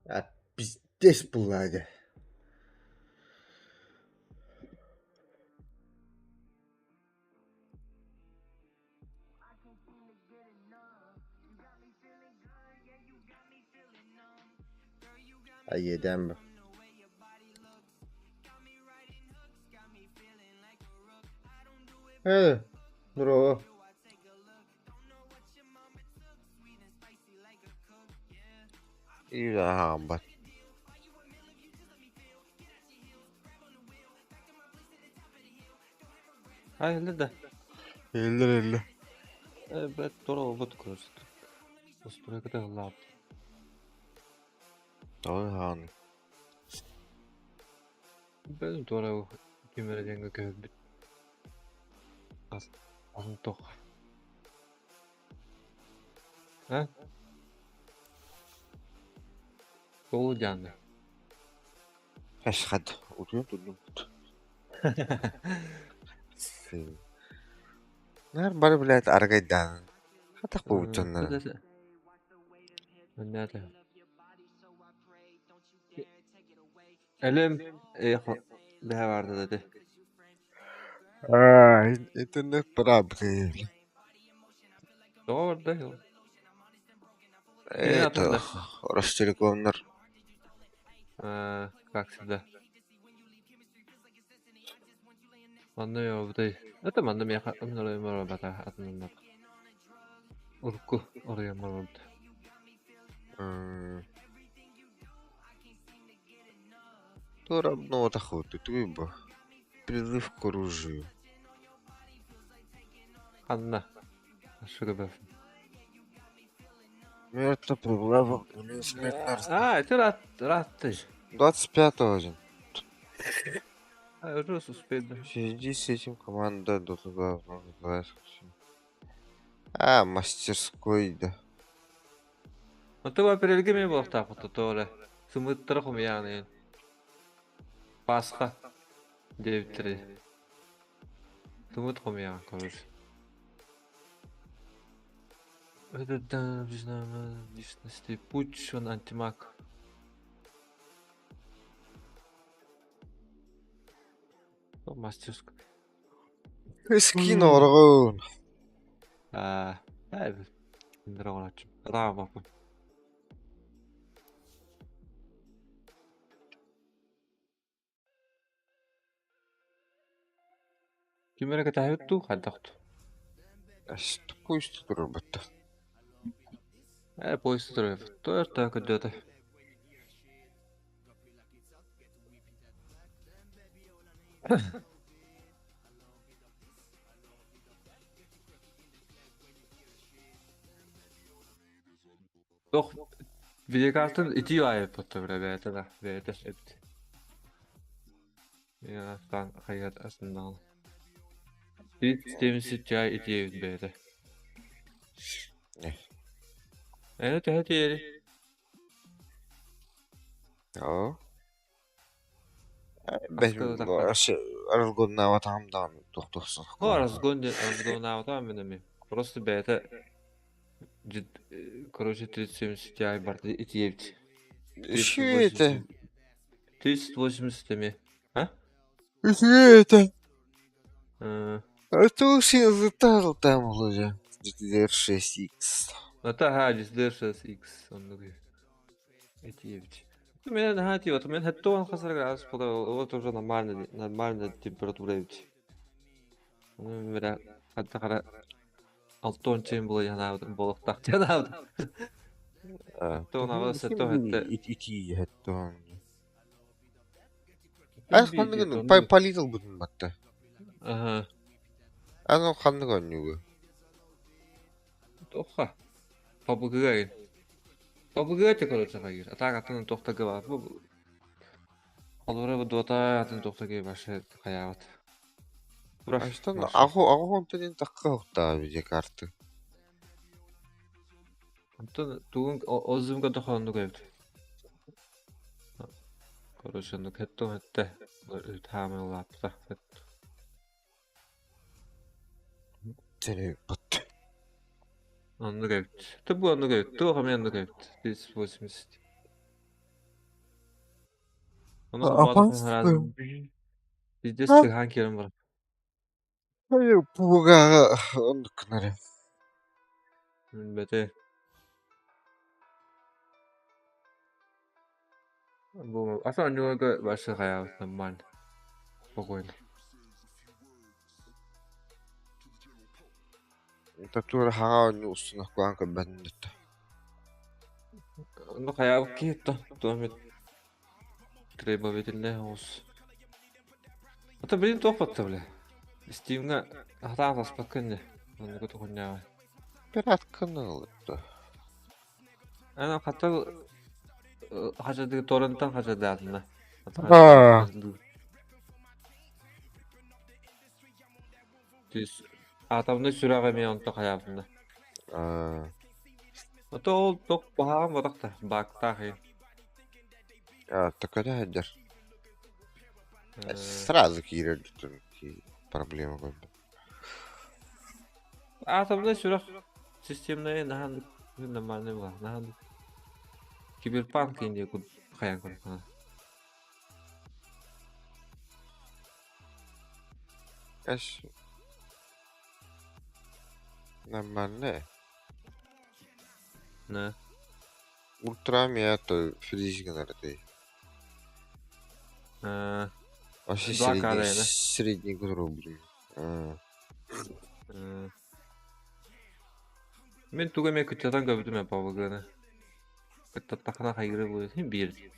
А пиздец бладя. А едем бе. Здорово. И да, бат. Hayırlı Элле. evet doğru вот көрсөттүк. Оспорага да лап. Ой, хан. Ben doğru кемерденге көбүт. Атын ток. Ha? Ол жанды. Ашхад. Утун тудум. Нар бар блядь аргайдан. Хатах буутанна. Бедесе. Нәдә. Элем бә барды dedi. Интернет проблем. Doğru da yok. Yine Это atıldı. Ростелекомнар. Как всегда. Anlıyor bu değil. Это манда мен хатымны мора бата атыннар. Урку орая мород. То равно охоты, туйба. Призыв к оружию. Анна. Шуга Мертво прибыла это рад ты. 25-го же. Рус успеет. Сиди с этим команда до туда. Мастерской, да. Но ты во-первых мне был так вот тоже. Сумыттыр хум яғни. Басқа. Девтері. Сумыт хум яғни, короче. Это да, не знаю, личности. Путь, он антимаг. Мастерская. Скин оргон. Evet. İndir oğlacım. Daha bakın. Kimere kadar yuttu, kaddaktı. Пусть тут робота. Поезд duruyor. Dört dakika diyordu. Doch, videokartın itiyor ayıp tuttu bile beyte de. Beyte hepti. Ya, ben hayat aslında al. Bir sistemisi cay itiyor beyte. Ne? Evet, hadi yeri. Ja. Askıda takar. Разгодного там, да, тухтухсун. O разгон там benim. Просто beyte. Короче, 3070 Ti барды itiyor. Что это? 380 ми. А? Что это? Э, А то все затарил там вроде. GTR6X. Это Hades Dashers X оннуги. Этиевич. Мен хати вот мен хаттон хасар газ пода вот уже нормальная температура ведь. Мера хатта кара алтон чейн было яна болуктак жана. То на вас это Ити хаттон. Ханныгын политал бүтүн батта. Ага. Ано ханныгын югу. Тоха. Побугай. Побугайте, короче, хайыр. Атак атын тоқтага бар. Алора дота атын тоқтага башы хаябат. Аштан агу тенин таккаукта видеокарты. Антон тугун озумга тохонду гэвд. Короче, ну хэттон хэтте. Таамел лапта. Тене бат. Онду гэвд. Тэ бу онду гэвд. Тэ хамын онду гэвд. 380. Onu kapalı herhalde. Опасно. Bizde Ha? sığan kelim var. Hayır, bugağı onu kınarım. Bete. Bu aslında önce başka hayatım var. Bak oyun. Татура хаа onu üstüne koyan ki ben de. Onu hayal ki tamam. Треба веделне olsun. Hatta benim top attı bile. Steam'e hata atlas bakın ne. Onu kötü koyuyor. Pirat kanalı da. Ana hatta hajadı torrentten hajadı adına. Ha. Düz. Adamda sürağı mi onu da hayatında. Hatta o çok pahalı vadak da. Bak da Ya так hadi. Сразу кирер ki проблема koydu. Adamda sürağı sistemde nahan ne var nahan. Cyberpunk indi ku hayal koydu. Eş. Нормально. Ne? Ультрамия то физика наверное. Вообще Два када, да? средний уровень. Ben tugame kıçadan gördüm ya babagını. Kıtta takına kaygırı bu değil bir.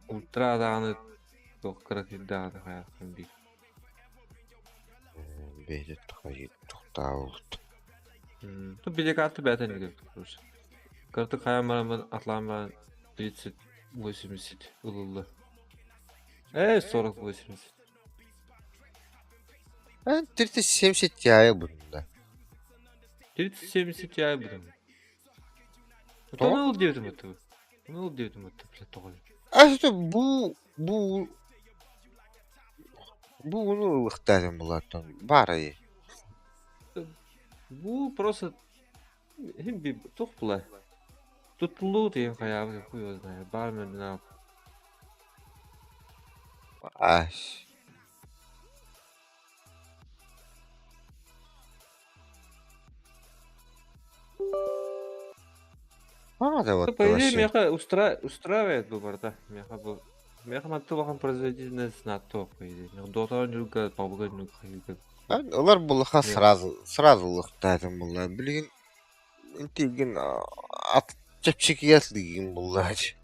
Ultra dağını çok kırık dağını hayatım bir. Beyde tıkayı çok daha oldu. Tu bir kartı beten gördük burası. Kartı kayamaran atlanma ditsit bu isimsit ulullu. Sorak bu isimsit. Ben 370 ya bunda. Ditsit sevimsit ya bu da. Bu Tamam. ne oldu diyordum atı. Ne oldu diyordum atı. Aslında bu onu ıhtarım bulattan. Bari. Bu просто hem bir çok bulay. Tutulu diye hayal koyuyoruz ya. Barmen ne yap? Aş. Надо вот По идее, вообще. меха устраивает выбор, да. Меха был. Меха матывахан производительность на то, по идее. Дота нюка, пабга нюка, хайга. Олар булаха сразу ıhtarım bunlar. Bilgin intigin at çepçik yasligin bunlar.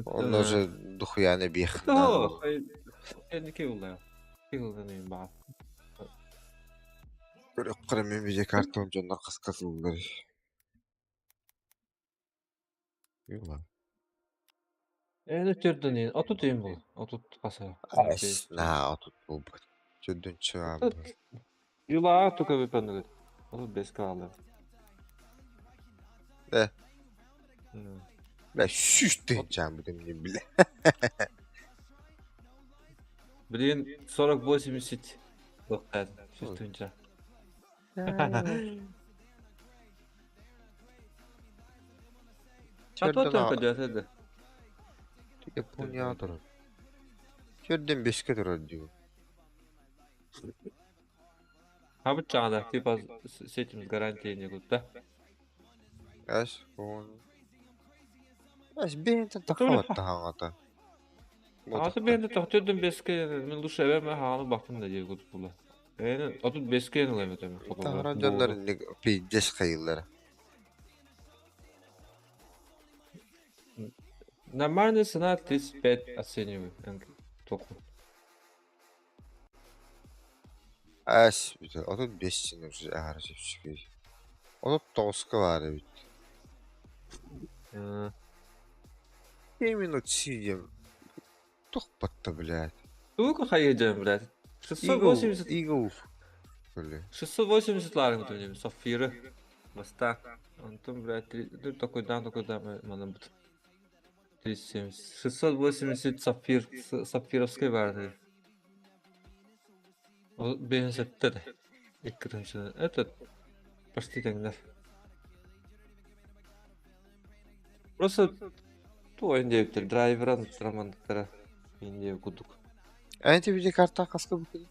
Onlar же дохуяна бех. То, yani kevla. Kevla neyim bak. Böyle kırmızı bir karton canına kıskasılır. Yok. Ne türden neyin? Atut diyeyim bu. Atut kasa. Aş. Na otut bu. Çödün çığa bu. Yula atuka bir pende. Atut beska alır. De. Ben şüş diyeceğim bu demini bile. Блин, 48 вот это, чувствуете? А то Çördün только это. Japonya durur. Çördün beşke durur diyor. А вот чада, типа с этим с гарантией не гуд, да? Aş. Aş beğendin Öyle takavattı hangata. А то ben de tahtırdım beske, men duş evime hanı baktım da diye gud bula. Yani atut beske ne lemet emi. Tahrancanların ne peyceş kayılları. Нормально цена 35 оцениваю. Только. Aş. Onun 5 sene harcayıp çıkıyor. Onun 9 var evet. Именно сидим. Тухпа-то, блядь. Сколько хаедем, блядь? 680. Игл. Блядь. 680 ларин дönüyorum. Safir'i. Basta. Антон, блядь, такой да, мана бут. 370. 680 сапфир, сапфировской vardı. O benzetti de. İlk kırınçını. Evet. Почти dengiler. Просто То индептер драйверан трамандыктара инде кудук. Анти виде карта каска бүкүн.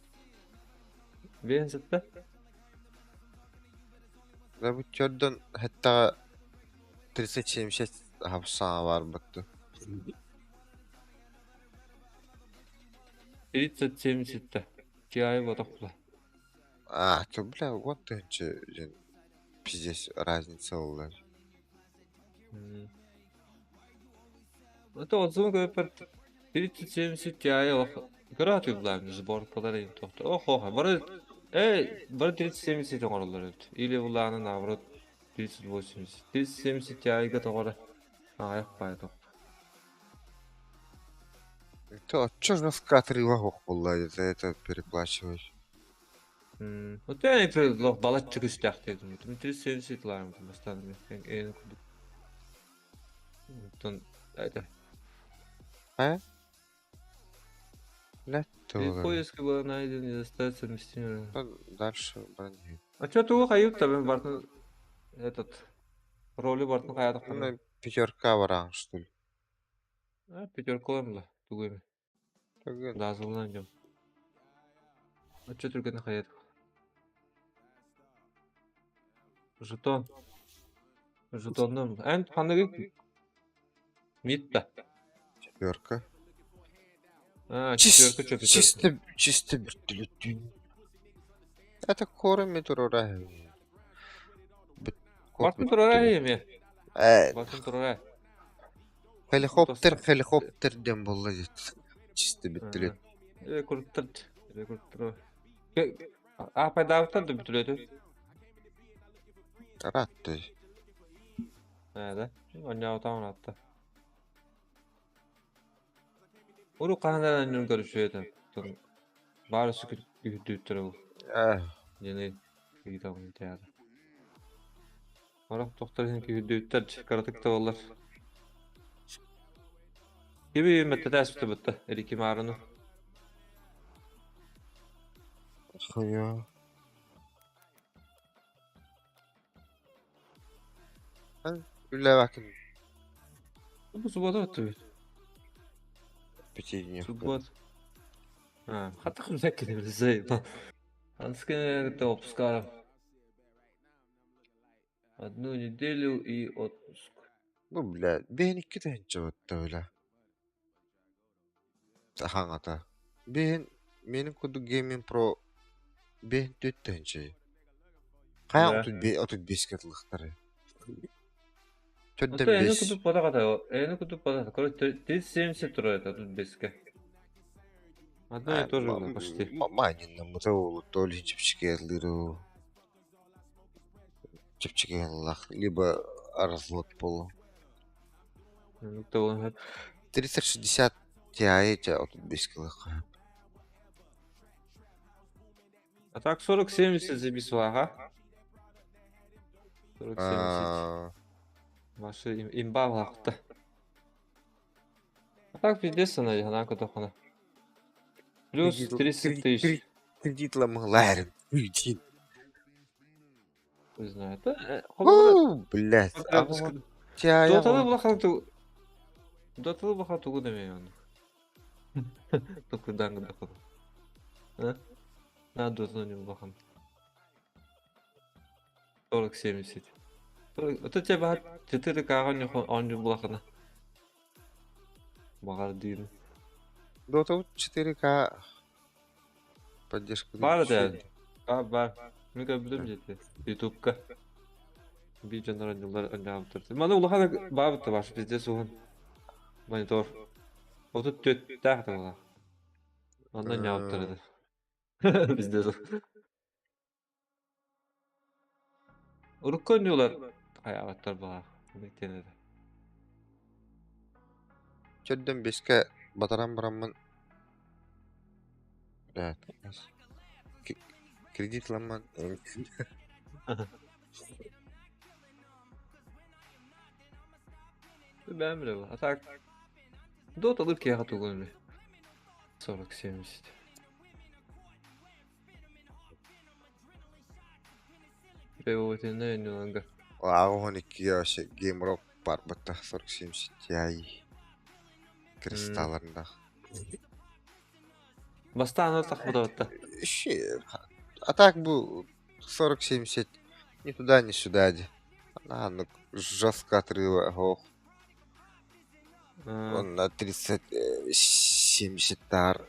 Бензетте. Да бу чордон хатта 376 хапсаа бар бактı. 30-70-те. Чай батакла. То бля, вот ты че, пиздец, разница была. Это отзывы говорят 30-70 Ti гратив блам сборкалар им тохта. Охо, бары 30-70 тоңорлар өт. Или буланы наоборот 30-80. 30-70 Ti-га тоғора. Аяқ бай тоқ. То чё ж нас катры вахох была, за это переплачиваешь. Вот я не лох балат чыгыш тахты дум. 30-70 ларым бастан мен. Эн кудук. Тон это. А? Нет, Поиски было найдено недостаточно совместимы. Дальше броню. А чё ты хаюк там бартын этот роли бартын хаятак кана? Ну, пятерка варан, что ли. Пятеркалам ла тугуми. Тогда Дазылынан жом. А чё түргені хаятак? Жетон. Жетондан. Эн хандыгы митта. четверка. Четверка чё пятерка? Чисто вертолет. Это коры метрора. Бартын турара еме. Бартын турара. Helikopter дем было здесь. Чисто вертолет. Рекордтырд. Рекордтыр. Апай давтар да бүтүлөтү. Рад ты. Да. Оня отамын атта. Уру канадан нүн көрүшөтү. Барысы күттүттүр бул. Жени кийдам театр. Ара токтор күттүттүр каратыкта боллар. Gibi metades'te bitti. Eriki marını. Хуя. Üle bakın. Bu subada attı. Пятидневка. Subad. Hatta kımsak gidiyor bize. Анская это отпускала. Одну неделю и отпуск. Ну, бля, ben iki tane cevapta öyle. Hangata. Benim kudu Gaming Pro ben 4 tane. Kaya Да. 35 katılıkları. Вот 4'den эни 5. кутуп подагата. Эни кутуп подагата. Короче, 30-70 турает, а тут беска. Одно и то же было почти. Манин мыта олу, то ли чипчикерлері. Чипчикерлах, либо разлот полу. Ну, то он 360 Ti 35 килоха. А так 40-70 забису, ага. 40-70. Ваши имба вақытта. А так пиздец она, она кутохана. Плюс 30 тысяч. Кредитламаларым. Кредит. Не знаю. Блять. Доталы бахату. Доталы бахату гудами он. Только данг дахал. Надо не бахан. 40-70. Это тебя 4К он не блахана. Багардин. Dota 4K поддержка. Бар да. Бар. Мен көбүлөм жетти. YouTube'ка. Видеолар ондап турду. Мана улахана бабыты баш бизде сугун. Монитор. Отут төт тахта бала. Андан жаап турду. Бизде су. Уруккон жолар аябаттар бала. Мектенеде. Çöldüm beşke bataran buramın. Evet. Kreditlanman. Ben bile bu. Atak. Dotalık ki hatı gönlü. Sonraki sevmişti. Ve o ötende yönlü langa. Ағы 12 yaşı Game Rock бар бата 40-70 Ti. Кристалларында. Бастан ортақ бұда. А так был 40-70. Ни туда, ни сюда. Ну, жестко отрыва. Ох, он на 30-70 тар.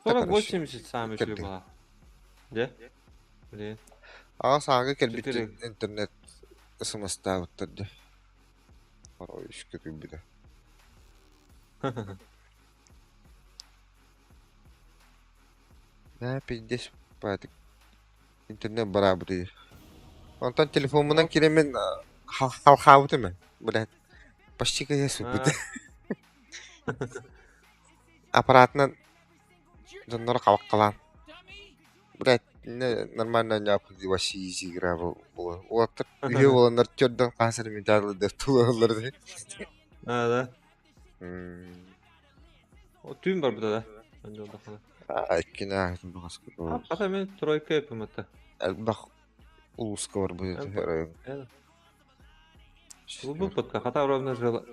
40-80 сам еще Кірді. была. Де? Блин. А саңғы келбетті Четыре. интернет смс-та өттірді. Порой ішкі түбіді. Да, 50 пәтік. Интернет бара бұды. Онтан телефонымынан керемен халқауыды мен. Блядь, почти каясы бұды. Аппаратынан жонлары қабақ қалан. Блядь, нормально не апылды вообще изи игра бұл. Олаттыр, үйе оланар түрдің қасыры мен жарлы деп тұлығылырды. Да. O tüm var burada da. Bence orada falan. Өйткені ағытын бұғасқы. Ата мен тройка yapayım hatta. Әлбақ ұлысқа бар бұл еді район. Evet. Bu поtka. Хата ровно жила.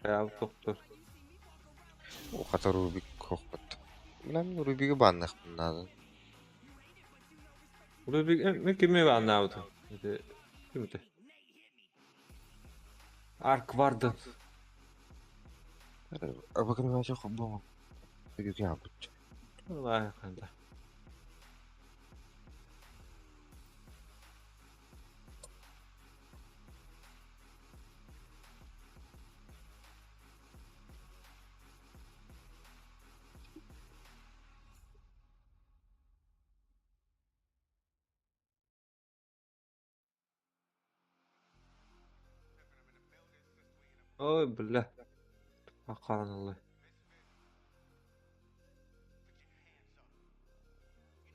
Я доктор. О, қата Рубик қоқпыт. Біләм, Рубигі баннақ бұнады. Rubik kimi var anlamadım. Kimi de. Ark vardı. Bakın ben çok bu. Bir yapıt. Vallahi kanda. Oy billah. Haqqan Allah.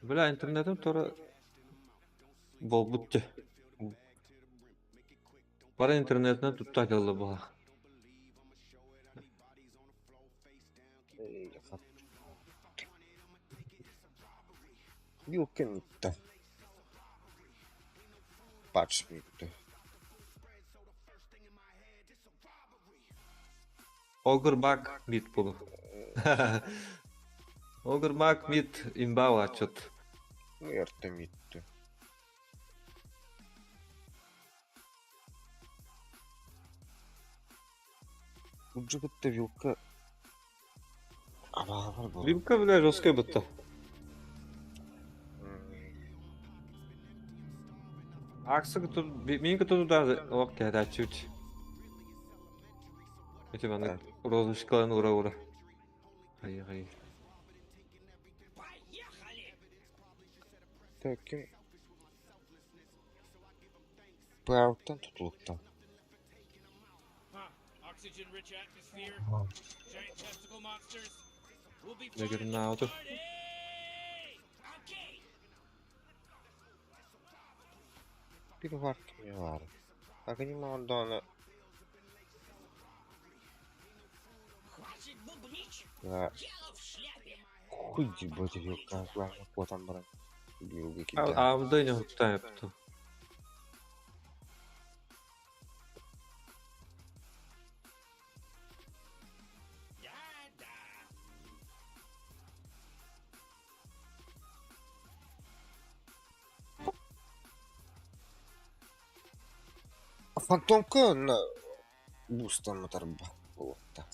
Billah internetim to'g'ri bo'libdi. Bana internetden tuttu akıllı bu. Yok gitti. Patrz gitti. Ogurmak mit bunu. Ogurmak mit inbao açıt. Yardım gitti. Ucu gitti Vilka. Ama var bu. Вилка бля жесткая будто. Аксы тут минка тут да окей да чуть. Эти ваны розочкалан ура. Хай. Таким. Пауттан tutuluktan. Oxygen-rich atmosphere. Giant testicle monsters. We'll be Ne flying görün ne oldu? Okay. Bir var ne var? Bakayım orada onu. Хватит бубнить. Ya Дело в шляпе. хуй ебать Vilka. Главное потом брать. Билги А кидать. burada ne hutta yaptı. Да. Фантомка на бустан моторба. Вот так.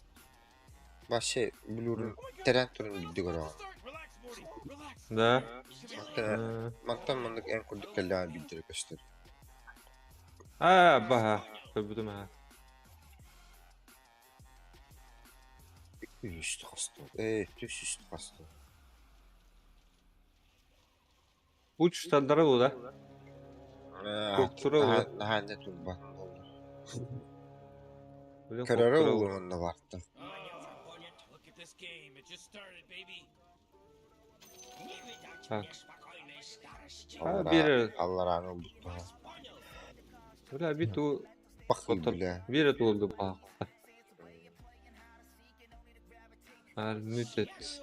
Вообще блюрün teren türünü bildi göre. Relax, Morty. Relax. Да. Mantan mandık en kurduk kelle bildi göster. А, бага. Tabii ha. Üst hasta. Üst hasta. Uç standları bu da. Korktura oluyor. Daha ne turba. Böyle Kararı korktura olur oluyor. onda vardı. Look at this game. It just started, baby. Так. Allah bir Allah razı olsun. böyle bir tu Bakın otur. bile. Bir et oldu bak. Müddet.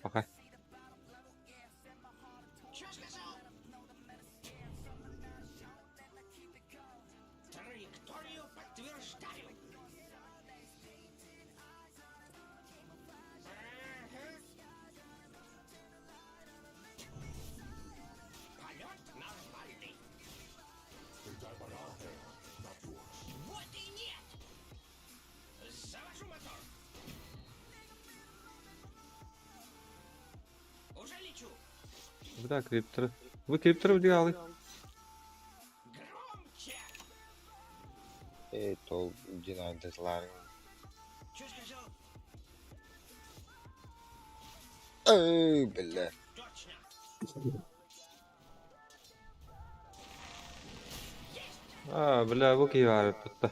Bakay. Траекторию подтверждаю. Bir daha Cryptor. Bu Cryptor bir daha alayım. Tol cinayetlerin. Ey bile. Bля, bu ki var tuttu.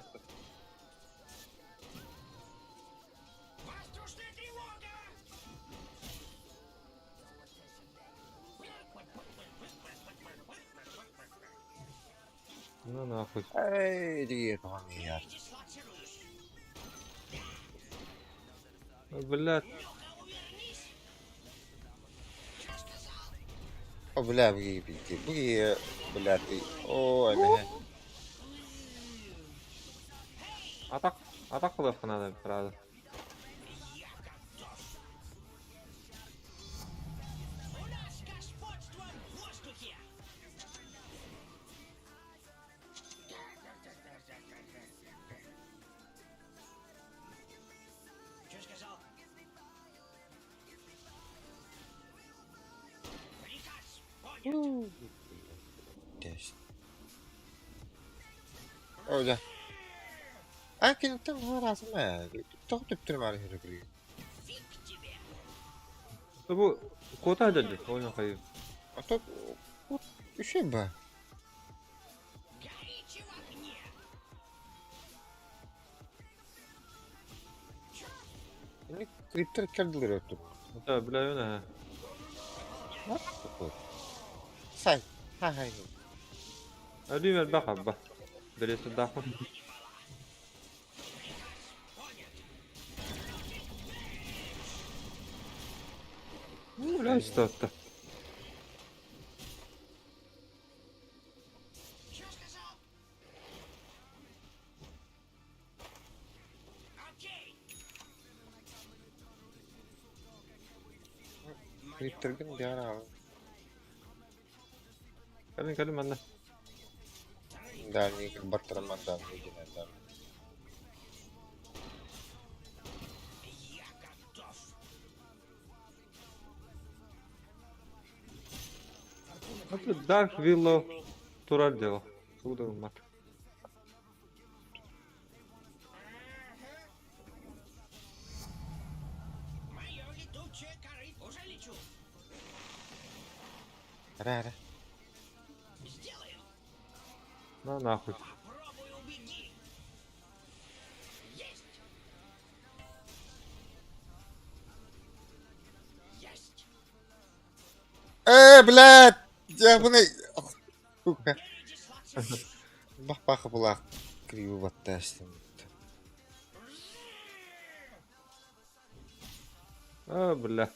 Ну нахуй. Ey diye tamam ya. Бля, O bile bu gibi bildi. Bu gibi bile o eme. атак кылып надо сразу. Geç. Öyle. Akin tam arası mı? Çok tüptürüm arı hürükülüyor. Bu кота деді, ойна қайып. Atok üşüyor bu. Şimdi kriptor keldiler öttük. Бля, öyle. Say. Ha hay. Ödeyim bak abi bak. Birisi daha. Bля, işte attı. Kriptor gün bir ara al. Gelin benden. Dalni bartıraman dalni yine dalni. Это Dark Willow Тураль дело. Куда он мат? Мое летучее корыто уже лечу. Ara. Сделаю. На нахуй. Попробуй убеги. Есть. Есть. Блядь! Ya bu ne? Передислаться. Bak bulak. Krivi battı açtım. Бля.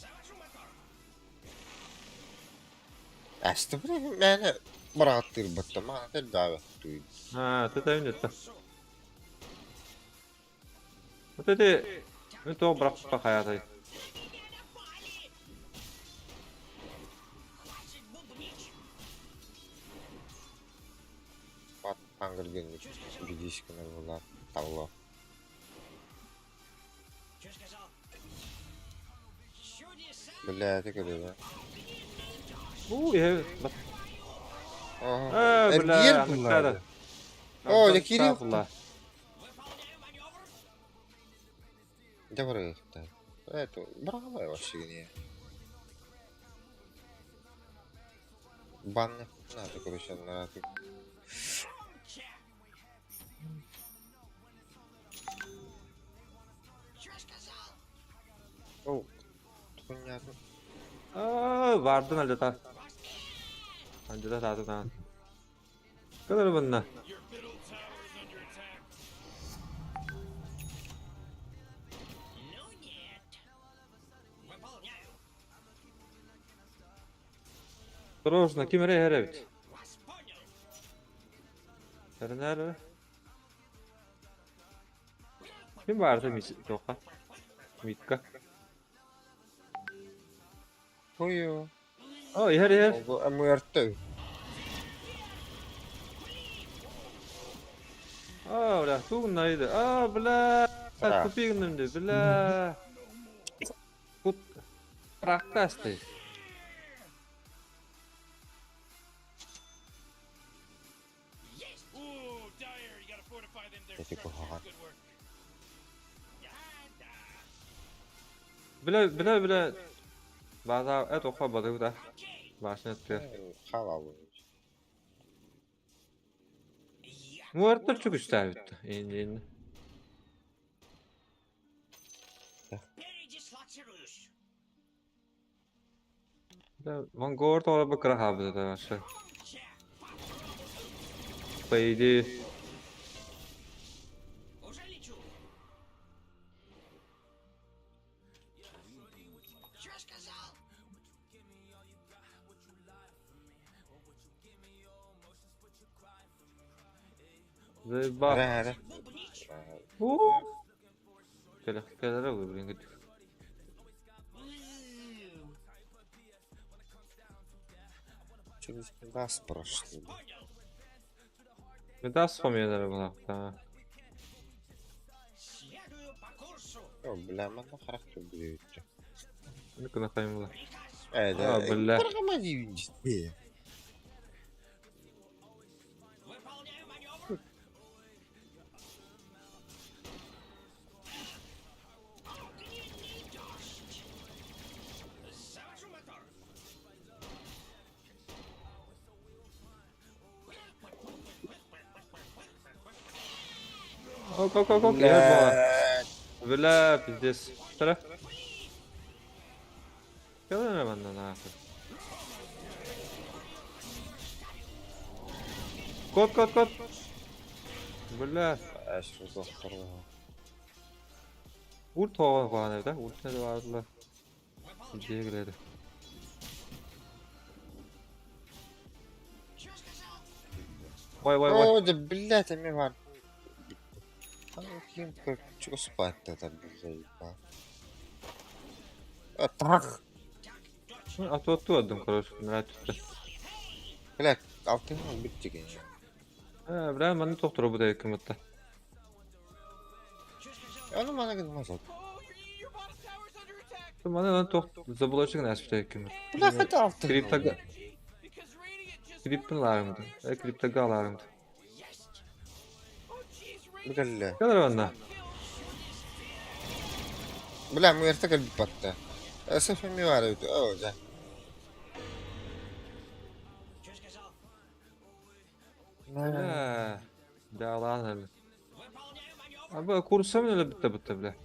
Завожу мотор. Açtım ne? Yani bıraktır battı ama ne davet duydu. Ты там нет. Вот эти... Это брак по хаятой. Хватит бубнить. Bak pangır günlük. Gidişkine bunlar. Tavlo. Что сказал? Чудеса. Блядь, это когда? Я... Ага. Бля, Ergel bunlar. О, я Кирилл. Выполняю маневр. Где враг-то? Это, браво вообще не. Банны. Надо, короче, на ты. Что сказал? О, понятно. Vardın halde ta. Halde de tadı ta. Kadar bununla. Your middle tower is under attack. Ну нет. Выполняю. Осторожно, kim herevit. Вас понял. Nerede? Kim vardı Mitka? Mitka. Ой-ой. Her. Oldu, muerto. Bля, tuğunaydı. Bля. Bra. Kupignim de, bля. Kut. Praktasti. their Peki, structure. Kohan. Good work. Bile baza et oqa badı da başını ettiler. Hava bu. Muartlar çok üstü bitti. İndi. Vanguard oraya bakıra habide de başa. Baydı. Ve bak. Hadi. Kelere olur bir git. Çünkü gaz proştu. Ve daha spamyenlere bak da. Yok bilemem de karakter biliyor. Ne kadar kaymalı. Evet. Billah. Bırakama gibi ciddi. Ok. Gel bana. Böyle pizdes. Tara. Gel ne benden ha. Kod. Böyle. Şu doktor var. Ult hava falan evde. Ult ne vardı? Diye geldi. Vay. O da billahi mi var? Kim çok spatta da bize. Tak. Atı adım karışık. Merak etme. Bilak altın mı bitecek yani? Ha, bırak bana doktora bu da hükümette. Onu bana gitmez o. Your bottom tower's under attack. Bana lan doktor zabulaşık nasıl hükümet. Bilak hadi altın. Kripta Because Radiant just. kriptin larımdı. Kripta galarımdı. Oh jeez, Bir Radiant. galle. Kadar bana. Bilak mu yerte kalbi patta. Esef mi var öyle? O da. Ha. Dağlan hele. Abi kursam öyle bitti bile.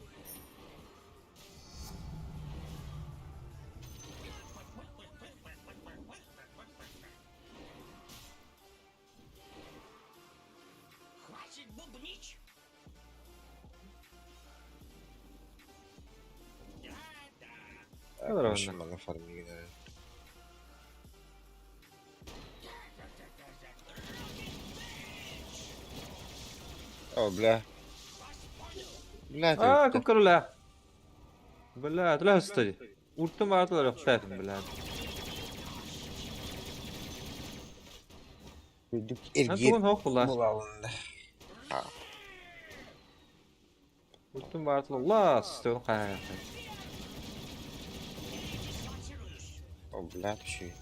Kadar bana. Başım bana farmı gider. O bile. Bile Aa de. kukkar la. Billa tula hastayı. Urtum vardılar yok tayfım billa. Büyüdük Ha ergi. tuğun hok bula. Bulalında. Urtum vardılar. Allah sıçtığın kaya. O bile bir şey.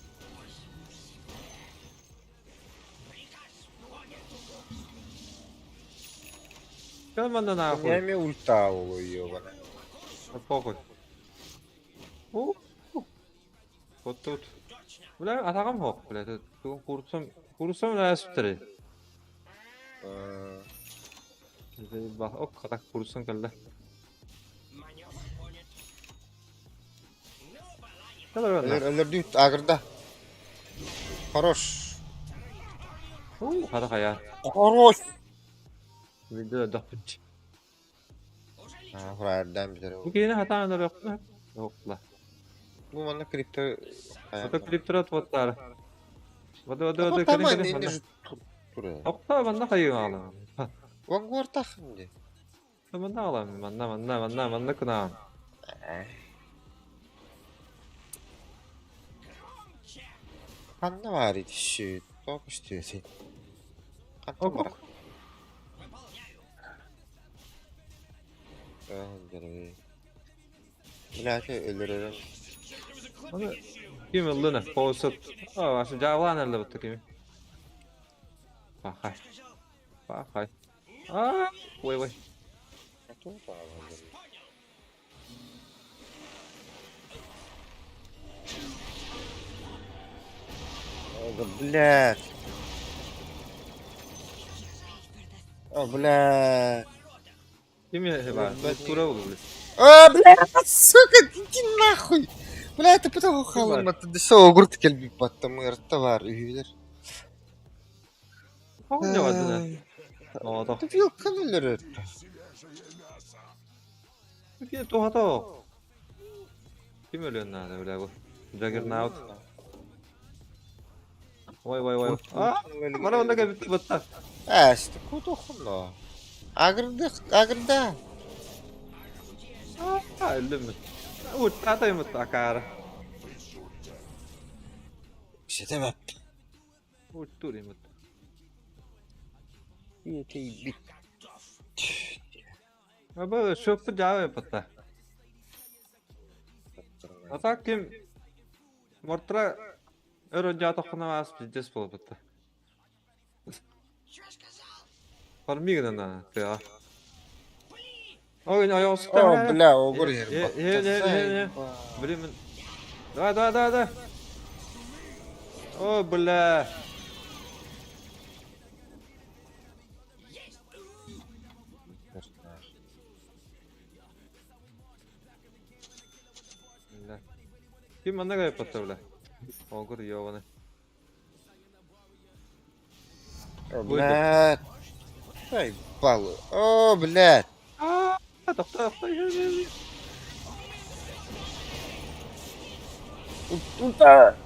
Gel benden ağa koy. Niye mi ulta oluyor bana? Pokoy. Tut. Bula atağım hok bula. Tuğun kursam la sütleri. Bak o kadar kursun kaldı. Kadar benden. Öldürdü ağırda. Хорош. Hadi kaya. Хорош. Video da pıç. Ha, hurayerden bir tane. Bu yine hata anlar yok mu? Yok la. Bu bana kripto. Foto klip durat vatlar. Vada Ama tamam kalın. ne Buraya. Yok da bana kayın ağlam. Vanguard takımdı. Bana ağlam. Bana kınağım. Kanne var idi şu. Çok istiyorsun. Kanne var. Ok. İlahi öldürelim. Bana kim oldu ne? Posut. Aa, şu cavlan elde bitti kimi. Bakay. Aa, vay vay. Блядь. О, блядь. Kim ya var? Ben- Tura olur. Блядь, сука, иди нахуй. Блядь, ты потому Kim var? халыма ты да со огурт келбип баттым ыртта бар үйүлөр. Kavun ne vardı ne? Aa da. Ты вилканы өлөр. Kim tuhata o? Kim ölüyor nerede öyle bu? Juggernaut. Vay vay vay. Aa, bana onda gel bitti batta. Эсти кутухно. Агырда. Aa, öldüm mü? Uç, tatayım mı takara? Şey demep. Uç durayım mı? Yetey bit. Abi şöpü cevap batta. Ata kim? Mortra Örönce ataqına vas bizdes bolup batta. Farmigden da ya. Oyun ayağı sıktı. О, бля, огур Ne? yerim. Bileyim ben. Da. O bla. Kim bana gayet patta bla. Ogur yovana. О, блядь. Ай, балу. О, блядь. Aa, doktor. Тунта.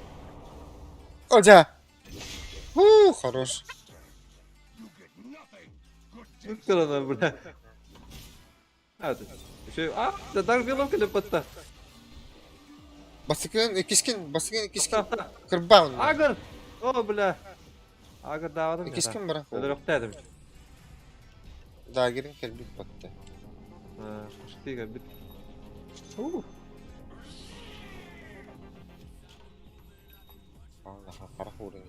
Оджа. Хорош. Sıkılana bla. Hadi. Şey, da dargılım ki patta. Басыкын, кишкин. Ta. Кырбаун. Agır. O bla. Agır davadım ya. Кишкин бара. Öyle yok dedim. Дагерин келбип батты. Ha, kuştiga bit. Аллаха, карак урын.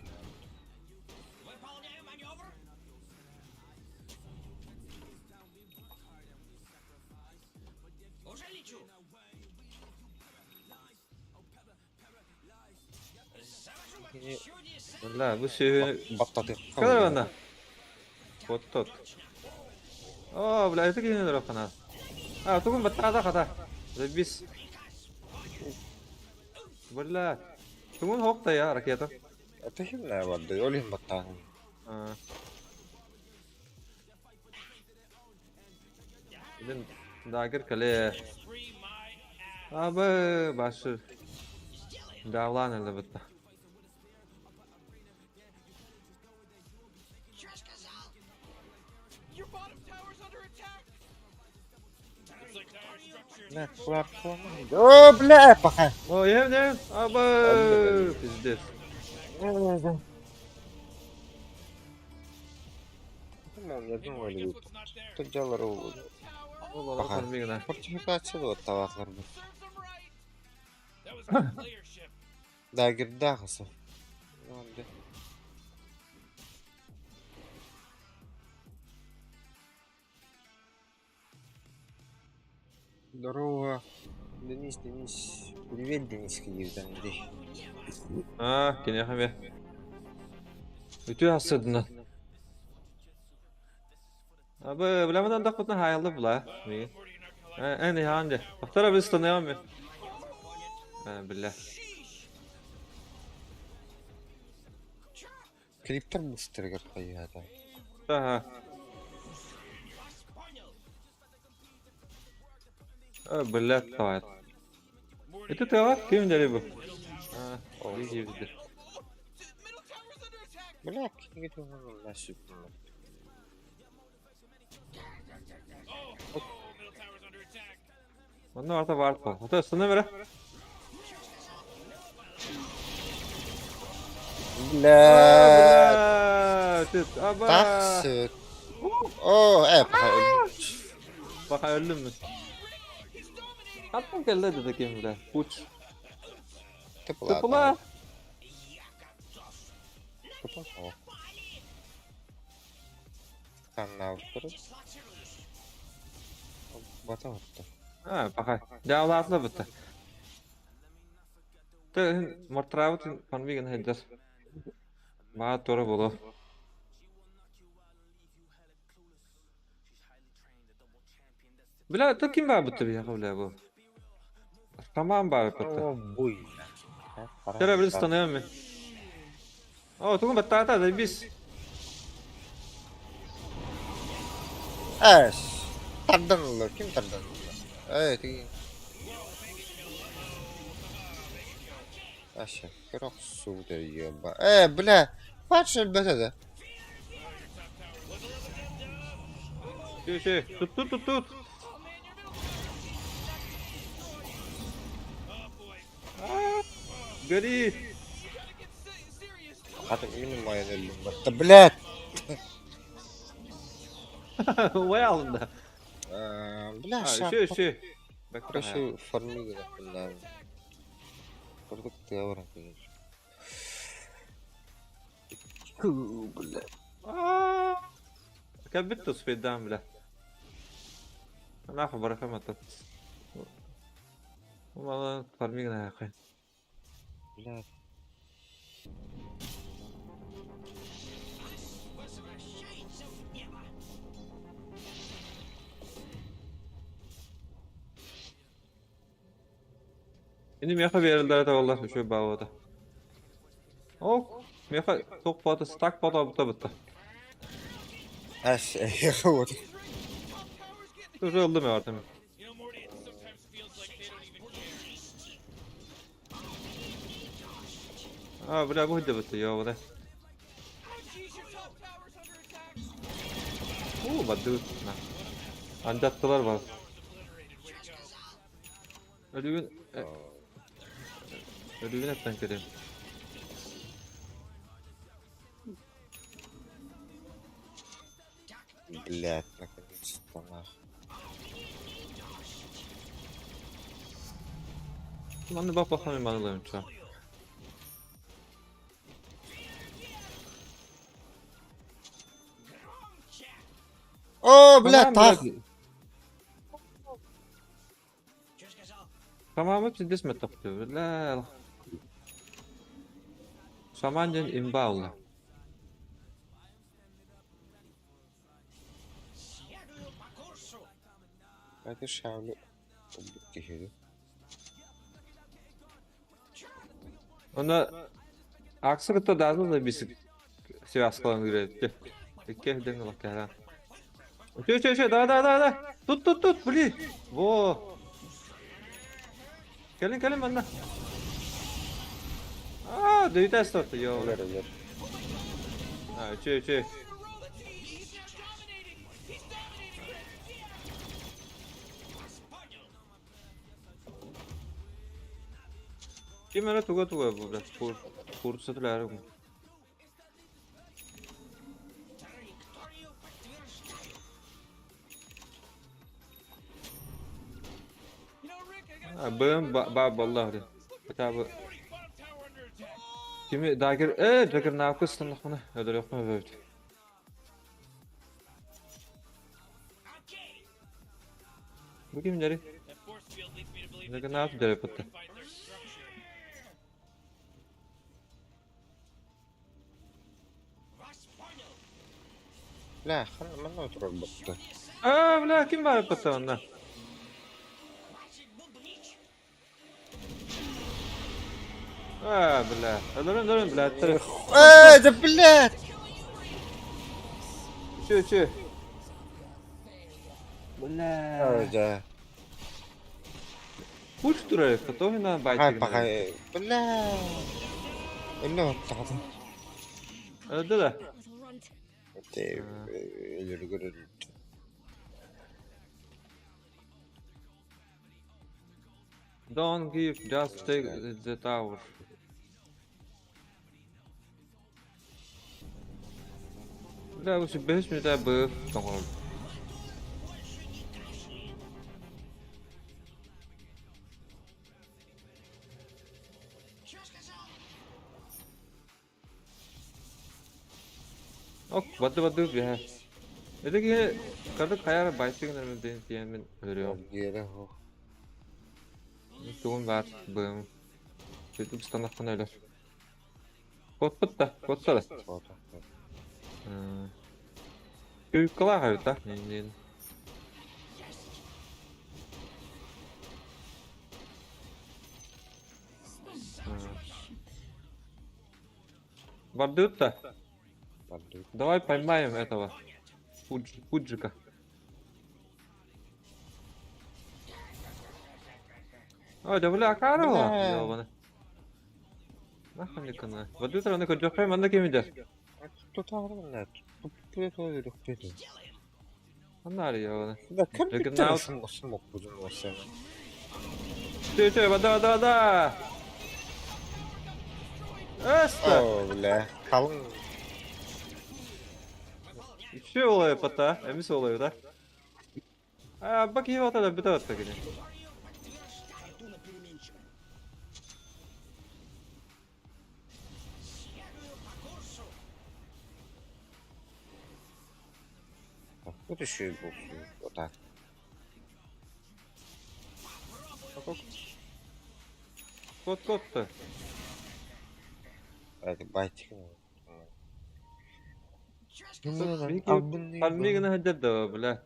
Valla bu şey Баттады. kadar bana. Tot. Oh, bela itu gini loh kana. Ah, tuh kan betah kata. Lebis. Bela. Tunggu hokta ya rakyat. Атахим не барды. Олин баттагы. Ah. Then dagger kale. Free my ass. Abi başı. Davlan elde betah. Your bottom tower's under attack. Looks like tower structures. Не, платформа. О, бля, паха. Oh, yem. Abi. Pizdir. Tamam, yazın I öyle guess bir. what's not there. Tüccarlar oldu. Tower Ola Aha. farmigna. Fortifikatsiya da tabaklar bu. serves them right. That was good playership. Dagger dağısı. Ne oldu? Здорово. Денис. Привет, Денис, Киев'den. Ah, kini ya. Bütün hasredinler. Abi bilamadan da kutuna hayalde bula. Mi? En iyi hande. Doktor abi istanıyor mu? Ha billah. Клиптер бустерге қояды. Aha. Billah tavayet. Itu tava kim dari bu? Ha, iyi gibi. Middle tower's under attack. Бля, кімге думаю, насип. Middle tower's under attack. Onun orta var mı? Hatta üstüne bile. Бля, Tüt, aba. таксы. О, паха. Bak öldüm mü? Hatta geldi dedi kim bile. Uç. Tıpıla. kanna oturup. Bata battı. Ha, bakay. Devlatlı bitti. Tığın mortravut konvigen hedder. Maa doğru bolu. Bila ta kim var bitti bir yakavla bu. Tamam var bitti. O buy. Tere bir tanıyorum ben. O tuğun bitti ata da biz. Es. Tardın lo. Kim tardın lo? Evet. Aşağı. Kırık su diyor. Bile. Kaç elbette de. Tut tut tut tut. Gari. Hadi benim mayan elim battı. Bile. Vay alında. Bile Ha, aşağı. Bak Şu formu gibi bunlar. Kırdık diye var. Bile. Kan bitti speddan bile. Ana haber kamatat. Valla farming na yakın. Bile. Ini meha verildi de vallahi şu bağda. Ok, meha çok fazla stack fazla bitti. Es. Yıkıldı. Şu oldu mu artık? You know, Morty, it sometimes feels like they don't even care. Ha, bile bu hidde bitti ya bu da. Oh, jeez, your top tower's under attack. Baddı. Andattılar var. Ölüğün... Ölüğün hepten kereyim. Блядь, наконец-то нахуй. Bana bak bakalım bana da lütfen. О, блядь, так. Tamam hepsi dismet yapıyor. La. Samancın imbaula. Это шавлю. Убить. Ona aksırıkta dağılır da biz Sivas kalan girelim. İki denge bak ya. Şu da. Tut bili. Wo. Gelin bana. Aa, düğü test orta yo. Öler öler. Ha, He's şu. now dominating. He's dominating. Kim öyle tuga bu biraz kursu tular. You know, Rick, I got Ha, bığım vallahi. Kitabı Morty, bottom tower under attack. kimi dagir ne yapıyorsun bana? Öyle yok mu böyle? Bu kimleri? That force field leads me to believe Ne that ne yaptı dere pıttı? fortified their structure. لا خلنا ما نضرب البطة. Aa, bula kim var pıttı ondan? Aa, bula. Durun bula. ده بلاد. Şu. Bula. ده. Kuş duruyor pıttı. O hemen هاي baytı. بقى بلاد. إنه تعطى. Öldü de. طيب اللي يقول Don't give, just take the tower. Bula bu şu 5 minute bığı. Tamam. Ok, vadu bir ha. Edeki kardık kayar baytı günlerimi diyen ben görüyorum. Ergiyere o. Tuğun var bığım. Çocuk standarttan öyle. Kod bitti. Kod da. Foto. Büyük kılar hayata. Yani. Вардут да. Бардык. Давай поймаем этого. Фуджика. Ой, да бля, карова. Бля. Ёбана. Нахуй не кана. Вардут он такой джохай манда кемидер. Тут ağrı Тут öyle kötü. Onlar ёбана. Da kim bir Lekin tane now- şunu okudun o sen. Tüy vada. Östa. Oo bile. Kalın. Şey oluyor pata. Emis oluyor da. Aa bak iyi vata da bir de vata gene. Bu da şey bu. O da. Kod da. Hadi baytık mı? Palmigini hadded da bля.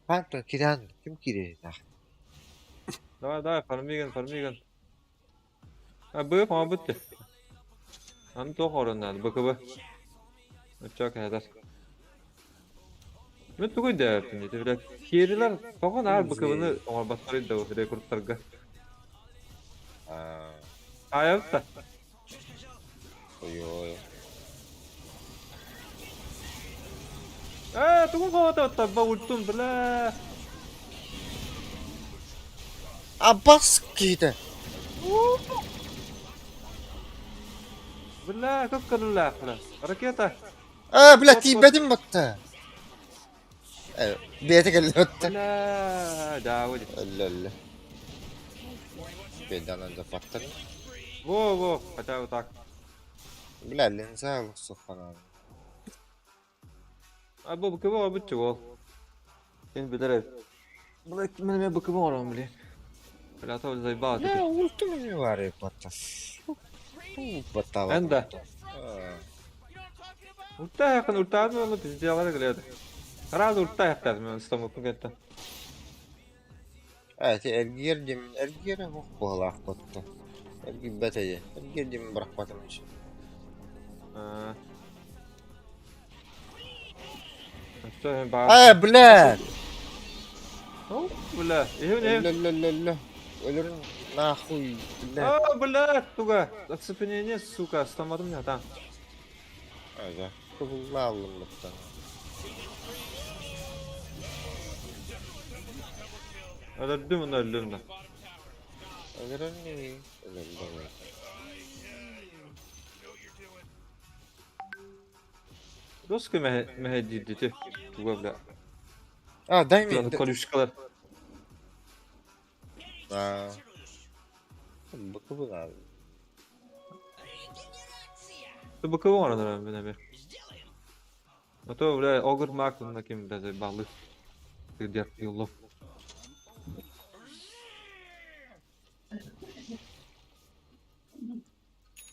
Pardon kiran. Kim kiri? Давай, Palmigin. Ha bu ama bitti. Anı toq orundan bakıbı. Çok heder. Ben tuğu da yaptım dedi bile. Kiriler toğun ağır bakıbını ona basarıydı da o rekortlarga. Ayıp da. Oy oy. Tuğun kovata tabba ultum bile. Abbas giydi. Bile kakkalıllah bile. Raketa. Bile tibedim battı. Evet. Biyete geldi battı. Bile. Davu di. Allah. Bedanan da battı. Wo. Kata utak. Bile elin sağlık soğan. Bu bakıbı o bitti o. Ben bilir. Bile kimin bakıbı oran bile. Bile tabi zayıf Ya ultim var ya battı. Battı. Ben de. Urta yakın urta mı onu pizdiyalara geliyordu. Herhalde urta yaptım ben İstanbul'un gitti. Evet ergiyere bak bağlak battı. Ergi betece. Ergiyer demin bırak batım için. İşte ben Bile. Bula. Allah. Ölürüm. Nahuy. Bile. Bula. Tuga. Оцепенение, сука, остановил меня там. Aga. Kullanalım battı. Öldüm da. Ölürüm mi? Ölürüm. Dosko mehedi dedi. Tuga bula. Daymi. Konuşkalar. Bakı abi. Ты bakıbı oradan ben abi. Ото бля огр мактын на кем да баллы. Где пило.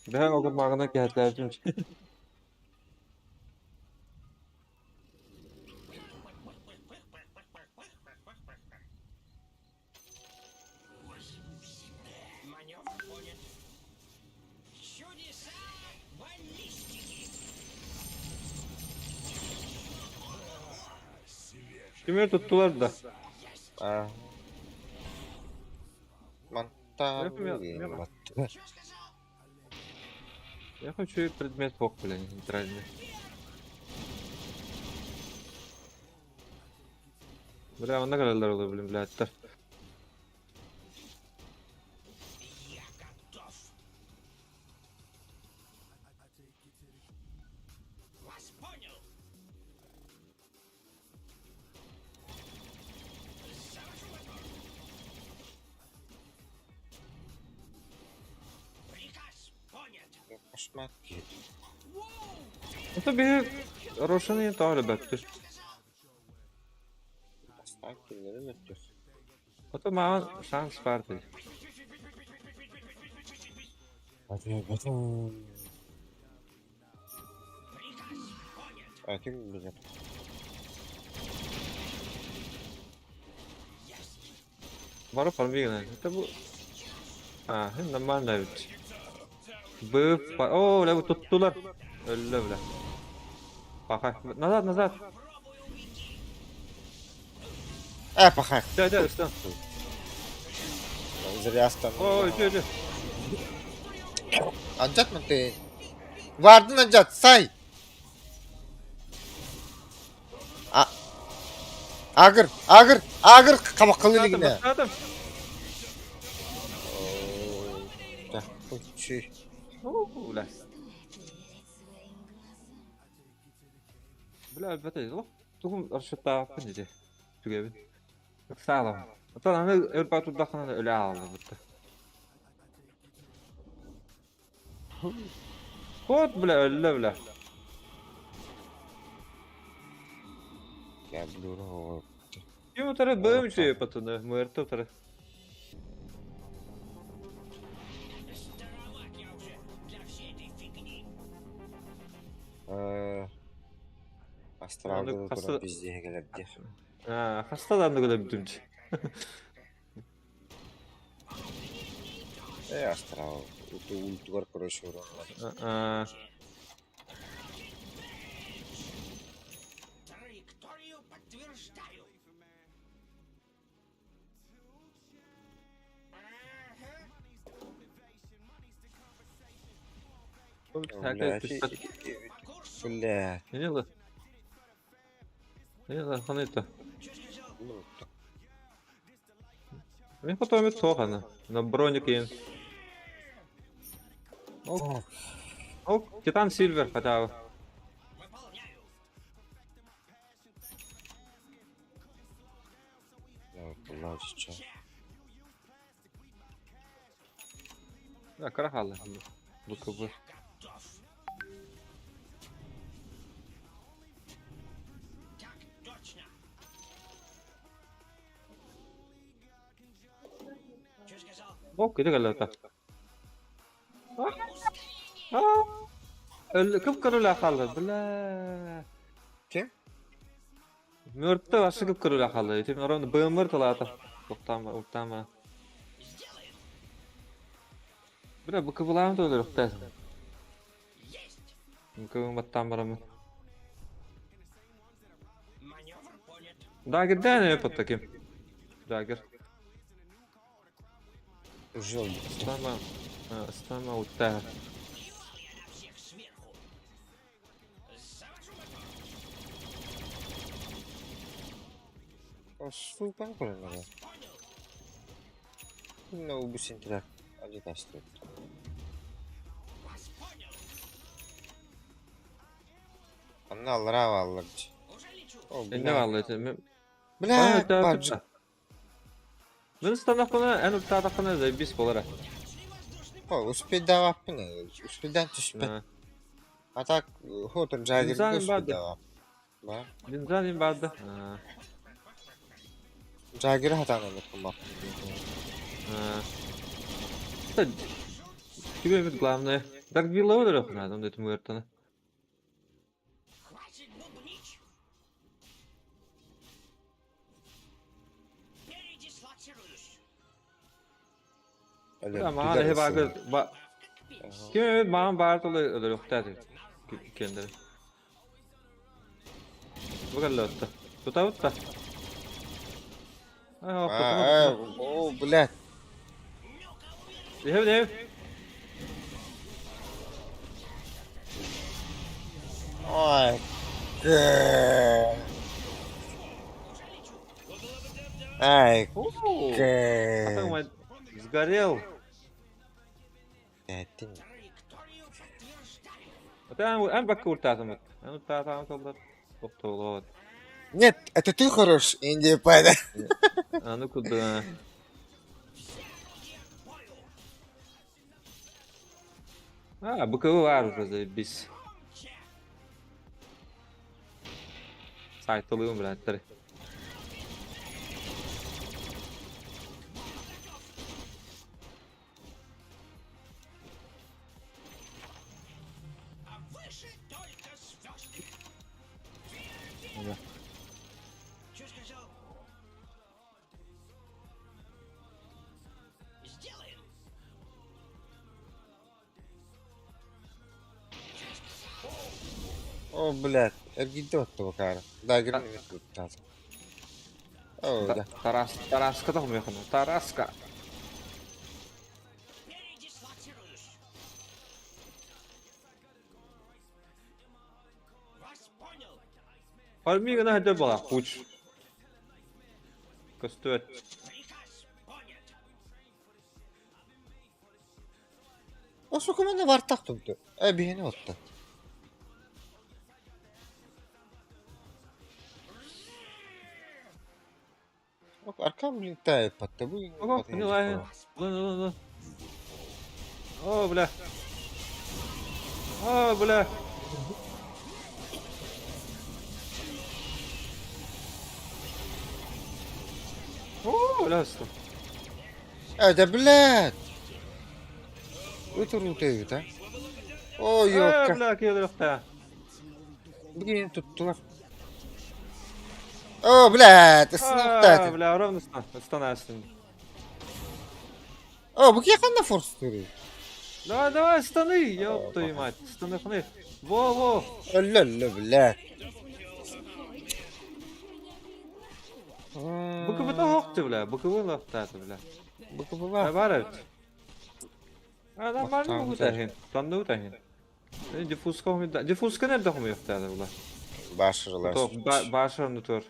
Ben огр магына кәтләрдем. Kimi tuttular da. Mantar. Yapım. Battı. Я хочу предмет хок, бля, нейтральный. Бля, onda kadar oluyor bilim birader. Koşmak gibi. Это bir Рошаны тоже бәктір. Бастан келдерін өттір. Это маған шанс бар дейді. Батон. Әкім білер. Барып farmigana. Это bu... Ha, нормально ведь. О, öyle bu tuttular. Öyle bile. Bak, назад, назад. Пахай. Gel, üstten. Зря остану. Ой, gel. Анжат мı ты? Vardın Anjat, say. Ağır kabakkalı ligine. Adam. Ya, bu şey. Ulan. Bile elbette yok. Tuğum arşıta yapın dedi. Tügebi. Sağlam. Atan hani elbette udakına da öyle aldı burada. Kod bile öyle bile. Ya bluru. Kim o tarafı böyle bir şey yapatını? Muerto tarafı. Astralda Onu da kası- duran bizliğe gelebilir. Ha, hastadan da böyle bir dümcü. Astral. Ultu var короче uğranlar. Aa. Траекторию подтверждаю. Herkes Бля. Ne lan? Ne lan kanıta? Ben потом это тохана. На броник ин. О, Титан Сильвер хотя бы. Allah сейчас. Да, карахалы. БКБ. Точно. Что сказал? О, kedi geldi hatta. Öyle kıpkırıla kaldı. Bile. Kim? Mörtte başı kıpkırıla kaldı. Tim oranı böğmür talata. Oktan var. Bile bu kıvılan da ölür oktan. Bu kıvın battan var mı? Маневр понят. Dagger de ne yapıp takayım? Dagger. Жил. Стама. Стама утта. На всех сверху. Завожу мотор. Сука, понял. Ну, быстрее. Они тастают. Вас понял. Anne alır hava alır. Уже лечу. Ne vallahi. Bля, bacı. Ben standartına en ulta takına da bis olarak. Успеть давап ne? Успедан düşme. А так, хоть Джаггер İnsan uspet vardı. давап. Var. Linzanin vardı. Джаггер хатаны кылмак. Это тебе ведь главное. Так билоудеров надо, он этому вертана. Хватит бубнить. Передислоцируюсь. Ama hala hep ağır. Kim evet bana bağırdı öyle yok dedi. Kendini. Bu kadar oldu. Tuta. О, блядь. Dev. Ой. Ай, Ooo. Сгорел. Этим. Траекторию подтверждаю. Это en bak kurtardım. En kurtardım toplar. Çok doğru. Нет, это ты хорош, Инди Пайда. Ну куда? Bu kıvı var burada biz. Saytılığım biletleri. О, блядь, эргиде отто бакара. Да, грин не тут таза. О, да. Тараска да хумяхана. Тараска. Армигана хәдә бала. Хуч. Көстөт. О, сука, мене вартак тулду. Бihini отто. Bak arkam linkte patta bu. Ого, не лай. Лын. О, бля. О, бля. О, бля. Да, блядь. Утур утуyor ha. O yok. Бля, келер та. Bugün tuttular. O, блядь, А, sınıfta. бля, ровно станашин. O, bu yakında force duruyor. Давай, станы, ёб твою мать. Станы хны. Во. Ölle, блядь. Bu kıvıta hoqtu, bля. Bu kıvı laftatı, bля. Bu kıvı var. Var evet. Adam var Tamam, mı bu güzel. tahin? Tandı bu tahin. Difuska mı? Difuska nerede mı yok tadı bula? Başarılar. Başarını tur.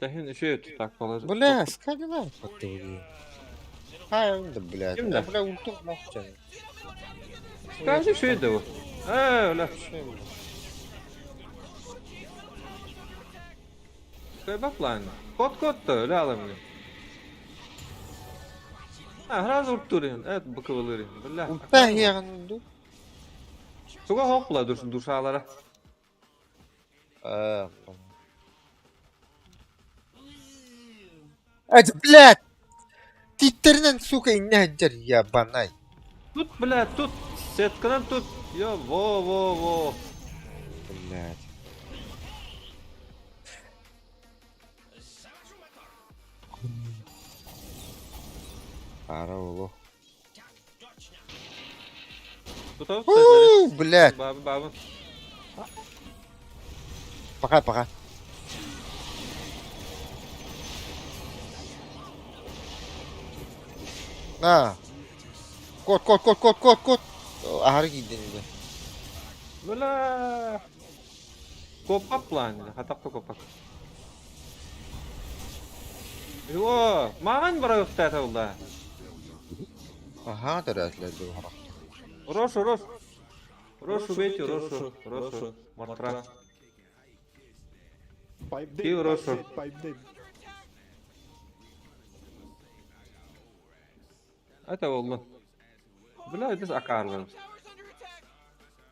Tahin şey tutak falan. Блядь, скадила patta vuruyor. Hayır, da блядь. Kimde? Bля, ultum mahcan. Скажи, şey de bu. Öyle. Şey bak lan. Kod da öyle alamıyor. Ha, raz urtturuyor. Evet, bu kıvılır. Billah. Ulta yandı. Suga hoqla dursun duşalara. Hadi блядь. Titlerinden suka inne hancar ya banay. Tut bля, tut. Setkana tut. Yo, во. Блядь. Ara oğlu. Tutau. Блядь. Babın. Пока. На. Кот. Ahır gidin de. Bля. Kopak lan. Hatapta kopak. Yo, mağan bırak tata oldu. Aha, derezler bu harak. Рошу. Рошу, бейте, Рошу. Матра. Киев Рошу. Это oldu. Bля, biz akarlarız.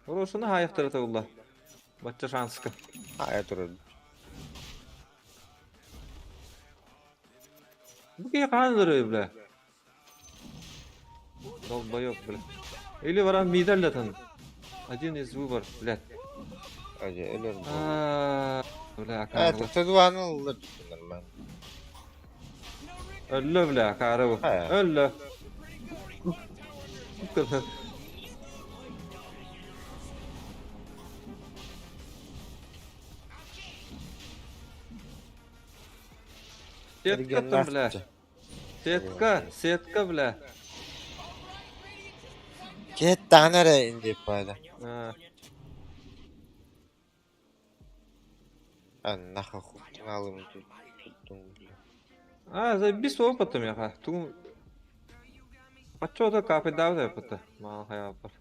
Roşunu hayıftırdı oldu. Batça şanskı. Hayır durun. Bu ki kandır bля. Долбоёб, бля. Или варан мидерлятын. Один из выбор, блядь. Hadi ölür. Bля, Evet, akarlı. tuttuğunu alır. Ben. Öllü bля, akarı bu. He. Öllü. Setka tın bля. Setka bля. Ket daha nereye indi böyle? Ha. Ben naha hukukunu alım tuttum. А, заебись опытом я ха. Ту. А чё то капе дав да опыта? Мал хая опыт.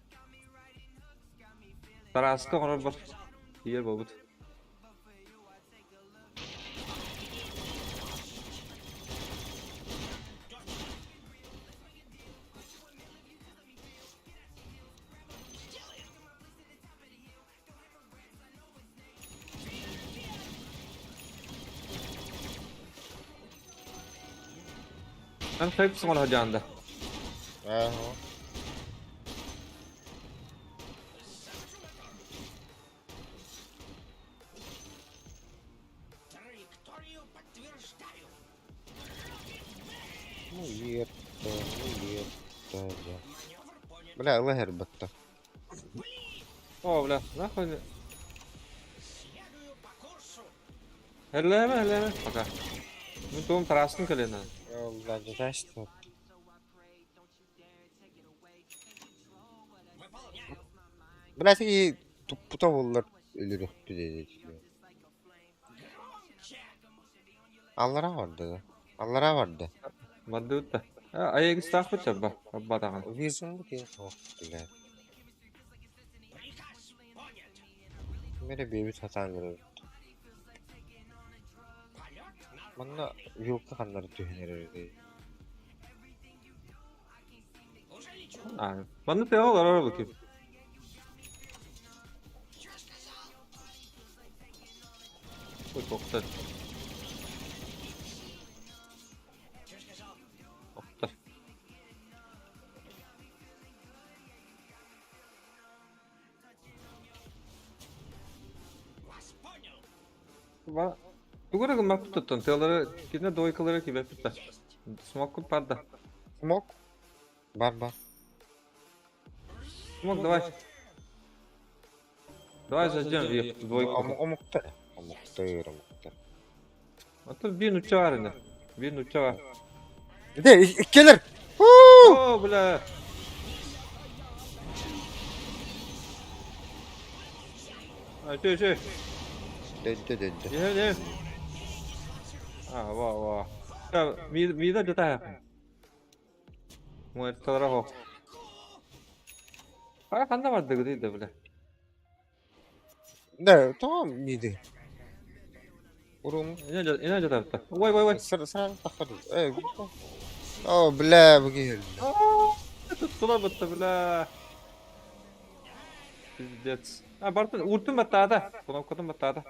Тараска хонор бар. Yer бабут. Ben kayıpsın ona hacanda. Aha. Траекторию подтверждаю. Ну, лето, да. Маневр понят. Бля, лагерь бытта. O bля, nahoj. Следую по курсу. Helleme. Baka. Bu doğum tarasını kalena. Allah ne işte. Выполняю. Bля, такие тупо болlar ölürük dedi. Громче. Allara vardı. Allara vardı. Madde da. Ayak istak mı çabba? Abba da. Vizyon bu diye çok bile. Приказ понят. Mere bir hatan görüyor. Полет на Bana yolda kanları tühünürürdü. уже лечу. Abi. Bana da olur ara bakayım. Чё сказал? Bu çok da. Чё сказал? Çok da. Вас понял. Va. Tugura gımmak tuttun. Teoları gidine doykaları ki vepütte. Smoke parda. Smoke. Бар. Smoke давай. Давай заждем двойку. Omukta. Omukta. Atıl bir nuça var yine. Bir nuça var. Bir de gelir. Oo bля. Şey. Döndü. Ne? Va. Ya vida jo ta. Muer tara ho. Para kanda vardı gidi de bile. Ne tamam mıydı? Urum. İnan jo tarafta. Vay. Sıra takıldı. Güzel. Oh bla bu geldi. Tuttular battı bile. Pиздец. Bartın urtun battada. Buna okudum battada.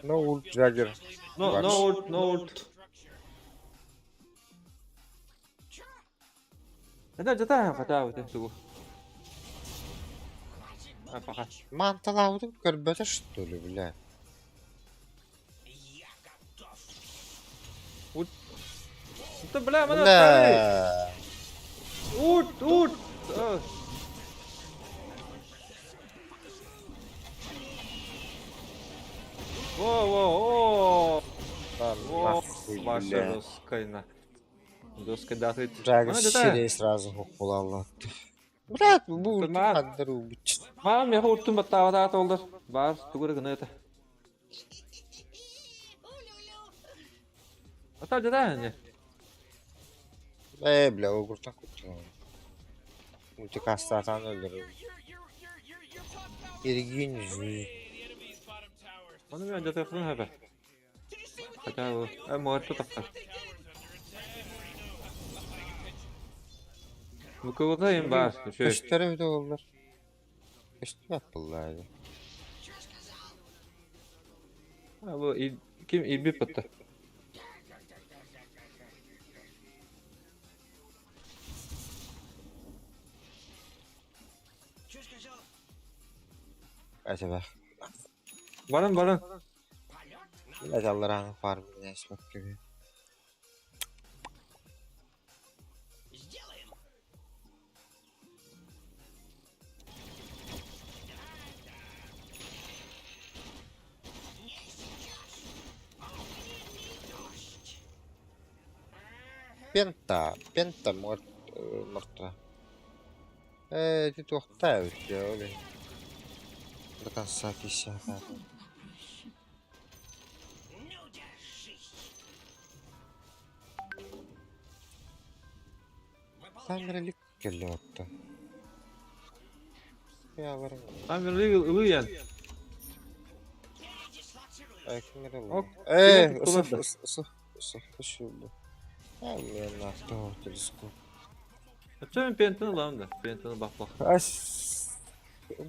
No ult Jagger. No ult. Neden jata kata bu tuh. Apa? Mantalavdı karbata что ли, бля. Я готов. Itu bela mana? Bля. Ult. Wow. Lan nахуй, Başa бля. doskayna. Doska dahil. Jagger Mana jata? şireyi сразу hukul Allah'tı. Брат, bu ult Tamam. kadar uç. Mam ya urtun battada oldur. Bar tugur gına eta. Ata jata ne? Bля, o kurtan kurtulan. Ulti kastatan öldürür. You're talking about İlginç. the enemy's bottom tower. Mana men jata kılın haber. Did you see what Kata bu. Muerto takar. towers under attack? Bu kıvıldayım bar. Şu. Kaç tarafta oldular? Kaç yaptılar? Ha bu kim ilbi pıttı. Чё сказал? Acaba. Varın. Полет на Biraz Allah'ın farmını yaşmak gibi. сделаем. Penta morta. Ти тухтай üstü öyle. До конца кисяка. Ну, держись. Выполняю. Камерalik geliyor hatta. Ya varım. Ben bir ılıyan. Передислоцирую. Камера. Ok, Isıf şurada. Ben attı orta disko. Açayım pentini lan da. Pentini bak.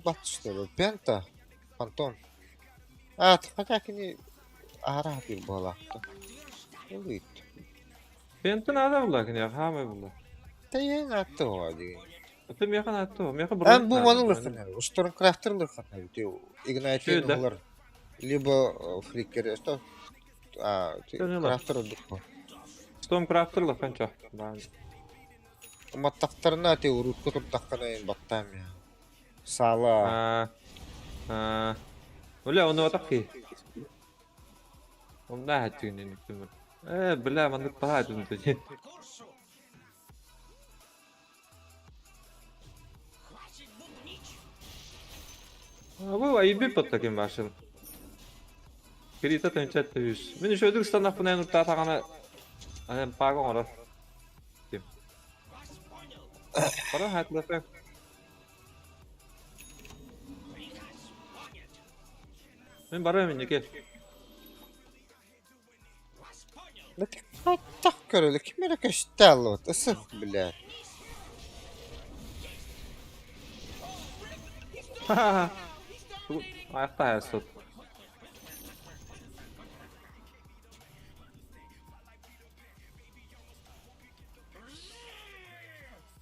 Bak işte bu. Penta. Phantom. Evet, хотя не ара bir balaktı. Evet. Bentin ada bular ya, hama bular. Tayyən attı o hadi. Ötüm yakın attı o. Yakın Ben bu manı lıkına. Stormcrafter lıkına. Ignite'in Şöyle. olar. Либо Flicker. Что? Şöyle. Crafter olduk mu? Stormcrafter'la kança. Ben. Mattaqtarına te urutku tuttaqana en battam ya. Sala. Ha. Öyle onu atak ki. Onda hatçığını nükümür. Bila mandık paha döndü. Bu ayıp bir patlakin başladım. Krita tençette yüz. Beni şöyle standart bunu en urta takana. Hani pagon orar. Kim? Para hatırlasın. Ben barı emin gel. Tak körülü kim era kastallo. Tasık bile. Bu ayakta hayasot.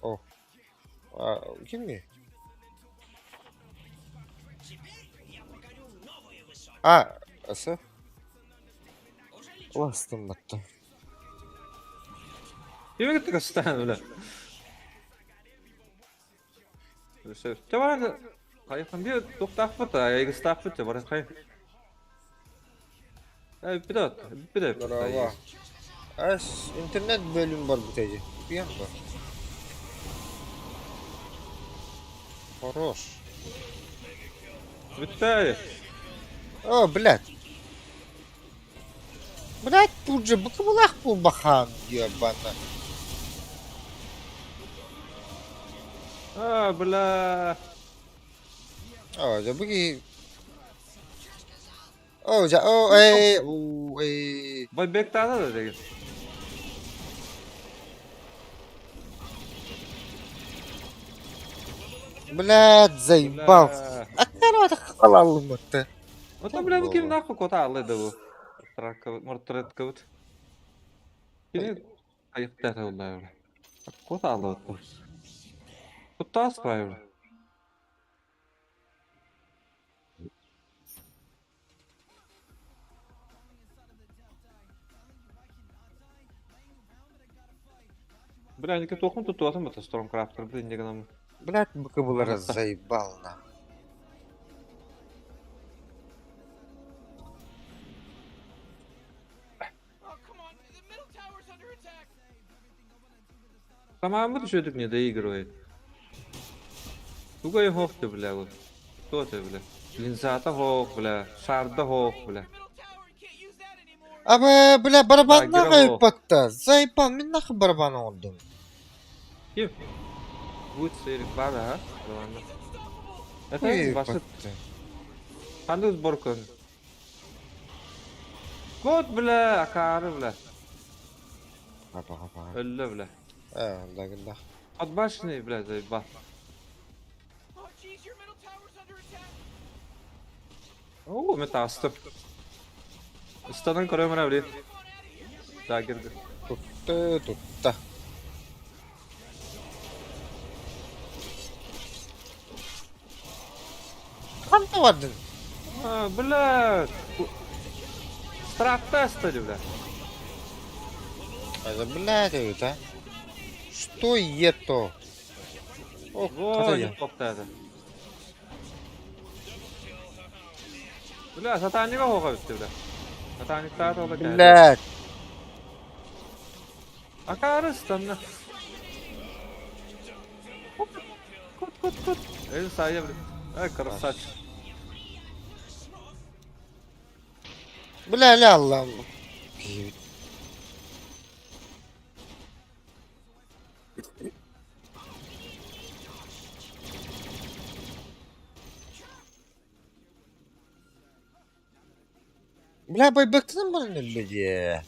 Oh. Kim mi? Ası. Bastım battı. Kime gittik asistan öyle? Şey, çabar kayıkın bir doktor fıtı, ayı staff fıtı var kayık. Bir de. Bravo. İnternet bölüm var bu tece. Biliyor musun? Хорош. Bitti. О, блядь. Блядь, тут же бакабулах bu bakan diyor bana. Bla. Ja bagi. Ey. Bay bektada da değil. Блядь, заебал. А короче, халалым это. O da bile bu kim nakı kota alıydı bu. Mortaret kavut. Yine ayıp dert oldu öyle. Kota alıydı. Kota aspa öyle. Блядь, токун тут атам это Stormcrafter, блин, не гнам. Блядь, бакабулара заебал на. Oh, come on. The middle tower's under attack. Tamamı düşürdük ne de играет. Тугай хофты, бля, вот. Кто это, бля? Линзата хоф, бля. Шарда хоф, бля. Middle tower, you can't use that anymore. Ama bля барабанна Герово. кайып батты. Заебал, мен нахуй барабан oldum. Kim? Будет серик бар, а? Ладно. Это Кайып ваши... батты. Қандай сборка? Кот, бля, акары, бля. Капа. Өлі, бля. Да. Отбашенный, бля, заебал. Oh, jeez, your middle tower's under attack. О, мета астып. Üstadan koruyorum ben abi. Daha girdi. Tuttu. Kanka vardın. Ha, bля. Страхта стали, бля. Это, блядь, это. Что это? О, Во, не я. попта это. Бля, сатаника хока битти, бля. Сатаник таа тола кайды. Блядь. Акары станна. Кот. Эй, сая, бля. Ай, красавч. Бля, Allah'ım. Bля, baybaktın bana ne diye.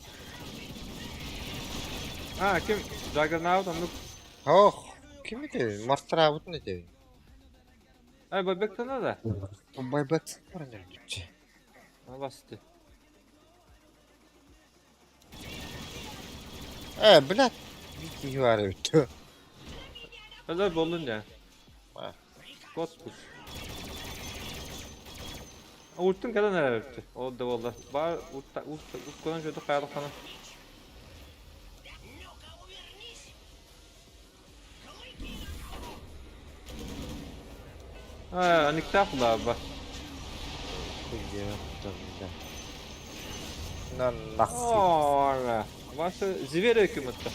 Ha, kim? Juggernaut, anlık. Oh, kim idi? Martravut ne diyor? Ay, babektana da. Baybaktın bana ne diye. Ha, bastı. Bilet. Bir var ötü. Öyle bolunca. Ha. Kod push. Ultun kadar neler öptü? Oldu valla. Var ultkodan şöyle kayalık sana. Ha, anikta kula abi bak. Lan nasıl? Ooo. Varsa zivere hükümette.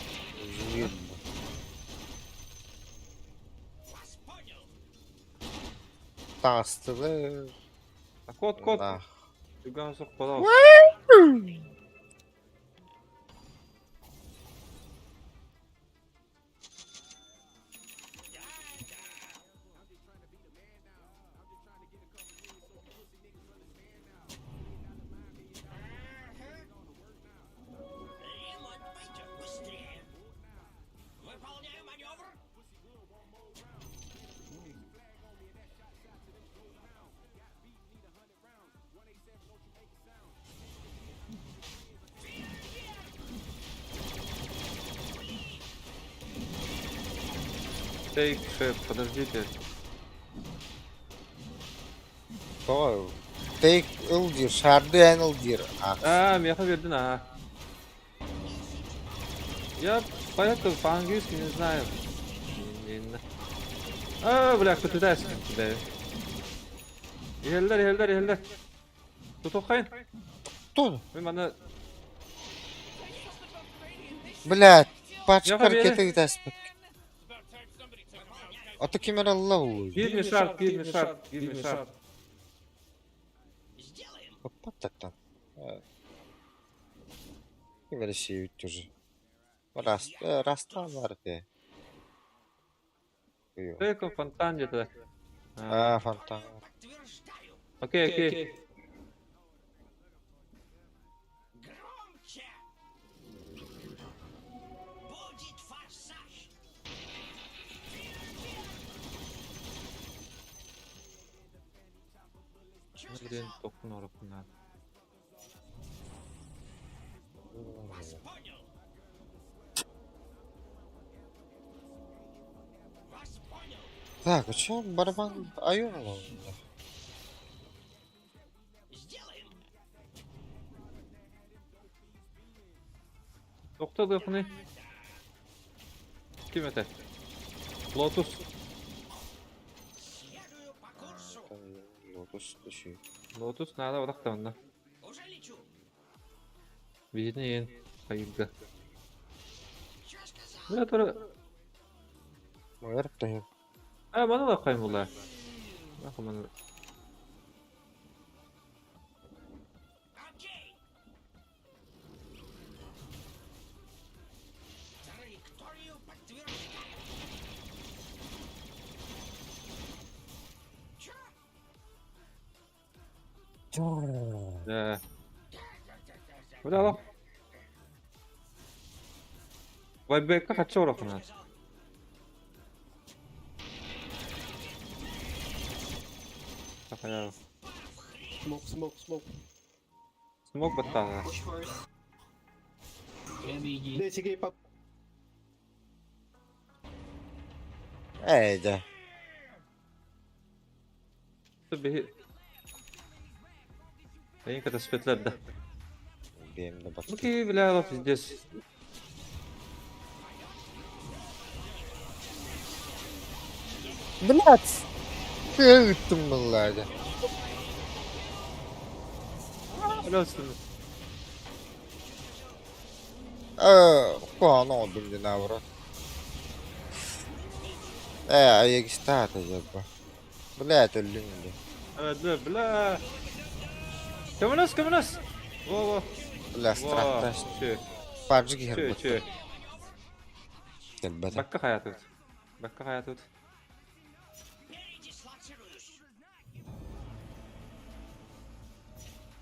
Tastılı. Kod. Ah. Yugan sok kola olsun. Выполняю маневр. Эй, шеф, подождите. Doğru. Tek ıldır, şardı en ıldır. Ah. А, меха verdin ha. Я поехал по-английски, не знаю. Бля, кто ты дашь тебя? Еһеллер. Тутукайын. Dur. Мен мана Блядь, пачка Яха бери. harekete gidersin. It's about time somebody took him out. Atı kimin Allah olur. give me sharp. Patlattan. Evet. Böyle şey ütücü. Rasta var be. Yok. Только фонтан где-то. Fantan. Окей. Громче! Будет форсаж! Блин, токун орукунан. Вас понял! Вас понял! Так, а чё барабан айон oldu? Сделаем! Doktor dokunu. Kim öter? Lotus. Следую по курсу! Lotus düşüyor. Lotus nerede bırak da onda. Уже лечу! Birini yiyin. Hayırlı. Чё сказал? Böyle sonra... Yarıp da yok. Bana da koyayım bunlar. Bakın bana. Окей! Траекторию подтверждаю! Чё? Böyle bak. Vay be kaç uğraşın ha. Kafaya. Smoke. Smoke battı. Push first. Hindi, sige, pop. Eyde. Bir... Beyin katastrofelerde. Benim de bak. Окей, бля, вот здесь. Блядь. Şey gittim bunlarda. Helal olsun. Puan oldum dinavra. Ayak işte acaba. Блядь, öldüm de. Evet, bля. Кому нас? Во. Бля, страхта. Че? Parcı gir. Че? Gel bana. Bakka hayat tut. Bakka hayat tut. Передислоцируюсь!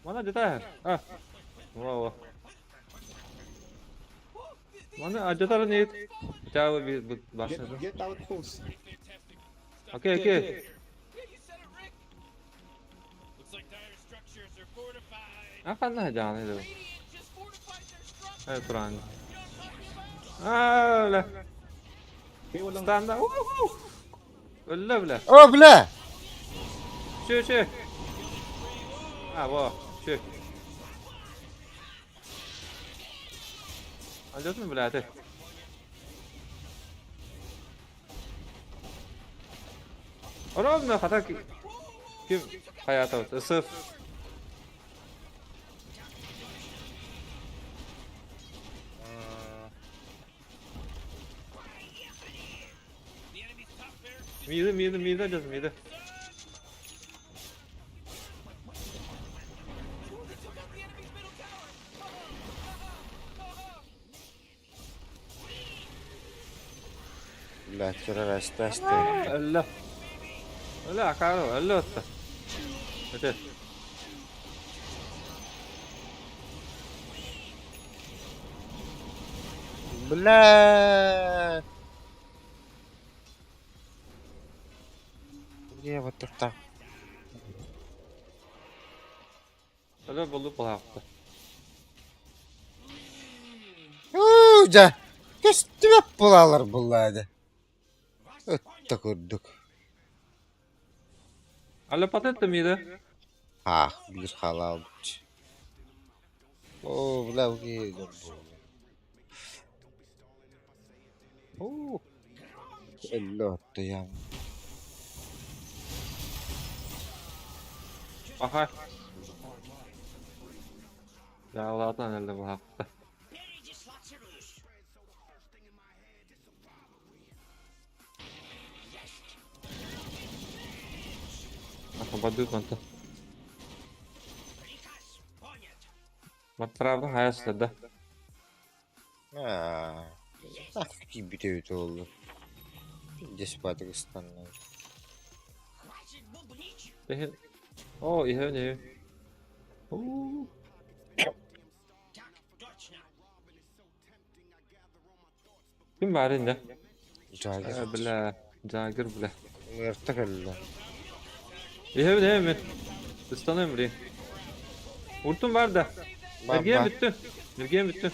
Mana жетер. А. Во. Mana жетер не. Жава bir başladı. Get out post. Окей. Yeah, you said it, Rick! Looks like dire structures are fortified! Akan ne canı dedi. Radiant just fortified their structure! Evet Turan. Öyle. Be walang Standa. Öyle bile. O bile. Şu. Ha bu. Şu. Alıyorsun mu bile hadi. Oğlum ne hata kim hayata bak. Isıf. The enemy's top barracks Mide alacağız mide. Bile kere reste. Öyle. Öyle akar o. Öyle otta. Hadi. Bile. Niye batırta? Öyle bulup bıraktı. Uca. Köstüme bulalar bulaydı. Ötte kurduk. Öyle patet de mide. Ha, bir halal. Oo, bile bu yedim bu. Elle attı ya. Aha. Ya Allah'tan elde bıraktı. Aha badut mantı. Matrabın hayası da. Ha. Hafif gibi bir öyle oldu. Bir sepatı kıstanlar. Behin. Oo iyi ne? Oo. Kim var indi? Cagir. Bile. Cagir bile. Yırtık elle. İyi ne mi? İstanım bile. Urtum var da. Mergen bitti. Mergen bitti.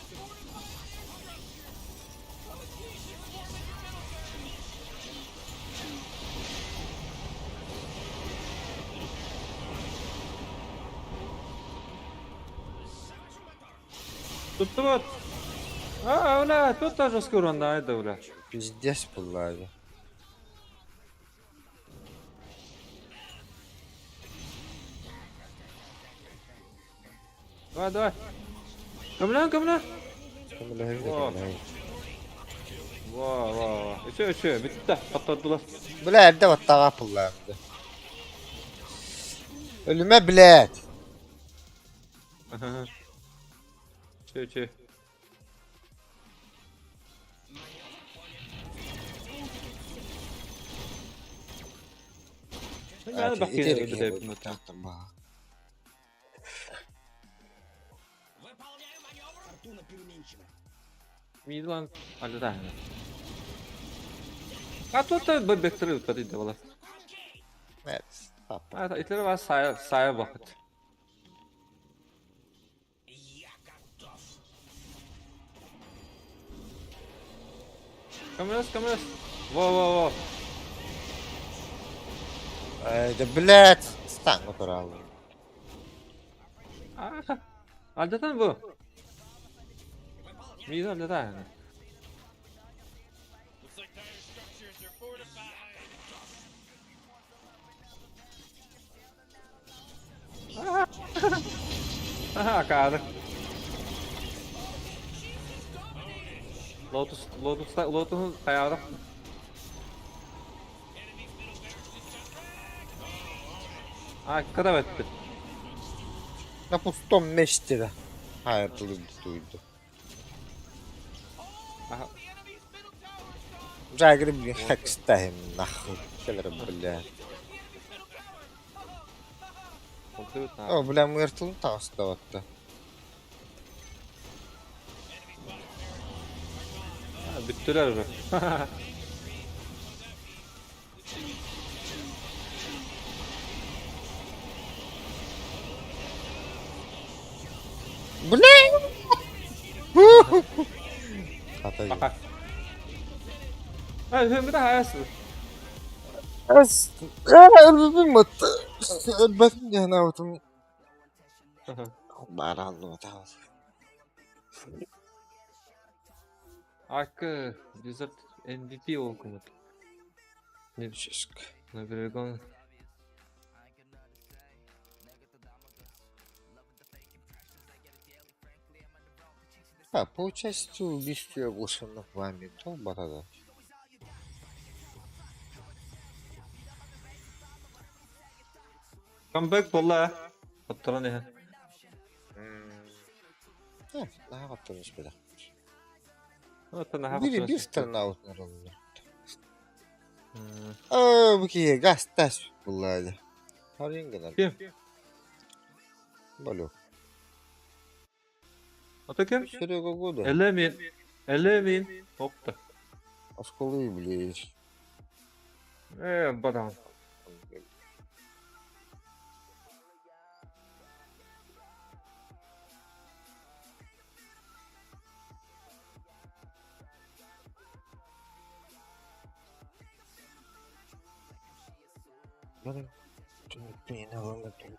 Tuttu bot. Aa öyle tuttu жестко урандайды öyle. Пиздец bulaydı. Давай. Камлян. О. Vaa. Üçe. Bitti. Patladılar. Bile evde vattağa pullandı. Ölüme bilet. Üçe. Yani bak yine öldü de hepimiz. Miydi lan? Hadi da. А тут бектеры подойди, вала. Evet. Tamam. А итлер var saya vakit. Kameras. Во. Haydi bilet. Stan oturalım. Aldatan bu. Miydi aldatan yani. looks like dire structures are fortified. Aha cara. Lotus'un ayağına. Kadar etti. Na pustom meştire. Hayır duydu. Aha. Cagir bir hak istahim nahu. Gelirim bilet. O bilen mırtılın tağısı da vattı. Bittiler be. Bu ne? Hata Пока. Sen bir de hayasın. As. Ölbüm mutlu. Ölbüm yana otum. Baranlı otam. Hakkı Blizzard MVP olkumut. Ne Шишка. на берегу. А, по участию в убийстве оглашенных вами, то батада. Comeback bolla. Hatırla ne? Daha hatırlamış bir dakika. Hatırla Bir страна утнарылды. Hmm. Bu ki gaz taş bulaydı. Harın kadar. Kim? Balyok. Ata kim? Серега года. Elemin. Elemin. Hopta. Осколы, блядь. Badan. Benim beni alamadım.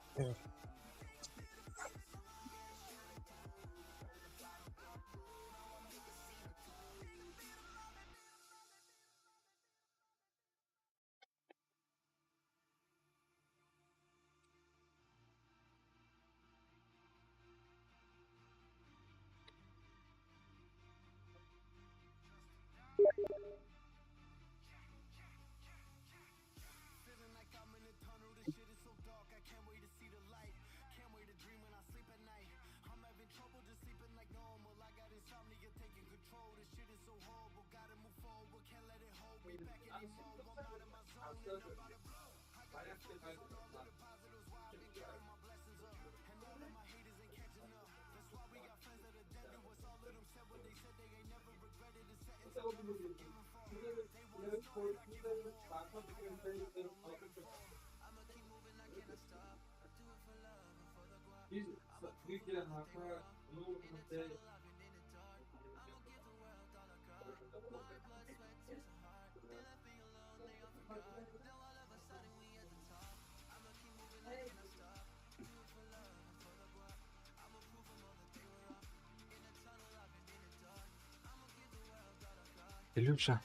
Илюша,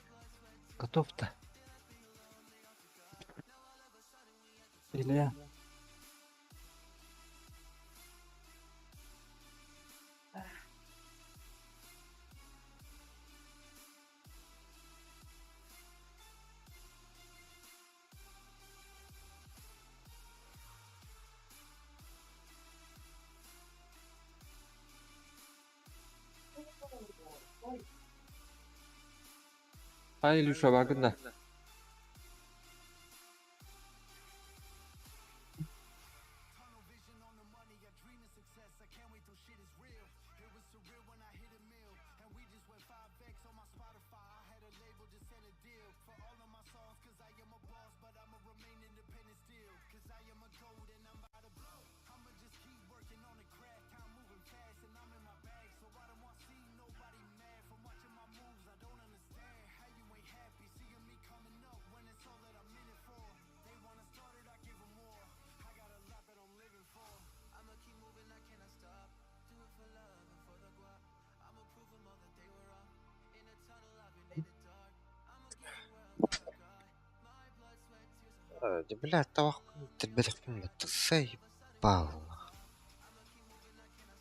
готов-то? Илья. Ай, Илюша, багында. Блядь, тавах тельбелек мында заебал.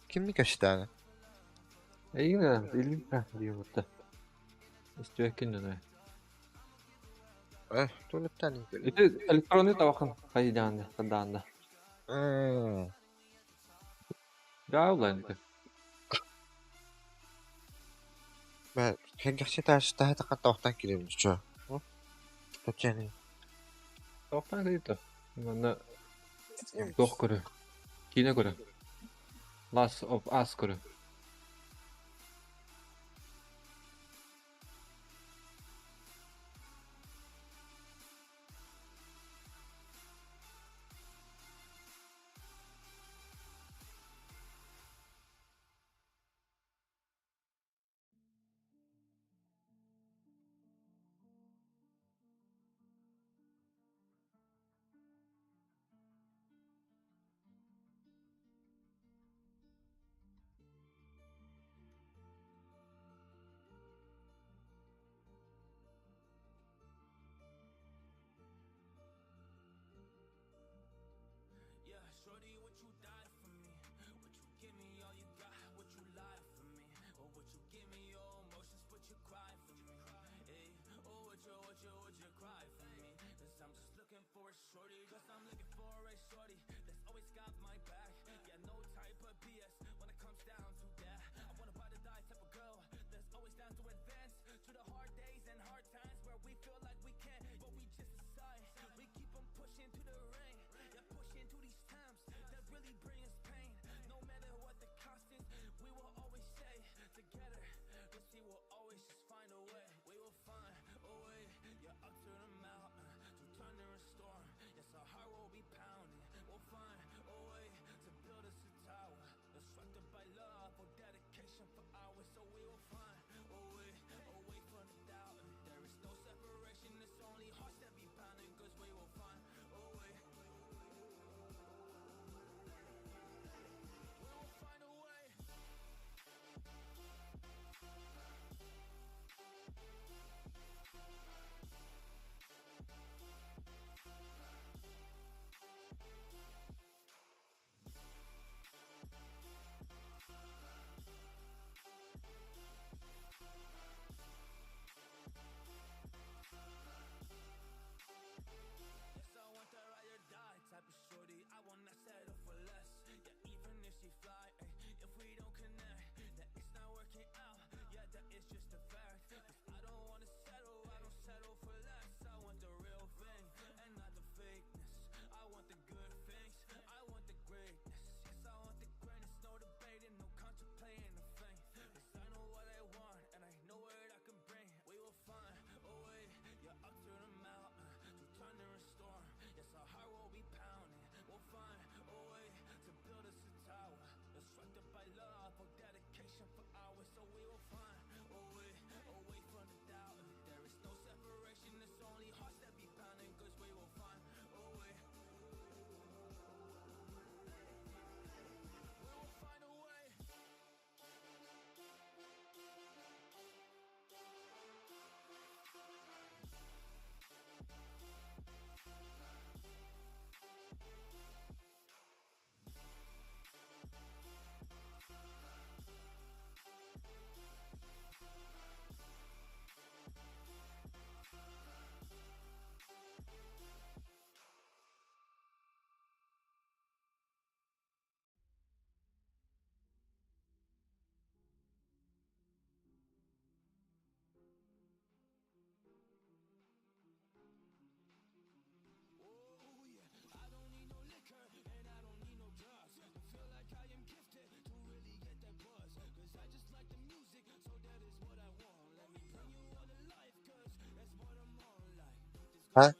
Ким каштаны? Эйна, Илюша, диyordu. İstiyor kendine. Туалеттан инкеле. Это электронный табакын кайданды, каданды. Да, улайнды. Мен кеңгерче ташта хата тавахтан келем чо. Тачаны. Тоқтан кайды. Мына дох көрі. Кине көрі. Last of Us көрі. Ha?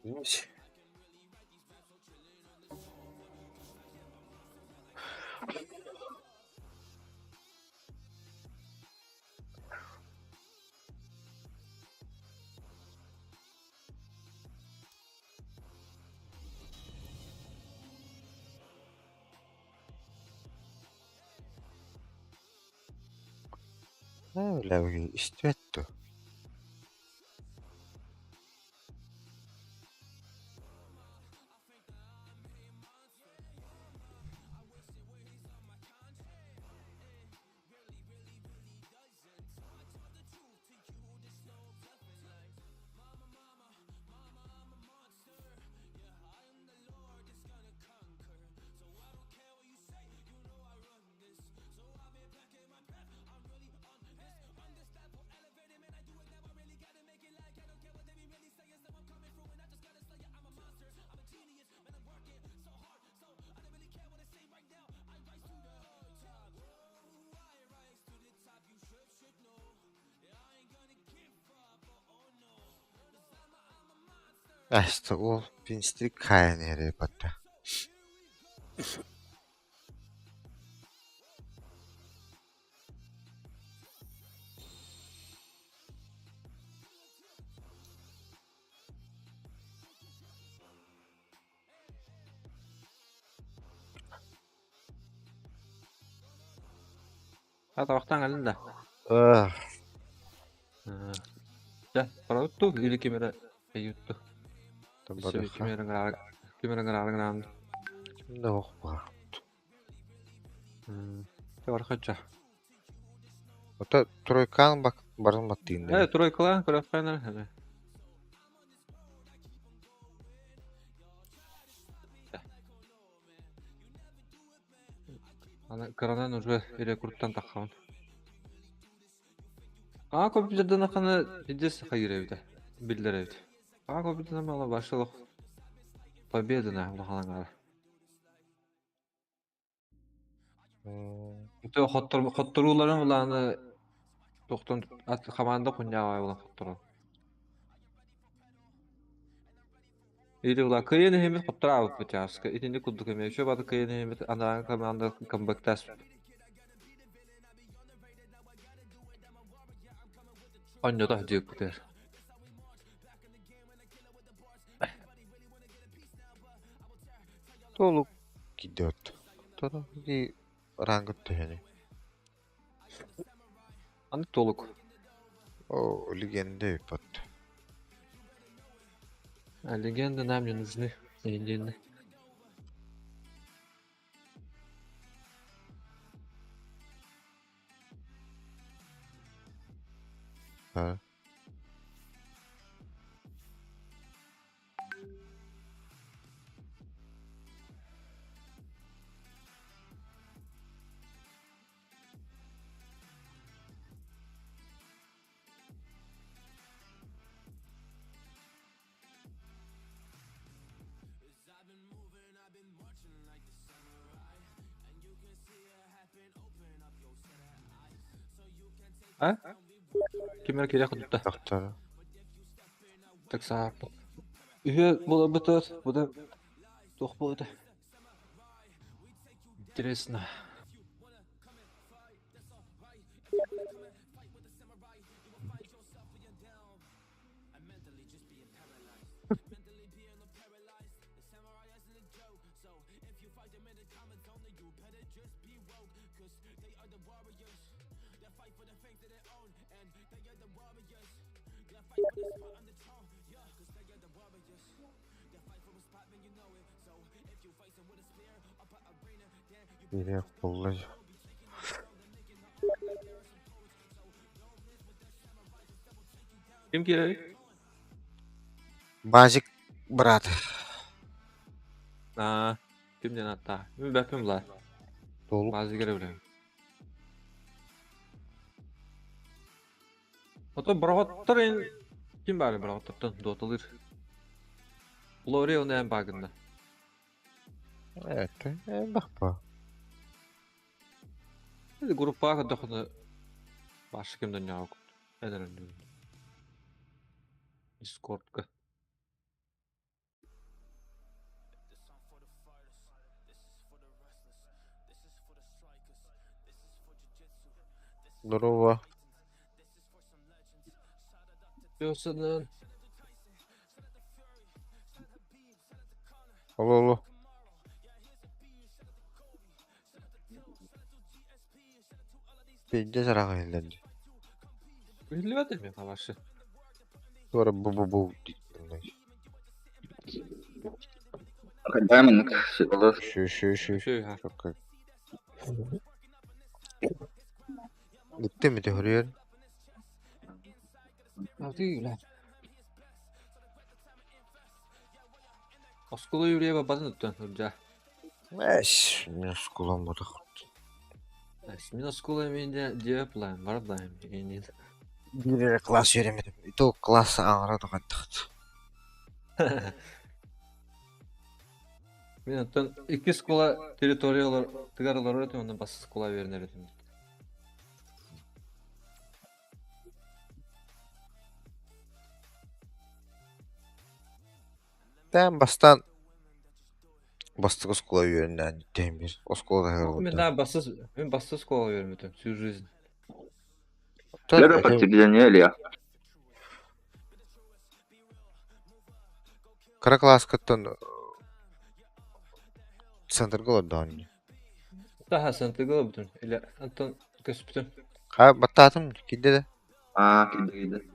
Neymiş? Öyle bir istiyordu. Ya işte o pinstrik kayneri battı. Tabaqtan gelin de. Ah, Ya, para tuttu. İli kimere yuttu. tabii Şimdi ha. kimerin kararını aldı. Şimdi yok var. Var kaça. Ota Troykan bak barın battığında. Evet, Troy Klan, Klan Final. Аны краnan уже рекруттан таххан. Компьютерден аканы идес хайревде. Билдеревде. Компьютерден мала башылык победа на улаханаңар. Үтө хотторуларын уланы тоқтон команда куньяга улан хоттору. Или ула кыйын хемет хоттора алып бутяска. Итинде куддук эме. Еще бады кыйын хемет ана команда комбактас. Аньо да дек бутер. Толук gidiyordu. Sonra bir rangıttı yani. Аны толук. O legende yapıyordu. А легенды нам не нужны. Едины. Ha. А? Кемер керек кудда. Doktor. Так сап. Үйе было бы тот, буде тох болды. Интересно. Yine kolay. Kim керек? Magic брат. Кимден атта? Мен бәппем ла. Толук. Базы керек білем. Ото бұрғаттыр ен... Ким бәрі бұрғаттыртын? Дотылыр. Лори оны ән багында. Evet. Bak bu. Hadi gruppa kadar başka kimden ya yok. Neden diyorum. Discord'ka. Здорово. Diyorsun. Alo. Bence zarar ellendi. Belli verdim ya savaşı. Sonra bu. Diamond olur. Şu. Şey ha. Çok kötü. Gitti mi teoriye? Ya değil lan. Oskulu yürüye babasını tutan önce. Eş, minus kullanmadık. Min oskulu eminde diye plan var da emin. Bir klas veremedim. O klas ağrıdı kattık. Min attan iki skola teritoriyalar tıgarılar öğretim ondan bassız skola verin öğretim. Ben bastan bastık oskula yönünden demir. Oskula da Ben herhalde. daha bassız skola verin öğretim. Всю жизнь. Первое подтверждение Илья. Kara klas kattın center gola dağını. Daha sen tıgalı bütün. İle attan köspütün. Ha batatım giddi de. Gitti.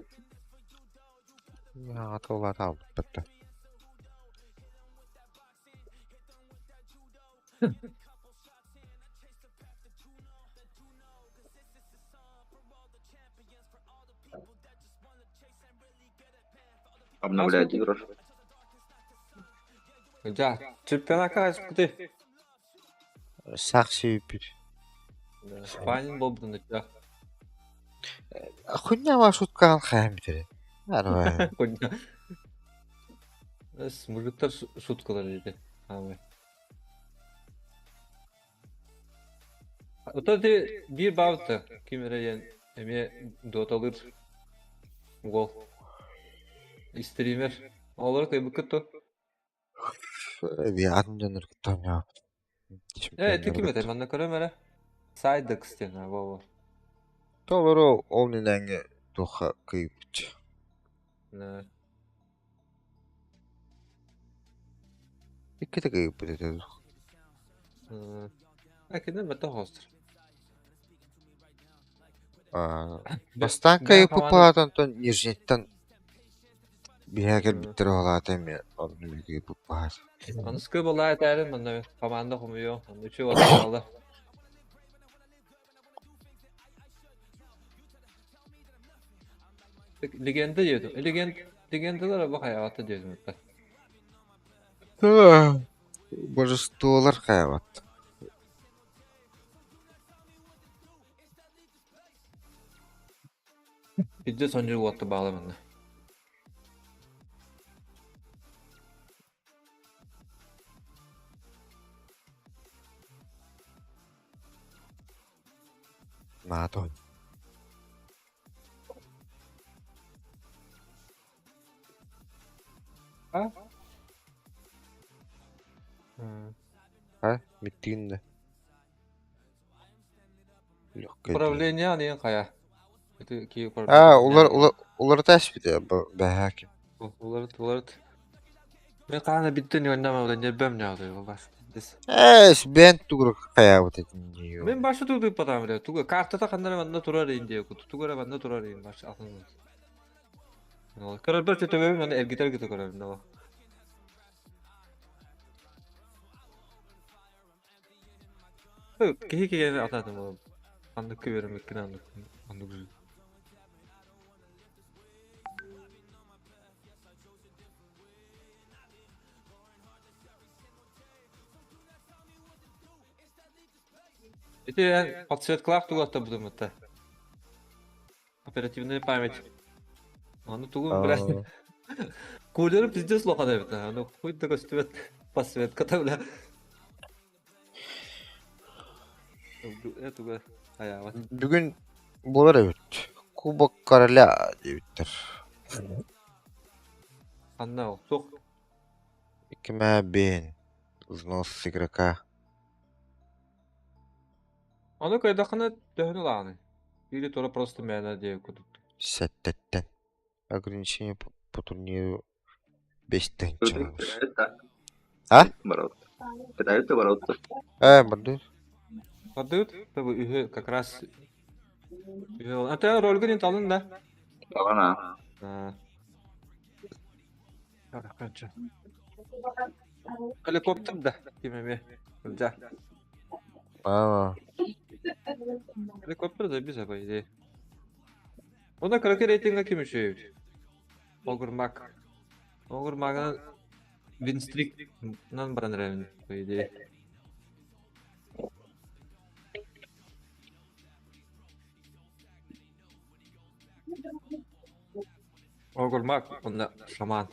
Ya atavlar aldı battı. Обновляет игру. Ja, чемпионатқа қашып кетті. Saksı bir. Файнин болбудун да. Хуйня маршруткаан хайм битере. Арбай. Эс мужиктар шуткалар диде. Ами. Ота де бир бауты кимерен эме доталыр гол. Стример. Олар кайбыкты. Би адын жаныр кыттам я. Ты кимете манна көрөмөрө. Сайдекс тена баба. Тоборо олнинанге тоха кыйпч. Не. Иккете кыйп битет. Акине мета хостер. Бастан кыйп паатан нижнеттен биһэгер биттер олаата эме ордун кыйп паат. Анскы была тәрен манна команда хумуё. Анучу оталды. Легенда дiyordum. Legendalar bak hayatı diyordum. Божестволар каябат. Bizde sonuncu vattı bağlı bende. Наадон. Ha? Ha? Mittinde. Yok geldi. Upravlение neyin kaya? Это ki upravlение. Ular taş bir de be hakim. Ular. Ben kana bitti ne oynama ulan ne bem ne alıyor bas. Ben tuğruk kayabat edin diyor. Ben başta durdu patam bile. Tuğra kartta kanlara banda turar diye kutu. Tuğra banda turar baş aklımda. Ne olur. Karar bir tete ben el gitar karar ne var. Kehi kehi atadım oğlum. Anlık kıvırım ikna anlık güzel. Это я подсветклах тугата будем это. Оперативная память. Аны тугу блядь. Кулер пиздец лоха да это. Аны хуй да стоит подсветка та бля. Это аява. Bugün bular evet. Kubak Karala diyorlar. Анна о, sok. Кеме бен. Взнос игрока. Аны кайдакына дөхүн ланы. Или тора просто мэна диye кудут. Сеттеттен. Ограничение по турниру 5'ten çalmış. А? Это ворот. Барды. Подают, чтобы их как раз. А ты роль не талын да? Ана. Helikopter da kimeme. Güzel. Helikopter da bize bu idea. O da karakteri reytinga kim şey? Ogurmak. Ogurmak'ın win streak nan baranırın bu idea. Ogurmak onda şaman.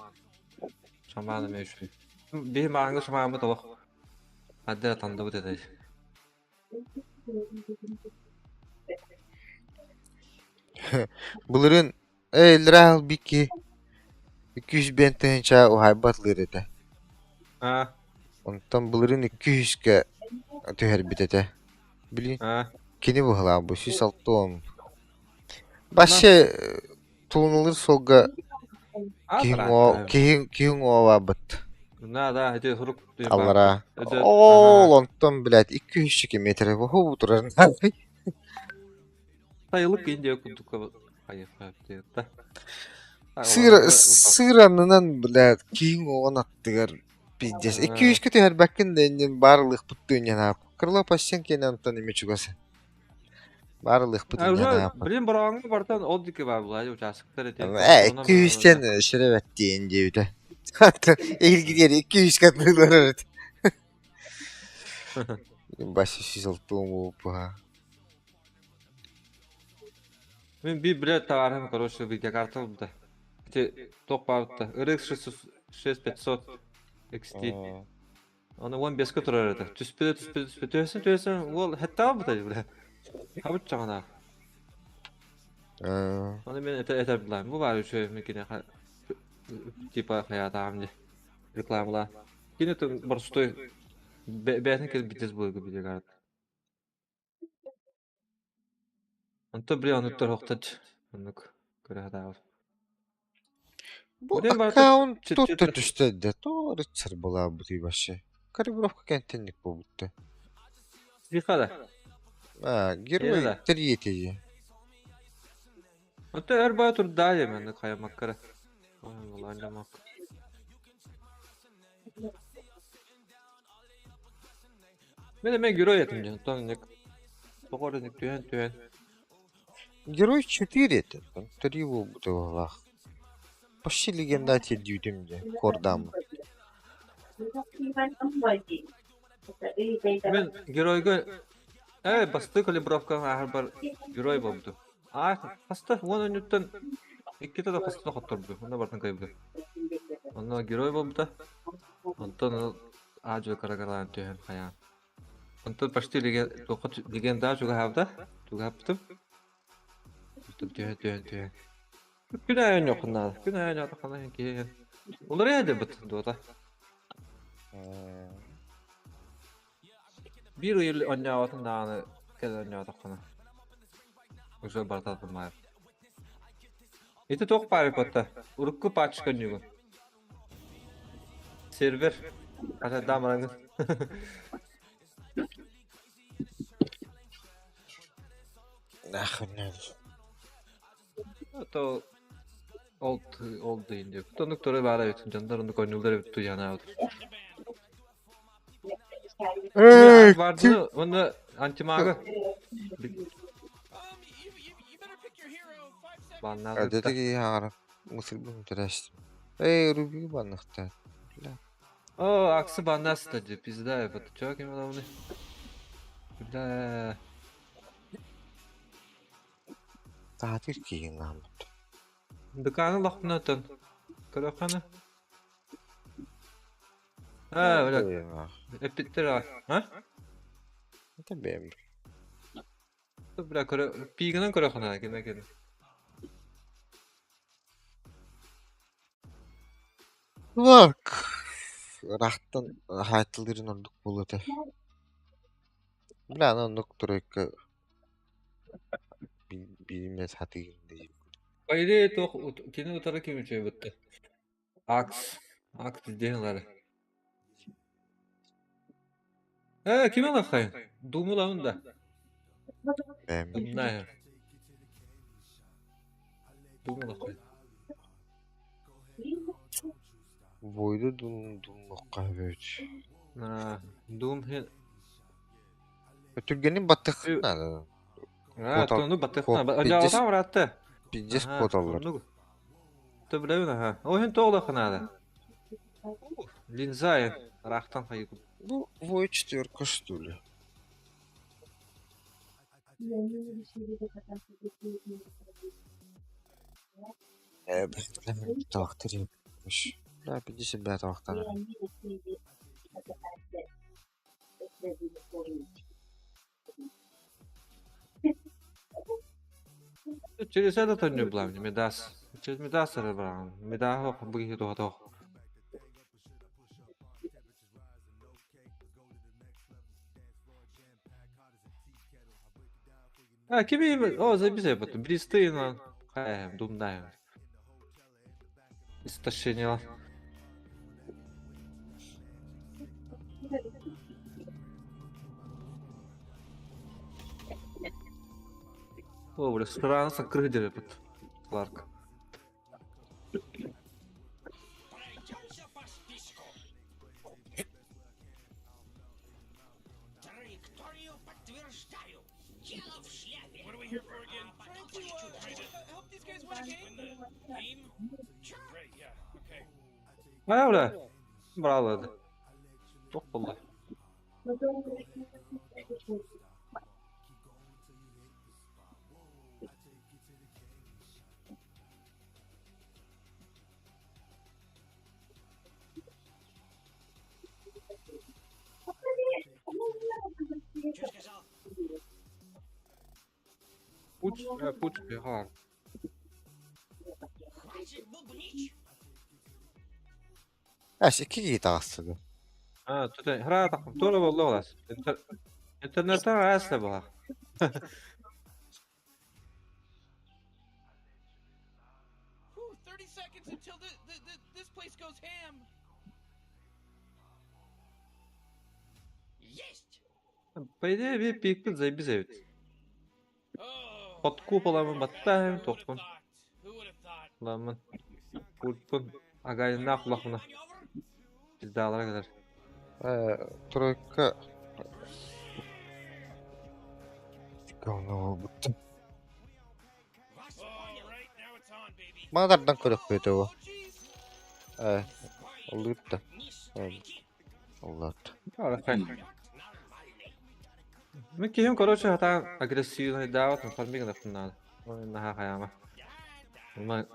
Şamanı meşhur. Bir mağanga şaman mı tavuk? Hadi atandı bu dedi. Bunların elral biki 200 benten ça o haybatlar ede. Ha, Ondan bunların 200 ke töher bitete. Bilin ha. kini bu hala bu 106 on. Başı tuğunulur solga kihin o vabat. Ne da hadi huruk. Allara. Ondan bilet 200 kilometre bu duran. Sayılık ince kunduk. Hayır, hayır. Сыранынан bilet kihin o anattıgar. Pizdes. 200 ke töher bakken de barlık bu dünyana. Kırla paşen kene antan ime çugası. Barlık bu dünyana. Bilin barağını bartan o diki var bu. Hadi uçasıklar eti. 200'ten şerevet deyince bir de. Hatta ilgi diğeri 200 katlılar evet. Başı 106 mu bu ha. Men bir bilet tavarım короче bir kartı oldu. İşte tok bağırdı. RX 6500 XT. Onu 15'e turardı. Tüspede ol hatta bu da bile. Habut çağına. Onu men eter bilen. Bu var şu mekine tipa hayat amca. Reklamlar. Yine de barıştı. Ben ki bites bu gibi kart. Anta bir anı toroktaç. Onu göre hata. Bu Buraya barata account çıt tuttu çıt. düştü de. Doğru çır bula bu diye başı. Kalibrovka kentinlik bu buttu. Zikada. Ha, Yine girme de. tır yeteci. Hatta her bayatır daha yemen de kayamak kara. Vallahi anlamak. Ben euro yetim tan nek. Pokor nek tüyen. Герой 4 это. 3 bu bu valla. Почти легенда те дюдемде. Кордам. Ben Giroyga bastı kalibrovka ahır bar Giroy buldu. Hasta onu nütten iki de hasta hatırdı. Onda bartan kayıptı. Onda Giroy buldu. Ondan acı karagalan tüyen kaya. Ondan başta legenda juga havda. Juga yaptım. Tüyen. Günahın yok bunlar. Günahın yok bunlar ki. Olur ya de bit doda. Bir yıl önce atın dağını kelen ya da Güzel bardatım var. Eti tok pari potta. Urukku paçkan yugo. Server. Ata damarangın. Ah ne. Ata old değil diyor. Tonuk tora bağla bütün canlar onu koynulları bitti yana otur. Vardı onu antimagı. You better pick your hero. 5 seconds. Banlar Dedi ki ya Mısır bunu tereştim. Ey Ruby banlıkta. O aksi banlar stajı. Bizde evet. Çok emin onu. Bizde. Tatil kiyin lan. Dükkanı laknatın. Karakanı. Ha öyle. Epitler var. Ha? Tabii. Bırak kara. Piginin karakanı. Gene gene. Bak. Rahttan hayatlıların olduk buludu. Bilen olduk duruyka. Bilmez hatı girdi. Ayrı tok. Kini utara kimi şey bitti. Aks. Aks diyenler. Kime lakayın? Dumu lan da. Ben Ne ya? Dumu lakayın. boydu dum kahveci. Ha. Dum hen. Ötürgenin batıkına. Ha, Potal- tonu batık. pot- Önce pidges- adam rahattı. Pinces potallar. Tabi bilemin ha. O hen toğla kınadı. Linzayın. Rahtan kayıp. Bu Voyage diyor kostülü. Beklemedim bir taktır yapmış. Ne bilirsin ben taktan. Через это не было, не даст. Через Медас ребран. Меда будет до. Kimi o bize batı. Birisi lan. Думаю. Истощение. О, бля, страна закрыли под Кларк. Пройдемся по списку. Траекторию подтверждаю. Дело в шляпе. What are we here for again? Help these guys win a game. Game? Right, yeah, okay. Ne öyle? Bravo. Çok kolay. Пуч, бега. Хватит бубнить. Әш, 2 git ağasıdı. Ha, tuta, hara takım, tola bollu olas. İnternetten ayasla bak. Whew, 30 seconds until this place goes ham. Есть. По идее, bir büyük bir zey biz evet. Oh. Pot kupalamın batta hem tokun. Who would have thought? Lamın. Pulpun. Agayın ne kulakına. Biz dağlara kadar. Troika... Говно bıktım. All right, now it's on, baby. Mağdardan kırık böyle o. Oh, jeez. Oldu da. Allah. Ora, kay. Мен кем короче хата агрессивный дават, но фарминг да надо. Ой, на хаяма. Ма.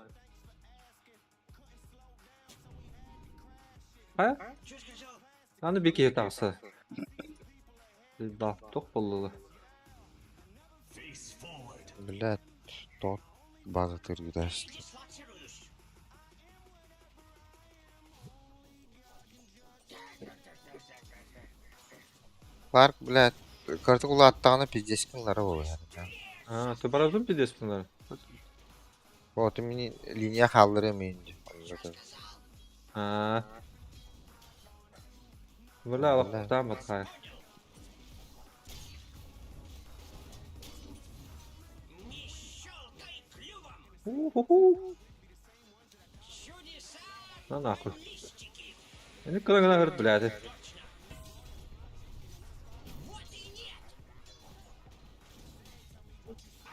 Ha? Что сказал? Аны bir kere tavsa. Bir bak tok bollu. Блядь, тот база тыргыдашты. Дислоцируюсь. Var, блядь, kartı kula attığına pizdeskinlara oluyor yani. Ha, ты бarazdın pides bunları. O mini linya kaldırmayınca. Ha. Böyle Allah'tan bak hayır. Не щелкай клювом. Уху. Чудеса. На нахуй. Листики. Beni kıra kıra hırt biladi. Вот и нет.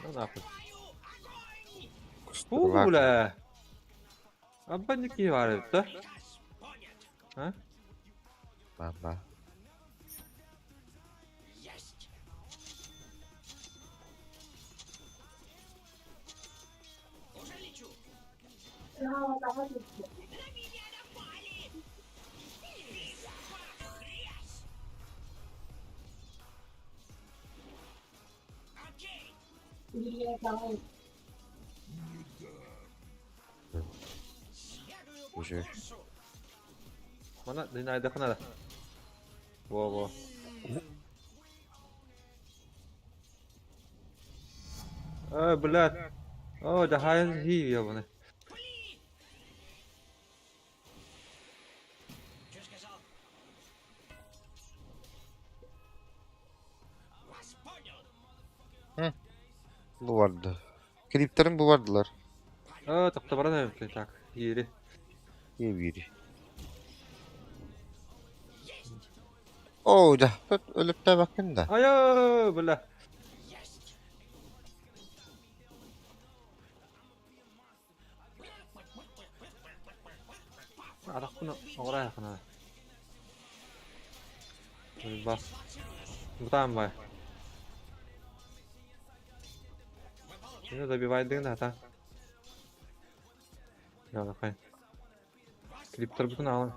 Na nahkuy. Огонь. Ula. Abanlık iyi var da. Понят. Ha? Baba. Есть. Уже лечу. На меня напали. Хрясь. Окей. Следую по Уже. курсу. Mana dinayda kına da. Во, во. Блядь. О, да хайр хи я bunu. Пли. Что сказал? Вас понял. Bu vardı. Kriplerin bu vardılar. Aa, takta bana ne tak. Yeri. İyi biri. Oo da ölüp de bakın da. Ayo, блядь. Есть. Adak bunu oraya kına. Bir bak. Bu tamam bay. Yine de bir baydın da hata. Ya bakayım. Klipler bütün alın.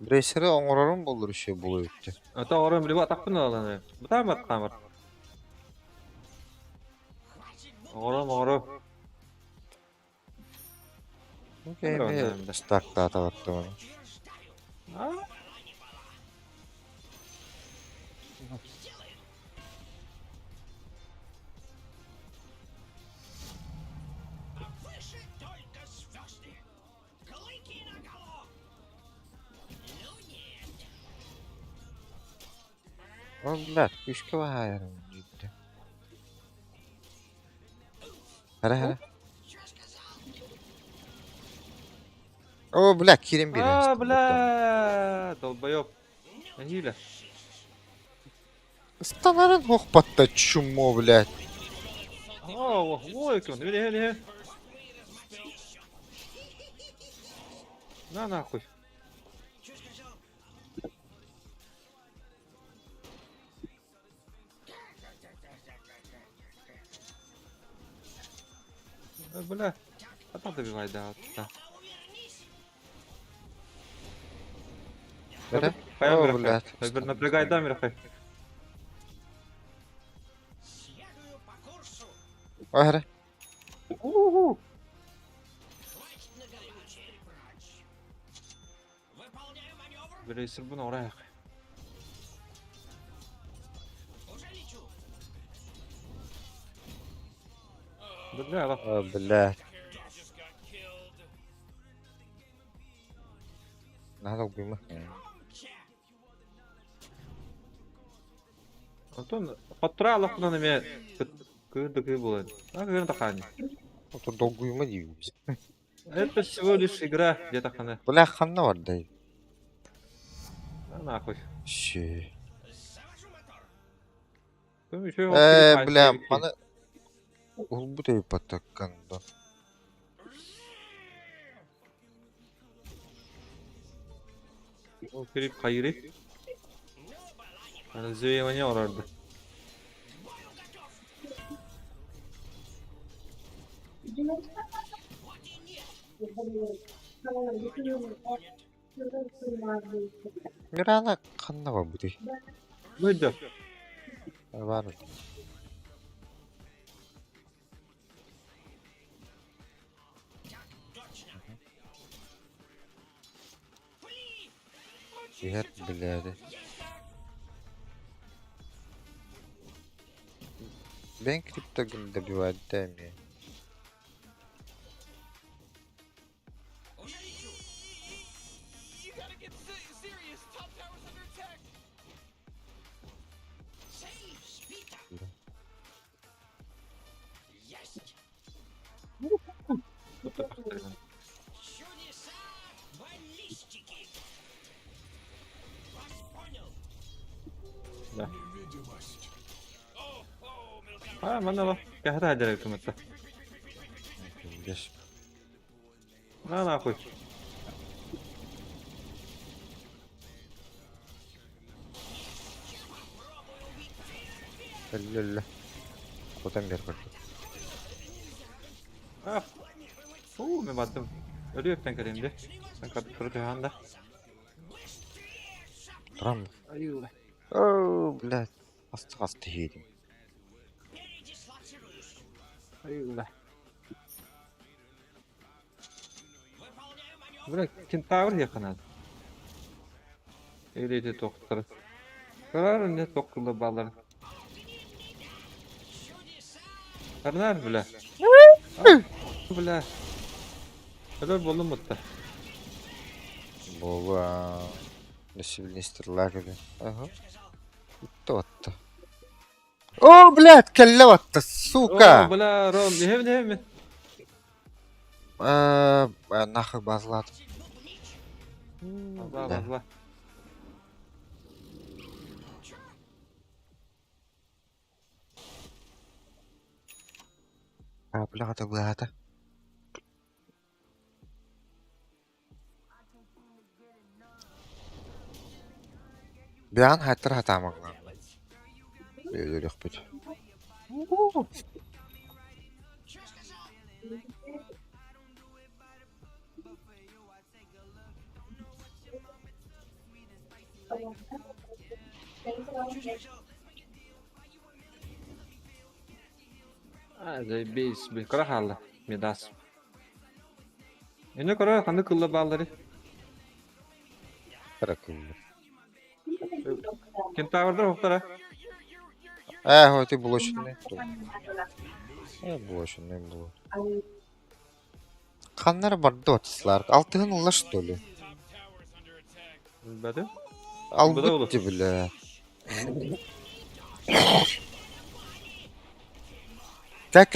Bracer'ı oңорорун болur işe buluyor işte. Ata oran bir atak bunu alın. Bu tamam bak kamar. Oran oran. Okey, stack da atabattım onu. Aa. Выше только звезды. Клыки наголо. Ну нет. Oğlum блядь, üçke var hayırım gitti. Hele hele. Что сказал? Oo блядь, kirim biri. Aa, блядь. Долбоёб. Ne hile? Станарын хохпатта чумо, блядь. Aa, ой, кем? Не. На нахуй. Что сказал? Бля. Ата добивай, да. Да. Hele. Паям Oo Мирахай. блядь. Напрягай, да, Мирахай. Следую Ahre. Хватит на горючее, врач. Выполняю маневр. Bir esir bunu oraya. Уже лечу. Dur ya bak. Блядь. Just got killed. Надо убить. Антон, подтра лохнаны ме кырдыгы болады. А как это хани? Это долго ему дивимся. Это всего лишь игра, где-то ханы. Бля, ханна var dayı. Нахуй. Şey. Завожу мотор. Кым еще Бля, bana ul bu da patakanda. O kirip kayırı. Yani züyemene orardı. Mirana kanna var bu da. Buydu. Var. Cihat birader. Ben kripto günde bir vaddeyim ya. You gotta get serious. Top tower's under attack. Save, Spita. Есть. Чудеса баллистики. Вас понял. Да. О, мелкая. Ha bana bak. Kahra hacer hükümette. Geç. Na nахуй. Лля. Kudam bir bakın. Ah. Ben battım. Ölüyor tanker şimdi. Sen katıp duruyor anda. Duram mı? Ayılı. Ooo blядь. Hasta yedim. Передислоцируюсь. Ayılı. Выполняю маневр. Bırak kentavr yakın. Öyleydi doktor. Karar ne doktorla bağlar. Чудеса. Karnar bile. Bile. Öyle bolum mutta. Baba. Nasıl bilmiştirler gibi. Aha. Bitti attı. Oo blядь, kelle attı. Сука. Bile rom. Ne mi? Ben nahı bazladım. Allah Allah. Blada. Bir an hatırlamadım. Böyle yok bir. Что сказал? Zaybis bir kara halı. Midas. Ne kara kandı kıllı bağları. Bırakıldı. Kentavrda hoktara. Hadi bulaşın ne? Bulaşın ne bu? Kanları vardı otuzlar. Altın ulaş dolu. Bade. Al Bu da olur. bitti bile. Gel.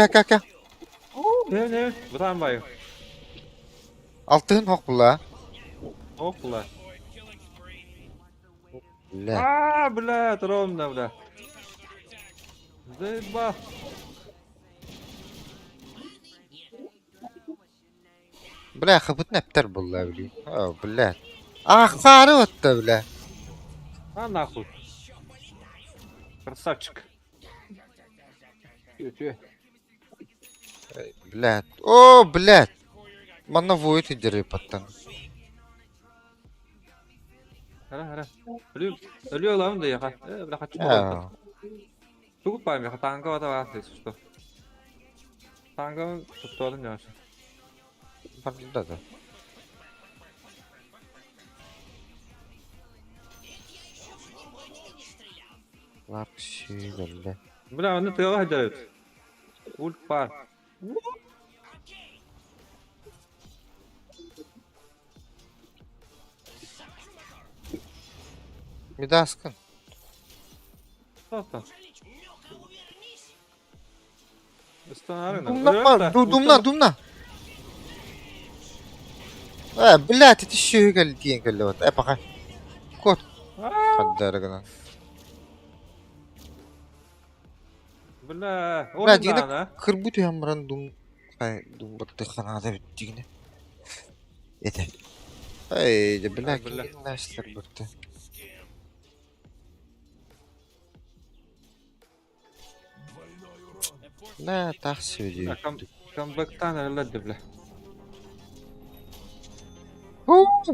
Ne? Bu tam bayı. Altın hok bula. Hopla. Bile. Bla, trom da bla. Zeyba. Bile xıbıt nepter bula bile. Bile. Sarı otta bile. Нахуй. Красавчик. Тю. Блядь. Блядь. Bana void ederi pattan. Hara. Ölüyor lan da yaka. Bırak kaçma. Ya. Tukup bayım yaka. Tanka vata var. Что? Tango tuttuğun yaşa. Burada da. Вообще, бля. Bля, onu tığla hacer et. Ult var. Bir daha sıkın. Zaten. Üstten arayın. Думна. Блядь, это еще и гальдин галет. Пока. Кот. Поддергана. Bля, Бля, oyundan дигне ha. кырбут ямран дум. Дум бутты ханада бит дигне. Это. Эй, да бля, Бля. наштар бутты. لا تحسودي. Comeback'tan öyle bля.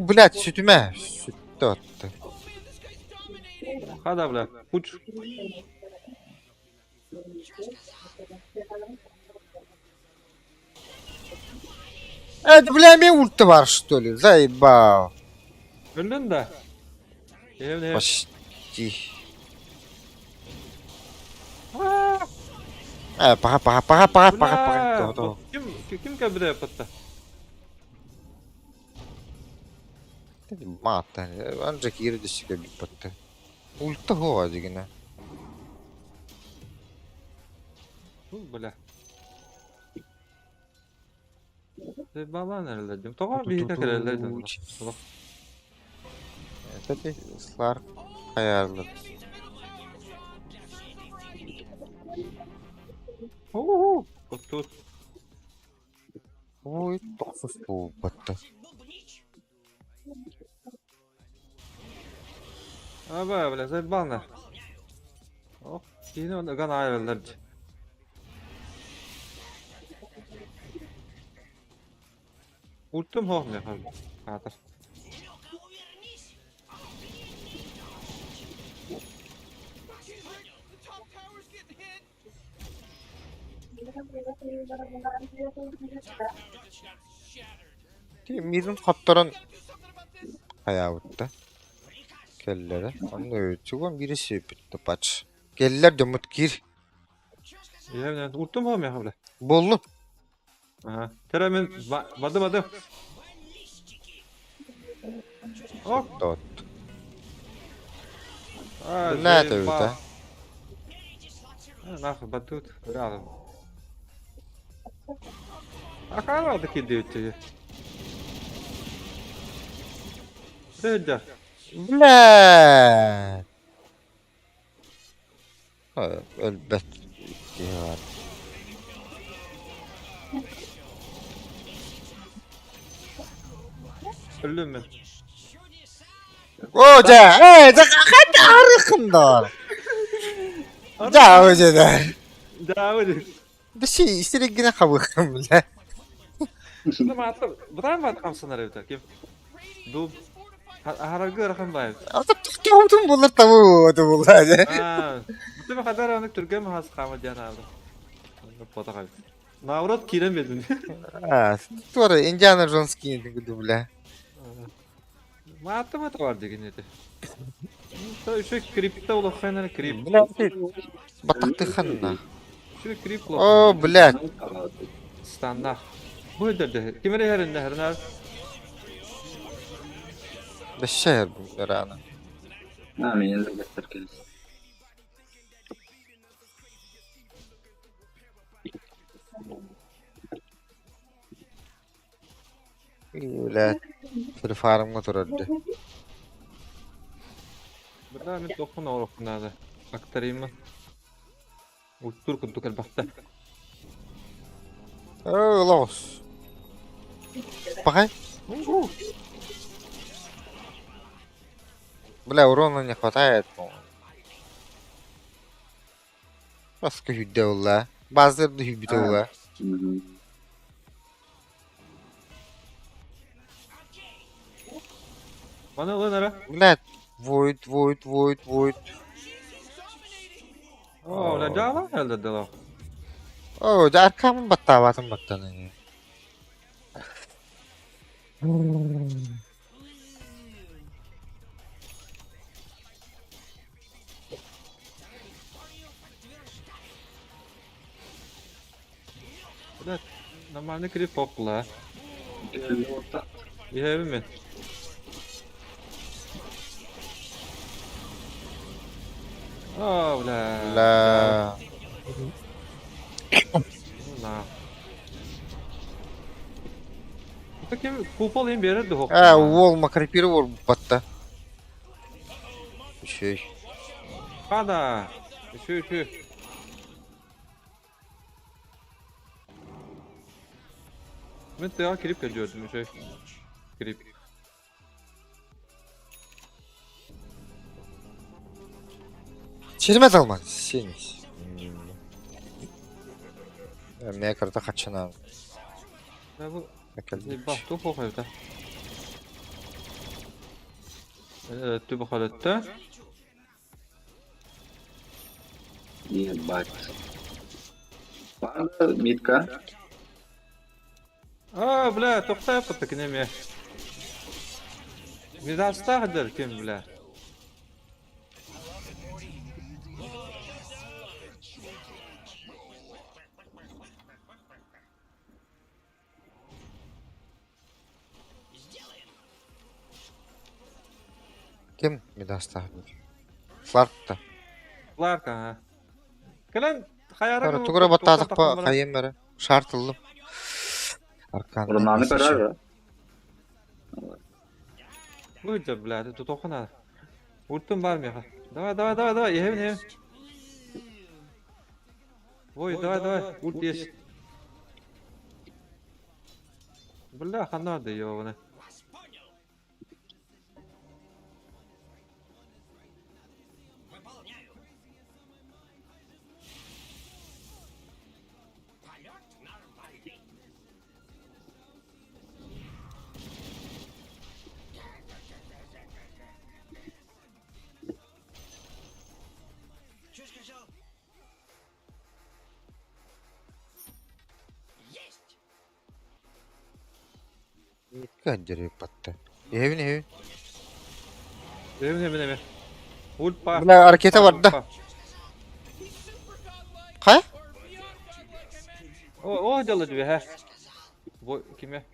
Блядь, sütüme. Süt attı. Hadi bля, uç. Это, бля, мне ульта var, что ли? Заебал. Öldün de. Evine. Почти. Пока. Bля, Tamam. kim kabire yapıttı? Mata. Ancak yeri dışı gibi battı. Ulta hova yine. Bля. Baba nerede diyorum? Tamam bir hile kereleydin. Tabii ıslar ayarlı. Tut. Ой, тофус bu battı. Abi bля, zaybana. Oh, yine onu gan ayrılır. Ultim hoş ne abi? Hatar. Mirin hatların ayağı bitti. Kelleri. Onun ölçüğün birisi bitti paç. Keller de mutkir. Evine ultim hoş ne abi? Bollu. Aha. Teremin madım. Oh. Dot. Ah, Ne de öyle? Nahı batut. Rağım. Akaradı ki diyor. Rıca. Bля. Elbet. Ya. Öldüm mü? Hoca, hadi arıkımdan. Ya hocadan. Devam edin. Bir şey istedik yine kabukım bile. Şimdi matlı. Budan mı atkamsınlar evde? Kim? Dub. Haragı rakam bayım. Atıp tuhtavudum bunlar tavuğu bunlar. Haa. Bu bir kadar anık Türkiye mi has kama diyen aldım. Pota kaybı. Navrat kirem edin. Ha, sonra Indiana Jones giyindi güdü bile. Matlı var digin edi. Şu kripte olup fena krip. Batıktı kanına. Şu krip О, olup. блядь. Standart. Bu ödedi. Kimere herinde herine? Бешер bu rana. Ah, меня загастыркались. Öyle. Bir farmga turardı. Burada mı dokun orukun adı? Aktarayım mı? Uçtur kunduk elbette. Los. Bakay. Бля, урона не хватает, по-моему. Баска hüdde bazıları da hüdde ola. Мгм. Bana ulan ara. Блядь, void. Oo, la java elde de la. О, да аркамын баттабатын баттаны. Блядь, нормальный крип окла. Geldi orta. Yeherim mi? Oh, bля. Ла. На. Таким купол им берерdi хок. Ол макрепирі бол батта. Şey. Хада. Şu. Ben daha krip gördüm şey. Krip. Çizmez alman. Seniz. Мне карта хачана. Ya bu bir baktı hok evde. Evet, tübe halette. Ебать. Ладно, митка. Bля, to'xta yapıp ki neme. Midas'tadır kim bля. Kim Midas'ta? Clark'ta. Clark ha. Kalan hayara Sonra tukura battazık pa kayın beri. Şartıldım. Arkan. Ronaldo karar. Buyurca bля, tu toxuna. Vurtun var mı ya? Давай, yehim. Ой, давай, vurt yes. Bля, xanar da yovuna. Выполняю. Полет нормальный. Чё сказал? Есть. Gandiri battı. Evin. Neme. Vurt pa. Bля harekete var da. Kay? O dalı diyor he. Boy kime?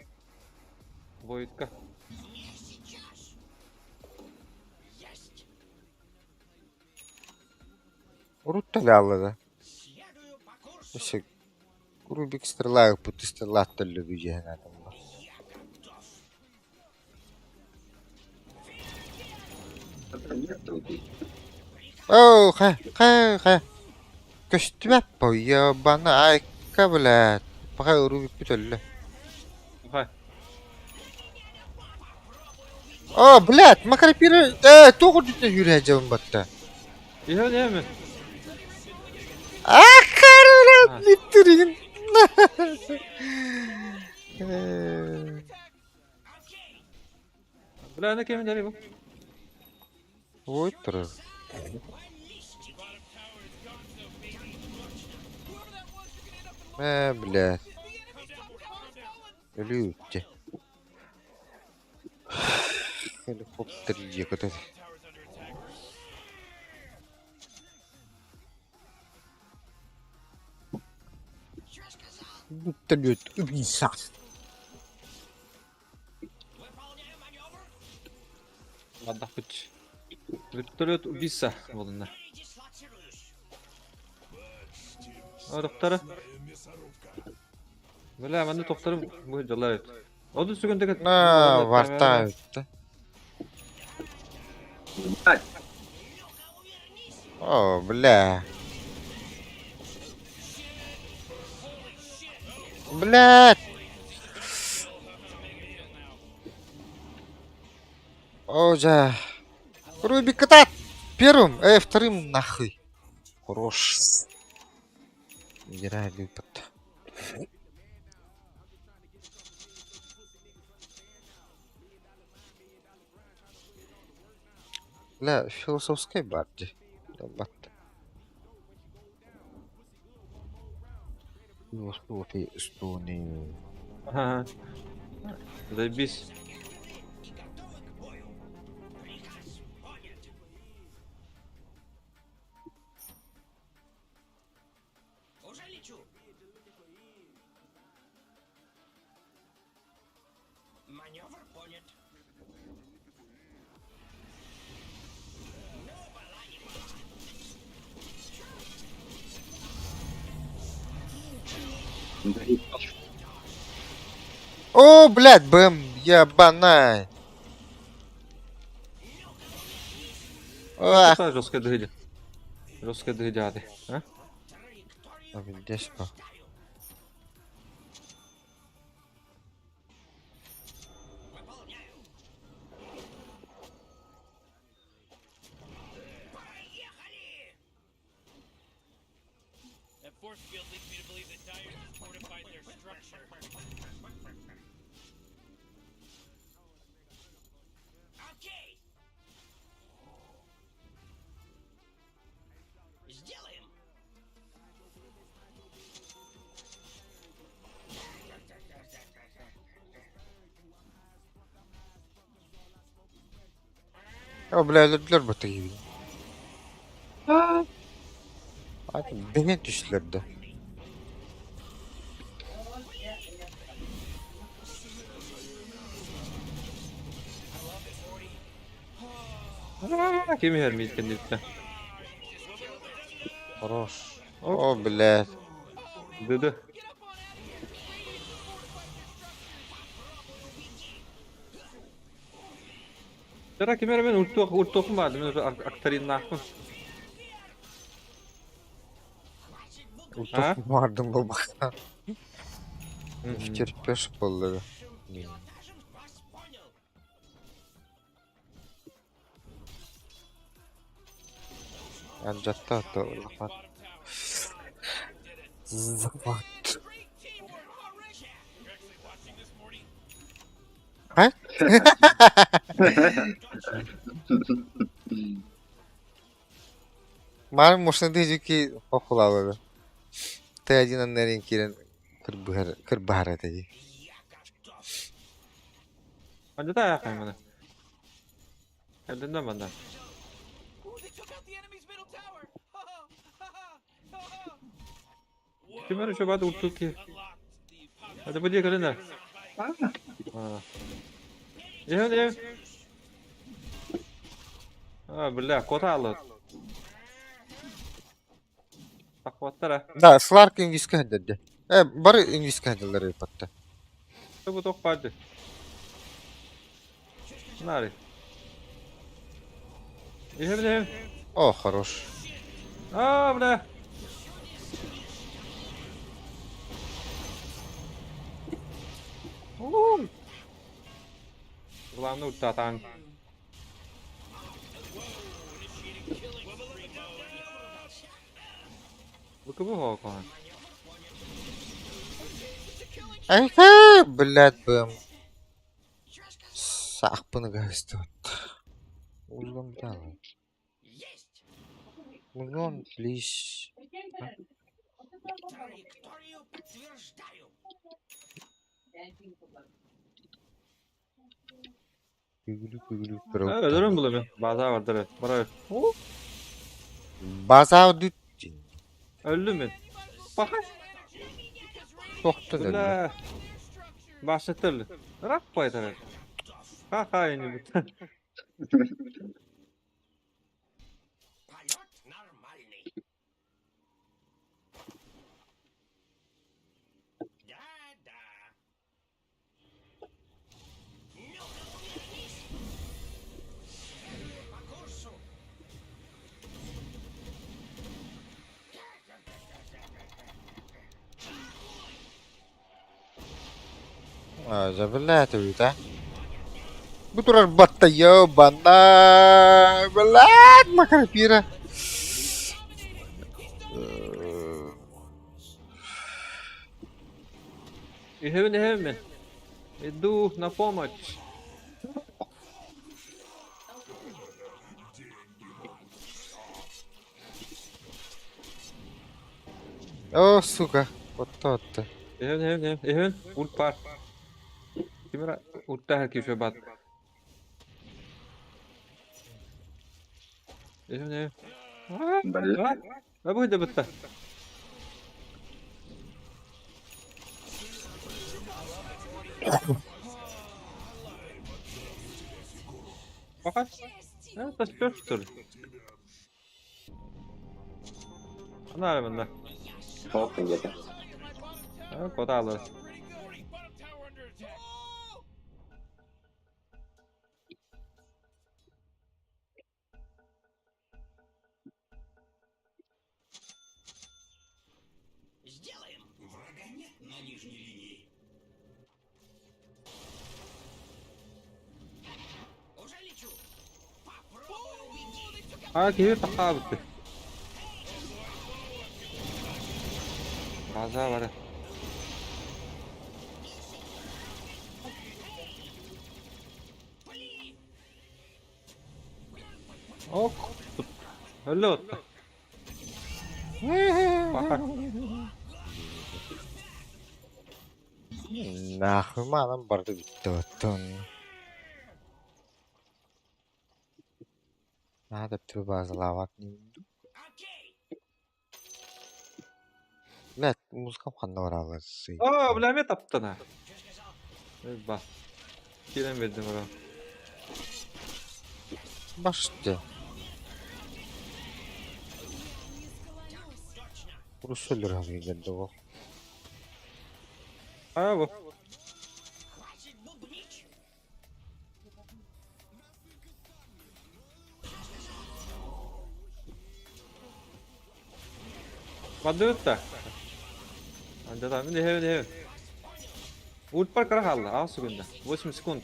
Boyutka. Урут аллада. Следую по курсу. Işte Rubik sırlar putu sırlar türlü gücüne adamlar. Это нет других. Oo, kay. Köstüme ya bana ay kablat. Bakay Rubik bütüllü. Hay. Oo, blad, makarapiri toğur dütte yürüyeceğim batta. İyi ne mi? Akarıram bitirin. Bля, ne kimin deli bu? Oy durur. Blad. Ölüyüce. Helikopter yıkıdı. Вертолет, убийца. Выполняю маневр. Ладно, хоть. Вертолет убийца bunlar. Дислоцируюсь. O doktoru. Bля, ben de doktorum bu dalar et. O da sügündeki. Varta öttü. Ебать. О, бля. Блядь. О, да. Рубик катат. Первым, вторым нахуй. Хорош. Играй, любит. Бля, философская барди. Бат. Эстония. Ага. Заебись. Готовы к бою? Приказ понят. Уже лечу. Маневр понят. Да и О, блядь, БМ, ебаная. Ах, Какая жесткая дыдя. Жесткая дыдя. А? а где что? Выполняю. Поехали! That force field leads me to believe that Dyers has fortified their structure. Окей. Сделаем. О, бля, öldürdüler bu gibi. Hadi beni düşürdü. Kim vermeydi kendisine? Хорош. О, блядь. Dıdı. Tara kimera men ult tokum vardı. Ben aktarayım nakmı. Ha? Ультов vardım bu bak. Втерпешь полы. Пилотажем вас понял. Анжатта то захват. Захват. Great teamwork, Mauritia. You're actually watching this, Morty? Ha? Malum можно дизики похула. Ты один на ринке кырбахар это. Я готов. Hadi da ayak bana. Elinden benden. Ooh, they took out the enemy's middle tower. Ha ha ha ha. Kimera şu bada ultu ki. Unlocked the pop. Hadi bu diye kalender. Ha. İyi. Ha, bля, кота алды. Акваттара. Да, Сларк инглиска хаддады. Бары инглиска хаддалары патта. Bu tok vardı. Nari. İyi. О, хорош. А, бля. Главное ультатан. Bu kıvı Hakan. Ай, блядь, бэм. Сахпаны гастот. Узлом дал. Есть. Узлом, плиш. Траекторию подтверждаю. Пыгылы, Evet, durum bulu bir. Baza vardır evet. Buraya. База düt. Öldü mü? Bak. Тоқты да. Bula. Başlatırlı. Rak koytar. Ha yeni bir. Полет нормальный. Да-да. Ну-ка, вернись. По курсу. Блядь, это. Бутурар батта ёбана. Блядь, макарапира. İyi mi? Иду на помощь. О, сука. Otta. Ehön. Ult var. Timira ultta herkes şöyle bat. Ehön. Bari. Ha bu da bitti. Fakat ha taş pörttür. Ana bende. Hop yeter. Ha koda alır. Bottom tower under attack. Сделаем. Врага нет на нижней линии. Уже лечу. Попробуй уйти. Ha gibi taka bitti. Baza var. Ok. Öyle oldu. Fakat Nahmadan barda bitti ottun. Надо bazılavat neydi? Окей. Net muzikam xanda var ağası. aa bileme taptın ha. Bak. Kiren verdim ona. Başta. Burası ölür hakikaten o. Ha bu. Хватит бубнить. Madde da. Anda da ne hemen. Ult par kara kaldı. Az sekunda. 8 sekund.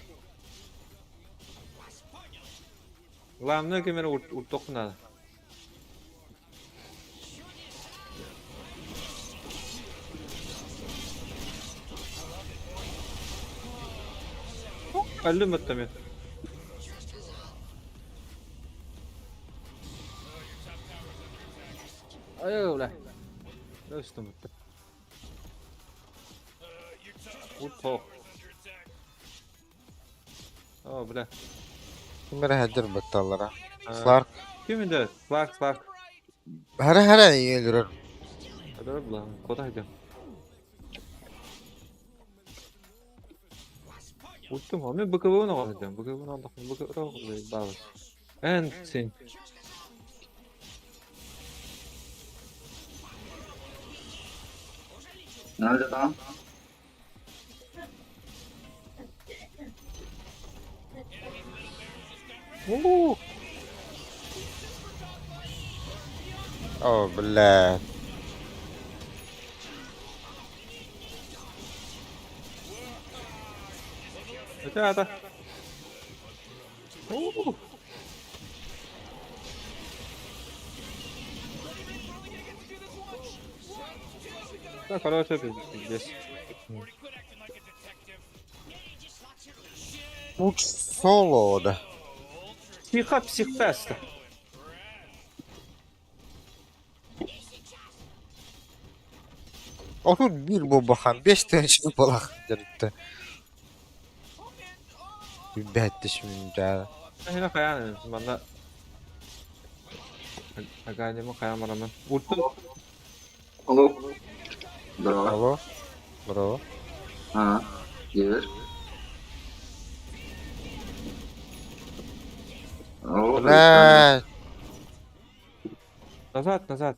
Lamne kemere ult dokunmadı. Öldüm bitti mi? Ay ulan. Dostum bitti. Ult tok. Aa bile. Kimere hadir battallara. Ha. Clark. Kimindi? Clark. Hara iyi ölür. Hadi ulan. Kodaydı. Ultum ama bıkıvını alacağım. Bıkıvını aldık. Bıkıvını alacağım. Bağlı. En sen. Nerede tamam? Oo. Oh بالله. Hadi. Oo. Да, короче, здесь. Uç solo da. Психотест. Otur bir bu bakan 5 tane şey balak dertte. Bir betti şimdi ya. Hina kayan bana. Agak mau kayak mana? Ultum. Alo. Bravo. Alo. Bravo. Ha. Gelir. Oo. La. Назад.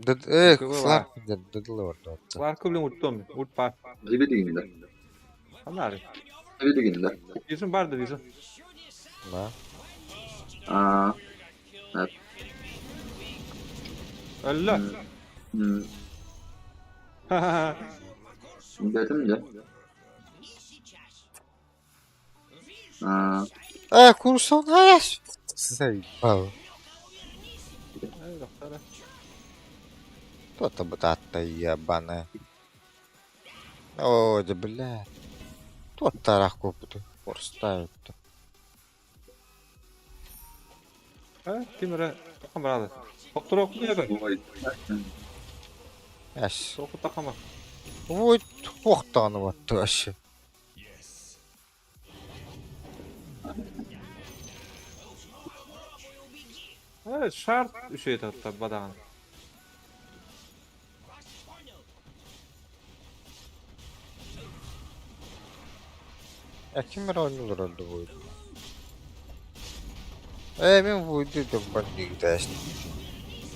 Ded Kıvı Clark dedi orada. Clark bilen ultum. Ult par. Evi diginde. Anlar. Evi diginde. Bizim vardı bizim. Ma. Aa. Evet. Allah. Hmm. Dedim ya. Aa. Kurson hayır. Say. Oh. Кто-то бата ебаная. О, да блядь. Тот тарахку поставит-то. Ha, kimere? Kamerada. Doktor okuyor ya. Vay. Aş. Soku takama. Oy, toqtağını battı aşı. Evet şart üşeydi hatta badağın. Kim oynuyor oldu bu? Men bu dedim ben de gidersin.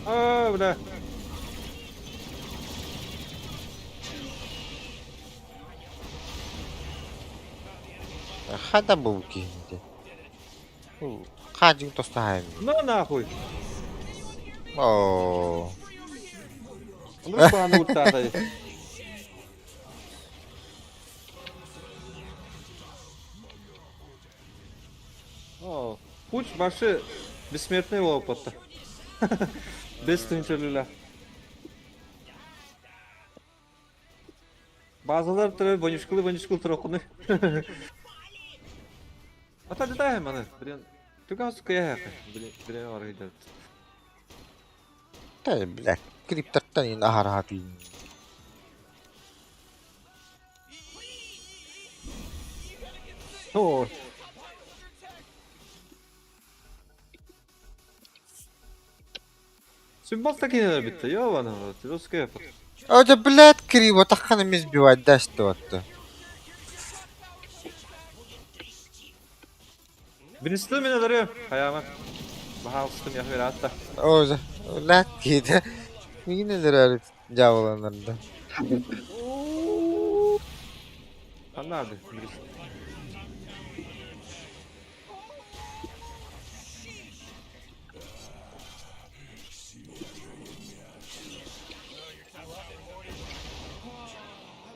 Aa bile. Hada bu kimdi? Kacın tostahayım. Ne nahuy? Oo. Onu bana kurtardı. Oo. Puç başı бессмертный болып отты. Без түйіншелілі. Bazılar тұры бонишкылы тұры оқыны. Ата детаем аны. Түгі асық кая яқы. Бірен ары гидер. Tabii bilek. Kriptartan yine ahar hatayım. Oo. Симбалстаки neler bitti? Ya bana. Tiroska yapar. Öyle bilet kribo takkanımız bir vaddaştı ottı. Binisli mi neler ya? Hayama. Baha ıstım ya böyle hatta. Öyle. Öyle giydi. Yine de öyle cavalanırdı. Sen nerede? Birisi.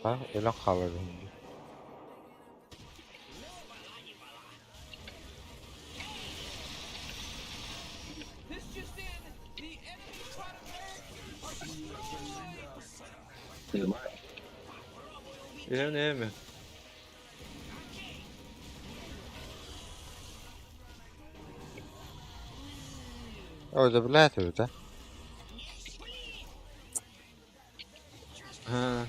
Ha öyle kalır şimdi. This just in. The enemy predators are Yem ne yemi? Öyle bilet öyle. Ha.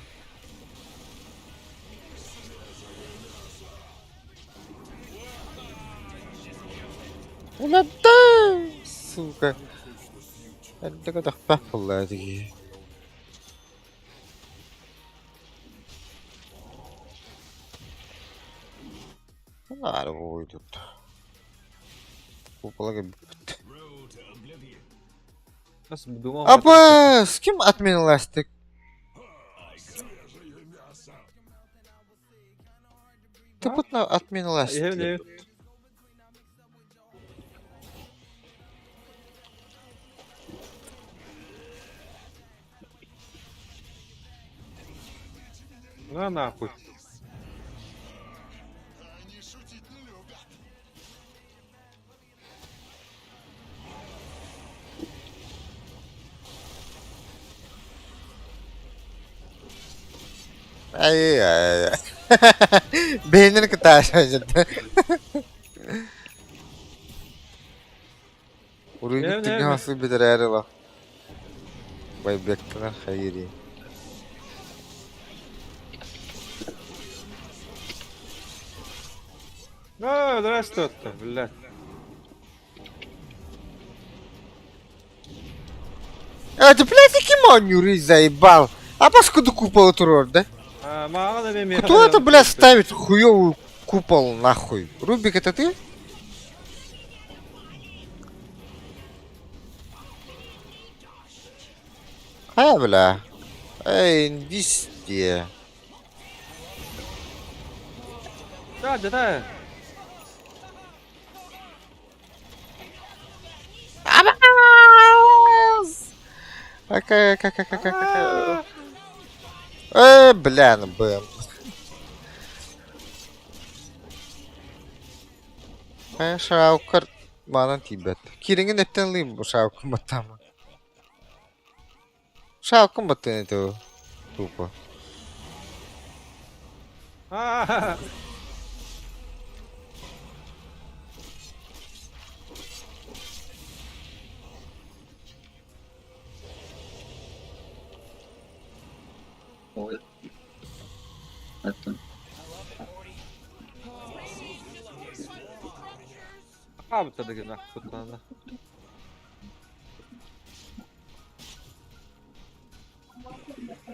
Ulan da suka. Ne kadar mahvollar diye. Var bu uydu. Bu bala gibi. Nasıl bir duman var? Apa, kim admin lastik? Tepat na admin Yem ne lastik. yemi? На нахуй. Ay ay. Beynini kıtaşacaktı. Orayı Evet, gittik evet. nasıl bir değerli bak. Bay beklener hayır. А, здравствуйте, блядь. Evet, блядь, kim oynuyor заебал? А поскольку купол orada. А, мало на меня. Кто это, блядь, ставит хуёвый купол нахуй? Рубик, это ты? бля. Эй, везде. Да, да. Какая. Бля, ну бэм. Шаукар манан тибет. Киринген эптен лим bu шаукун батама. Шаукун баттын это тупо. А, Abi tadı gene akıtlarına.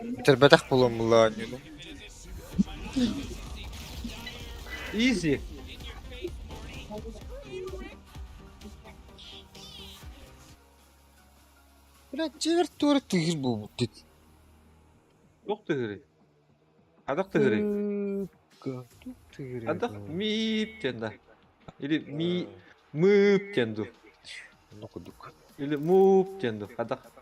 Bitirbedak bulan bulan yolu. Easy. Блядь, цевер тура тигир bu dit. Yok tıgırı. Adak tıgırı. Adak mip kendi. Ili mi mıp kendi. Onu okuduk. Ili mup kendi. Adak.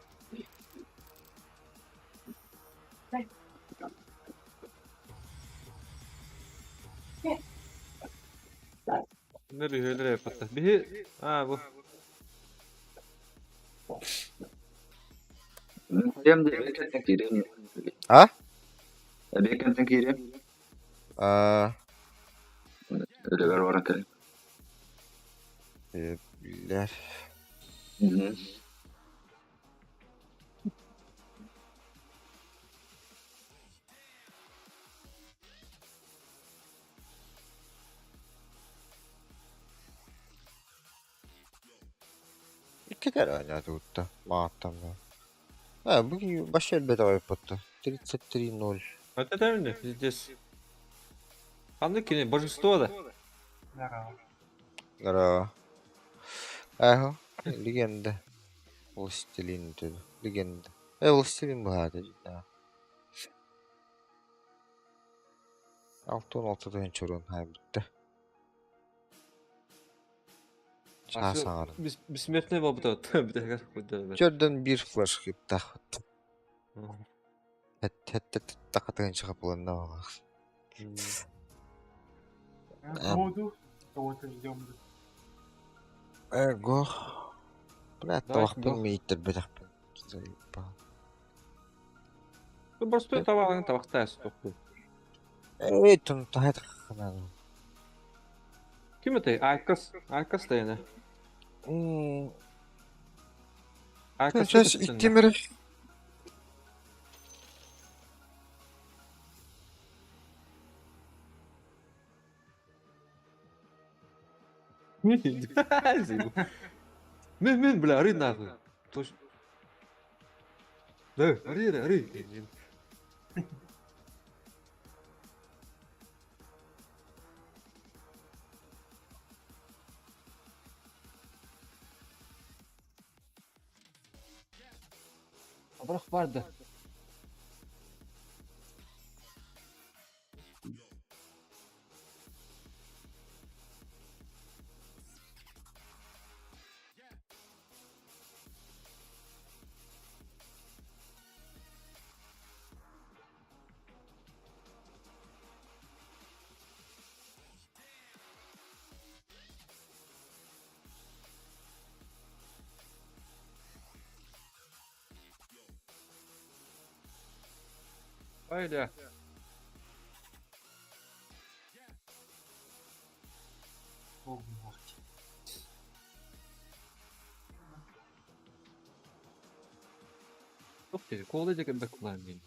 Nereye öyle yapatı? Bir ha bu. Kirim de bekletin kirim. Ha? Bekletin kirim. Öyle ver var kirim. Bilir. İki kere oynadı burada. Mağattan ben. Ha, bugün başı elbette yapıttı. 33-0. Это правильно, здесь. Kandı ki ne? Божество da. Здорово. Ага, легенда. Властелин dedi. Легенда. Властелин bu hadi. 6-16'da çorun hay bitti. Çağ sağırın. Бессмертный был бы тот. Bir dakika. Körden bir flash gibi takıttı. Hatta takatın çıkıp olanına bak. Ego. Блядь, Давай, тавақ пен мейттер бәдәк пен. Ну просто тавағын тавақтайсыз тоқты. Эй, тұн тағайдық қанады. Kim ötey? Arkası. Arkası da yine. Arkası Söz üstünde. ittemirik. Мен бля, ары нахуй. Точно. Да, ары. Bırak vardı. Öyle. Çok dedi. Kovalayacak bir kullanmayın.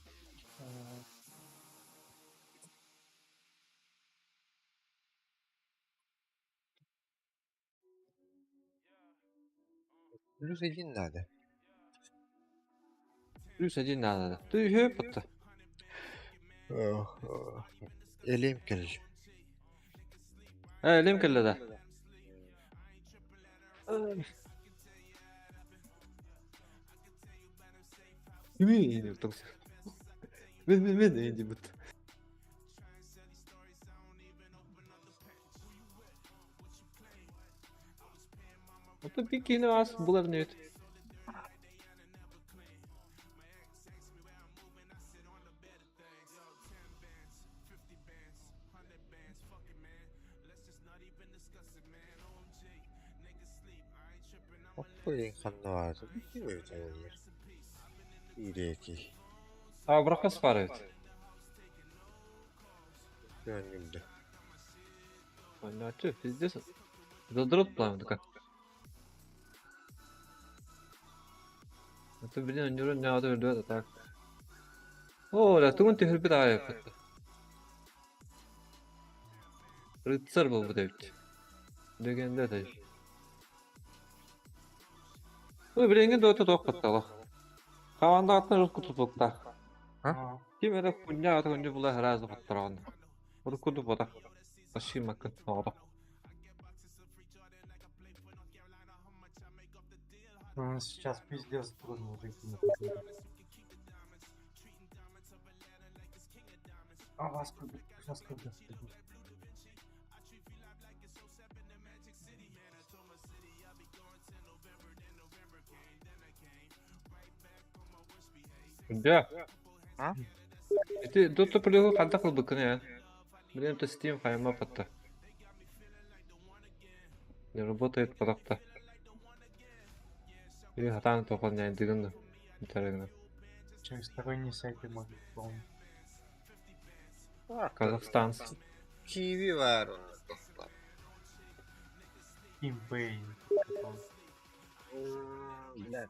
Плюс один надо. Плюс один надо. Ты höpötte. Eleyim gel. Elim kelle de. Kimi yeni tuttu. Ben yeni bu. Hatta bir kine az bulabilir. Hoppayın kanlı vardı. Bilmiyorum tanımlar. İyi ki. Ha bırakas var evet. Gönlümde. Anlatıyor. Bizde zadırıp planladık ha. Hatta birden önce ne adı öldü da tak. Oo, la tuğun tehir bir daha yaptı. Rıtsar bu devlet. Legende de. Bu biringi döte tok pattalı. Kavanda atna rus kutupukta. Ha? Kim era kunya ata kunya bula razı pattaran. Bunu kudu bodak. Aşı makın sağda. Сейчас пиздец трудно такие. А вас когда? Сейчас когда? Да. А? Это дото полего канта кылдык ya. Блин, это Steam хайма патта. Не работает подакта. Или хатан тополняй дыгын. Интернет. Через сторонние сайты могут полный. Казахстан. TV var onun dostlar. EBay. Bilen.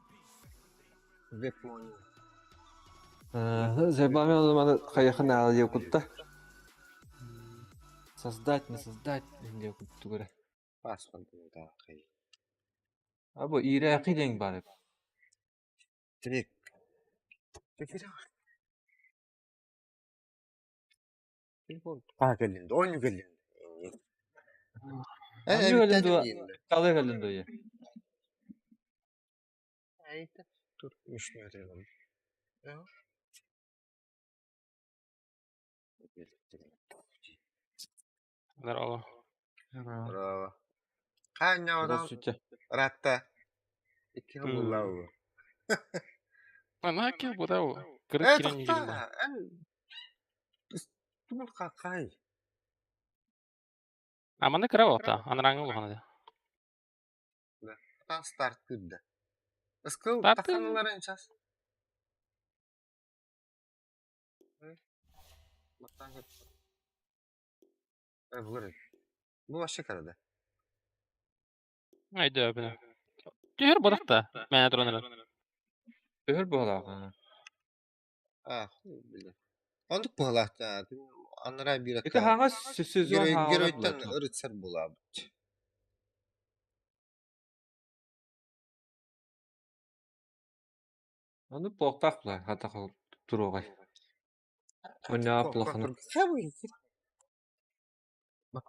Webmoney. Забавно надо хаяхан алып кутта. Создать, не создать, где кутту göre. Password'unu da kay. Abo iraqi deng бар. Direkt. Tekrar. Telefon. Gelindi. Oyun gelindi. Hangi gelindi? Kalay gelindi ya. Ayda. Dur. Müşterilerim. Ya. Здорово. Bravo. Kanya adam Здравствуйте. ratta. İki hıvılağı. Ана ке будау. Кырык кирен егерме. Тумал какай. Аманы кыра болта. Аныраңы болғаны. Tan start kırdı. Iskıl Start takanların ças. Baktan git. Vurun. Bu başka karada. Айда өбіні. Түйір бұдықта. Мәне тұрынырын. Öhür boğala. Ah, bile. Onluk bu halakta. Anlara bir Ete hanga sözü var hanga. Geroytan ırıtsar bulab. Onu boğtaqlar hata duruğay. O ne yapılığını. Bak.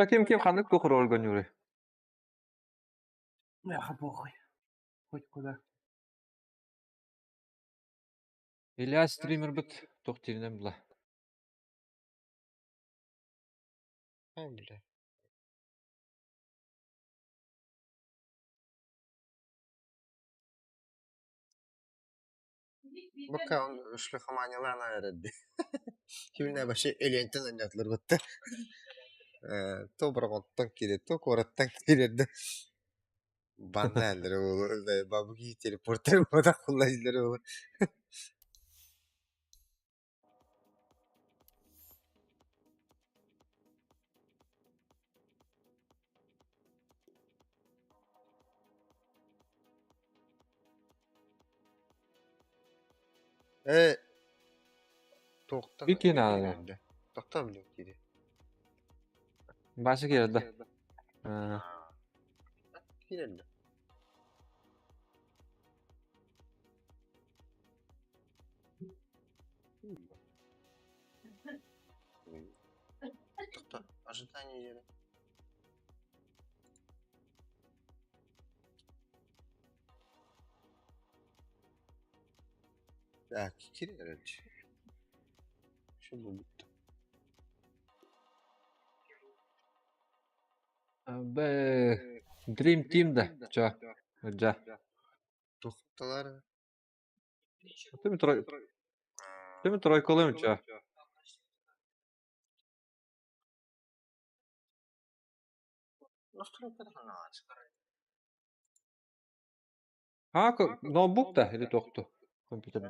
Kim kanık bu kurol gönüyor. Бляха, похуй. Хоть куда. İlyas streamer bit toqtirinden bula. Bile. Bakalım şu hamanyalarına öğrendi. Kimine başı elenten oynatılır battı. To bırakottan kiri, to korattan kirdi. Banda elleri olur. Babuki teleporter moda kullanıcıları olur. Toktan Bir kenarda. Toktan bile kiri. Başı geldi. Ha. Kirdi. Toktan. Ожидание yeri. Ya kiri herhalde. Şu bulduk. Be Dream Team'de. Ça. Ja. Toktalar. Değil mi trojkalı mı ça? Настройка на Ha notebook da eli toqtu. Kompüterde.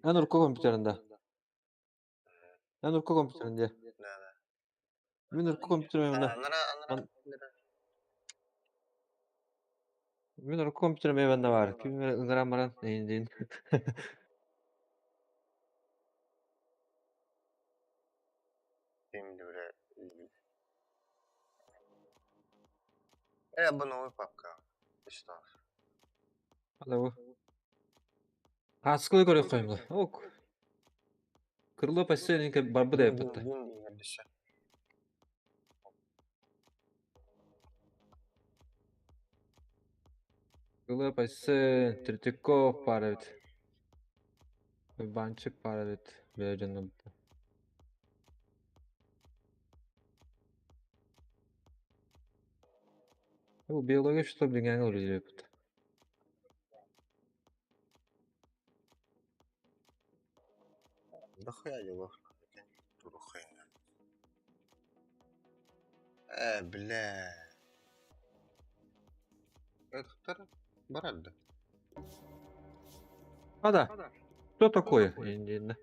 En urku kompüterinde. En urku kompüterinde. Min urku kompüterinde. Min urku kompüterinde bende var. Kim ıngıran baran neyin deyin. Bu новый папка. Что? Hadi bu. Kaskılı göre koyayım da. Ok. Kırılıp açsa ki barbu da yapıttı. Kırılıp açsa Tritikov paravit. Bançık paravit. Vereceğim. Bu biyoloji что bilgen oluyor yapıttı. Да хуя делов. Туру хуйня. Бля. Это второй. Барадда. Hadi. Что такое? Индийно.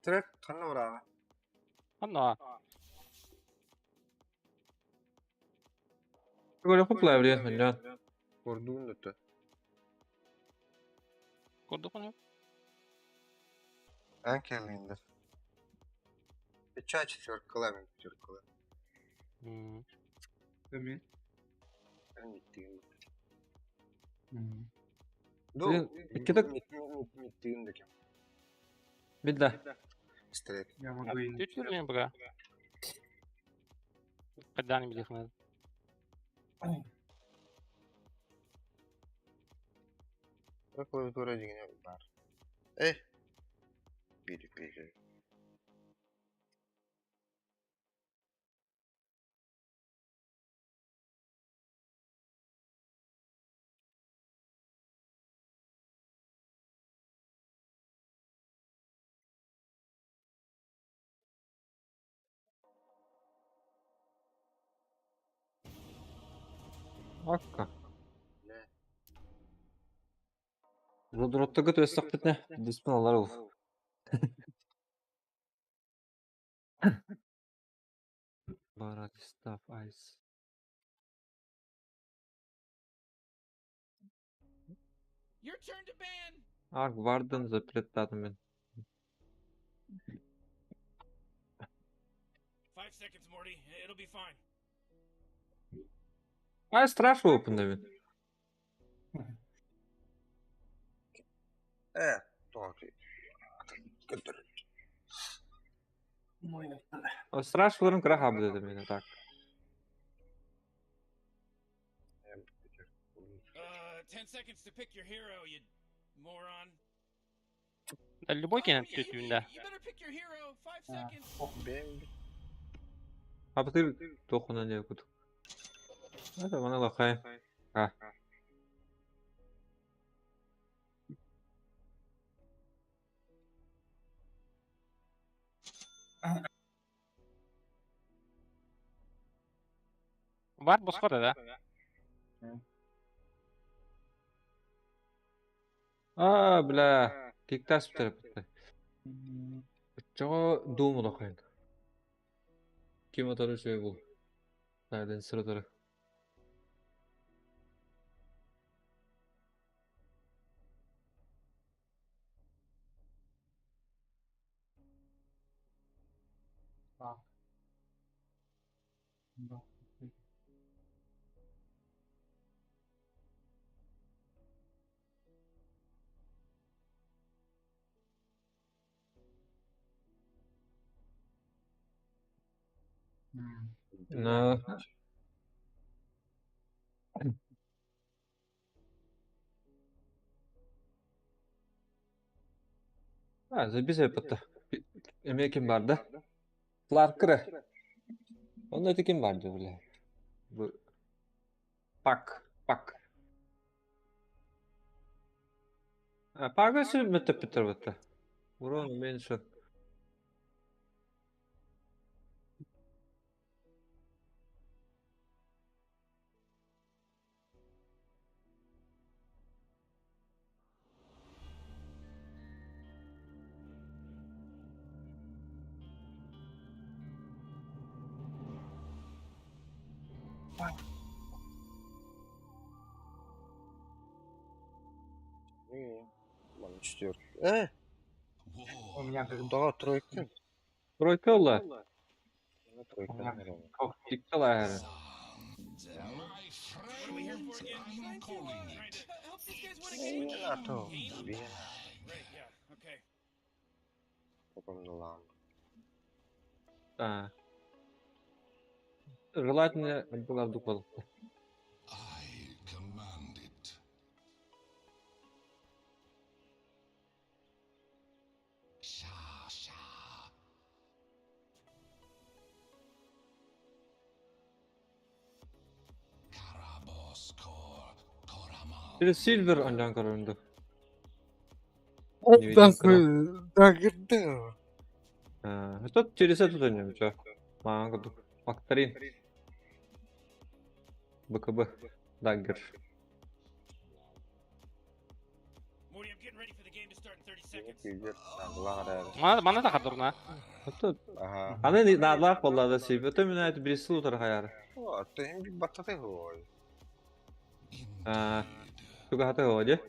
Трек танура. Anna. Böyle kuplayabilir ya. Kurduğun da tı. Kurduk onu. Анкелинда. Печать четвёркалами, пятеркалами. Hmm. Ками. Миттигин. Мгм. Ну, iki миттигин да кем. Bir de. Пистолет. Я могу и... Düt yürüyün bura. Kadani biliyorsun. Клавиатура дигине бар. Бери. Hakka. Ne? Rodrot'ta götü esnaf bitne. Disiplinler ol. Barat staff ice. Your turn to ban. Ark vardın zapretladım ben. 5 seconds, Morty. It'll be fine. Ay страшно open ben. Тоже. O страшно kırak abi dedim yine tak. 10 seconds to pick your hero, you moron. Любой Oh, kenet you dütüğünde. better pick your hero. 5 seconds. Benim Abi tır dokunan diye kutu. Hadi bana bakayım. Ha. Var bosfora da. Aa bля. Kiktas bir tarafı. Çoğu doğumu da koyun. Kim atarı şey bul. Nereden sıraları. Так. Да. М. Ne? Ha, biz yapıttı. Emeği kim vardı? Clark'ı. Onun öteki kim vardı böyle? Bu. Pak. Ha, Pak'ı sürmütte bitir bitti. Buranın beni şu. Ладно, четвёрка. У меня как Daha тройка. Тройка олла. Тройка. У меня Ох, тиккала. What are we here for again? Trying to help these guys win a game. Game? Right, yeah, okay. А. Желательно была дупал. Bir silver andan kararında. Не видим куда. Дагердер. Тут через это тонем, чё? Магду. Факторин. БКБ. Даггер. Morty, I'm getting ready for the game to start in 30 seconds. Bana da kadar Тут. Ага. Аны надлах боллады сив. Это меня это birisi utar hayar. О, ты им бататы гой. Туга хата ходе.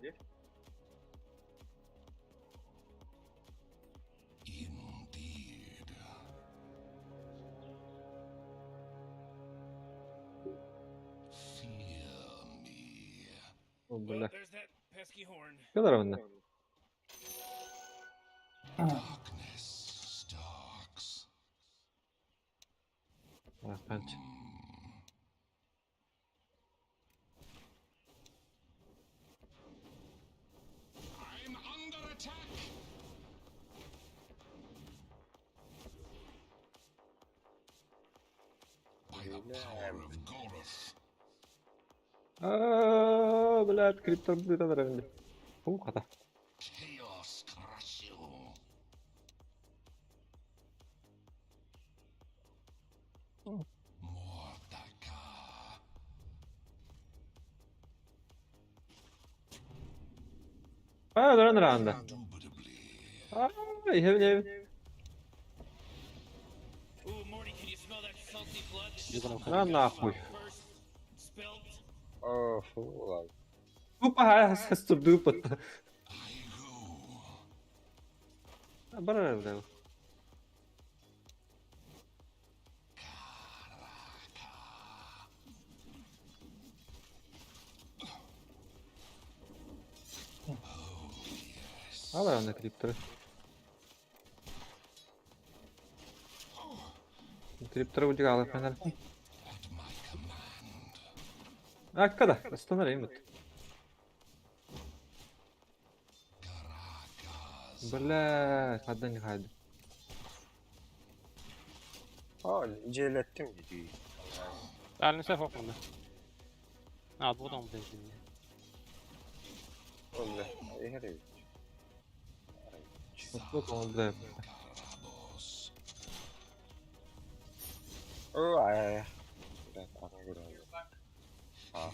Well, Бля. there's that pesky horn. Kadar onda. Kanka. Блядь, криптор будет отравлен. Хата. Дуран ранда. Я Ooh, Morty, can you smell that salty blood that just на нахуй. first spilled? О, фу, ладно. Тупо студупа. Бара, бля. Ладно, крипторы. Крипторы удирали, фонарь. Когда? Остановим это. Бля, одна не хайду. Aa, incelettim videoyu. Elini bakmadı. Ha bu da mı değil? Öyle. Her ev. Вот он, бля. Oo, ay. Ben ana göre aldım. Ha.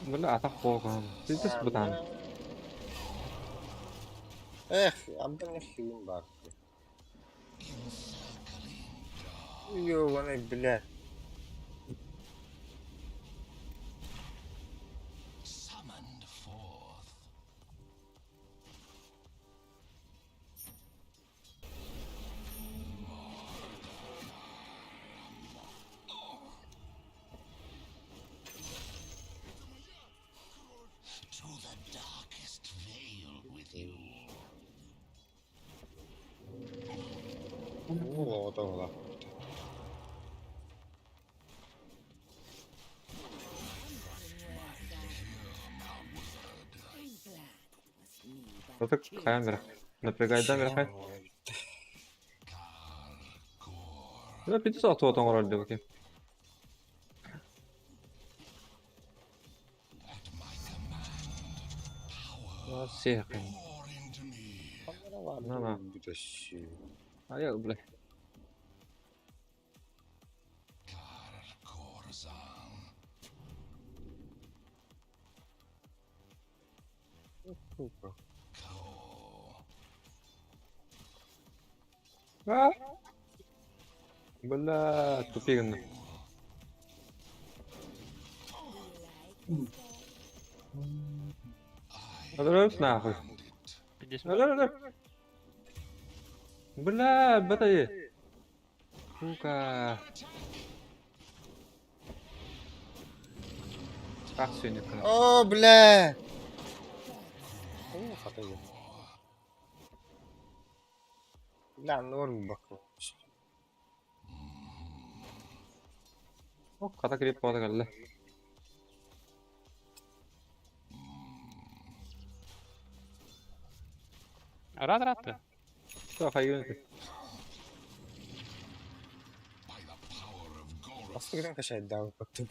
Бля, атак болгон. Пиздец бутан. Абдан не фильм бар. Ёбаный, блядь. Вот он, да. Это камера. Напрягай дамер хай. Да, 500 вот он вроде окей. Все, Kamera var. Na. Bir de şey. Aya, бля. Ah! Бля, тупик. Öldürürsün nахуй. Пиздец. Öldür. Бля, батарея. Сука. Как сегодня? О, бля! Хата еді. Бля, норм бақы. О, ката кіріп қалды қалды. Рад-рад-ты. Что, хайгенсің? Басқа керен қашайды дағы көптің.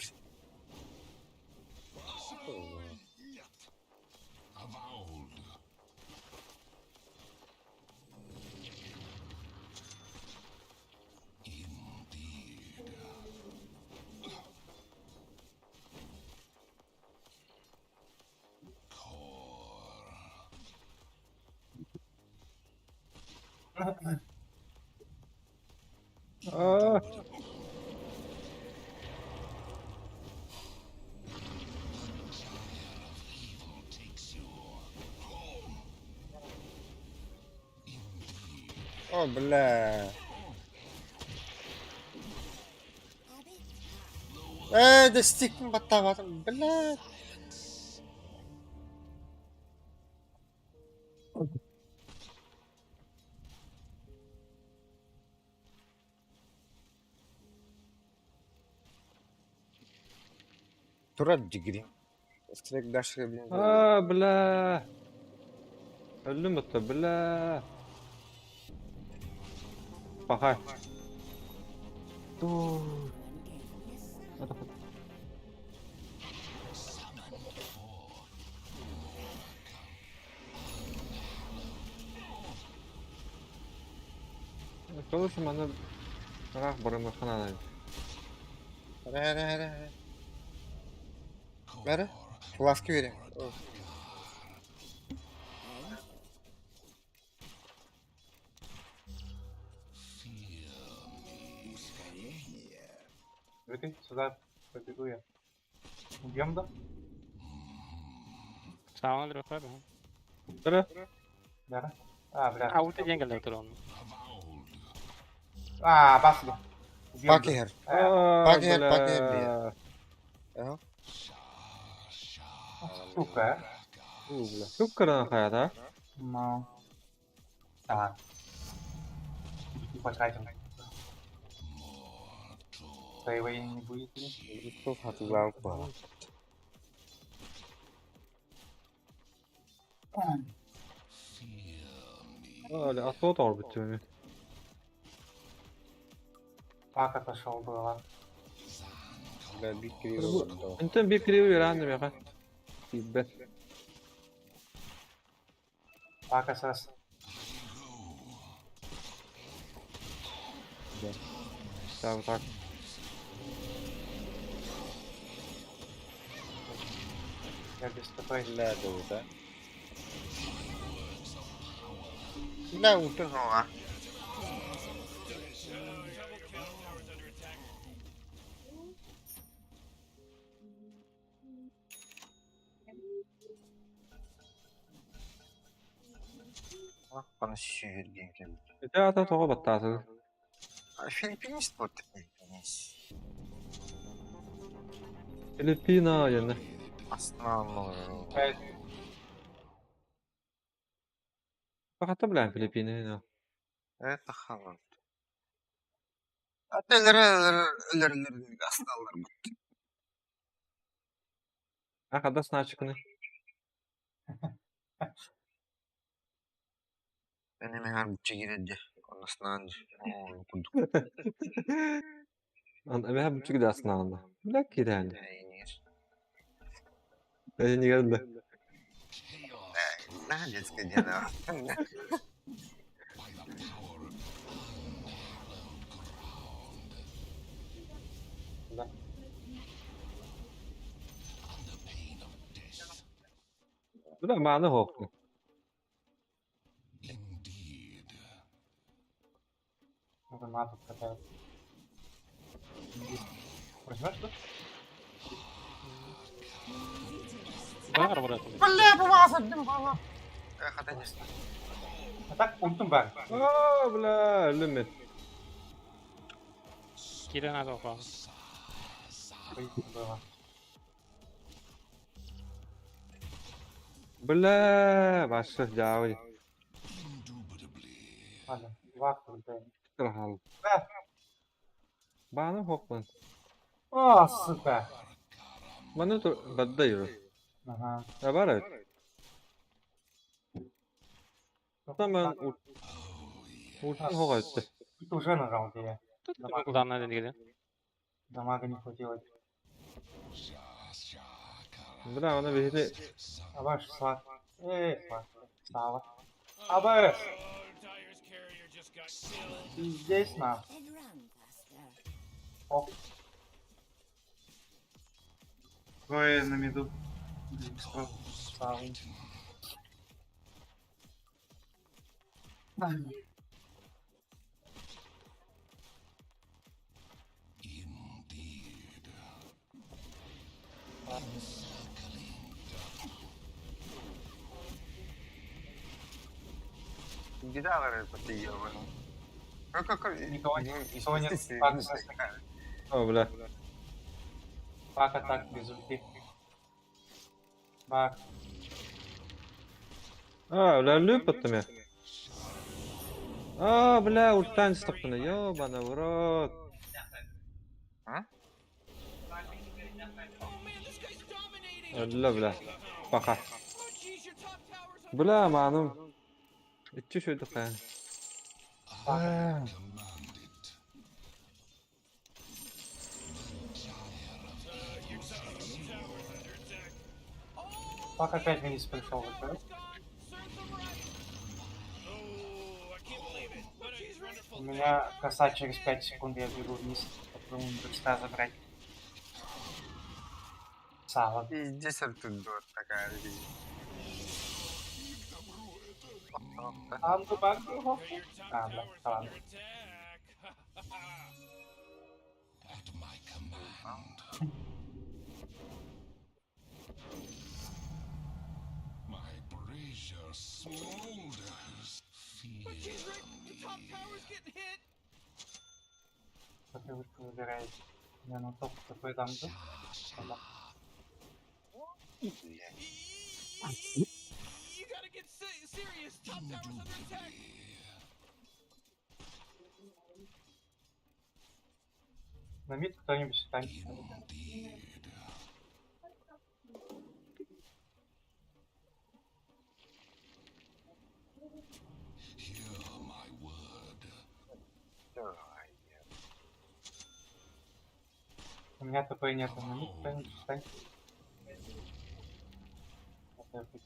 Aa. О, бля. Достигтім баттаватым, бля. Тұрады жүгірем. Стрек дашыға білем. Бля. Öldüm bitti, bля. Bakay. Dur. Hadi hadi. Çalışım bana bırak bırımı kanalıyım. Hadi. Bәрі, фласки берем. Смотри, сюда побегу я. Убьем, да? Sağ ol, Rıfat. Dur. Да. А, бля. Ha, ulti jengel otur onu. А, басли. Убьем. Паки хер. Паки хер, паки хер бля. Ага. Сука. Bля. Çok karanlık hayat ha. Ну. Так. Не потратим. Своего я не будете. Çok hatırlanıp var. Öyle asıl orbit yani. Пак отошел было. Bля, bir kere oldu. Entten bir krivi öğrendim ya. Ben. Пак СС. Tamam tak. Я без ТП. Bля, doğuda. Bля, ultun hava. Bak bana şehir gençler. Bir ata toğa battı. Filipinist bu Filipinist. Filipina yani. Aslında anlamıyorum. Evet. Fakat da bilen Filipina. Evet, bakalım. Ölür aslanlar bu. Arkada sınav çıkını. Benim her bütçe girince. Ondan okuduk. Ben bu çıkıda sınavında. Bilak ki yani. Yenir. Ben geldi. Ne halledin canım? Bля, mana hokni. Ну-ка, мату катает. Возьмешь, да? Бар бар это. А так, ультум бар. Aa, bля, limit. Кири надо упал. Было. Bля, başlık javi. Ладно, вахту ультаем. Kırhal. Да. Bana hokman. О, сука. Bana to badda yürü. Ага. Ya var evet. Tamam ultim hok etti. Ты уже нажал, где я. Тут тебе куда надо где? Дамага не хватило. Bля, ona bir de А ваш слаг. Слаг. Стало. АБС. Dyer's carrier just got killed. Ты здесь, на. Оп. Двое на миду. Стало. Гидалары потыёваны. Никого нет. Пак со o bля. Пак атак без ульти. Бак. Aa, bля, lüp attım ya. Aa, bля, ultan sıktın. Yo, bana vurot. Oh man, this guy's dominating. Öyle bля. Baka. Oh jeez, your top tower's under Bля, manım. İtçi şuyduk yani. Пак опять вниз пришел. gone. Serves him right. Oh, I can't believe it. What a wonderful У меня коса через 5 секунд, я бегу вниз. Попробуем быстро забрать. Сало. Здесь тут такая. Анду баг его. Your top А, бля, tower's ладно. under attack. Oh jeez, Rick, the top tower's getting hit. Покрывочку выбирает. Я на топ такой дам, да? Ладно. You gotta get serious. Top tower's under attack. На мид кто-нибудь встанет. У меня ТП нету. На мид кто-нибудь встанет. Это опыт.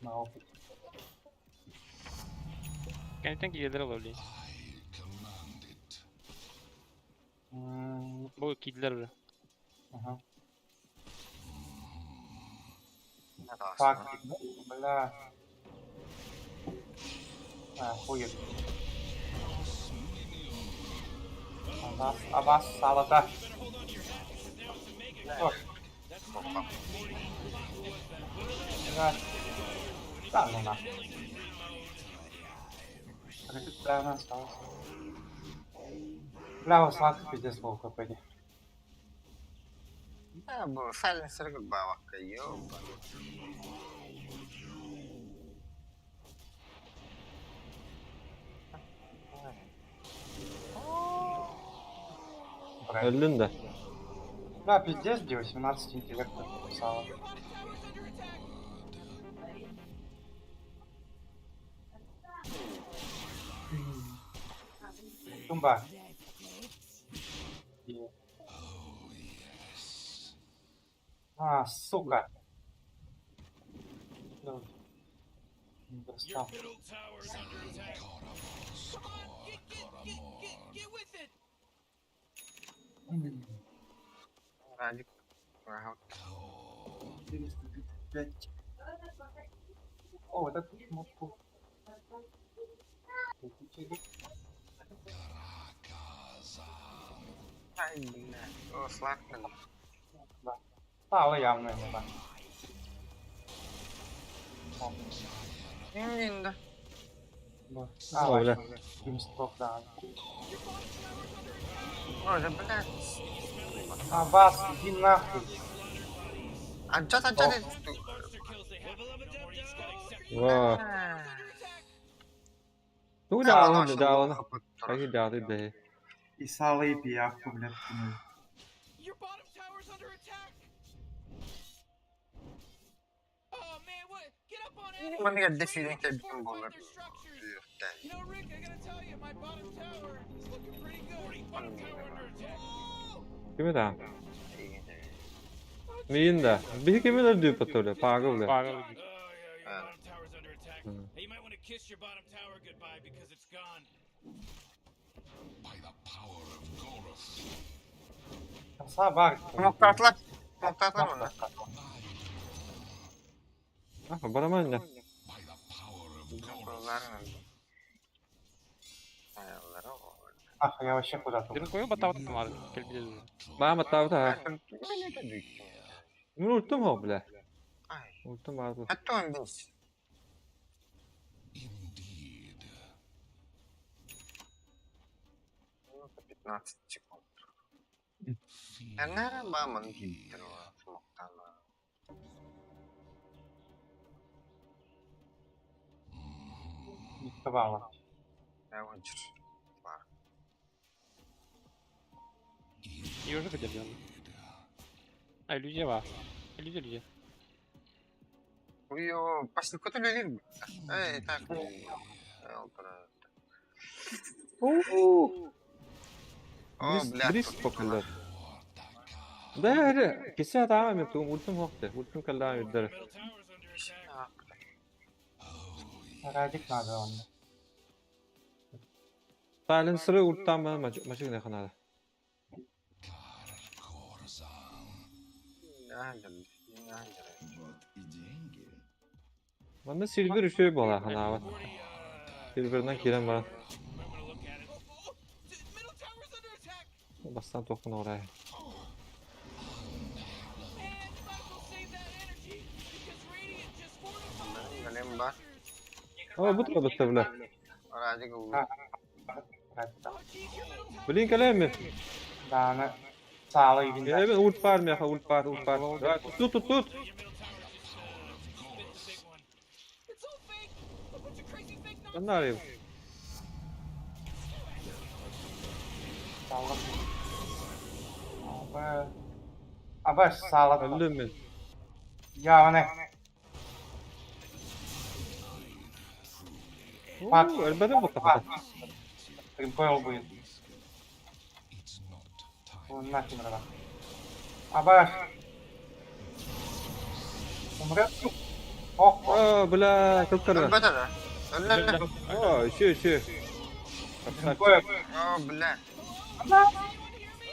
На опыт. Kentten killleri alalım. Bu killer. Ага. Фак, бля. А, хует. Абас, салата. О. Бля. Да, ну на. Да, она осталась. Бля, у сладко пиздец был хп. Да, был сайленсер как бабка, ёба. Öldün de. Да, пиздец, где 18 интеллекта написала. Your bottom tower's under attack. Тумба. А, сука. Ну, не достал. Middle tower's under attack. Come on, get with it. Радик. Ага. О, это тут мотку. Ай, блядь. О, слакнен. Стало явно не так. Енді. А, бля. Гимстрок, да. Ой, да, блядь. А, Бас, иди нахуй. Анчат. Во. Ну да, он. Как и да, ты. И сало, и пиявку, блядь, кинули. Your bottom tower's under attack. Oh man, what? Get up on it. Bunu ya defilete bütün bunlar. Their structures. You know, Rick, I gotta tell you, my bottom tower is looking pretty good. Bottom tower under attack. Kimi da? Min da. Bir kimi de düp atıyor. Pagal da. Pagal. Oh yeah, your bottom tower's under attack. Hey, you might want to kiss your bottom tower goodbye because it's gone. Sağ var. Moktatlar bunu. Ah, bana mı ne? Ах, я вообще куда-то. Дырын koyuyor batavat var. Kelbiler. Bana tavu da. Unuttum o bile. Unuttum abi. Hatta он biz. Минута 15 секунд. Я, наверное, мама гидро смоктала. Не вставала. Я вычер. İyi oldu kadar yani. Ay Lüce var. Lüce. Ой, пошли куда лилин. Эй, так. О, блядь. Брис покалlar. Да, это. Кися tamam yaptım. Ultim yoktu. Ultim kaldı öder. Middle tower's under attack. Радик надо он. Silencer'ı ulttan bana maçı ne kadar. Bana silver üşüyor bu ala kanava. Silver'dan kiren var. Middle tower's under attack. Bastan tokun oraya. And you might as well save that energy because Radiant just fortified. Benim var. Ama bu da bastı. Aracı bu. Blink alem mi? Да, она сало и винда. Evet ult var mı ya? Ult var. Tut. Your middle tower is been the big one. It's all fake. A bunch of crazy fake nonsense. Ben ne arayayım? Сало. Абе. Абе, сало. Öldüm mü? Я не. Oo, ölmedim bu kafada. Тримпойл будет. Он нахер надо. Абе. Умрет? Ох, Aa bla çok karı. Ölmedi de. Önlerine. Aa üşü. Тримпойл. О, бля.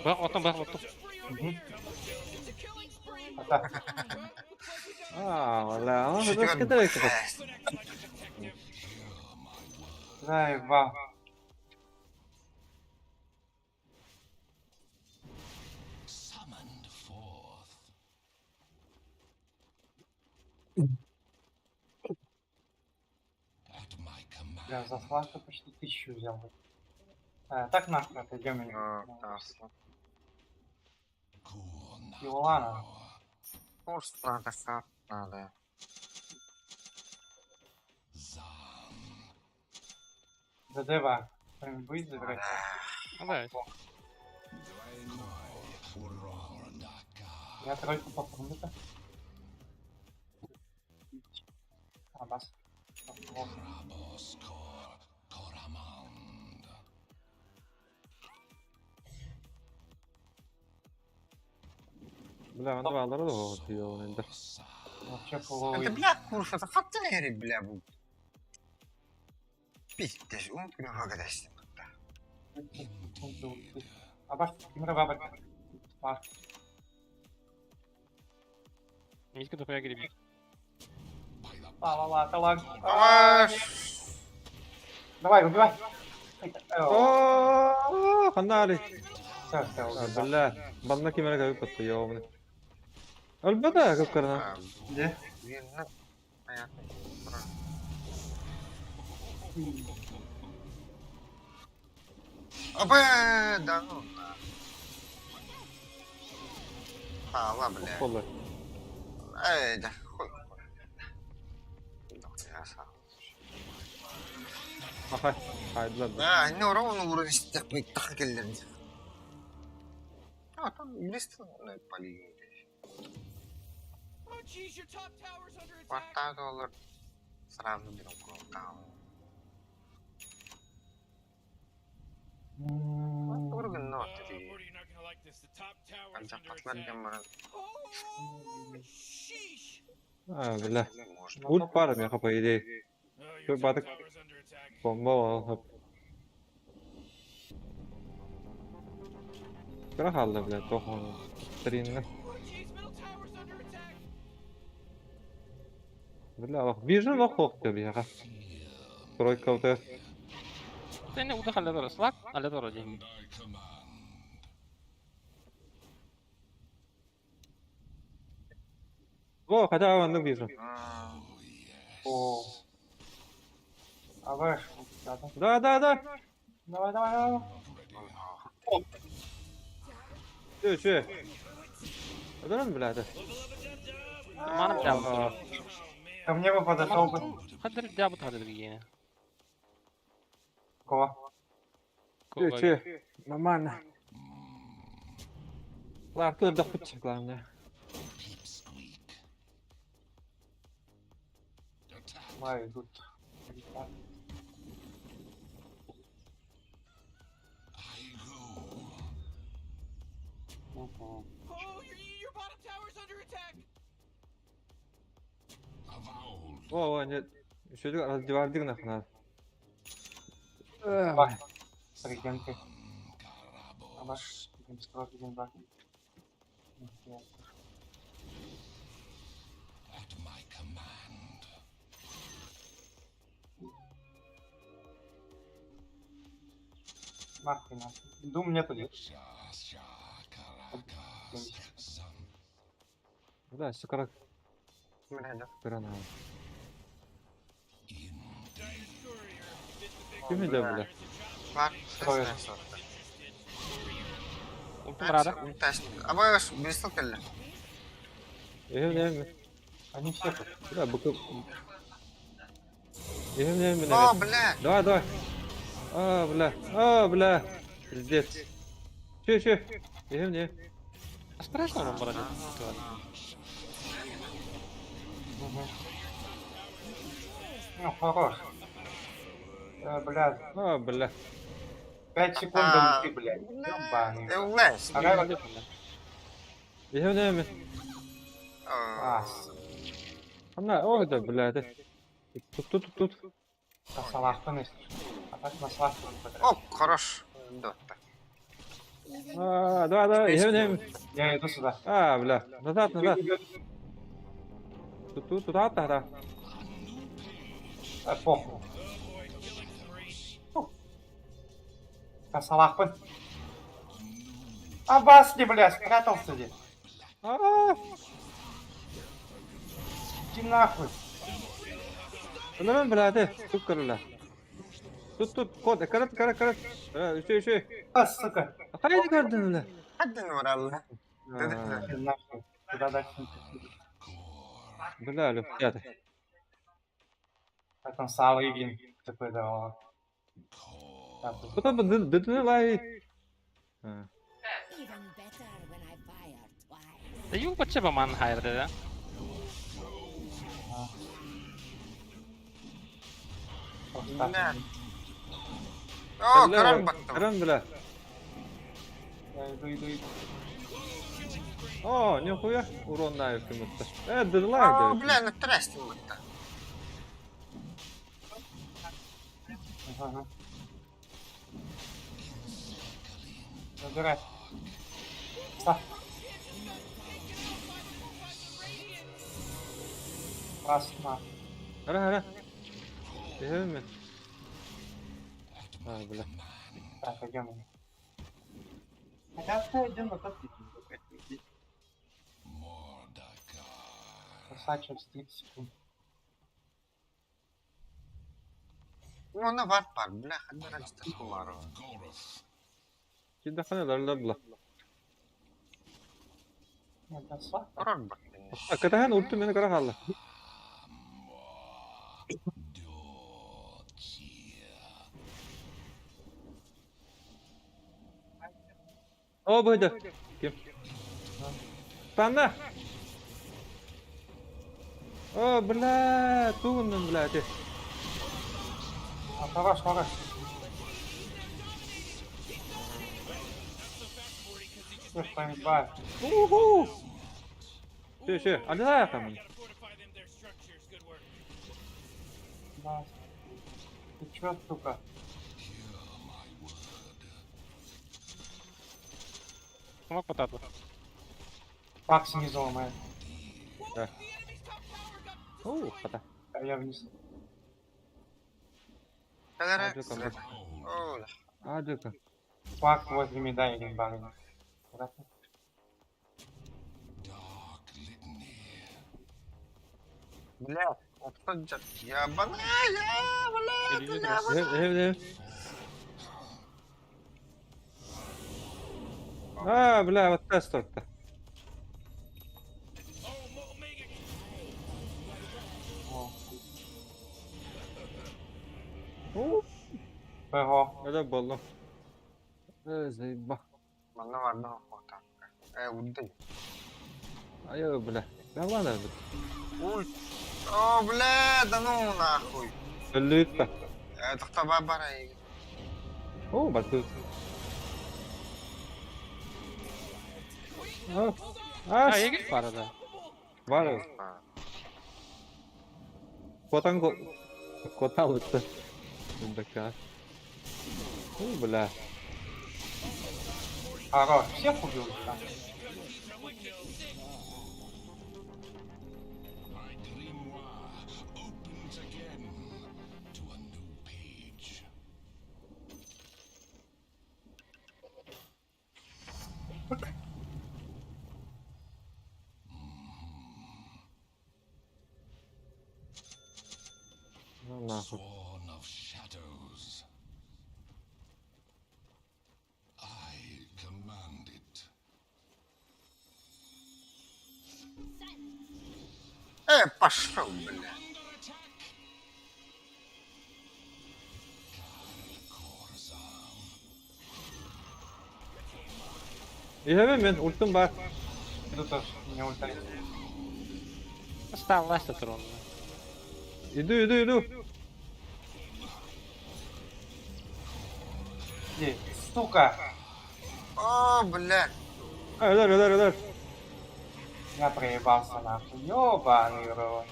Bırak otom. Это. Aa valla ama nasıl kadar kapat. Заебал. Я за флажку почти 1000 взял. Так нахуй отойдем. О, классно. И ладно. Курс надо, как надо. ДДВ. Прям будет забирать. Да. Я тройку попробую-то. Абас. Bla ben de bağları da o diyor önünde. Вообще половой. Это, бля, курс, это хаттери, бля, был. Пиздец, он прям гадаешь. Абас, kimre baba. Bak. Миська тупая гриб. Ла-ла-ла, талант. Аваш! Давай, убивай. О, ханали. Все, все, убивай. Бля, банна кимера кайып катты, ёбаный. Өлбөдө, көпкөрүнө. Где? Винна. Понятно. Абе, да ну на. Хала, бля. Колы. Эй, да хуй. Да, я сам. Ахай, хайдылар. А, не ровно уровень степный так келдер. А, там близко на полигоне. Oh, jeez, your top tower's under attack. Хватает доллар. Сразу беру там. Уровень Oh, нотри. Morty, you're not gonna like this. The top tower's Когда under attack. подладим, Oh, sheesh. А, бля. можно. Ульт бар меха, по идее. Oh, Good your top body. tower's under attack. Бомба алып. Бірақ алды, бля, тохон. Тринга. Oh, jeez, middle tower's under attack. Бля, бак, бижен бак хокты, бляха. Тройка вот Sen udah kalian terus, lak, kalian terus aja. О, хотя ванну бижен. О. А вы ж, да. Да, да, да. Давай, давай, давай. Че? Одан, бля, Mana jabut? Ко мне бы подошел бы. Hadir jabut hadir gini. Кого? Че? Нормально. Ларку да путь, главное. Давай, идут. Oh, your bottom tower's under attack. О, нет. Еще раздевардик нахуй надо. Бак. С регенкой. А ваш регенского регенбак. Нахуй, нахуй. Дум нету здесь. Да, все как гранат. Ты мне бля. Лак, Трое. Ultim berada. Абе, близко келдер. Не. Они все тут. Бля, быкы. Не. О, бля. Давай. Бля. Пиздец. Че? Не. Aspirasi orang berada. Ну, хорош. Блядь. Бля. 5 секунд до ульты, блядь. Ёбаный. Ты улез. Ага, Не. ас. Она, ой, да, бля, да. Тут. На салах понесешь. А так на салах не О, хорош. Да, так. Давай. Не. Я иду сюда. Бля. Назад. Тут, да. Похуй. На салах пон. Аббас, не, блядь, спрятался здесь. Иди нахуй. Нормально, бля, ты. Тут, короче. Тут, кот, карат. Еще. А, сука. Хайди gördün bile. Hadi numaralı. Dedik mi? Иди нахуй. Куда дальше не пошли. Бля, Лёв, пятый. А там Сава Игин такой давал. Потом дыдыны лай. Even better when I fire twice. Det gjorde coba man hire det. Ne? О, каран баттым. Каран, бля. Я иду. О, нихуя. Урон на кому-то. Дыдылай, О, да. бля, на трассе баттым. Ага. Забирай. Ставь. Раз, на. Ara. Değil mi? Ha bile. Так, идем. Хотя отойдем на тот тип. Красавчик через 30 секунд. Ну, она варпар, бля, хадна раньше Хумарова. Şimdi kanalarla bula. Это слабо. Урок бар. Hakikaten ulti beni kara kaldı. О, быды. Kim? Панда. О, бля, тугундан, бля, ты. Хорош. Слышь, память. Уху. Все, отдай ко мне. Gotta fortify them, their structures. Good work. Да. Ты чё, сука? Смог потату. Пакс не заломает. Да. О, хата. А я вниз. Аджика. Оля. Аджика. Пакс возле меда или барина. Аккуратно. Бля, вот кто идет? Ябаная, бля, Ev. А, бля, вот тест только. ПГО. Это было. Заеба. Одного охота. Удай. А я, бля. Да ладно. Ой. О, бля, да ну нахуй. Лютка. Это кто бабара? О, батут. А, егет пара, да. Var. Кота лучше. Бля. О, бля. Хорош. Всех убил там. Ну нахуй. Пошел, бля. Ben ultim var. Иду тоже. Меня ультали. Став Вася трон. Иду. Иди. Сука. О, бля. Öler. Я проебался нахуй. Ёбаный рот.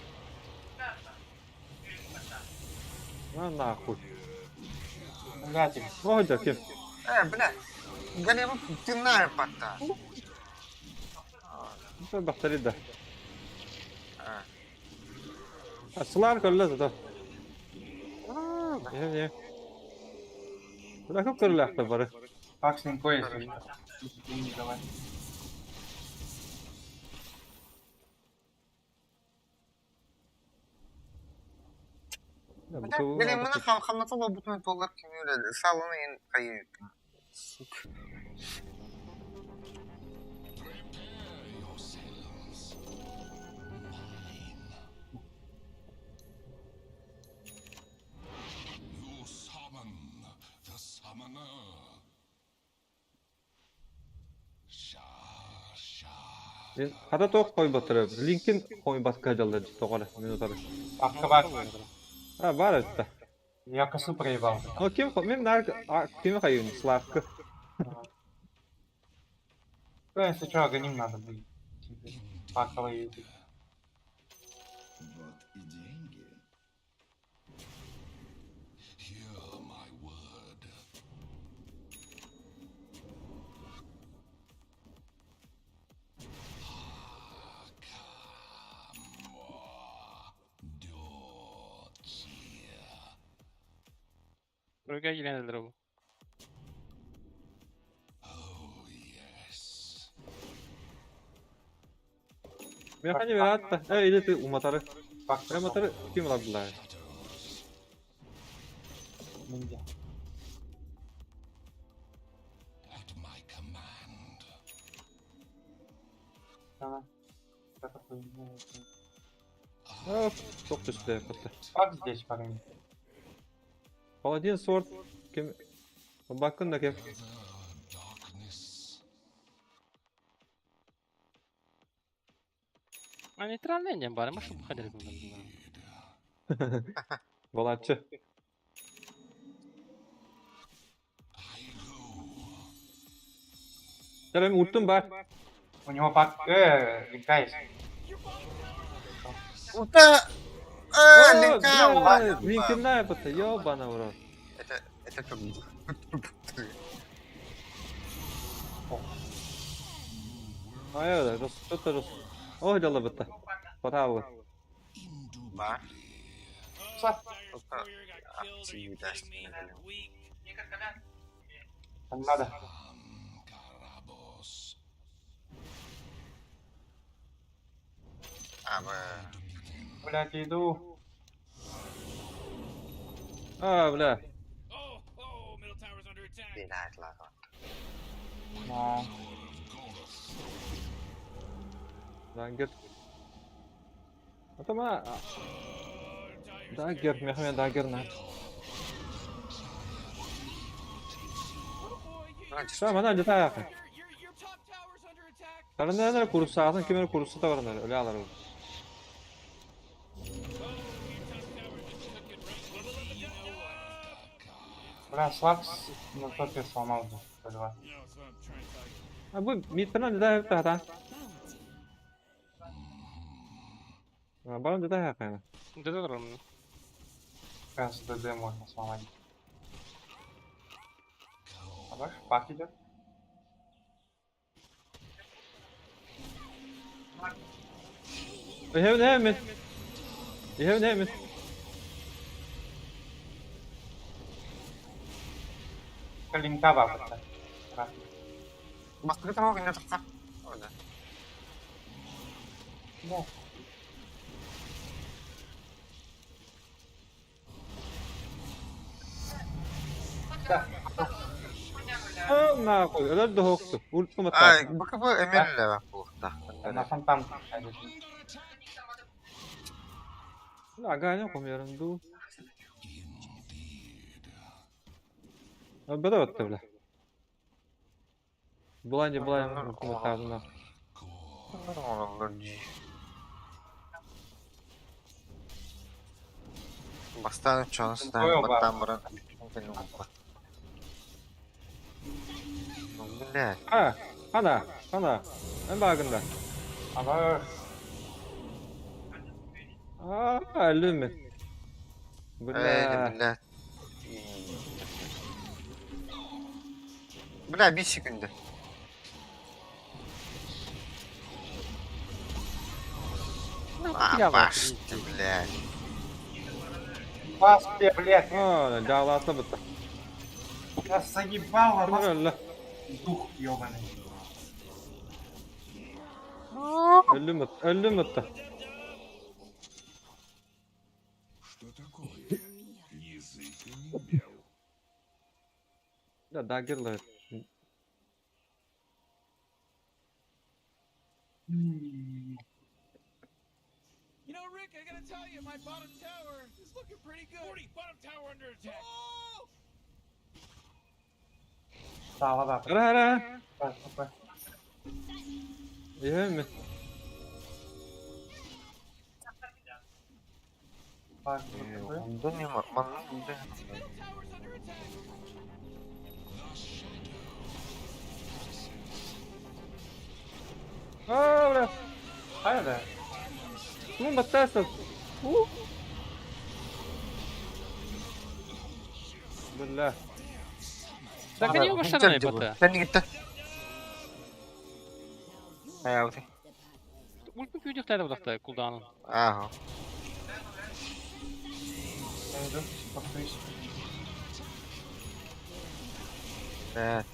На нахуй. Блядь, Ой, kim? Бля. Голема, ты на пота. Sen bakteri de. Aslan kolla da. Ne. Bırakıp kırılakta bari. Пакс линко если что. Не давай. Бля, мына хаматылы бүтін толар кемеулі. Салыны ен қайын. Сука. Hata toq qo'y batırıb. Linkin qo'y batka jaldı toqala minutları. Аккабар. Ha, var işte. Я косу проебал. O kim? Men nar kimi qayın Slavka. Ну, если что, агоним надо будет. Паковый. Buraya girenler bu. Ben hani ver hatta. İyi umatarı. Bak Umatarı kim olabilir? ninja. Tamam. Hop, çok düştü yaptı. Bak здесь парень. Paladin sword kim? Bakın da kim? А нейтральный не бар, машин ходили bundan. Volatçı. Gel benim ultim var. У него пак... линка есть. Uta! Oo, Linka! bля, Link'in ne yaptı? Yo bana vurur. Это как Hayır, Rus. Oh, jalla bitti. Bravo. Бар. Что? Uta. Aktivi ders. Там надо. Ama Блядь, иду. Aa, bля. Oh, middle tower's under attack. binaatlar. Но... Lan gir. Atama. Dyer's Daha gir, mehmen daha gir lan. Tamam, hadi önce daha yakın. Your top tower's under attack. Karın nereye kurusu alsın, kimin kurusu da var onları. Öyle alır. Бля, Слакс на топе сломал бы. P2. Ha bu mid falan da hep daha. Ha bana da yakın. Да да ровно. Прям с ДД можно сломать. А ваш пак идет? We have name it. We have name it. Линка бабушка. Басқа тамақ не жаққа? Ода. Да. Ha ne koy? Öyle de hoktu. Ultim atar. Ay, bu emirle bak bu da. На фонтан. La gane koyuyorum du. Abi da battı bile. Bulanca ultim atardım da. Бастан чонс да Ой, баттан баран. Блядь. Ha, ana. En bakında. Ага. Aa, öldüm mü? Bля. Бля, bir секунда. А, баш ты, блядь. Вас, блядь. Aa, dağlatı bitti. Я заебал, а вас Öyle. дух ёбаный. Öldüm bitti. Ya dagger'lar. You know, Rick, I gotta tell you, my bottom tower is looking pretty good. 40, bottom tower under attack. Oh! Sağla bak. Ara. Bak, bak. İyi mi? Bak, bak. Onda ne var? Bana bunda. Middle tower's under attack. Aa, bля. Hayır. Ну, батасов. Бля. Так они его штаны бота. Sen gitti. Hayatı. Ультим пьюдихтер будакта кулданын. Aha. Я иду. Повторюсь. Evet.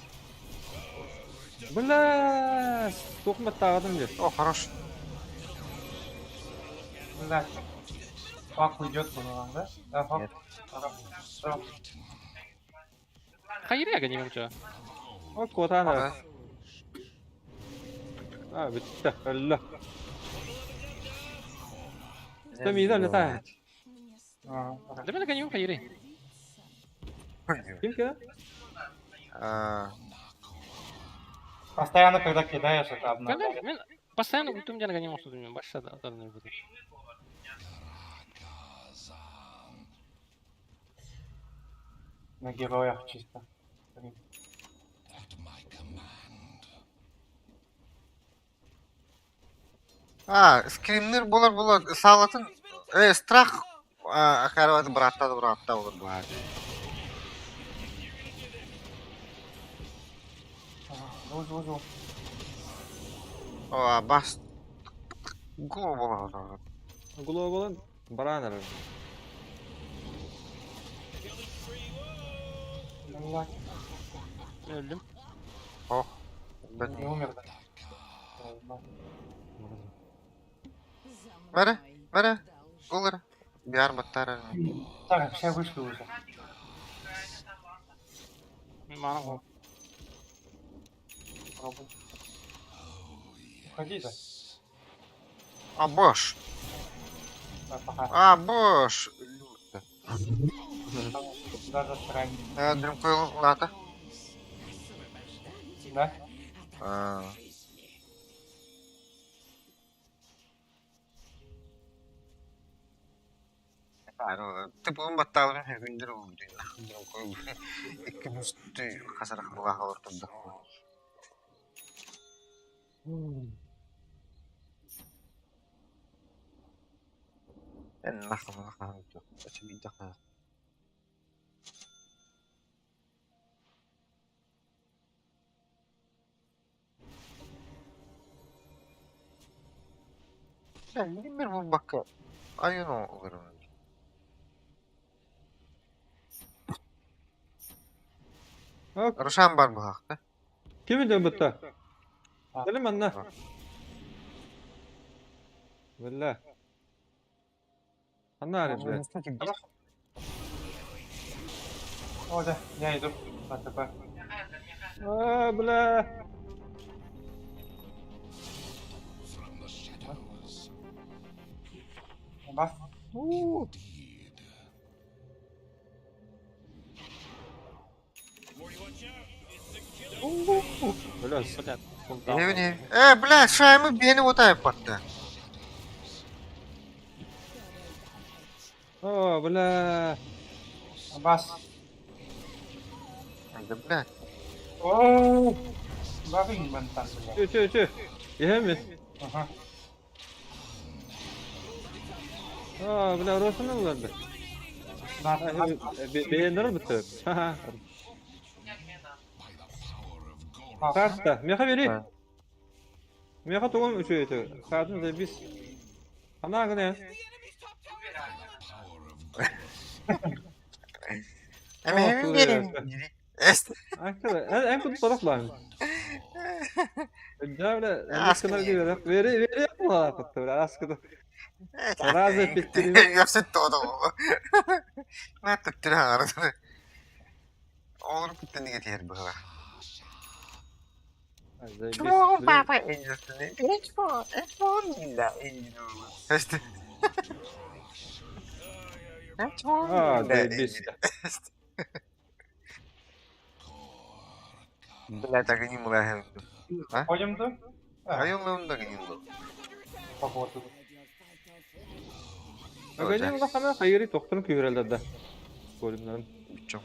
Бля, токмат тагыдым дер. О, хорош. Да. Пак уйдет bunu да? Да, пак. Нет. Всё. Hayır ya gene önce. O kotana. Ага. Ha bitti. Allah. Sen miyden ne tane? А, Да меня гоним hayır. Kim ki? Постоянно, когда кидаешь, это одно. Мен постоянно ультим жана гоним olsun bilmiyorum. Başta da adını buldum. На героях чисто. Скримнер bular sağlatın. Strah karvat bıratta olur bu hadi. Ужу. O bas. Global. Global'ın baraner. Öldüm. Oh. Ben Не умер, да? Mere. Olur. Bir armatlar. Так, все вышли уже. Bana o. Пробуй. Уходи, да? Boş. Да, пока. Boş. Даже срань. Dürüm koyalım lata. Да? Tıpkı battağların her gündür oldu. Dürüm koyalım. İki müstü kasar kılağı ortada. Ben nakım. Açı bir dakika. Ben bilmiyorum bak. Ayın olurum. Hop. Ruşan var bu hakta. Kim de bitti? Selim anne. Valla. Anne arayayım ben. О, да, я иду. АТП. Bla. Бас. Bla. Блядь. Бля, шаймы бени вот так патта. О, бля. Бас. Да, бля. Оу. Бабин бантан, блядь. Çö. Yemin. Ага. Aa, bla orası ne oldu? Beğenir mi tüp? Kartta. Meha veri. Meha toğum üçü ötü. Kartın da biz. Ana ne? Ama hemen gelin. Est. Arkadaşlar en kötü taraflar. Cavle askıda diyor. Veri yapma hatta böyle askıda. Razı ettireyim. Yapsın todo. Ne tuttur ha. Olur bitti ne getir bu. Çok papa enjüsünü. Hiç la enjüsünü. İşte. Aa, biz. Бля, так и не млаем. Ходим, да? Ayollarım da gidiyor. Походу. Benim bakana hayırı doktorun küvrelerde. Bölümlerin. Çok.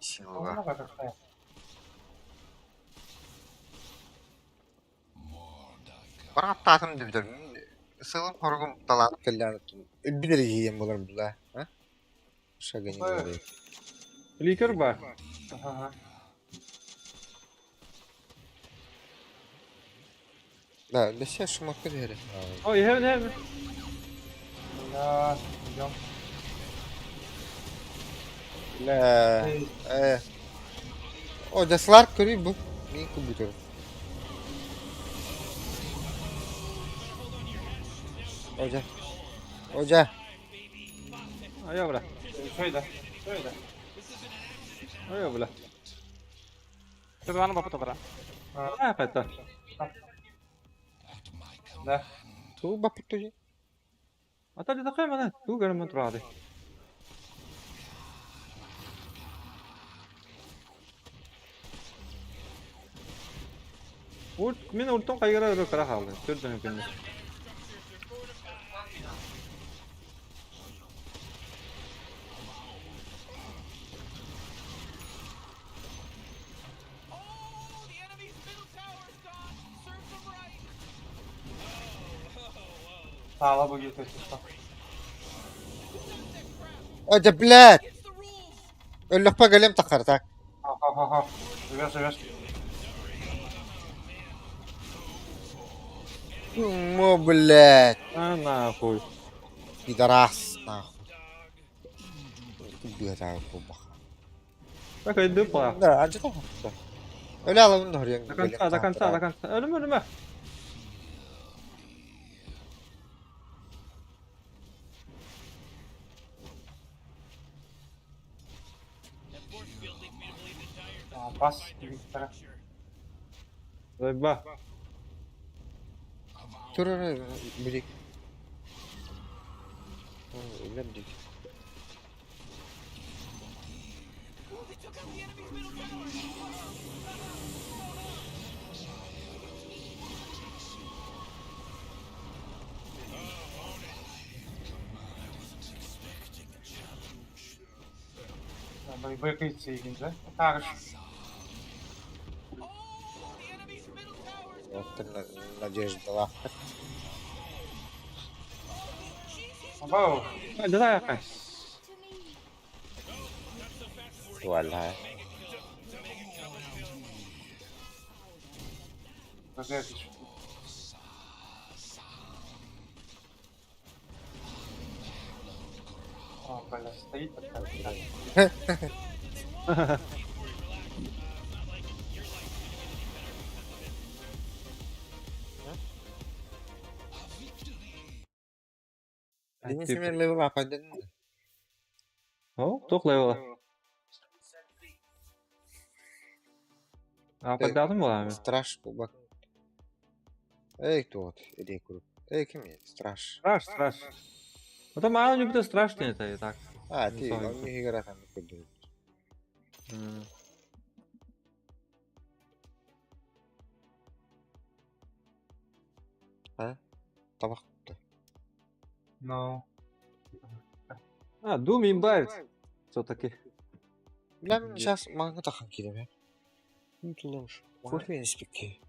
Сила. Много какая. Bana tatım diyor. Sığım horgum talanıp kellanıp. Bir de yiyeyim bunlar bula. Ha? Şaka ne var? Likör var. Ага. Да, да сейчас шумака дери. O yemin. Да, идем. La. Ey, O da Slark körüyor bu. Niye kubuyor? Hoca. Hoca. Ayo bula. Şöyle. Şöyle. Ayo bula. Coba mana bapak tebara. Apa itu? Ne? Tu bapuk tuh. Atau di tengah mana? Tuh gak ada terade. Min ultum kaygıra rökara kaldı. Sürdüm hepini. Oh, the enemy's middle tower's gone. Serve them right. Sağla bu getir tutma. Hoca blad. It's the rules. Öllük bak elim takar tak. Ha. Reverse reverse. Mu blad. Ana koy. Pidaras. Nahul. Kubuyor aku bak. Bak öldü bak. Da acı da. Öyle alalım da oraya. Dakan sağ. Ölüme. Ya bas. Bir taraf. Bak. Dur oraya. Birik. Öyle mi dik? Oh, they took out the enemy's middle tower. Yani bırakıysa ilgince. Karış. Oh, the enemy's middle tower's gone. Вот ты надежда лапка. Abo. Hadi daha yakın. Валя. Разрядишь. О, бля, стоит такая. Ini sebenarnya level apa dan? Oh, toch level. Apa lazım mı abi? Страж бак. Эй, кто вот? Иди круг. Эй, кем я? Страж. Страш. Ну там мало не буде страшно это и так. А, Ну, ты, sorry. он не играет там. А? Табак. Ну. А, Doom имбайт. Все-таки. Бля, сейчас мanga takan kilim ya. Unutulmuş. Kurfiyen ispiki.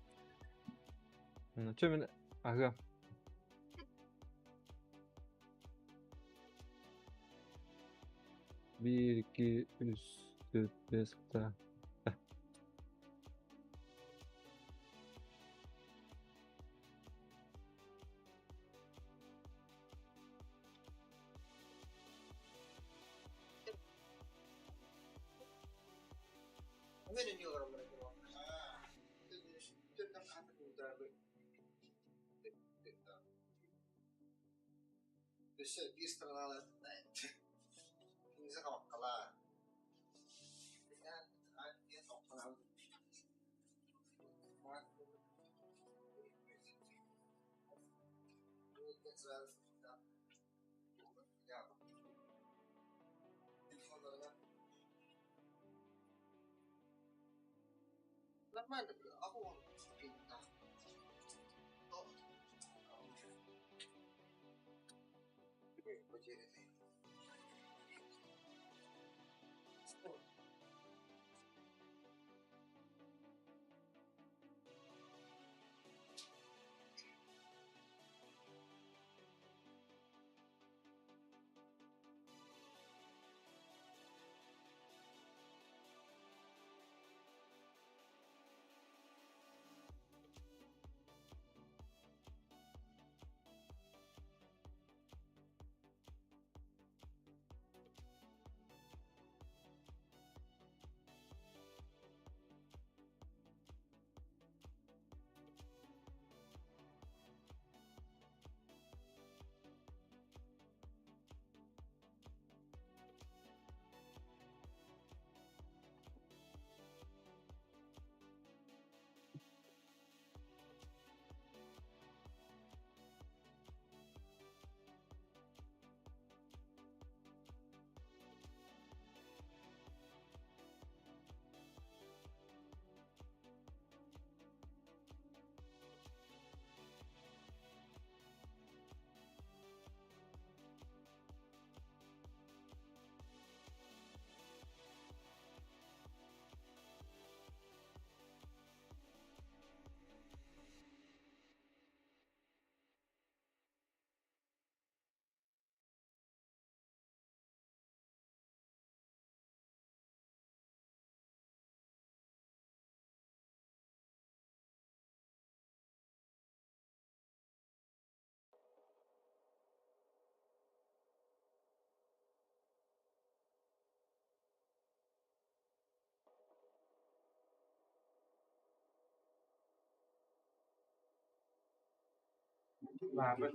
Тюмин. Ага. Bir, iki, üç, dört, beş, altı. Bir sıralar Kimse kapakkala. Нормально, а он потерянный. Ладно.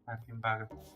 Makin bagus.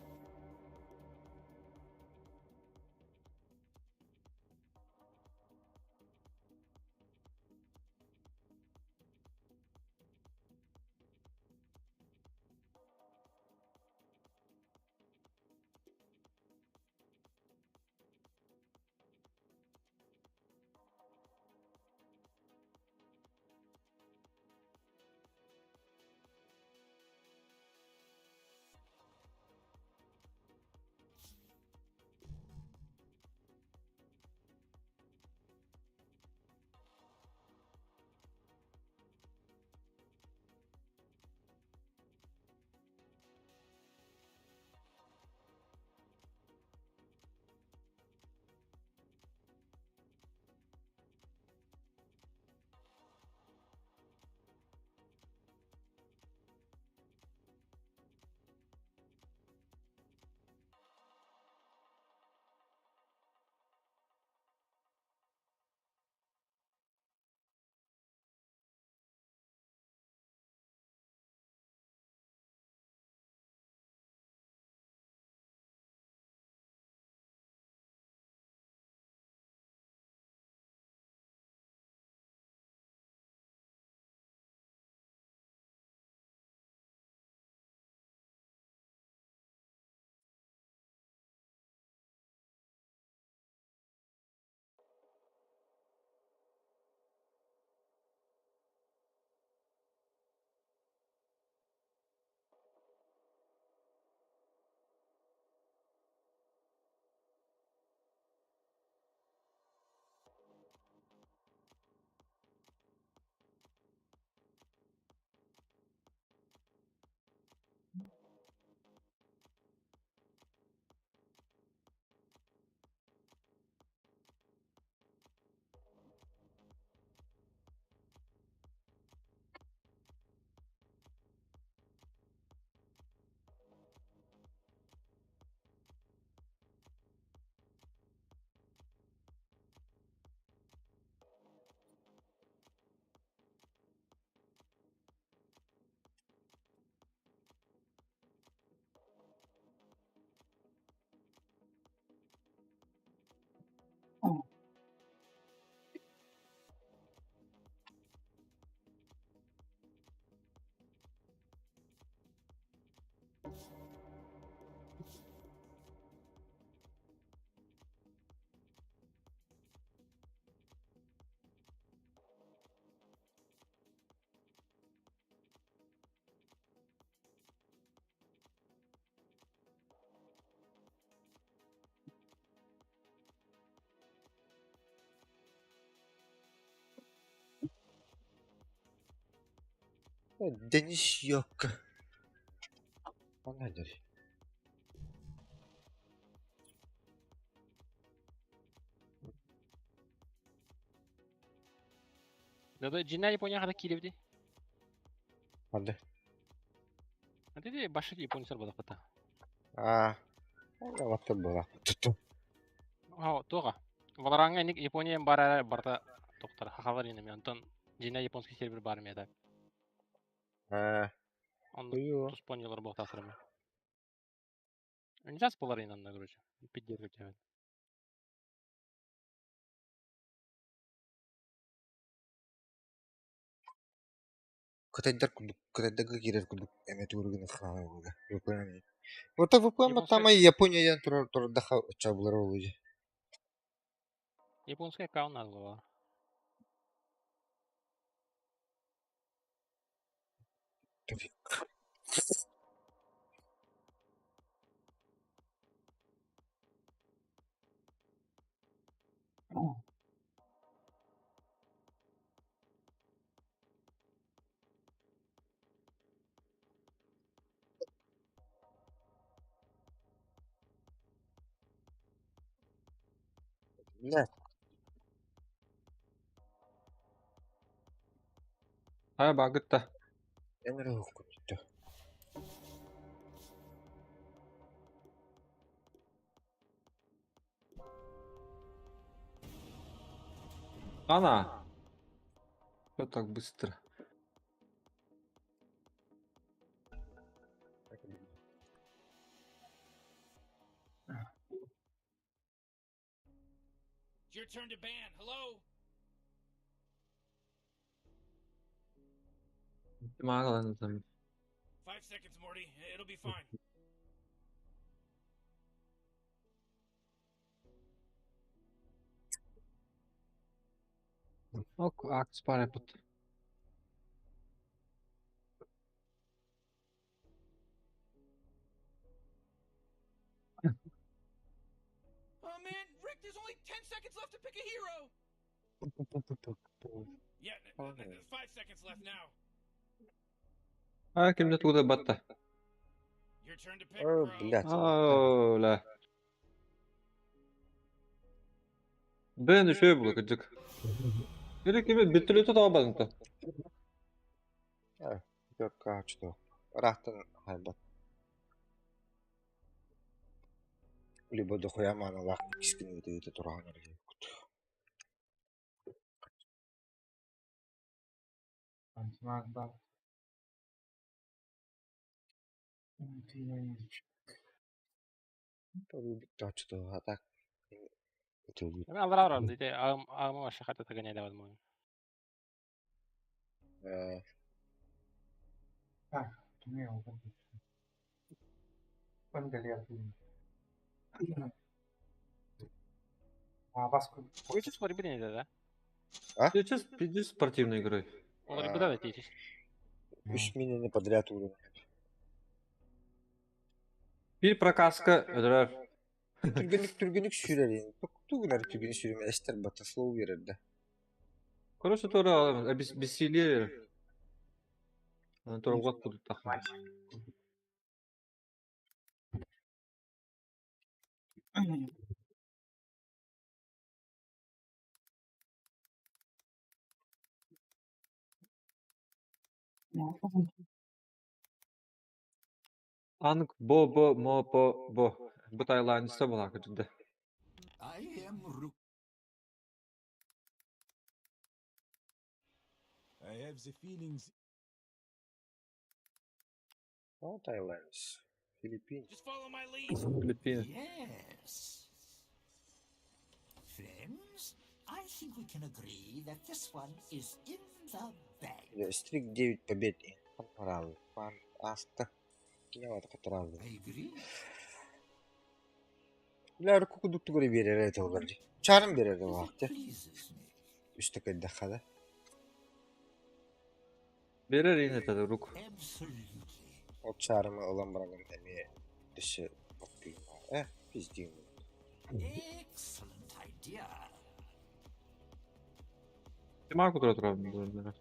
Денис yok. O nedir? Dada Cina Japonya kadar kilivdi. Hadi. Hadi de başka Japonya bada kata. Ona batı bola. Tuttum. Ha, toga. Valaranga nik Japonya bara barta doktor. Hakalar yine mi? Anton Cina Japonski server bar mı ya da? Onu Uyuyor. tuz ponyaları bok tasarımı. Önce polar inanına görücü. Pidyer geçelim. Kıtayda girer kuduk. Emet uğrugunu kınalı oldu. Yapıyorum. Orta yapıyorum Японская- ama Japonya'dan tur daha çabuları olacak. Японская аккаунт надо было. Tabii. Ne? Ha bagıtta. Emre hukuktu. Ана. Что так быстро? It's your turn to ban. Hello? Mağalanızım. 5 seconds, Morty. It'll be fine. Ok, aks para yapıt. Oh man, Rick, there's only 10 seconds left to pick a hero. Yeah, 5 seconds left now. Ha kimde tuğda batta. Your turn to pick, Oh, bro. блядь. Оля. Ben de şöyle bulacak. Bir kimi bir türlü tutamadın da. Yok kaçtı. Рахтан хайбат. Либо дохуя мана лак кискин өтө турган эрге. Антимагда. Tabii bitti açtı. Hatta ötüldü. Ben alır aram dedi. Ağıma başka kartı takın edemedim oyunu. Не, он галер. А вас Oyuncu sporu bir neydi de? Сейчас спортивной игрой. Olur bir da değil. 3 минуты подряд уровень. Bir прокаска ödüler. Түргенік сүрер енді. Тугунар түргенік сүрер. Эстер бата слово берерді. Короче, тоже обессилие. Тоже год будут так. Анг бо. Bu Tayland'da bulak ciddi. I am Rook. I have the feelings. O Tayland. Filipin. Just follow my lead. Filipin. Yes. Friends, I think we can agree that this one is in the bag. Стрик 9 побед. Пан Пан Аста. Киневата катаралды. I agree. Ular kukuduktu göre verir evet olgarcı. Çağrım verirdi o vakti. Pleases me. Üstteki dakikada. Verir yine tadı Ruk. Absolutely. O çağrımı olan bırakın emeğe dışı bakayım. Biz diyeyim. Excellent idea. Тимаку треба.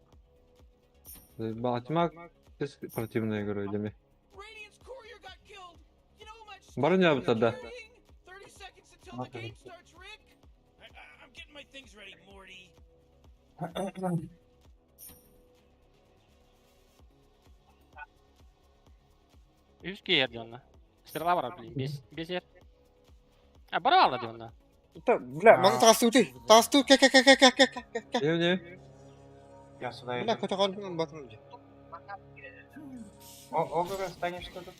Батимак без противная игра, идем. Radiant's courier got killed. You know who might Барыня stop бы тогда. carrying? 30 seconds until the Вот game это. starts, Rick. I'm getting my things ready, Morty. Üç yer diyorsun. Sırada var abi. Beş yer. Ha bana aldı diyorsun. Бля, маны тагыстуу ти. Тагыстуу, ке. Не. Я сюда Бля, иду. көтө калдым батым. Огур, станешь что-то?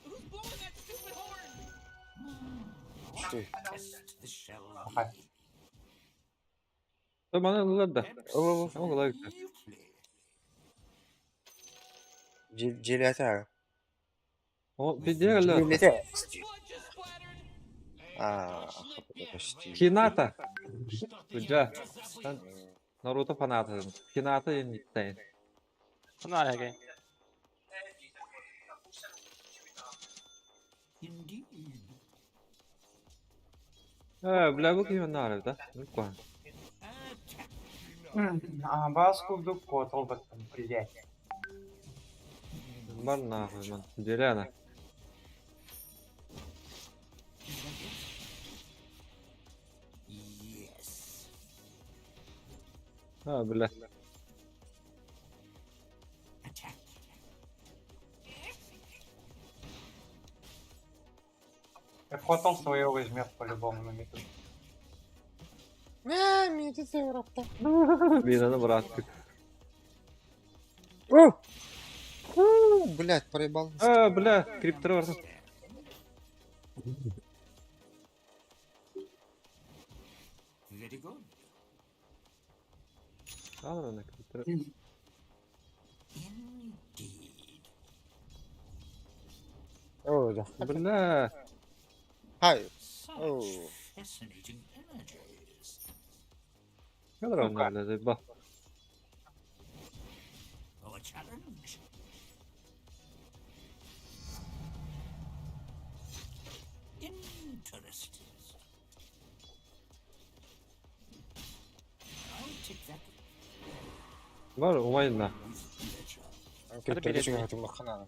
Who's blowing that stupid horn? Test the shell. Ага. Да бана алар да. О, лайк. Желета. О, бидега ла. Желета. Blood just splattered. Почти. Хината. Güzel. Sen Naruto fanatısın. Hinata yeniden. Bunlar ya gel. Indeed. Бля, bu kim ne arıyor da? Lütfen. Баску в дупку отрубатом, блядь. Var nahı man. Jelena. Yes. Ha bля. Attack. Хотел своего возьмет по-любому на мету. Ne, miydi sevrapta. Binanı bıraktık. Блять, проебал. Bля, kriptör var. Very good. Al onu kriptör. Indeed. О, да. Bля. Hayır. Such Oh. fascinating energies. Kadar onlarla bak. A challenge. Interesting. I'll take that Var umayın da. with pleasure. Окей, только что хотим махана.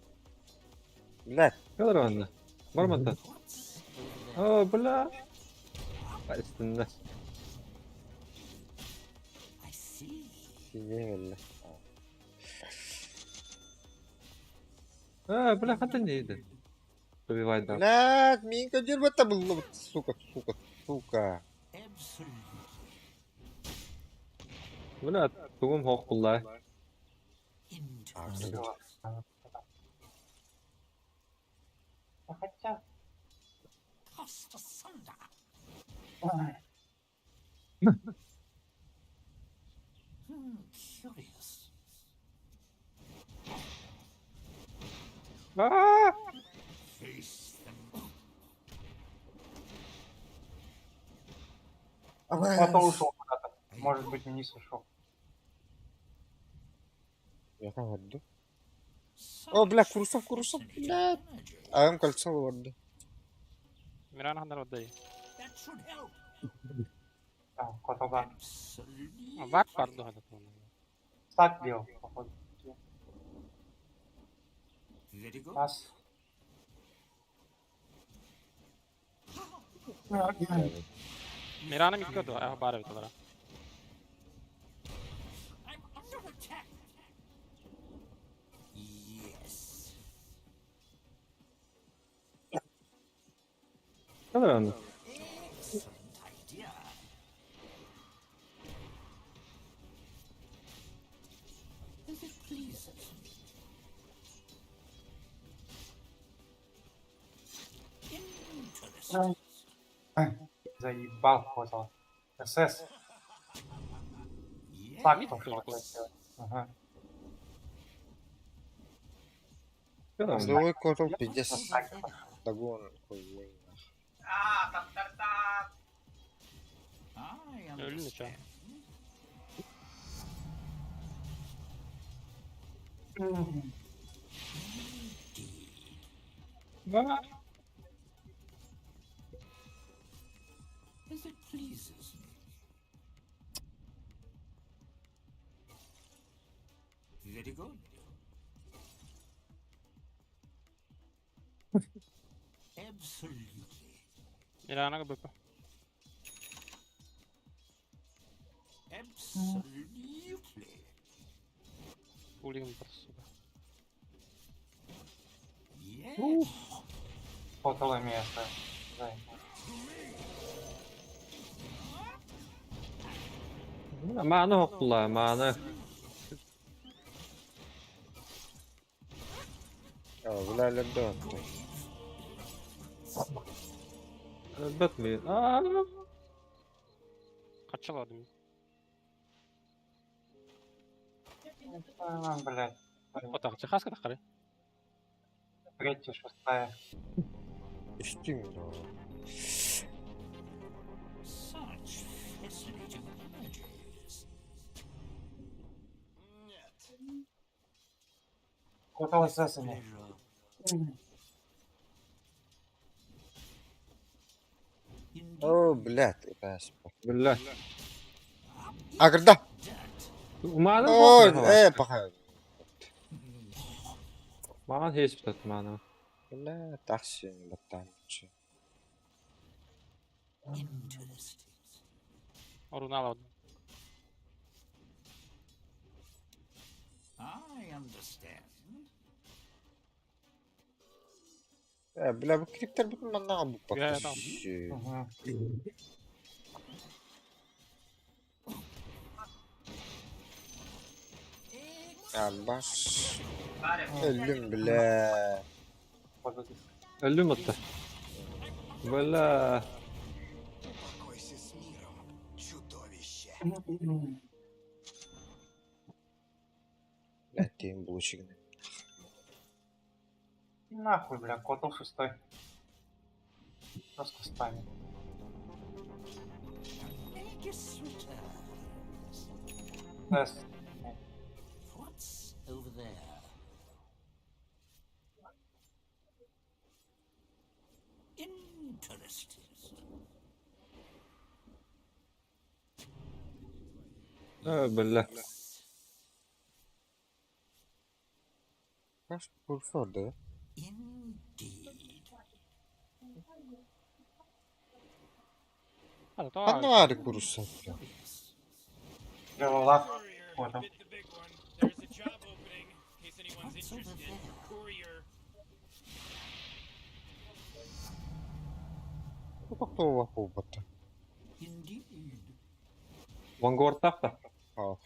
Блять, Kadar onlarla. Var mı da? What's Bля. Üstünde. I see? сиди, бля. Bля, hatta neydi? Добивай да. Блять, Минка, дерьмо-то было, вот, сука. Absolutely. Bля, tugum hoq bullay. Interesting. Хотя... Tossed asunder. Curious. Face them. Кто-то ушел куда-то. Может быть, вниз ушел. Я там варду. Such О, бля, курсов, fascinating блядь. energies. Ayağım kalça vardı. Miran handlar odayı. That should help. Кто-то да. Absolutely. Vart var da hadi. Стак делал, походу. Very good. Раз. Miran'ı mı yıkıyordu? Bari bir olarak. I'm under attack. Yes. Kadar onlarla. Excellent idea. If it pleases me. Interesting. Заебал хватало. СС. Yes. Так пошел. Ага. Kadar onlarla. Злой котел, пиздец. Догон. I Öldün mü şu an? If it pleases me. Very good. Absolutely. Miranaga BP. Absolutely. Пулиган просто, сука. Yes. Потолое место. Зай. Ma'ni hoqlar, ma'ni. Bularlarda otdi. Bitmeyin. Kaçalardım. Блядь. Отак, жиһазга таққари. Третья, шестая. Üstün de o. Such fascinating images. Около сесами. Pleasure. Indeed. O, блядь, bas. Billah. Agırda. Ma'ni Oy, hoqlar. bakayım. Ma'ni hech bitadi ma'ni. Bля, тахси батанчы. Interesting. Орун алады. I understand. Бля, bu kripler bütün bana bu Ya, bakış. tamam. Baş. Ölüm bile. Öldü mü attı? Valla. Летим булочек. Нахуй, бля, котл шестой. Просто станет. Magus returns. Тест. What's over there? Interesting. Billah. Kaç kursu orada? Indeed. Hadi Ben de tamam. var kursu. Левелап. Courier, Понял. bid the big one. There's a job opening, in case anyone's What's over interested. there? Courier. Bak da o bu batı. Indeed. Vanguard da. Ha.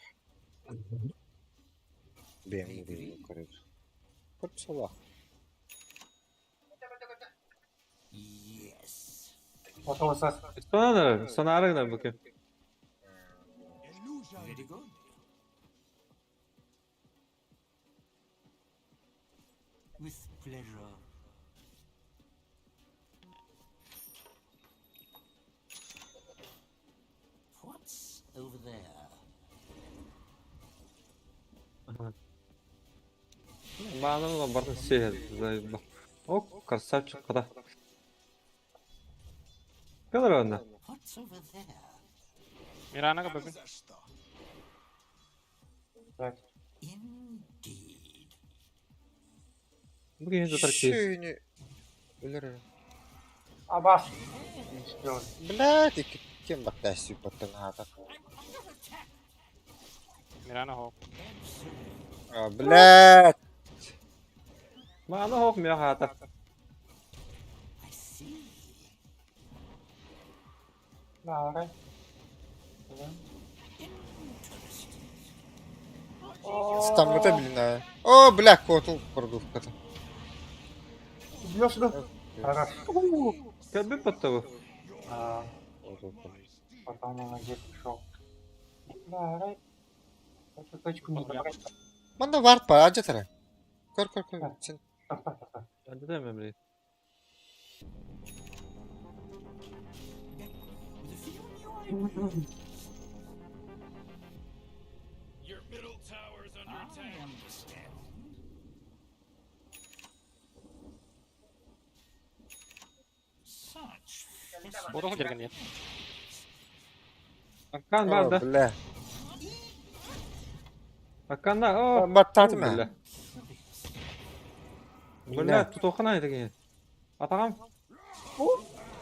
Benim de yukarı. Kursu var. Yes. Около сес. Sana arayın bakayım. Very good. With pleasure. What's over there? Ma'ni barda şey. O красавчик kada. Kadar onda. What's over there? Miranaga BP. Блядь. Indeed. Bugün de tarki. Şeyini ölür. Абаш. Не успел. Блядь, iki kim bak dasi batın hata. Mirana hok. Блядь. Ma'ni hoqmuyor hata. I see. Давай. Interesting. Стамбата блин. О, бля, котл продувката. Бьешь, да? Хорош. Кәбі батты bu. Потом он где пришел. Давай. Эту точку не забрать. Manda wart var acı tara. Kör. Sen Bende de memri. Your middle tower's under I attack. understand. Such Bodoh jergen ya. Akkan var da. Bля. Hakkanda o. Battı mı? Billah. Billah tutoqan aydı ki. Atağım.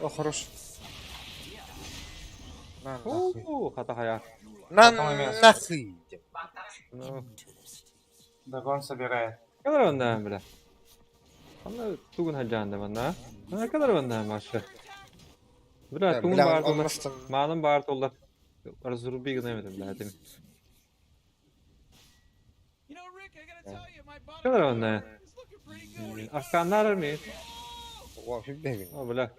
O хорош. Lan Hata hayat. Lan Потом имеется. нахуй. Дагон собирает. Kadar önden bile. Ama tugun hacanda bana. Ne kadar önden maşı. Bile tugun bilen bağırdı onlar. olmasın. Malum bağırdı onlar. Arzuru bir gınemedim bile demin. You know, Rick, I gotta tell you, my bottom Kadar corner önden. is looking pretty good. Afganlar mı? O bir begin. O bile.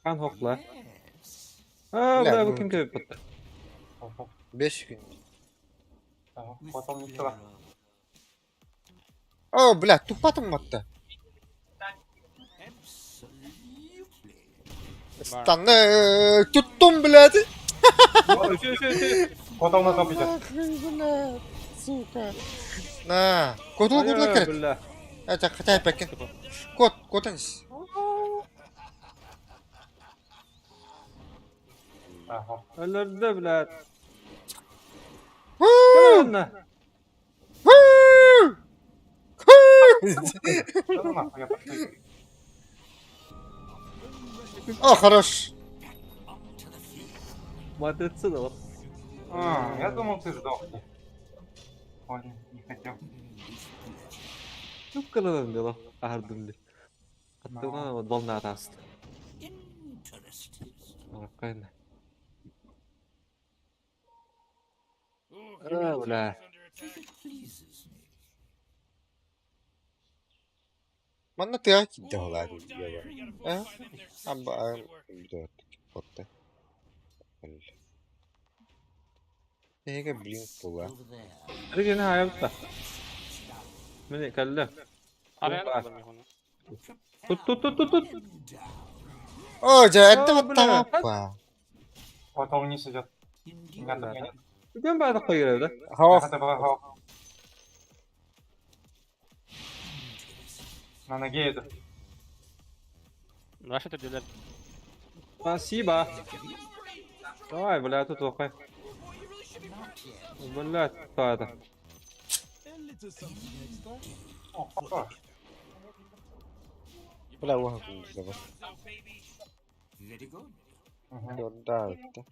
Kan hokla. Ha Bile, bile bu bu- kim köpek battı. 5 gün. Ага. Потом ничего. O bля, tupatım battı. Stanı tuttum bля. Потом на топ идет. Bля, сука. На, код угодно крет. Bile. Это хотя бы пекин. Код анис. Ага. Öldürdü bile. Kadar önden. Да ну нахуй, я пошли. О, хорош. Madretsin o. Я думал, ты сдохнешь. Ой, не хотел. Çok kadar önden o. Ardım bir. Hatta ona dolna atastı. Interesting. Bakayım. Ooh, Ha bile. under attack. It pleases me. Mana tega gitti olar. Oh, Dyer, you gotta Eh? both find them there. Amba Good work. bir de botta. Nega blink bular. Over there. Hadi gene hayatta. Beni kaldı. Araya Var. aldım onu. Tut. O, jadi Oh, mata bener. apa? Потом вниз идет. Indeed. Меня там нет. Bugün bardak koy görevde. Hava Это была хавка. На ноге иду. Наша тепделер. Спасибо. Давай, бля, тут окай. Бля, кто это? О, хорош. bula wah bu. Very good. Мгм. Yolda attı.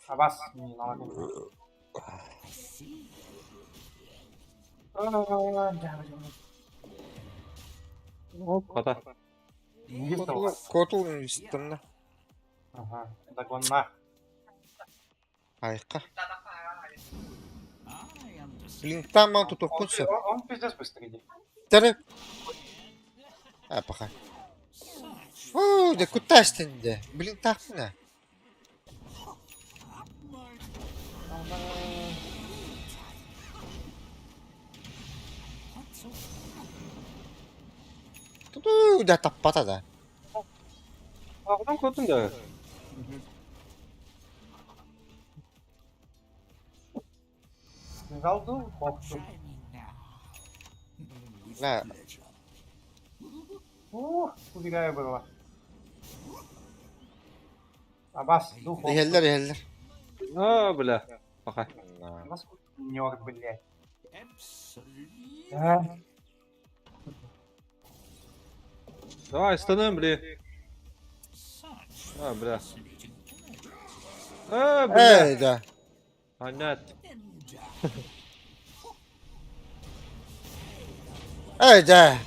Абас, не надо. I see. Hop, kata. Есть у вас? Kotul üstünde. Ага. Дагон на. Ayqa. I understand. Blink'ten ben tutukunsa. Он пиздец быстрее. Tere. Ha baka. Oo, de kutaştın de. Blink taktın ha. Tutu udah tepat ada. Adam kodun da. Галду, хопшу. Shining now. With Nah. pleasure. Убегаю было. Абас, дух. Yeller yeller. Ha, bля. Bakay. Абас, нёр, блядь. Absolutely. Давай, станем, бля. Such Ha, bля. fascinating imagery. Ha, bля. Eyda. Annet. Eyda.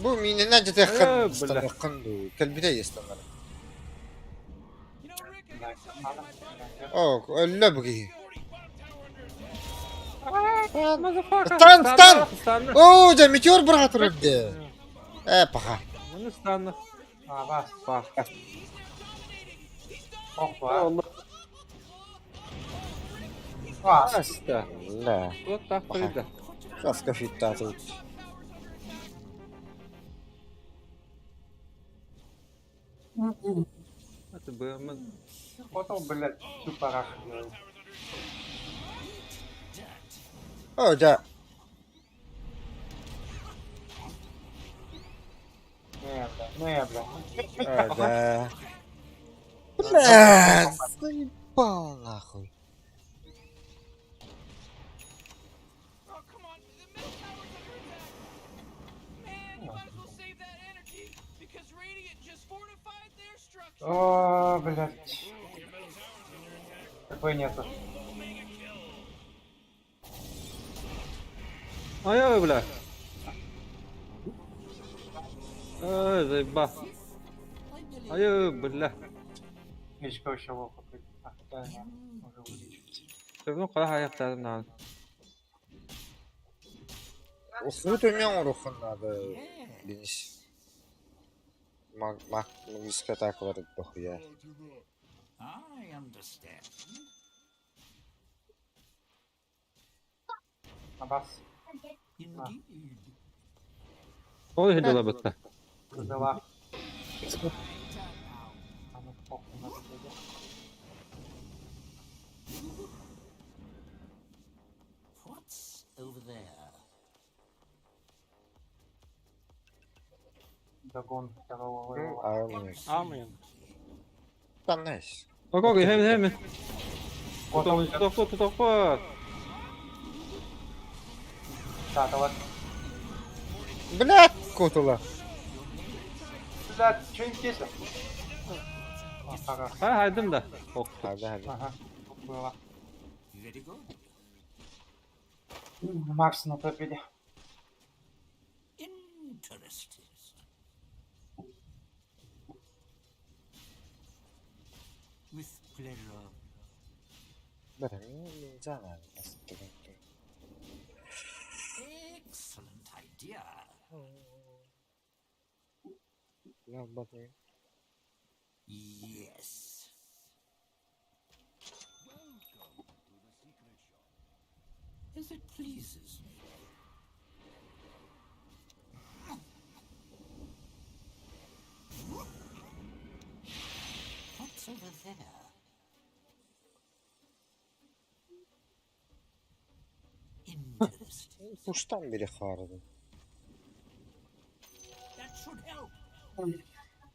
Bu minin önce de bля. yakındı. Kalbide yaslanır. You know, Rick, I gotta tell you, my bottom Oh, öyle bu ki. Motherfucker. Stan, stan. Stan. Oo, da meteor bırakır orada. Baka. Bunu stanlı. Абас, Bak. опа. Allah. А, Hasta. La. Tut tahtıydı. Kaska fitta tut. Hadi bıyığımın. потом, блядь, всю парашу делаю. Oh, da. Не, бля, Да. Блядь, заебал нахуй. Oh, come on. The middle tower's under attack. Man, you might as well save that energy because Radiant just fortified their structure. О, блядь. Такой нету. Ай, бля. Ай, заеба. Ай, бля. Мечка еще лоха. А, хотя нет, уже увеличивается. Все равно кара аяктарым надо. Усну төмен рухын надо. Денис. Магическая атака var дохуя. I understand. Абас. Indeed. Ой, хедела бітті. Дела. А ну, похуй, надо зайдет. What's over there? Догон второго Ну, левела. а мне. Амин. Таннес. Окей, hemen. Вот он. Tutok. Да, давай. Блядь, котула. Блядь, что им здесь? Ага. Haydım da. Hadi hadi. Ага. Было. Very good. Макс на торпеде. Interesting. With pleasure. Benim insan Excellent idea. Ya bakayım. Yes. As it pleases me. What's over there? Interesting. Kuştan biri harbi. That should help.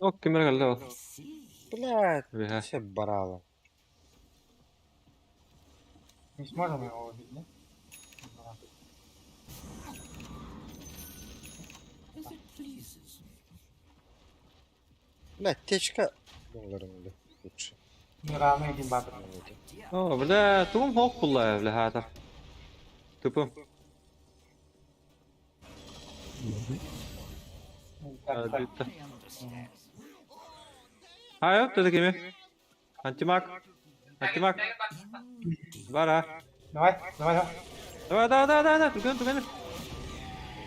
Ok, kimler geldi o? I see. Блядь, Бля. все барало. Не сможем его убить, да? As it pleases me. Блядь, течка. Bunların da lütfen. Не рано едим бабы. О, бля, тум хок булла, бля, хата. Тупым. Так, так. Bitti. I understand. Hayır, dedi kimi? Antimak. Var ha. Давай, давай, давай. Давай. Dur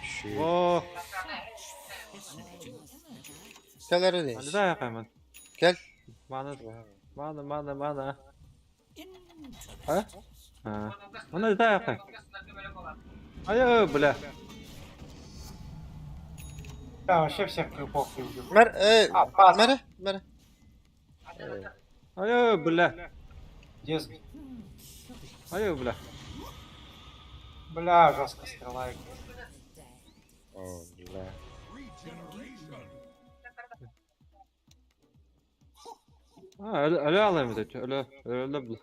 Şu. Oh, Gel hadi Deniz. daha yakayım. Gel. Bana. Ha? Interesting. Ha. Onu daha yakayım. Hayır, bля. Да, вообще всех крюков люблю. Mer, Mere. Hayır, bля. Дезги. Hayır, bля. Бля, жестко стрелает. О, бля. Ha, öyle alayım dedi. Öyle bul.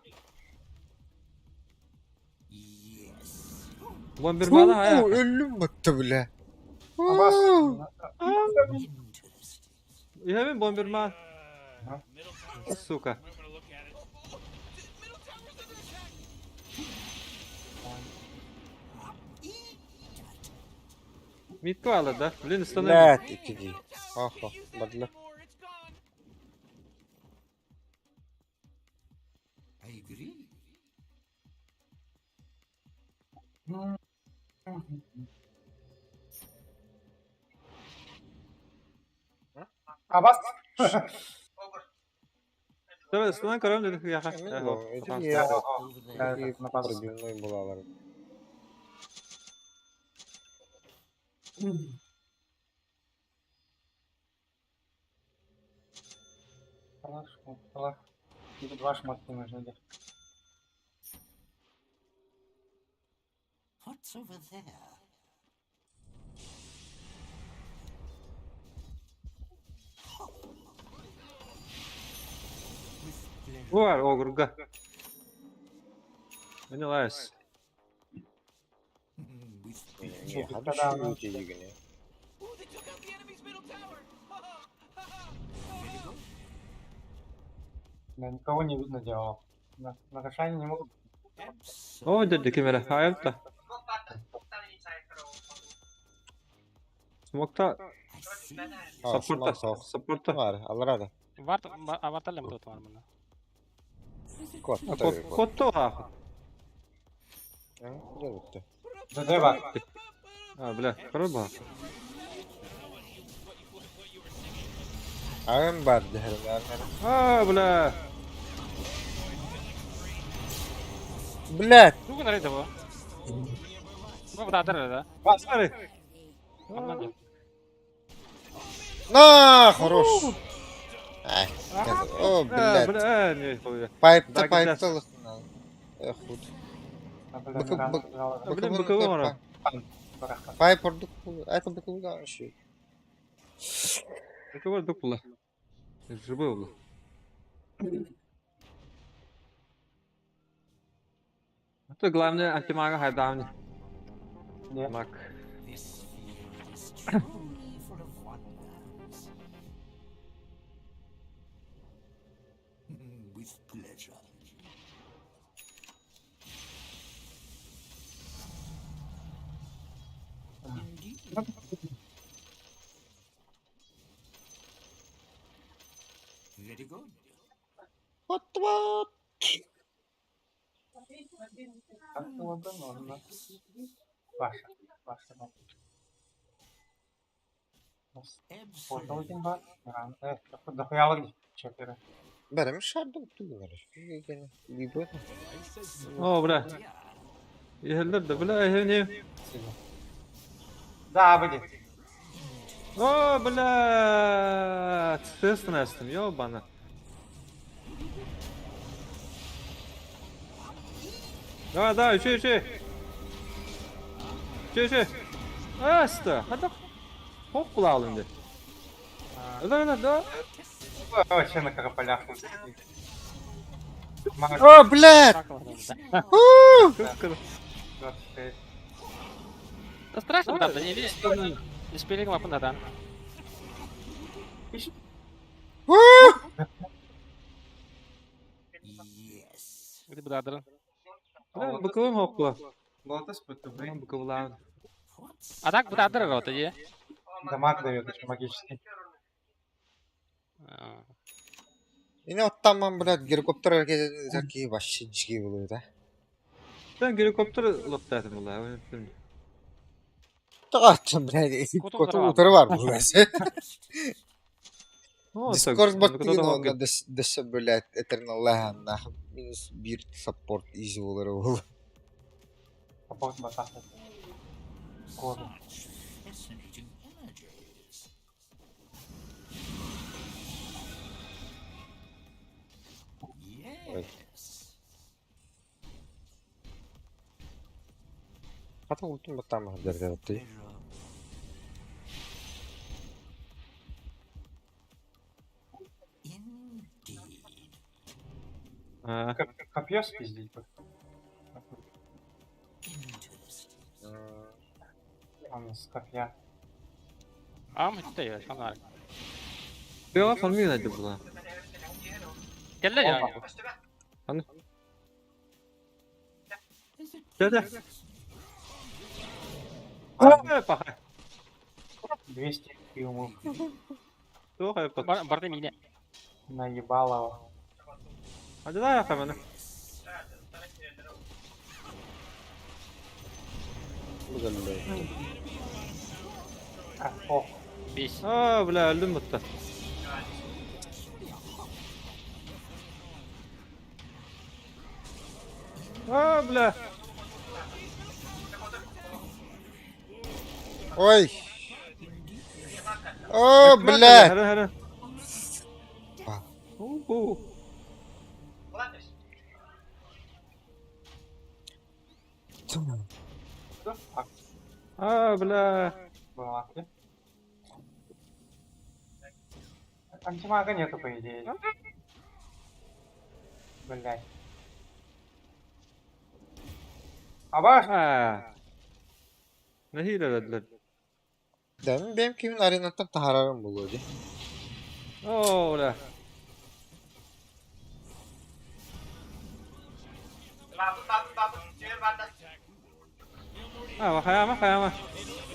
Yes. Bu bir bana hayır. Ölüm battı bile. Абас. Interesting. Hemen bomberman. Middle tower. Сука. I'm gonna look at it. Middle tower's under attack. Mitko alır da. Blin istanır. Блядь, ikinci. Ah Can't ah, use that badla. anymore. It's gone. I agree. Абас. Tabii ıslanan karam dedik ya. Это не Over there. такие пробивной булалар. Шмотала. Тут два шмотки нужны. What's over there? Var ogurga. Ne lais? With Не, pleasure. хадыши өте егіне. Ooh, they took out the enemy's middle tower. Да, никого не видно делал. На Рошане не могут. O dedi kimere hayalta. Smokta I see. supporta Смок supporta. var, alır hadi. Аватарлем тут var bunda. Kod, Kotto ha. Gel bitti. ДД бар. Ha bile kırılma. Ağın var derim yani. Ha bile. Блядь, Сколько нарыто его? Ну, да, да. Basari. Обнадежь. на, хорош. Ай, о, Bile блядь. ne koyuyor. Пайпта, Дай пайпта гидас. лыхтын. Эх, худ. Блин, быковый var. Пайп ұрдық. Это быковыға еще. Быковый дук была. Живой был. Это главное антимага хайдавни. Нет. Маг. This field is truly full of wonders. With pleasure. Indeed. Very good. Вот, вот. Ваша. Вот один бар. Дохуялы четверо. Бәрім шардың туылар. Либо. О, бля. Ехелдер de bля, ехелне. Да, будет. О, бля. Тестін әстім, ёбана. Да, үші. Үші. Әсті. Хада. Хоқ бұла алынды. Да. Вообще на караполях. О, блядь! Так, ладно, да. Кыз-кыз. 26. Да страшно, да, не видишь? Не спели лапу, да. Yes. Где бы да. Бля, быковым хоқ бұла. Лотос ПТБ. Быковылағын. А так бы да, вот и. Дамаг дает еще магический. Yine ottama'n блядь, геликоптер әрекеті зәкі башы жиге болуы да. Ben helikopter lottaydım vallahi. Tağatçım блядь, Kutu kutu var bu bəsi. O, Discord так, bot ну, деген кто-то onda мог- дэші блядь, Eternal нахуй минус 1 саппорт изи болары бол. По поводу батаха. Года. Fascinating energies. Yes. Хата ультим батама дәрді бәтті. Indeed. Ha, Копье спиздить бы. Interesting. Он с копья. Am hiç ya, şu an. bir hava falan geldi buna. Geldi ya. Geldi. Aa, bak. 200 ему Yok hayır bak. Barda mine. наебало его. Hadi daha yak hemen. Bu da Ох, 5. Aa, bile öldüm mutta. Aa, bile. Ой! О, блядь! Hele. А. Aa, bile. была. Антимага нету, по идее. Блядь. Абаш! Ne hilelediler? Demin benim kimin arenattan tahararım buluyordu. Ola. Kayama.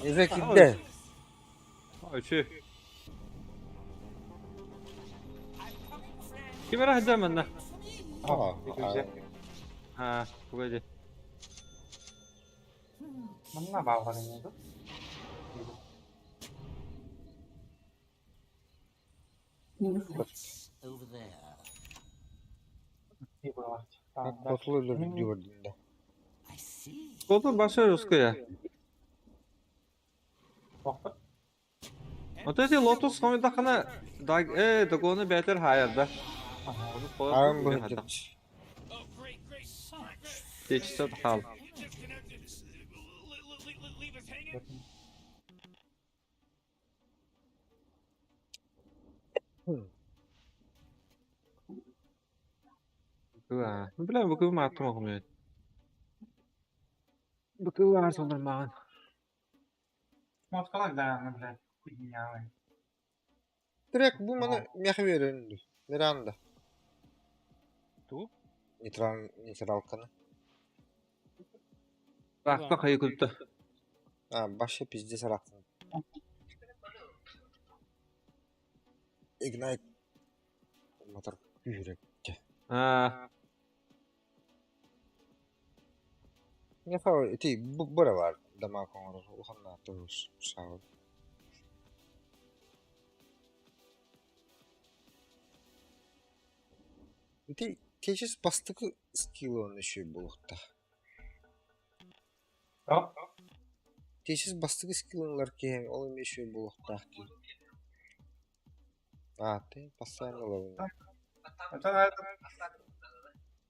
Ezekinde. Ay şey. Kime rahat edemem ben. Aa, Güzel. Ha, bu gece. Bununla bağlanıyordu. Over there. İyi bu var. Kotulu öyle gördüğünde. I see. Koltuğun başlıyoruz ya. Bakın. Ötesi Lotus komida kana da gonu beter hayırda. Onu Arın bu koyalım. hıcıç. Oh, great, great. Geçti bakalım. Disconnected. Leave us hanging. Kıva. Bilmem bu kıva mı attım okumuyor. Bu kıva var sanırım bana. Мотоскалар dayandı блядь. Хуйня. Direkt bu bana mekhi verildi. Neranda? Tu? Nitral kanı. Bak ayı kulüpte. Ha, başa pizde saraktın. Ignite. Motor yürekçe. Ha. Ne falan bu bura var. Dama konur. Uhanna atılır. Sağ ol. Keşiz bastıkı skill onu şu bulukta. Hop. Keşiz bastıkı skill onlar ki hem olmuyor şu bulukta. Te pasan olalım. Это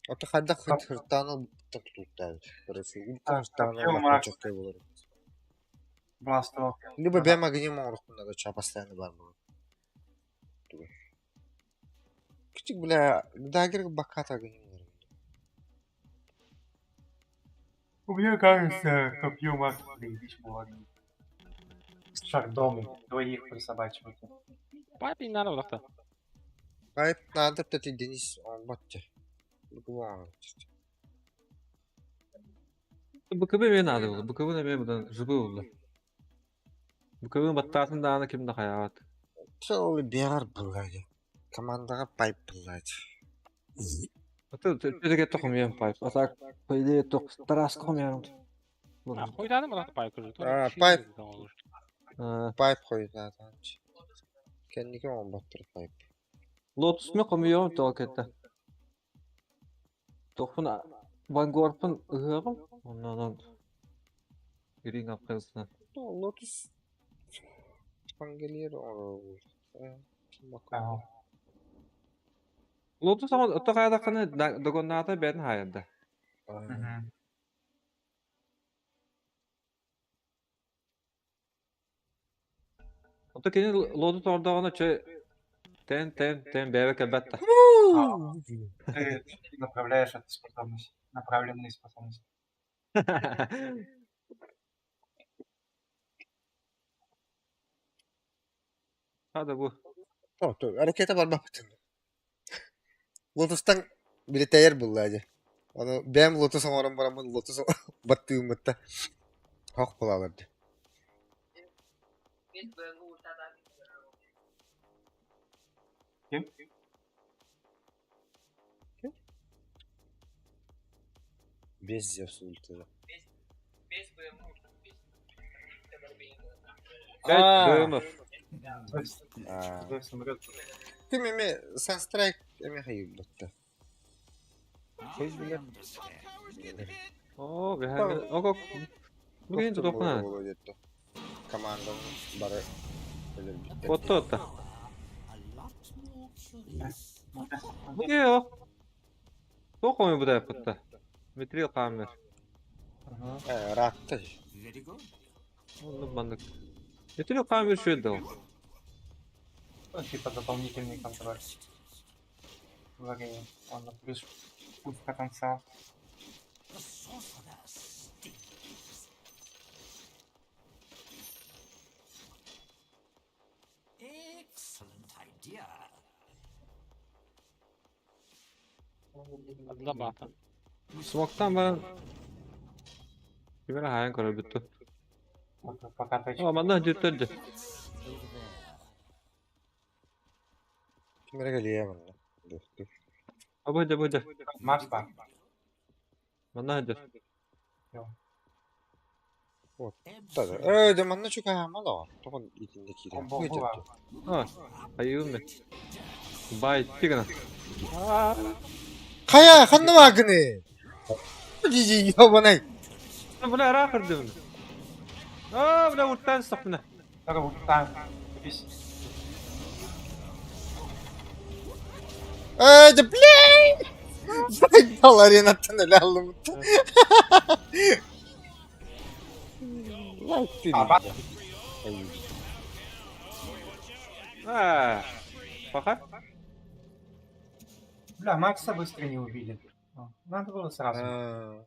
Ota kadda hırtanı tutuklar. Burası ilk hırtanı yok, bakın çok iyi olur. бластов. Либо бем огнем урухunda da çapa постоянно var bu. Küçük bile daha gerek bakat огнем. Мне кажется, как юмор видишь было. С шардом двоих присобачивать. Pipe inler odakta. Kayıp nadir tati deniz olmadı. Bu var. Bu kıva ben adı oldu. Bu kıva ne ben buradan zıbı oldu. Bu kıvın battasın dağına kimde hayavat. Çoğulu bir bulaydı. Komandaga pipe bulaydı. Atı tüzege toxumuyam pipe. Atak payde tox taras koymuyorum. Koydadım odakta pipe kırdı. Ha, pipe. Pipe koydu zaten. Kendi kim olmaktır pipe. Lotus mu koymuyorum tokette. Toxuna Vanguard'ın ığığım. Ondan Green Upkaz'dan. Lotus. Pangelier olur. Ага. Lotus ama öte kayada kanı dogonata ben hayırda. Мгм. Öte kini Lotus orada ona ten bebek elbette. Ты направляешь эту способность. Направленные способности. Hadi bu. Dur. Harekete var bakın. Lotus'tan bile teyir bulaydı. Onu benim Lotus'un oran baramın Lotus'un battığım batta. Hak bulalırdı. Kim? Без Зевса ультра. Böğümür. Твой самолет. Tüm emi sen strike emi hayır battı. Söz bile. Oo, bir her ok. Bu genç dokuna. Komandanın barı öyle bitti. Botta otta. A lot more curious. Bu ne ya? Dokumu bu da yapıtta. Mitril kamer. Rahattı. Very good. Onu bandık. Mitril kamer şöyle o. Ну, типа дополнительный контроль. Вариант. Он на плюс Пусть потенциал. The sorcerer stinks. Excellent idea. Adla bata. Смоктан баран. Кибер хайын көрөр бүттү. Пока точка. О, манда жүттөрдү. Over there. Kimere geliyor bana? Dur. Абыйда. Макс бар. Манда жүттөр. Tabii. Zamanla çok ayağıma da var. Tokun içindeki de. Bomba var. А, айыгым мен. Бай, тигана. Kaya kandı vakını. Cici yabanay. Бля, рахыр дым. А, бля, урттан сапна. Только вот там. Весь. De play. Dal arenattan öyle aldım. Lan seni. Bak. А, пока. Бля, Макса быстро не убили. Надо было сразу.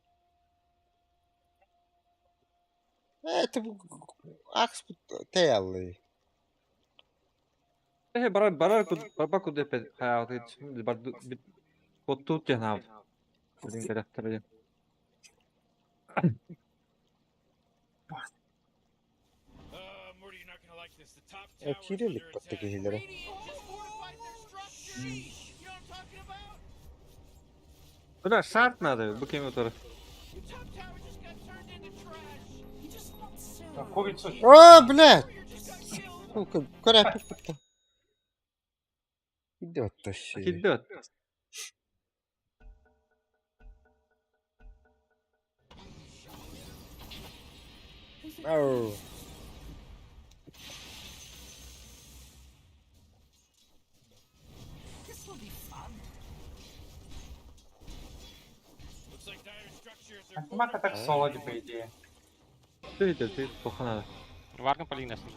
Это aks teyallı. Барбаку депе хаят ич. Барду бит коттут жанав. Бидин карактер. Morty, you're not gonna like this. The top tower. Kirilik battaki hilere. Radiant just fortified their structure. You know what I'm talking about? Бля, шарт надо, bu kim otur. The top tower just got turned into trash. You're just not so. Курицу. Блядь. Warrior just got killed. Коряпик bitti. Gidiyor da şey. Киддет. Au. This will be fun. Looks like dire structures are. Антимака так солоди, по идее. Ты, плохо надо. Варган полигнесин.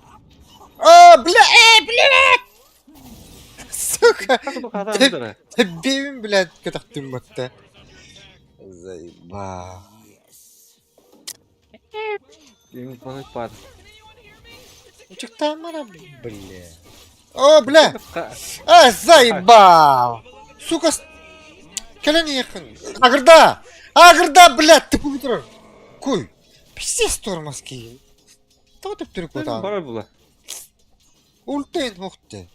Блядь. Сука. Как это хатам Тебим, блядь, как ты мотта. Заебал. Им помогать пад. Чек там мара, блядь. О, бля. Заебал. Сука. Келен yakın. Агырда, блядь, ты повитр. Куй. Пиздец тормозки. Что ты перекутал? Бар була. Ультейн хохте.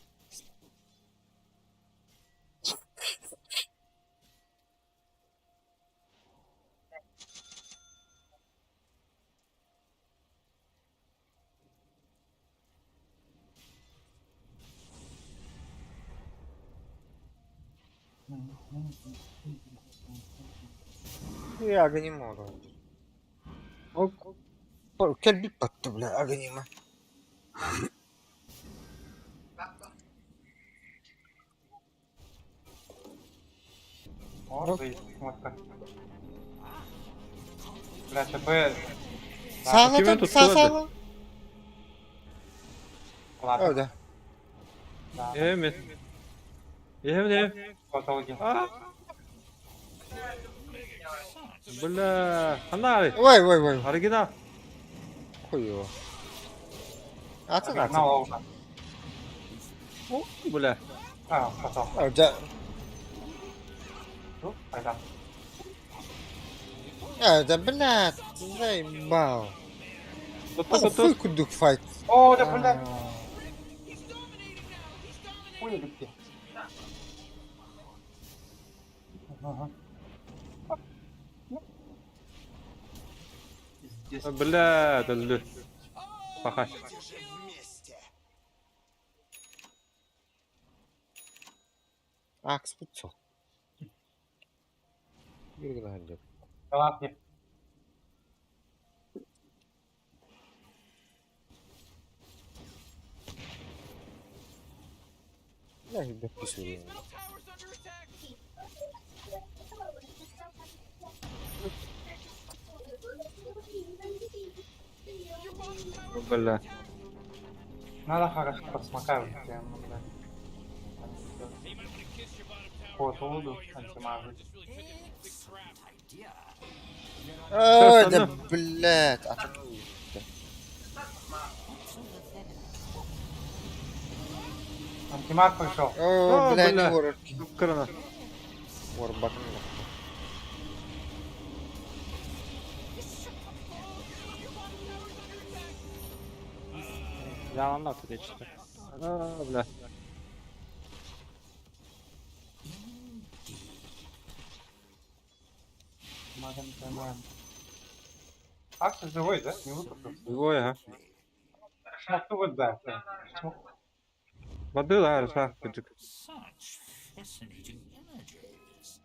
Я аганима. Kelbi battı bile aganima. Вот, вот так. Бля, ТП. Sağla tut, sağla. Ладно. Öyle. Да. Emin. Emin. Потолки. Бля, ханали. Vay. Оригинал. Koyuyor. Atın. На лоука. Бля. Потом. Öyle. Ну, пойдем. Öyle блядь. Заебал. Тут. Хуй кудук файт. О, да, бля. Хуй лепи. Ага. Здесь. Бля, öldü. Пока. Aks butso. Yürü lan hadi. Ладно. Ya bir pişireyim. Middle tower's under attack. Your bottom tower. Бля. Надо хорошо подсмакать. Прям, бля. You might want to kiss your bottom tower. По тулуду антимажу. Just really took it. here. Ой, Что, да ну? блядь. Антимаг пришел. О, блядь, не бля. вор. Крана. Вор батон. Yalanlar тут geçti. Бля. Антимага не понимаем. Акс живой, да? Не выпустил. Двое, ага. Смог вот да. Смог. Воды, да, раша. Кыджик. Such fascinating energies.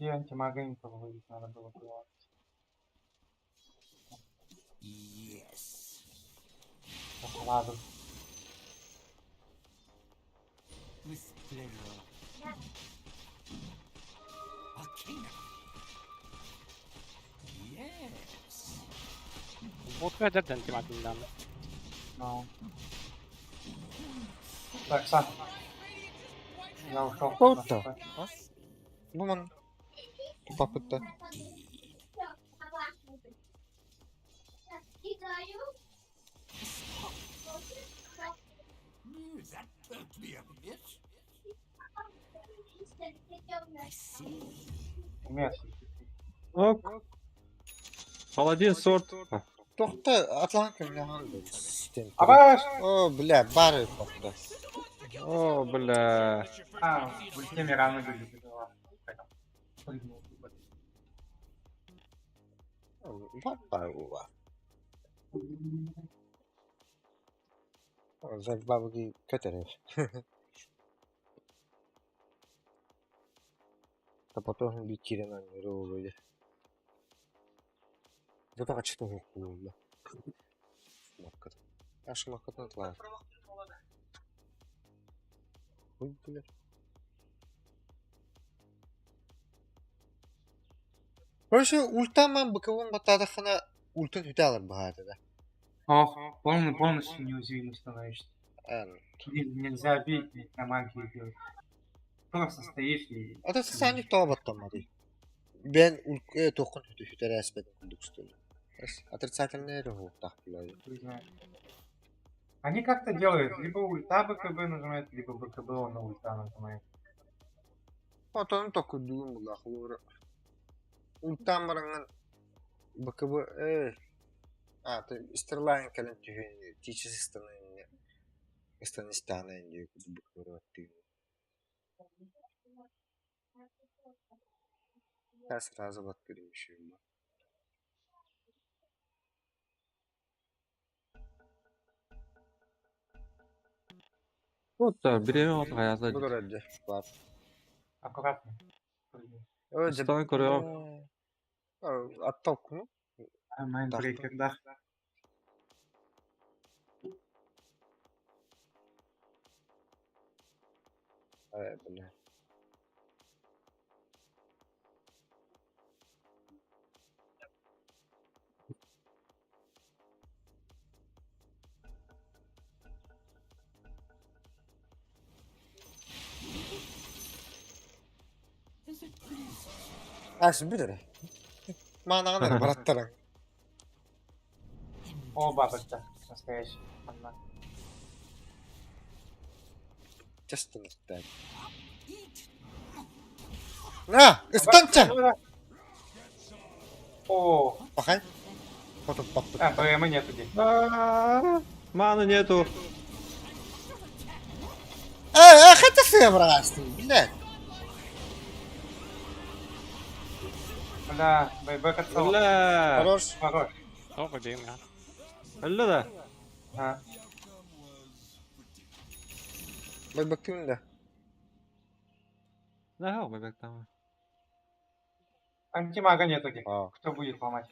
И антимага инфа выводить надо было. Yes. Ладно. With pleasure. Arcana. Yes. Вот это антимагнитный. Ну. Так, Сан. Я ушел. Круто. Ну, man. Попыта. That hurt me a bit. I see. Место. Ок. Паладин сорт. Тоқта, Атланка не алды. Абаш! О, бля, бары тоқта. О, бля. А, ультими рано были. Бары ува. Зак бабыги көтереш. А потом битили на миру вроде. Да так что не было. Шмакот. А шмакот на твоя. Ой, бля. Короче, ультаман боковым батадахана ультан хүталар бахата да. Ох, полностью неуязвимый становишься. Эн. Нельзя бить, ведь на магии делать. Просто стоишь и... Ата сани тобаттан мади. Ben toqun hütər əsbədən qulduq üstündə. Отрицательный рывок так блядь. Не знаю. Они как-то делают, либо ульта БКБ нажимает, либо БКБ он на ульта нажимает. Вот он только думал, ахлора. Ультам баранган БКБ ты Стерлайн кален тюгени, тичес Истанистана инди БКБ активно. Я сразу открыл еще его. Вот да, берем от гаяза. Буду ради. Ладно. Аккуратно. Стой, курю. Оттолкну. Майндбрейкер, да. Бля. Şimdi Манаган браттарың. О, бабочка. Настоящий. Она. Честно так. На, истанча. О, Пахай. Потом попыт. БМ нету здесь. Маны нету. Хотя ты врасти, блядь. Да, байбек отцел. Бля. Хорош. Хорош. О, побегаем, ja. Бля да. А. Байбактың да. Да, бэбэк там. Антимага нету здесь. А. Кто будет ломать?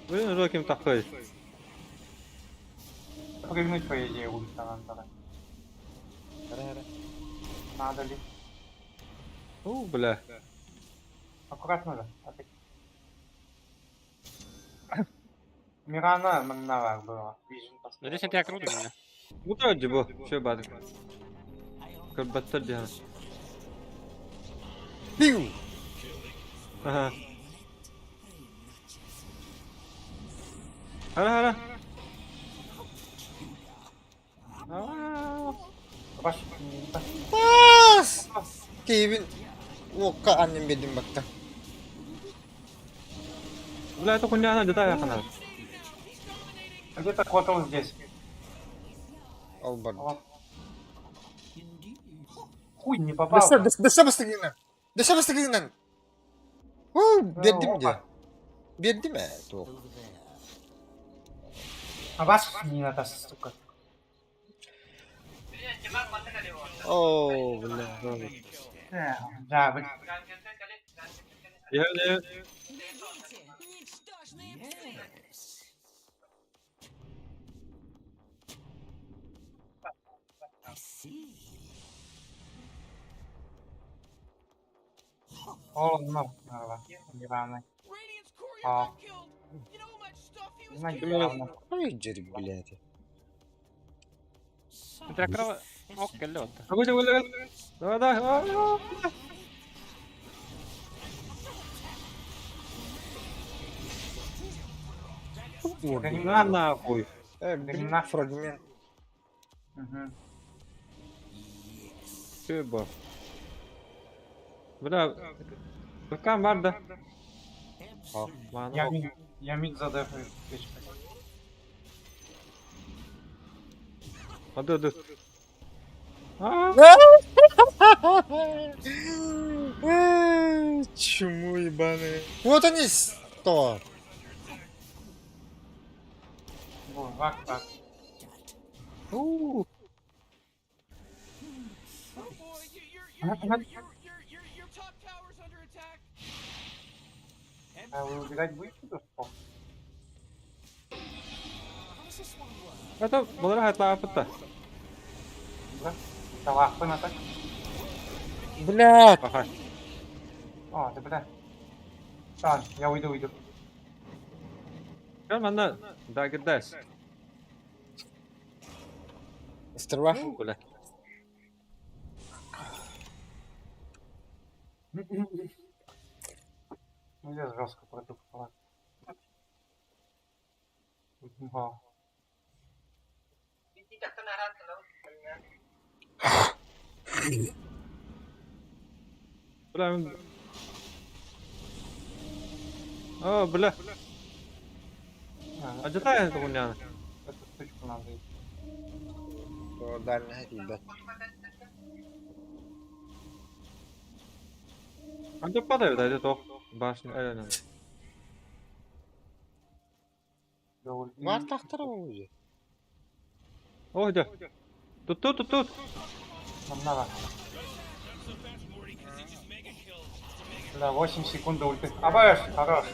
Блин, жоким такой. Прыгнуть, по идее, ульта надо тогда. Надо ли? Бля. Аккуратно же. Мирана мына было. Vision Ну поставил. здесь я круто меня. Bu da öldü bu. Şöyle bak. Kırbattır diye. Piu! Aha. Hara hara. Aa. Баш. Бас! Кевин. Окка анnem bedim baktı. Бля, это хуйня, она детая хана. Где-то вот он здесь. Al bardı. Вот. Хуй не попал. Dışa bastı giyinden. Dışa bastı giyinden. Verdim diyor. Verdi mi? Doğru. А баш не надо, сука. Oo, bля. Да, вы. Yani I see. О, ну, Мирана. Radiant's courier Ah. got killed. You know how much stuff he was Знаете, carrying? Мирана. Ой, Джерик, блядь. Трактор ок келди вот. Hadi hadi hadi. Hadi hadi. Да не На надо. нахуй. Блин, фрагмент. Мгм. Tübe. Bля. Bakan var da. Bana Я bak. мид, я мид задефаю. Hadi hadi. Aa. Чему ебаные? Вот они что? Вот, вак, вак. Uuu. Oh boy, your top tower's under attack. А вы убегать будете? Что? Это было это опыта. Да? Давай, хуй на так. Блядь! Ага. О, ты бля. Так, я уйду. Gel benden. Daha gideyiz. Стерва? Böyle. Ну, здесь жестко продукт. Ладно. Ага. Bля. О, бля. А где та эта хуйня? Эту штучку надо. Дальняя ребят. А где падает, да, это башня. Var tahtara уже. О, где? Тут. Нам надо. Да, 8 секунд до ульты. Абаш, хорош.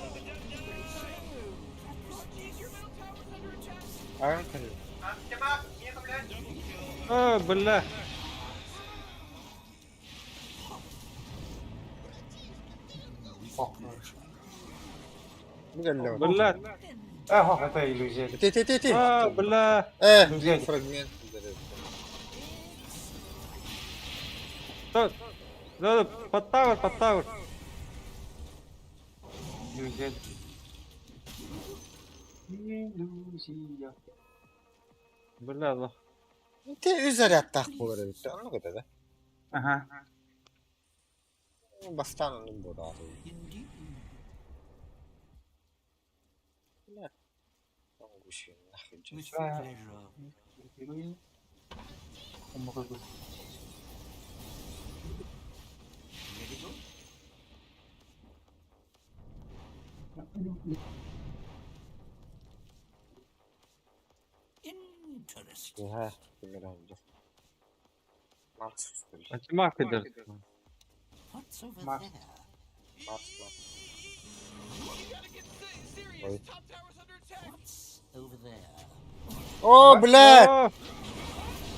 Аркали. О, бля. Бля. Бля. Ага, это иллюзия. Ты. А, бля. Блин, фрагмент. Тут. Да, под тавер. Иллюзия. Иллюзия. Бля, да. Ты заряд так olur evet. Anladın mı da? Ага. Bastan onun bu da. Ne? Tamam şey. With pleasure. Ready to? Interesting. Ha, bilmiyorum. Mars. Антимаг идет. What's over Mark. there? Mars. You gotta get serious. Wait. Top tower's under attack. What's over there? О, блядь! О,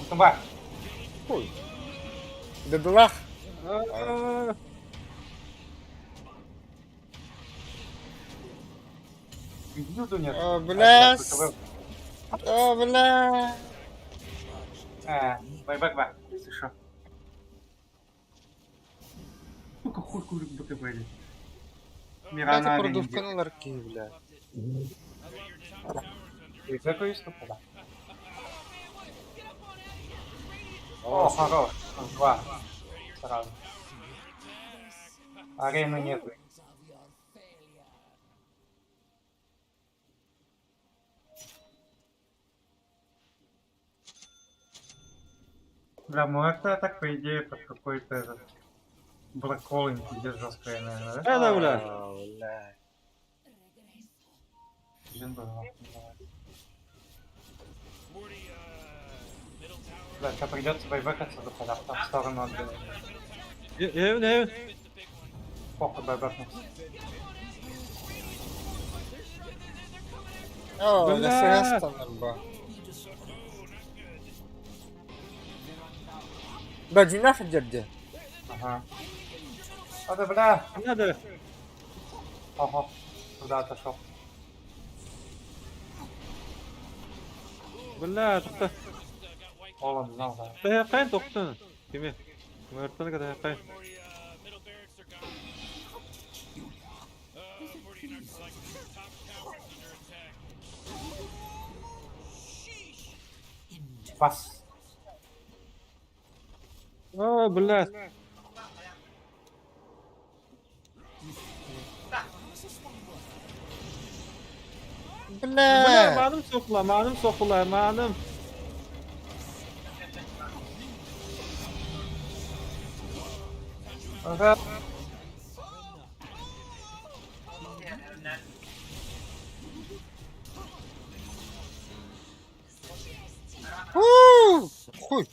Тумба. Бедлах. а. Видел нет? О, блядь. О, бля. Байбак, ба. Ты шо? Ну-ка, хуй курик БКБ. Хватит продувканалар ки, бля. Ты какой выступал, да? О, хорош. 2. Сразу. Арены нет. Бля, может это так, по идее, под какой-то этот... Блэкхоллинг где жесткая, наверное, да? Ana bula. Бля. Блин, было. Бля, сейчас придется байбекаться до поля, в сторону отбила. Heaven. Похуй байбекнулся. О, Бля. нафига станем, ба. Ба, динах дерде. Ага. Надо, бля. Надо. Ого. Куда отошел? Bula, to'xta. Олан знал, да. Tayaqqayn to'xta. Kime? Mörtana kadar tayaqqayn. Middle barracks are gone. Morty and Arc's like top towers under attack. Sheesh. Бас. Aa, bula. Bula, Bля. ma'lum so'qlar, ma'lum. Ага. Хуй.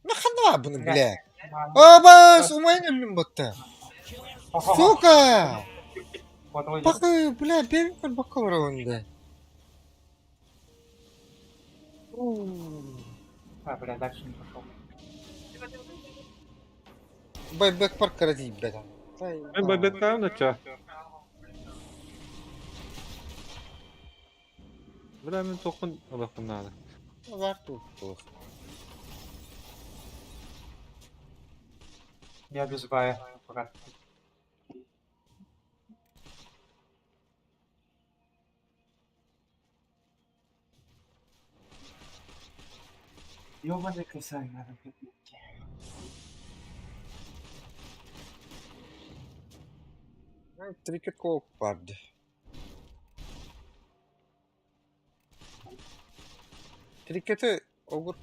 Нахана bunu, бля. Абас, умайын өлім бұтты. Сука! Бақы, бля, бәрін бақы бар онда. Бля, дальше не пошел. Байбек парк карадей, бля. Ben baybekkayım da ça. Bula, men to'qin alaqim nada. Var тут. Я без бая. Пока. Ёбаный косарь надо купить. Трикет коп vardı. Triketi olur.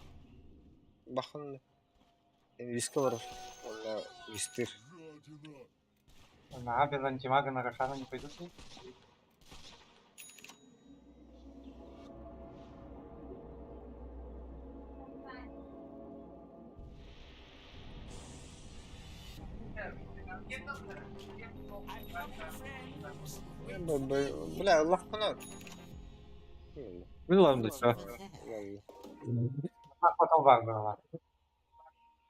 Bakın. Riski var. Valla risktir. На, без антимага на Рошана не пойдут ли? Bля, Allah kanat. Ben olarım da ça. А, потом бар была.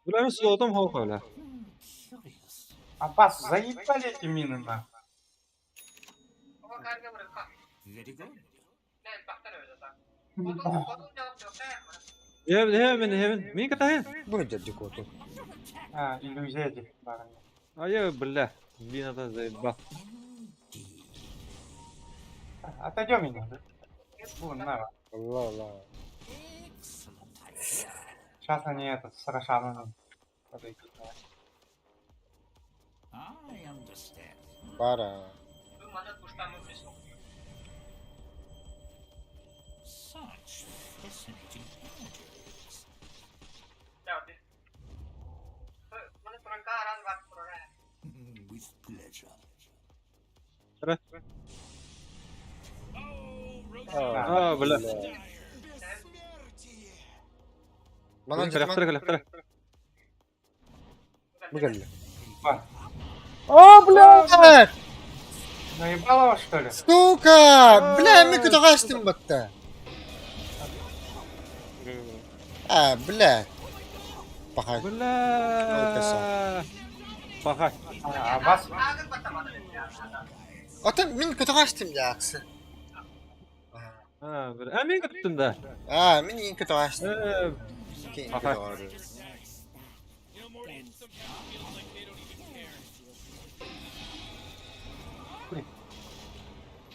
Bula, men slotam hawk öyle. Аббас, заебали эти мины, на. Very good. Heaven. Men katahin. Bu ne dedi kodu? А, иллюзия этих баранов. Ay, bula. Binada zayıf. Отойдем меня. Вон, на. Allah Allah. Сейчас они этот с Рошаном подойдут. I understand. Para. Such fascinating images. With pleasure. Aa, bula. Bana Kalaktır. Bu geldi. Ба, О, блядь! наебало вас, что ли? Сука! Бля, мы куда гастим бата? А, бля. Пахай. Bula. Bakay. Аббас? Ата, мен куда гастим яқсы? Ha, bir. Hemen gittim de. Men eng kötü açtım. Eng kötü Aha. ağrı. You know, Morty sometimes feels like they don't even care.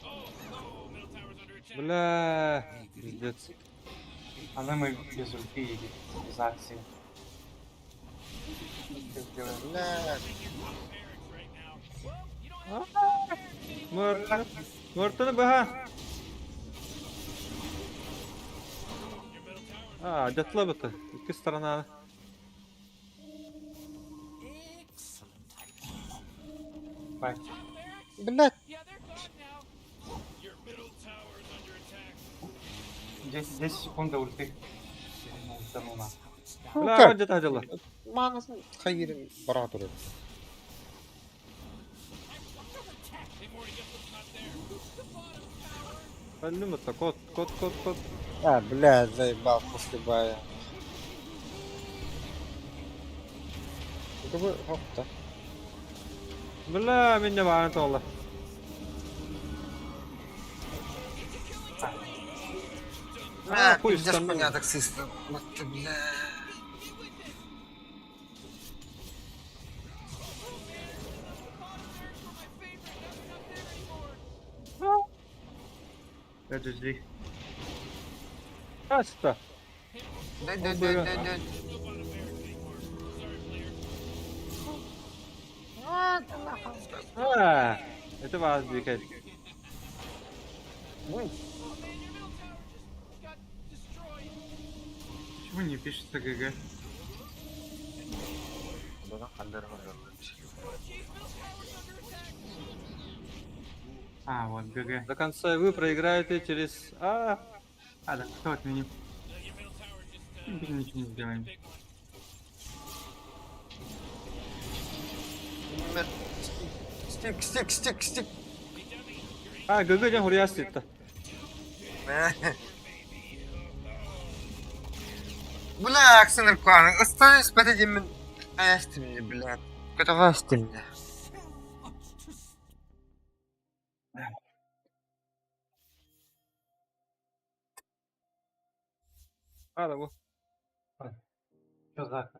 Oh, middle tower's under attack. Бля. Пиздец. Але мы без ульти или без акции. Что сделаем? Bля. Мörtünü. Mörtünü baha. А, дятла быты. İki сторона. Бай. Блядь. Yeah, they're gone now. Your middle tower's under attack. 10 секунд до ульты. Ну, ультану на. Бля, önceden acılı. Manasın hayırın bara durur. Hey, Morty, guess what's not there? Öldü mü ta? Kod. Блядь, заебал после бая. Какой хоп-то? Бля, мен de bağırın toğla. Хуй Пиздец, встану. поняток систем. Вот ты, бля. Подожди. Ha, süper. Дай. Ha, это вас двигает. Почему не пишется ГГ? А, вот ГГ. До конца вы проиграете через... А, да, кто отменил? Ничего не сделаем. Стик. Ha, gıgıca huraya sıktı. Бля, Оксана Рукавна, остановись, подойди мне. Asti мне, блядь. Катавасти мне. Hadi bu. Что за...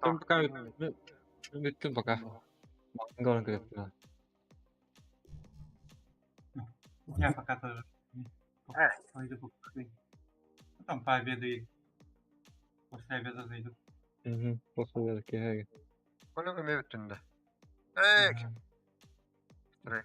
Ben пока... Bittim пока. Голым кредитно. Я пока тоже. Пойду покушаю. Потом пообедаю. После обеда зайду. После верки, hei. Paljonko me yhtyntä? Eikö? Tre.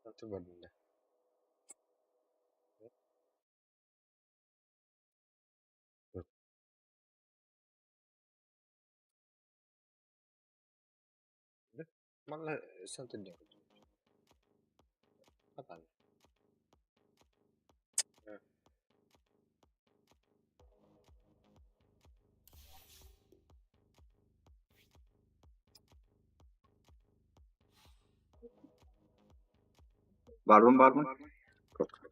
Nanti baru. Malah santai dia. Kapan? Var mı? Yok.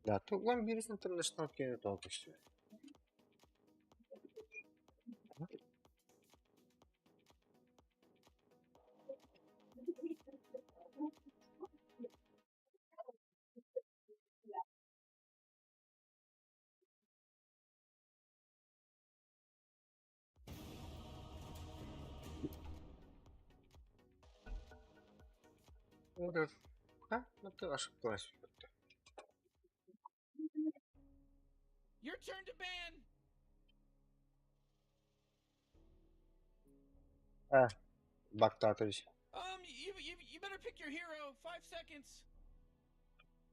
Да, то вам берись интернешнл кине толку işte. Olur. Ha? Nasıl aşıklaş? Your turn to ban. Ha. Bak tatış. You better pick your hero. 5 seconds.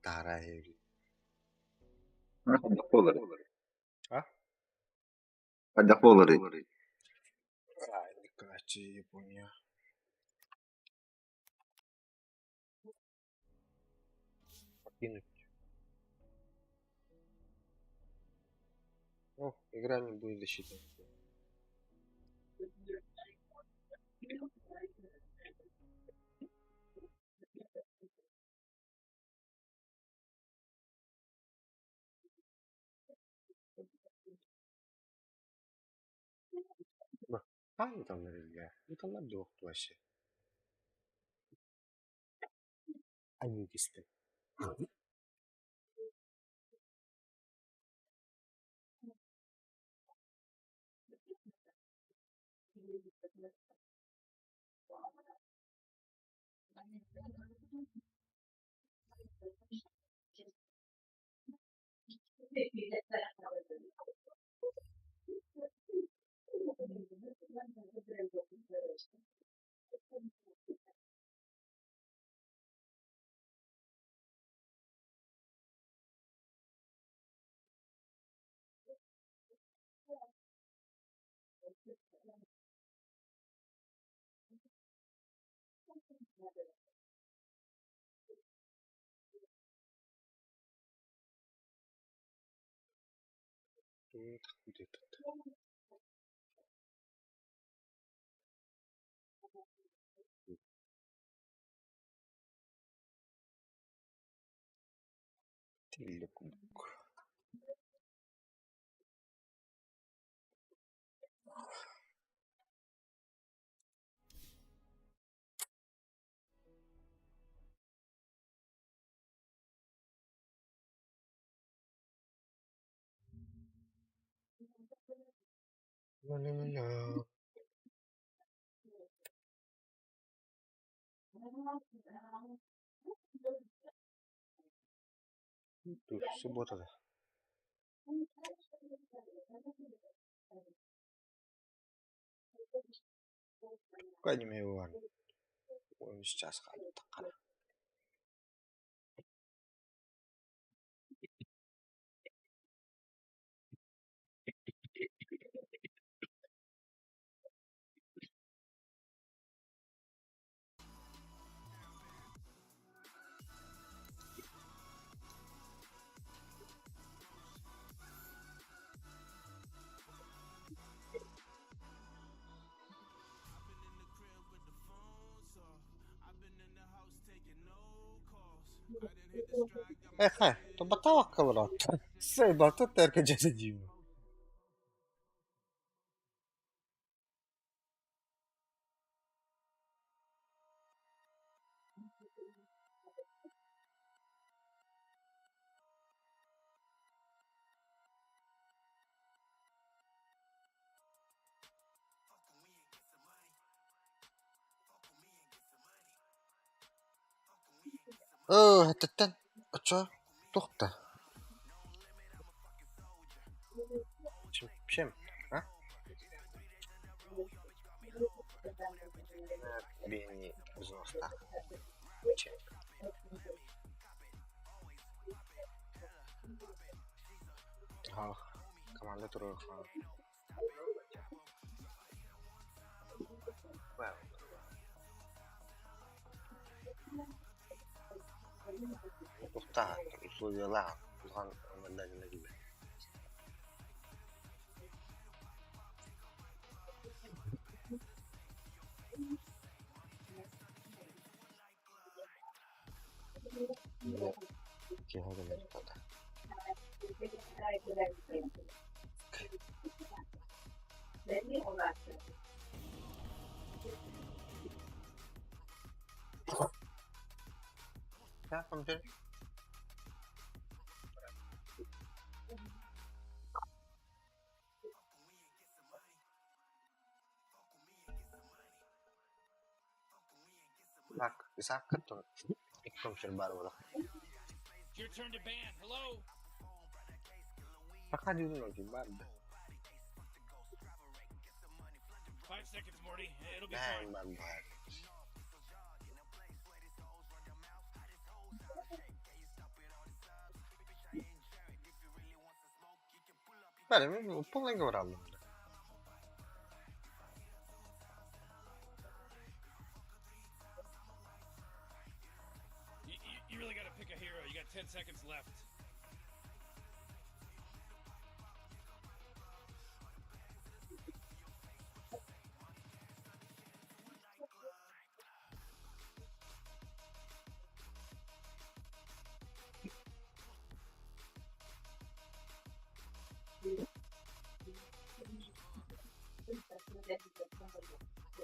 Tara evi. Hadi olur. Ha? Hadi olur. Ay, dikkatçi Japonya. Покинуть. О, игра не будет засчитана. Bak, hangi tanrı ya? Bu tanrı da yoktu aşı. Aynı işte. Так будет. Телекубок. Ла-ла-ла-ла. Тут суббота. Аниме Иван. Он сейчас ходит. То батава каврат. Сей бата терка джеседио. Hatattан aço toqta. Şem. Ha? Beni uzunsta. Çek. Ha, komanda turur. Well. Toqta, условиялар. Булган мындагына gibi. Кеһәгә мәртәбә. Ya, komutanım. Bak, sakit tuh. İkram şerbar bola. It's your turn to ban. Hello? Fakat yürüyor lagi bad. 5 seconds, Morty. It'll be Ben fine. bad. Benim pulang ke orang. You really gotta pick a hero. You got 10 seconds left.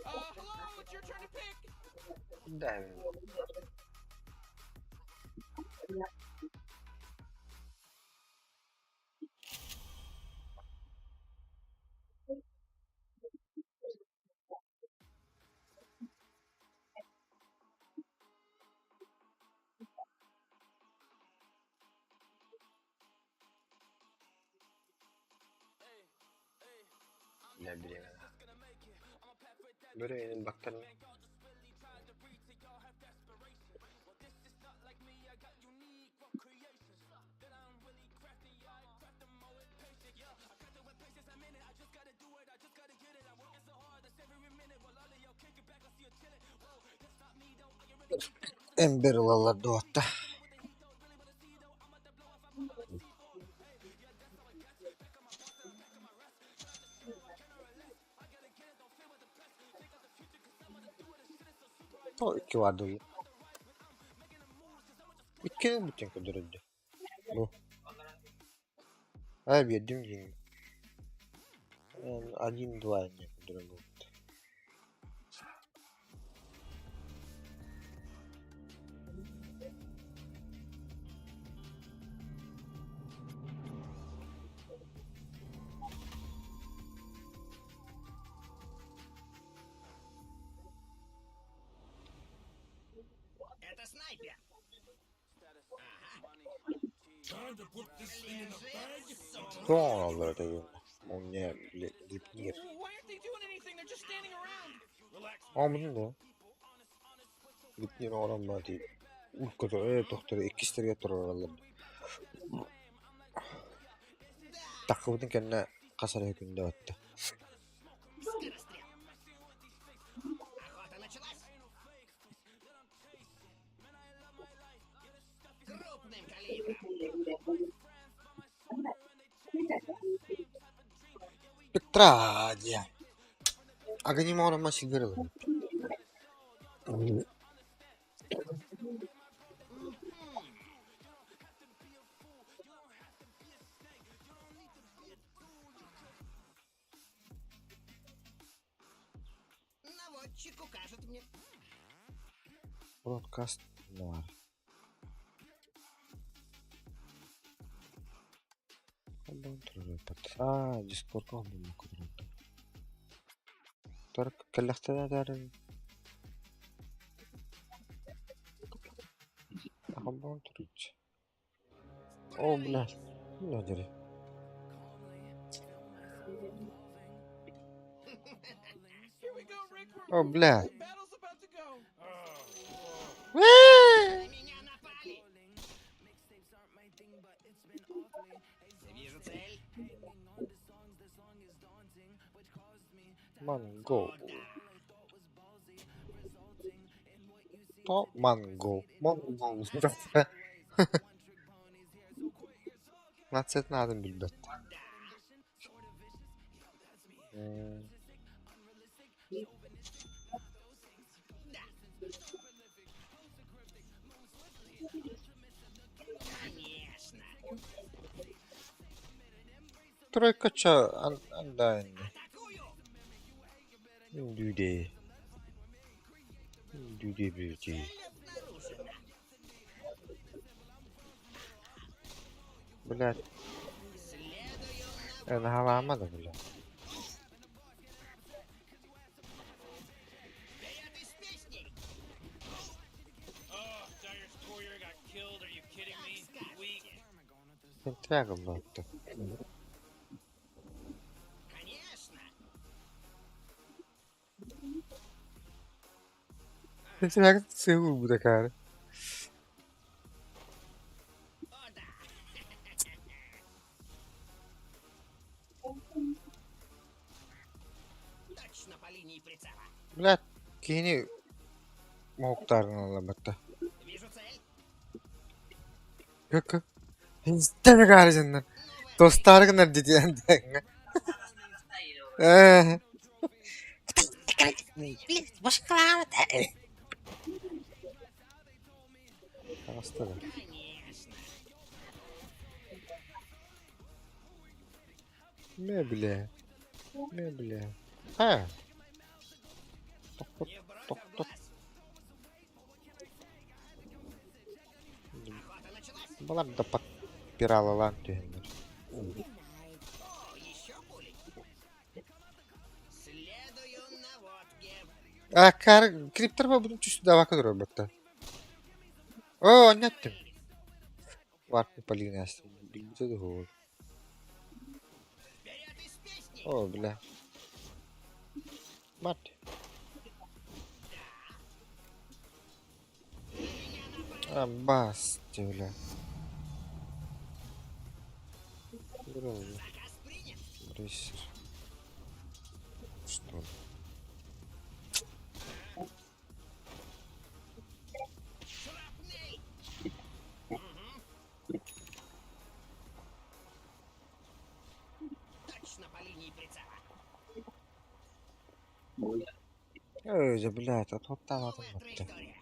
Hello, it's your turn to pick. Dan ne bileyim. Böyle baktan ember olanlar doğatta. O iki vardı. İkinin bütün kudurdu. Bu. Abi yedim yine. Один два не кудурду. Это снайпер. Doğal olarak da yine. O ne gitmiyor. Why aren't they doing anything? They're just standing around. Relax. Ama bunun da. Gitmiyor oran var değil. Ülkede doktor ikisi de yatır oralarda. Takımın kendine kasar hükümde attı. Скорострел. Охота началась. Крупным калибром. Петрадия. Агоним оran masih görüyor. Наводчик укажет мне. Broadcast var. Discord kok belum kudurdu. Tor kellekte de Хабон турыч. О, бля. Ну, дери. Here we go, Rick. О, бля. The battle's about to go. Меня напали! Вижу цель. Манго. То манго. Манго. Нацет надо билбет. Конечно. Тройка ча андай. Атакую! Дюде. Дюде бюде. Цель обнаружена. Блядь. Следую на Это галамада, блядь. вперед из песней. Oh, Dire Destroyer got killed. Are you kidding me? Weak. Интрига, блядь. Конечно. Интрига целую буду, cara. О, да. Точно по линии прицела. Блядь, кини моуктарны алабатта. Вижу цель. Как? Инстаны гаржаннар. Достарыгнар диден. Астага. Конечно. Мебля. Мебля. А. Не в бровь, а в глаз. Охота началась. Была бы да подпирала ланту. О, еще пули. Следую наводке. А, криптор ба будем чуть сюда вака дробата. О, нет. Варку полина ясно. Билбите да гол. Вперед из песней. О, бля. Мать. А, басти, бля. Здорово. Заказ принят. Брессер. Что ли? Шрапнель. Точно по линии прицела. Ой, да, блядь, а вот там, Новая вот. траектория.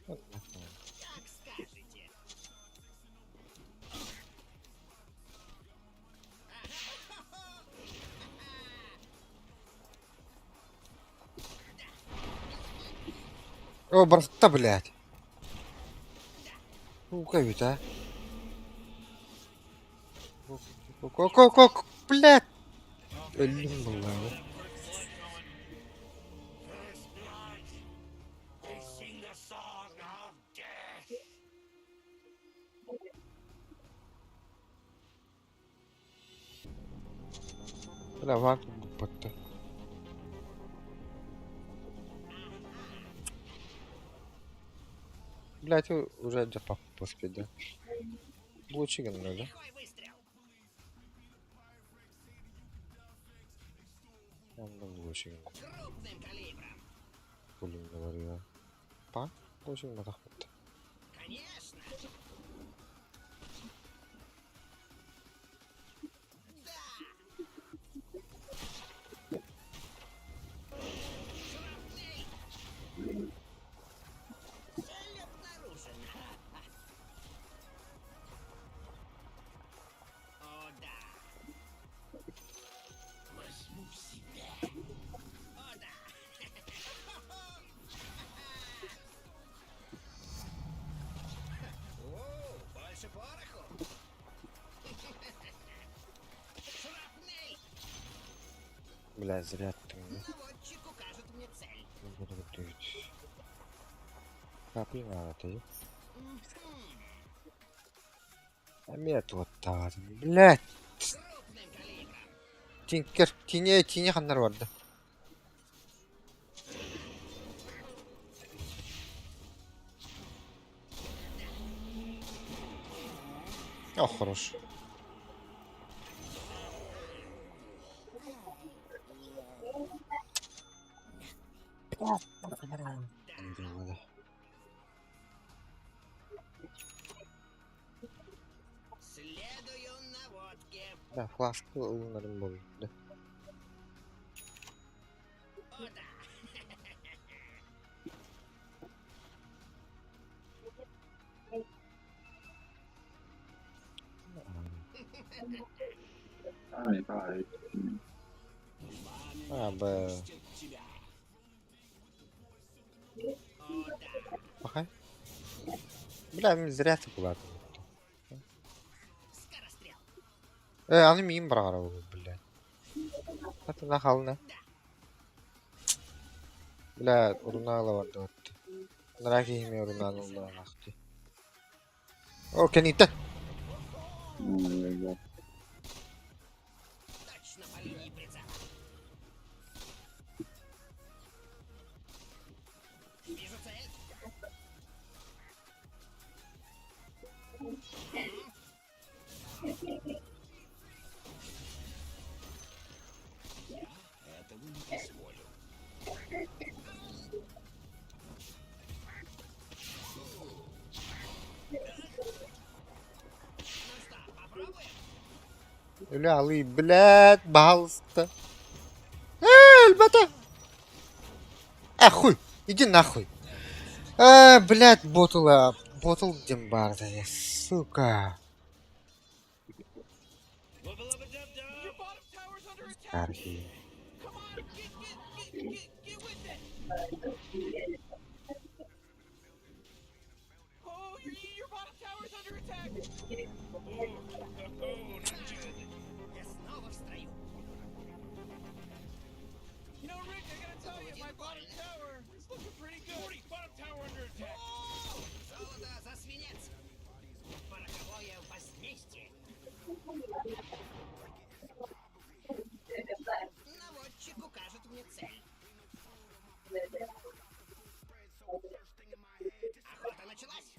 Как скажете. О, брата, блядь. Ну-ка ведь, а. Ко, блядь. Блин, блядь. Бля, варку гупатта. Блядь, уже джапа поспеть, да? Лучиган надо. Лихой выстрел. Он лучиган. Крупным калибром. Блин, говорю. Па? Лучиган надо хватать. Конечно. Шрапнель. Цель обнаружена. О, да. Возьму себя. О, да. О, больше пороху. Шрапнель. Бля, зря ты мне. Наводчику Капим ты. Амет вот так. Блять. Тинкер, тине ханнар барды. О, хорош. Следую наводке. Да, флажку улунарым болду. О, да. Ай, ай. А, б. Ага. Бля, мен зря цепляют. Скорострел. Аны миим баргара болду, бля. Это нахална. Бля, урунала барды вот. Нраки химе урунаны уллаахты. О, кенита. Точно по линии прицела. Вижу цель. Ну что, попробуем? Бля, алый, блядь, пожалуйста. Ребята. Хуй, иди нахуй. Блядь, ботл где барды, сука. Your bottom tower's under attack. Архи. Come on, get with it. Oh, your bottom tower's under attack. Я снова в строю. You know, Rick, I gotta tell you, my bottom tower is looking pretty good. Bottom tower under attack. О, золото за свинец. Пороховое возмездие. Наводчик укажет мне цель. Охота началась.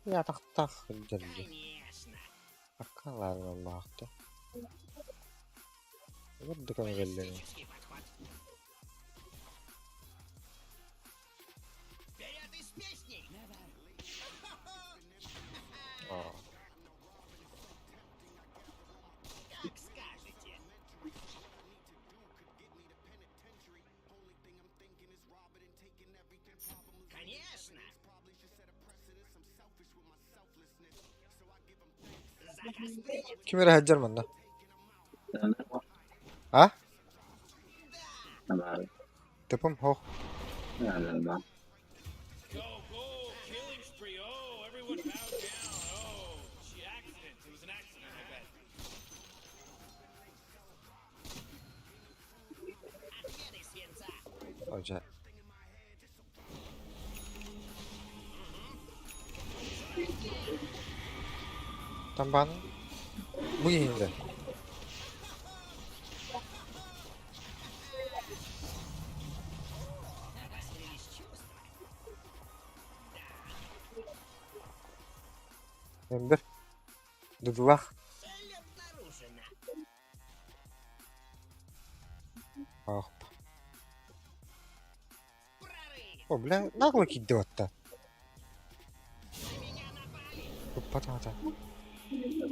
Я так держи. Конечно. Акаларна бахты. Вот до кого веллени. Классический подход. Вперед из песней. Как скажете. Конечно. Заказ принят. Кимера хаджар манда. А? Тепом хох. Go, killing spree. Oh, everyone bow down. Oh, accident. It was an accident, I bet. Отведай свинца. Hoca. Tamban. Bu yayında. Обострились чувства. Ember. Dudullah. Цель обнаружена. Ах. Прорыв. О, бля, нагло кидет-то. На меня напали. Патата.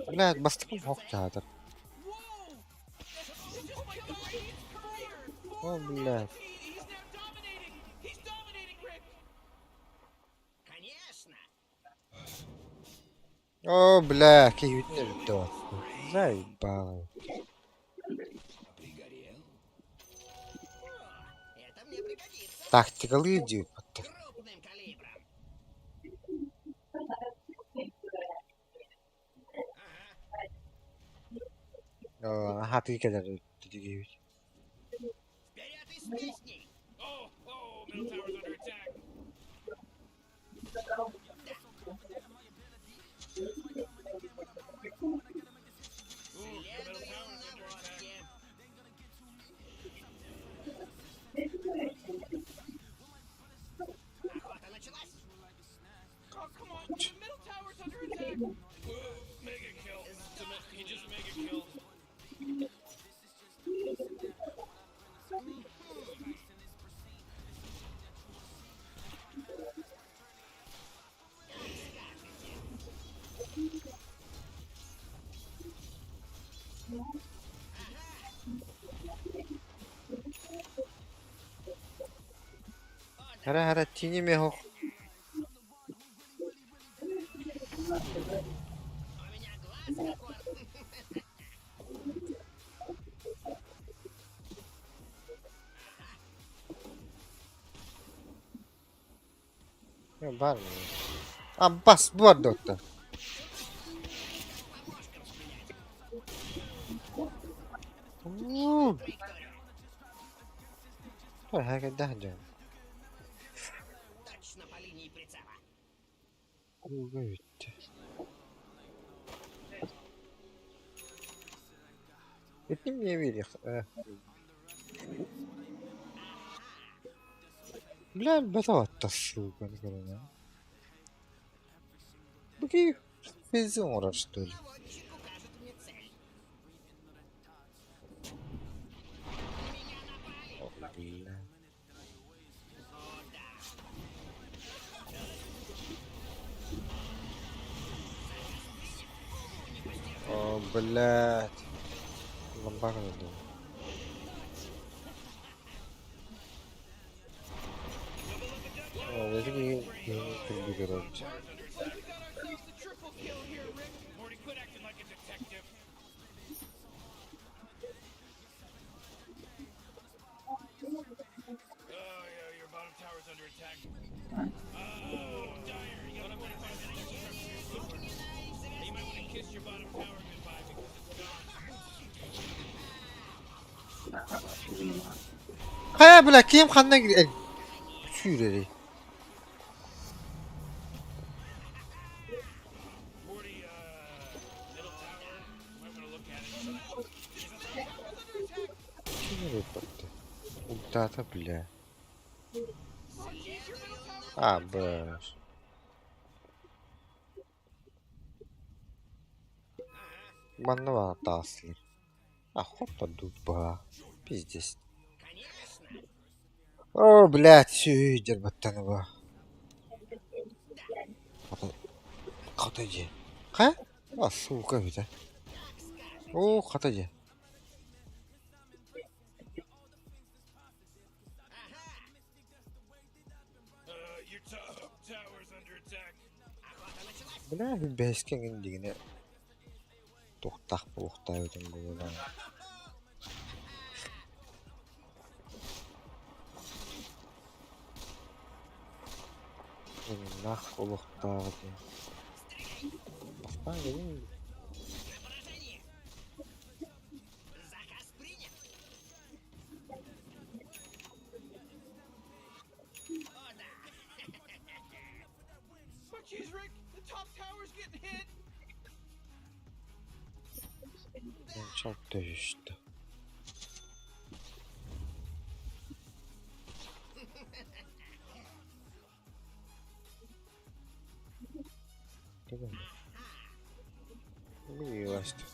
Бля, бастыком хох чадыр. Whoa! This just might be Radiant's career. О, бля. He's now dominating. He's dominating, Rick. Конечно. О, бля, киют не ждет. Заебал. Это мне пригодится. Тактикал иди. Крупным калибром. Hati kadar ötüdü. Вперед и с песней! Oh, middle tower's under attack. Ooh, middle tower's under attack. Охота началась! Oh, come on. The middle tower's under attack. Mega kill. He just mega killed. Hara tini mi ho? У меня глаз как он. Var mı? Abbas bu arada doktor. Herkes daha canım. Точно по линии прицела. Evet. Ettim niye veriyor? Bilal batavat suka никогда. Bugün fezon uğraştı. Наводчик укажет мне цель. На меня напали. О, блядь. Ламбарда. О, я не прибегаю. We got ourselves the triple kill here, Rick. Morty, quit acting like a detective. Oh, yeah, your bottom tower's under attack. Oh, dire. You got 45 minutes to prep your sword. You might want to kiss your bottom tower goodbye because it's gone. Kaya bırak kim kanına gir. Şuraya. Morty, middle tower. You might want to look at it. Kim reportu? Uldata bile. Oh, jeez, your middle tower's Ah, boş. Bana var taslı. Ah, hoppa duba. Пиздец. О, блядь, все, дербаттан ба. Катаje. Ха? А, сука, бите. О, катаje. Your tower's under attack. Бля, бескен индигине. Тоқтақ болықтай өтін бұл. Нах болықтағы ден. Баспан келін. Заказ принят. О, да. Oh, jeez, Rick. The top tower's getting hit. Çok dövüştü. Değil mi? Bir yavaştı.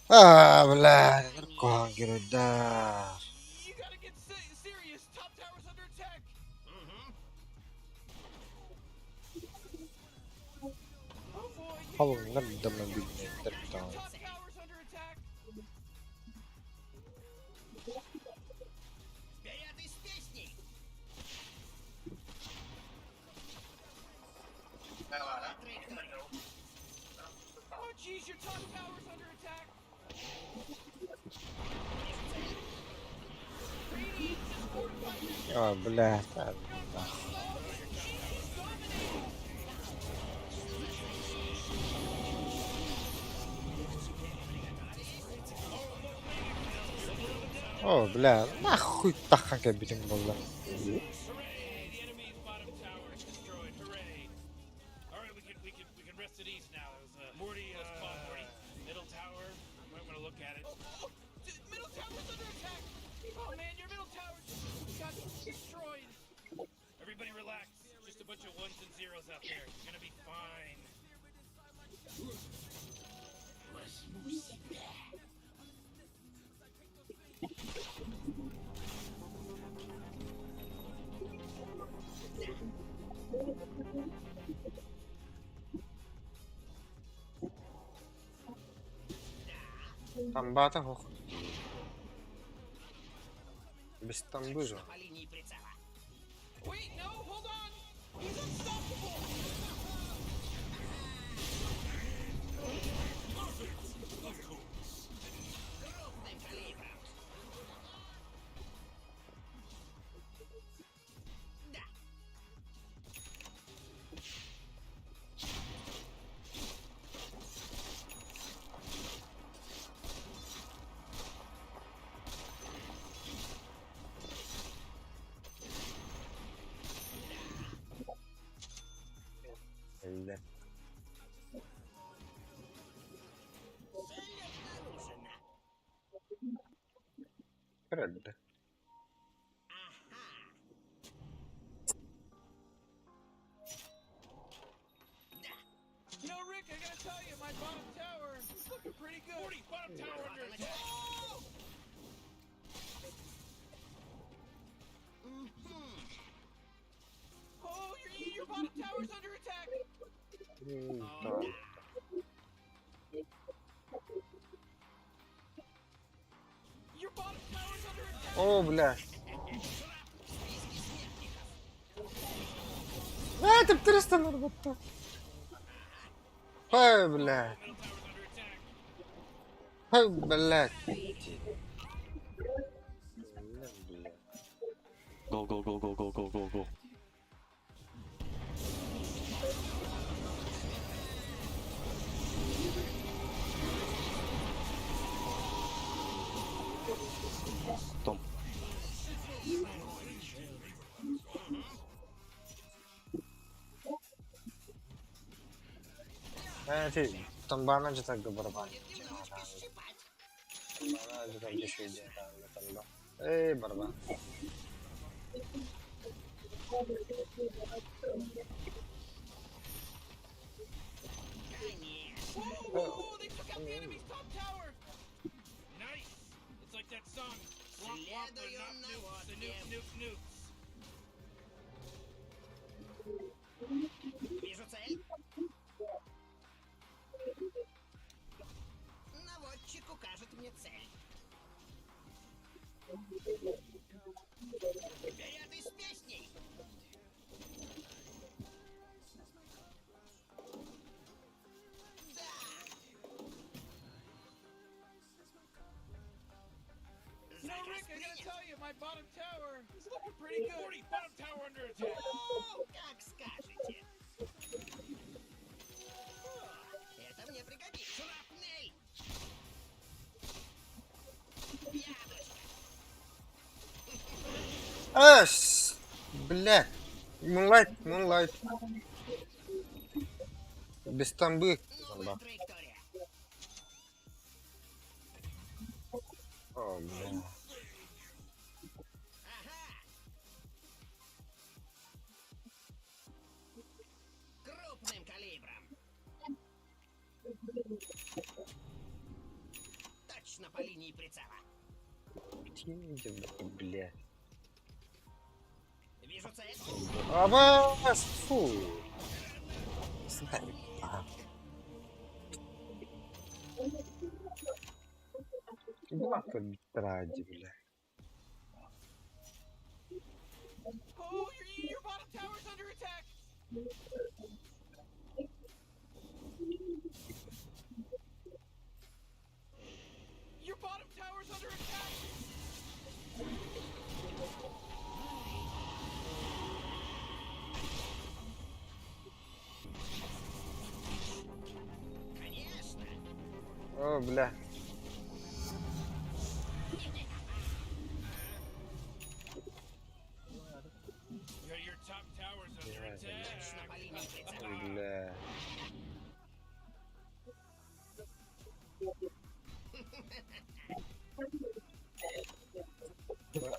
Ah, блядь, наркон гирода. You gotta get serious. Top tower's under attack. Oh boy. Oğlum nerede ben bilmiyorum. Top tower's under attack. Вперед и с песней. Oh, jeez, your top tower's under attack. Radiant just fortified their Ah, блядь. slow. She's dominating. О, бля, нахуй тахқан кәбітің болды. Hooray! The enemy's bottom tower is destroyed. Hooray! All right, we can rest at ease now. It was Morty. Let's call Morty. Middle tower. I'm gonna look at it. Dude, middle tower's under attack. Oh man, your middle tower just got destroyed. Everybody relax. Just a bunch of ones and zeros out there. It's gonna be fine. Там бата хух. Без там выжил. По линии прицела. Wait, no, hold on. He's unstoppable. Крупным калибром. Да. Бля. Цель обнаружена. Правда. You know, Rick, I gotta tell you, my bottom tower is looking pretty good. Morty, bottom tower under attack. Oh, your bottom tower's under attack. Да. Your bottom tower's under attack. О, бля. Это 300 нарбата. Ой, бля. Ой, бля. Go, go, go, go, go, go, go, go. Том. Ти, там бана же так барабан. Бана же там еще идет. Эй, барабан. Oh, they took out the enemy's top tower. Nice. It's like that song. Swamp Wampler, not nukes. The nuke, nuke, nukes. Вижу цель. Наводчик укажет мне цель. Вперед из песней! You know, Rick, I gotta tell you, my bottom tower is looking pretty good. Morty, bottom tower under attack. О, как скажете. Это мне пригодится. Шрапнель! Яблочко! Аш! Бля. Moonlight. Без тамбы. Новая траектория. О, бля. Ага. Крупным калибром. Точно по линии прицела. Бля. Вижу цель. Абас! Фу. Блака тради, бля. Oh, your bottom tower's under attack. Your bottom tower's under attack. Конечно. О, бля. Бля. Бля.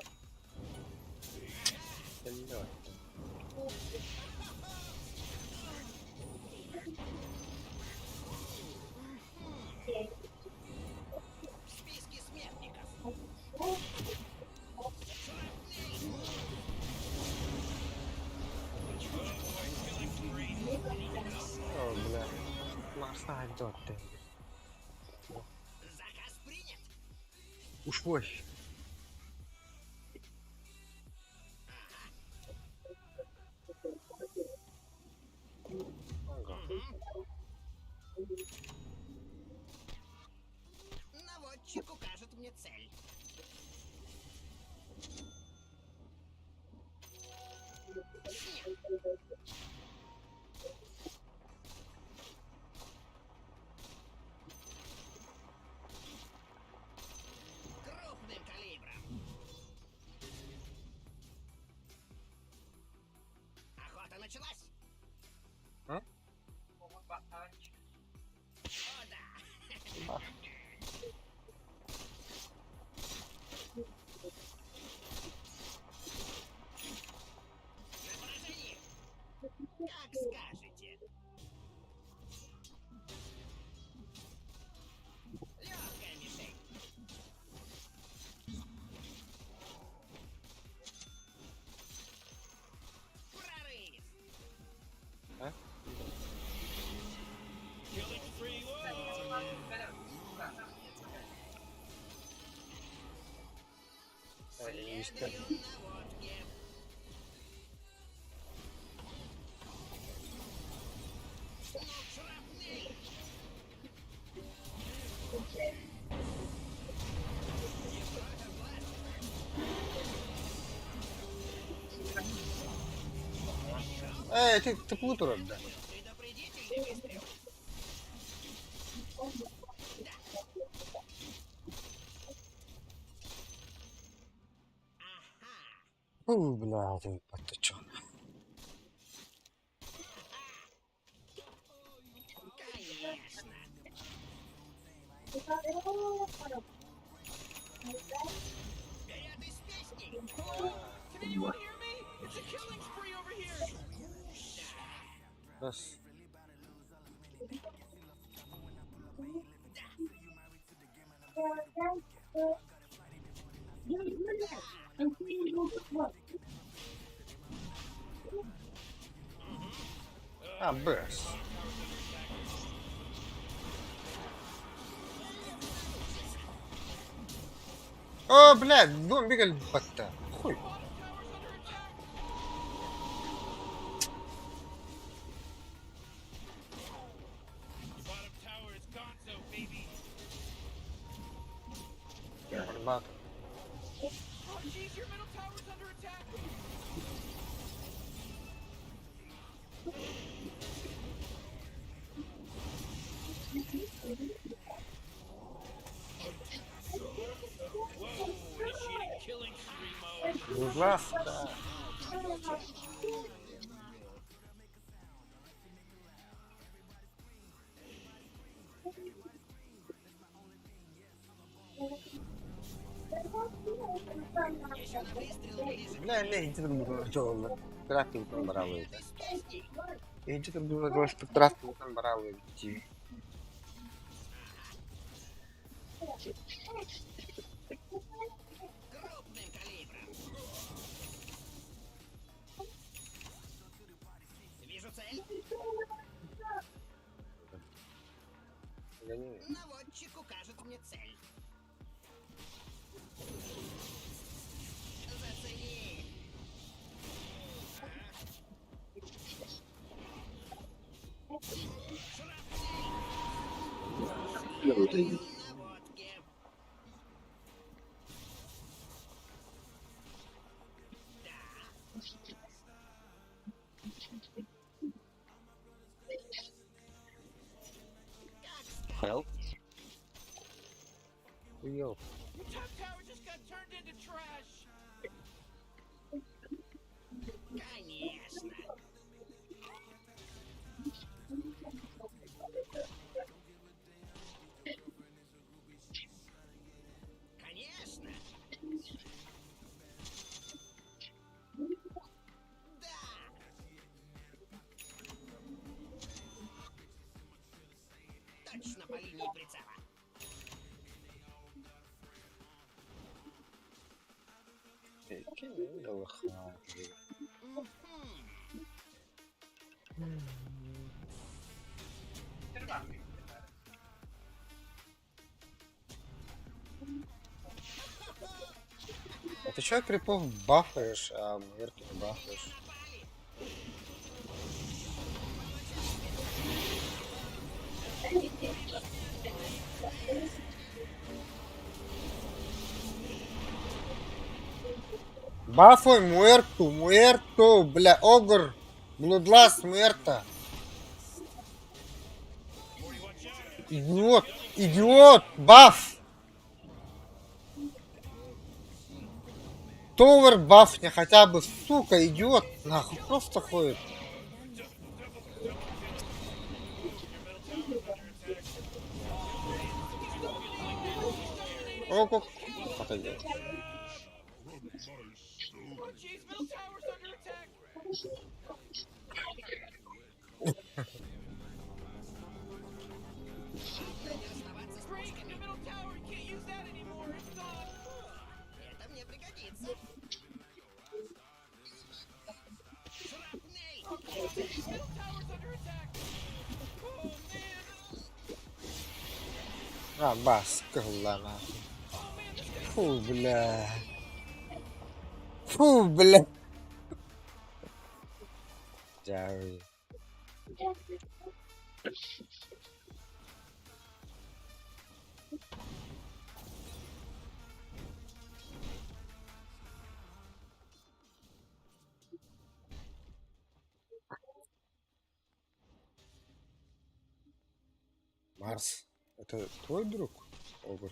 Списки смертников. О, бля. Марса идёт ты. Заказ принят. Уж ой. Ага. Наводчик укажет мне цель. Крупным калибром. Охота началась. А? О, да. На поражение. Как скажете. Легкая мишень. Прорыв. А? Killing spree. Whoa! Мистер. Наводки. Шрапнель. Ты плутер, да? Предупредительный выстрел. Ага. Фу, бля, ты поточён. Конечно. Вперед из песни. Can anyone hear me? It's a killing spree over here! Раз. А, Бэс. О, блядь, зомби гальбата. Хуй. Bottom tower is gonzo, baby. Гальбат. Oh, jeez, your middle tower's under attack! Whoa, initiating killing spree mode. Ужасно. Еще на выстрел ближе. Бля, не, иди там жёлтый. Трапил там бравый. Из песни. Иди там жёлтый, что трапил там бравый. Иди. Крупным калибром. Вижу цель. Гони. Наводчик укажет мне цель. Зацени. Наводки. Help. Ёп. Your top tower just got turned into trash! Конечно. точно по линии прицела. А ты чё крипов бафаешь, а мертв не бафаешь? Бафуй муэрту, бля, огр, блудлас, муэрта. Идиот, баф. Товар бафни хотя бы, сука, идиот, нахуй, просто ходит. О, как... Отойди. Oh jeez, middle tower's under attack. Break in the middle tower. You can't use that anymore. It's gone. Это мне пригодится. Middle tower's under attack. Oh man. А, бас, кыла, нахуй. Фу, бля. Фу, бля. Джави. Марс, это твой друг? Огр?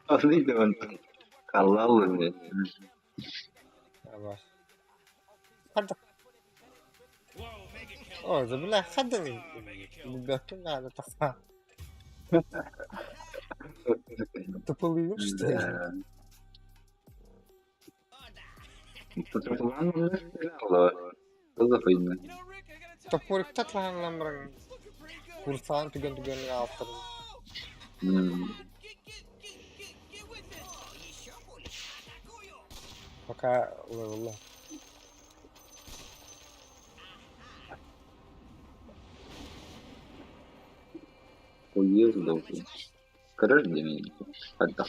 Asli dengan kalau ini. Aba. Хадак. О, да бля, хадак. Ребята, надо так. Ты половину, что ли? Да. Потому что он уже стрелял. Что за фигня? You know, Rick, I gotta tell you, Топорик татлан ламбран. it's looking pretty good. Курсан туген автор. Get with it. Еще пули. Атакую. Пока левела. Уездил. Скажи мне, отдах.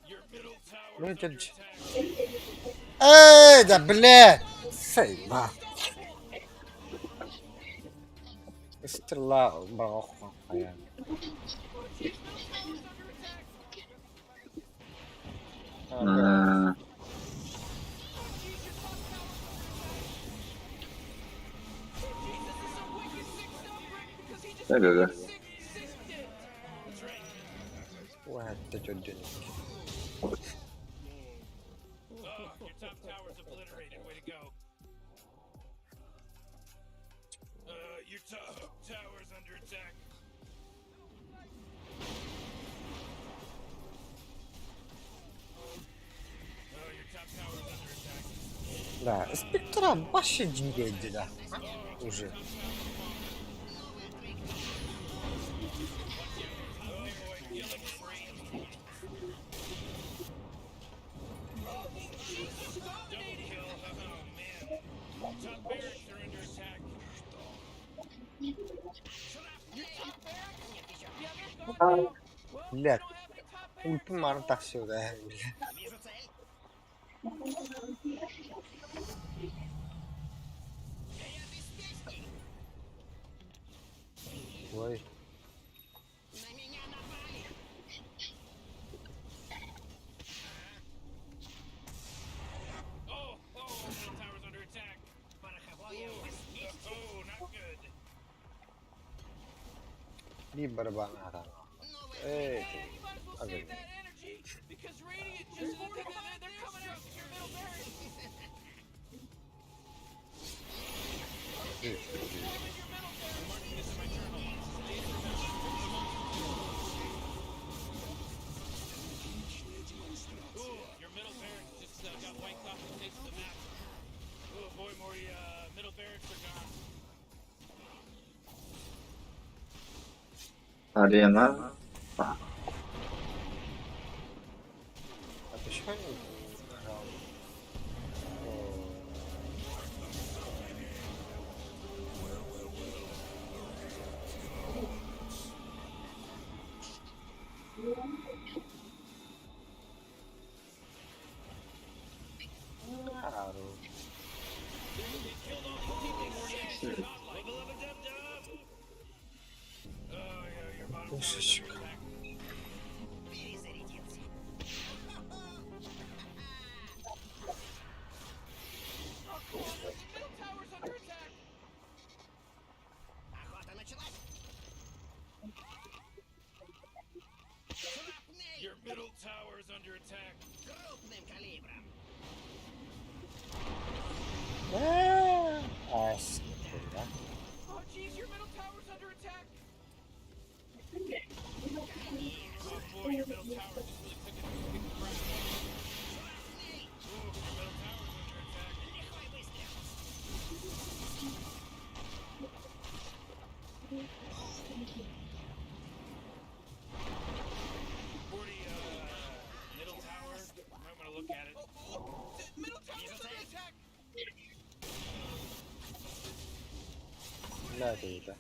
Your middle tower Ну is это... under ч- attack. Эй, да блядь! Сейба. Стрела брахма. А, да-да-да. Ой, ты чё денег? Oh, your top tower's obliterated. Way to go. Your top tower's under attack. Your top tower's under attack. Да, спектра вообще деньги отделя. Уже. Top barracks are under attack. Блядь. Ультим марн так сюда. Вижу цель. Ой. На меня напали. Oh, middle tower's under attack. Пороховое успешно. Oh, not good. Ini berbangaran. Hey, you might as well save that energy because Radiant just they're coming out with your middle barracks. Your middle barracks just got wiped off the face of the map. Oh boy, Morty, middle barracks are gone. Arena. Wah, Atau siapa nih? Middle tower's under attack. Your middle tower is under attack. Oh jeez, your middle tower's under attack. Oh boy, your middle tower just really took a big crap. Ooh, your middle tower's under attack. Morty, middle tower. I'm gonna look at it. Middle tower's under attack. Lah tu kita.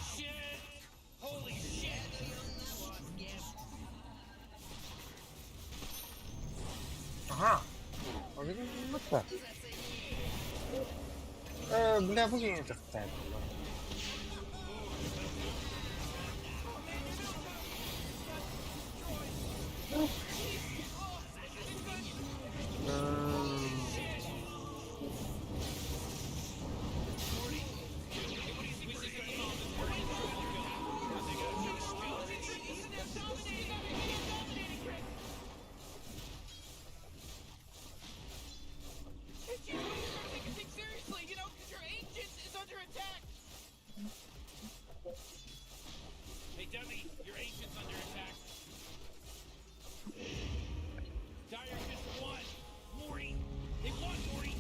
Shit! Holy shit! Aha. Oh ini apa? Benda apa yang terkait? It's you. You gotta take this thing seriously, you know, because your ancient is under attack. Hey, dummy, your ancient's under attack. Dire just won! Morty! They won, Morty!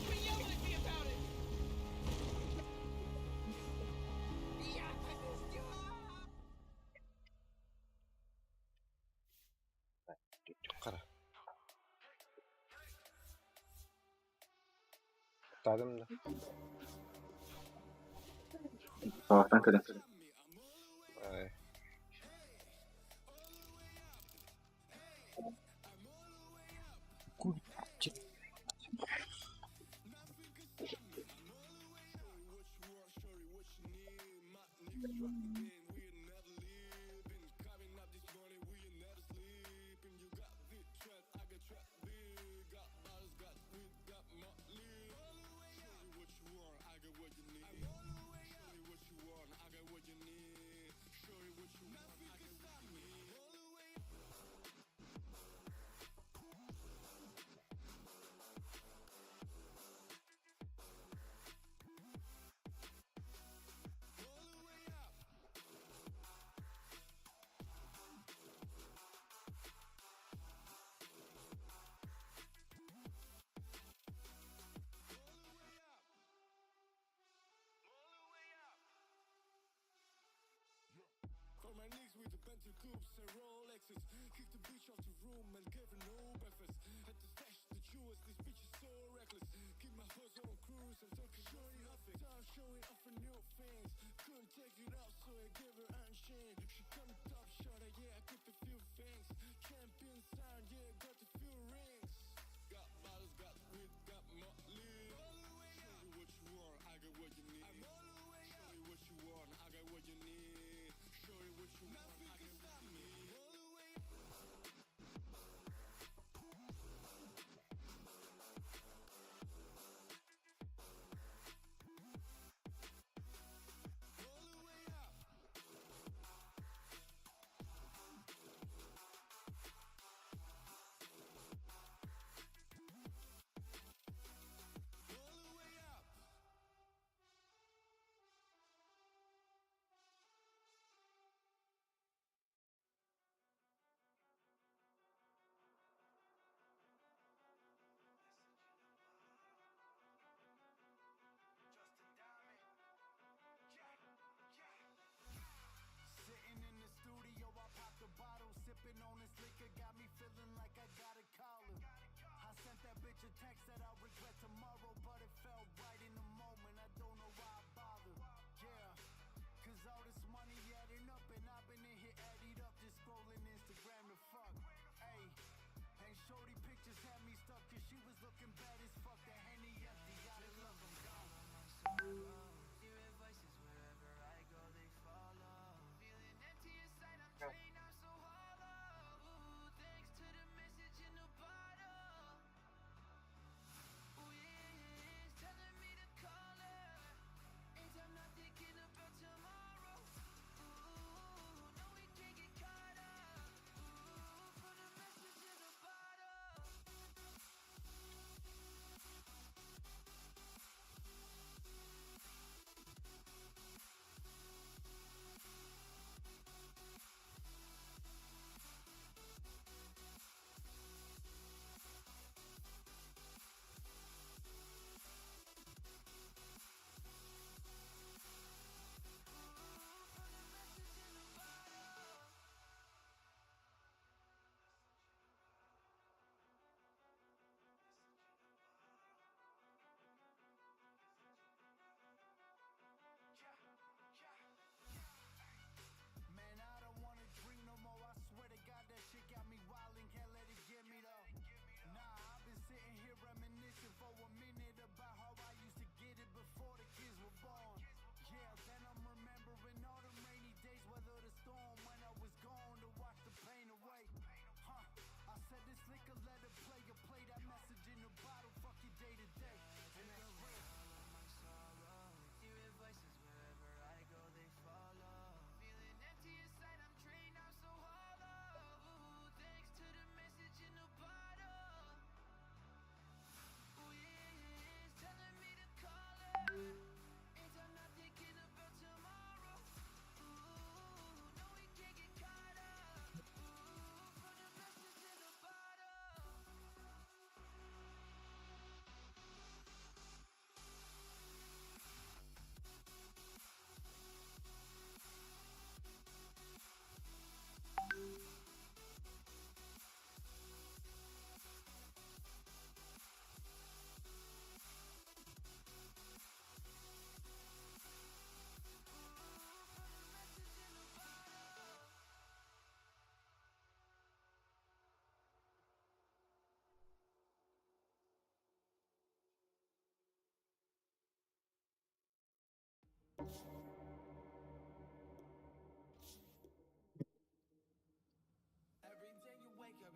Quit yelling at me about it. Tukar. Tadım da. kawasan ke Ay.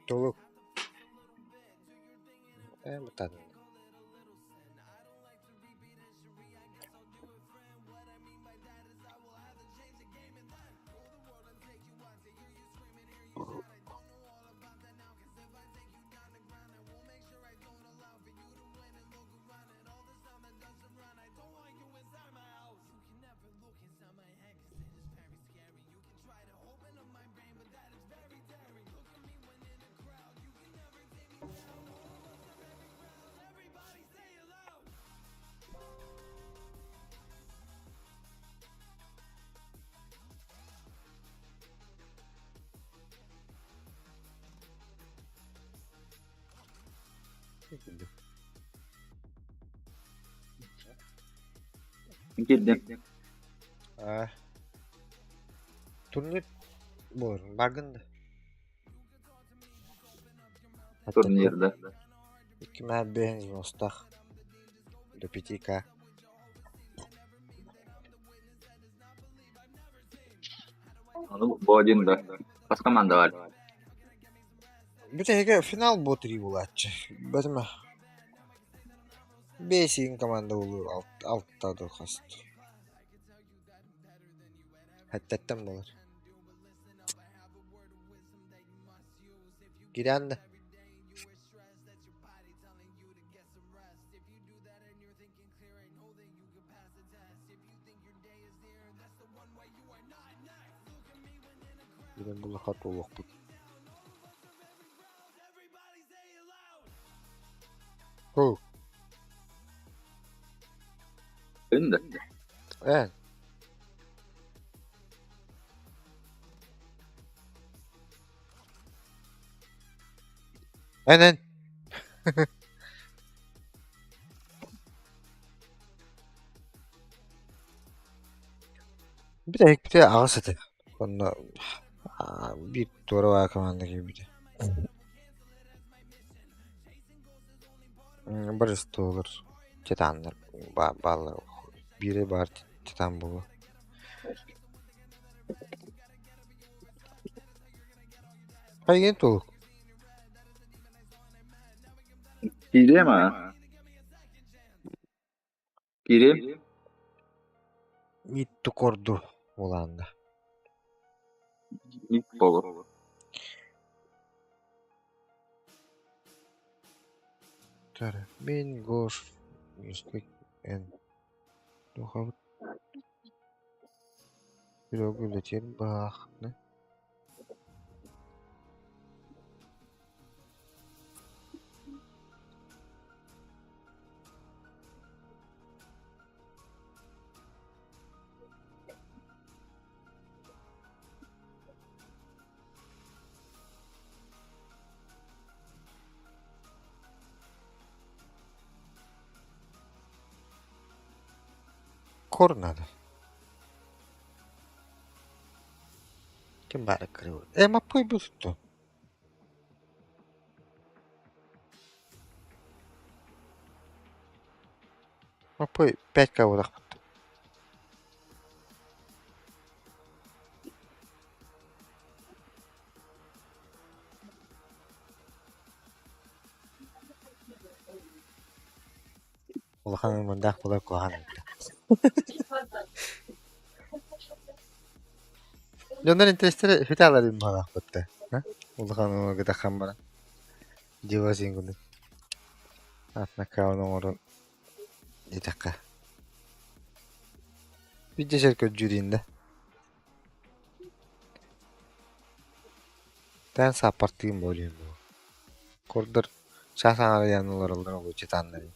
Толук. Бутан. Gittim. Turnir bolur. Bargındı. Turnirde. 290 до 5К. Bu oyunda kaç komanda var? Bir tane final botri bulatçı. Bizim 5 komanda olur. Altta da kast. Hatta bolur. Girendi. Benim bu lakat oluk bu. Oh. Önde. Evet. Aynen. bir de ağız eti. Onunla bir doğru var komanda gibi bir de. Birisi olur. Titanlar. Ballı. Biri var titan bu. Hayır toluk. Piri mi? Piri? Mittu kordu olanda. İp bolu. Tara. Ben goş. Yüzlük en. Doğa. Bir o gülletin bak. Ne? Kornadı. Kim bari kırıyor? Ma poi busto. Ma poi pecca ora. Ulan mandak pula kohan. Jondan interestere fitalar im bana kotte. Ha? Ulan o gada kamera. Jiwa singgundu. Atna kau nomor itaka. Bir şarkı jurinde. Ben sapartayım böyle bu. Kordur şahsan arayanlar olduğunu bu çıtanları.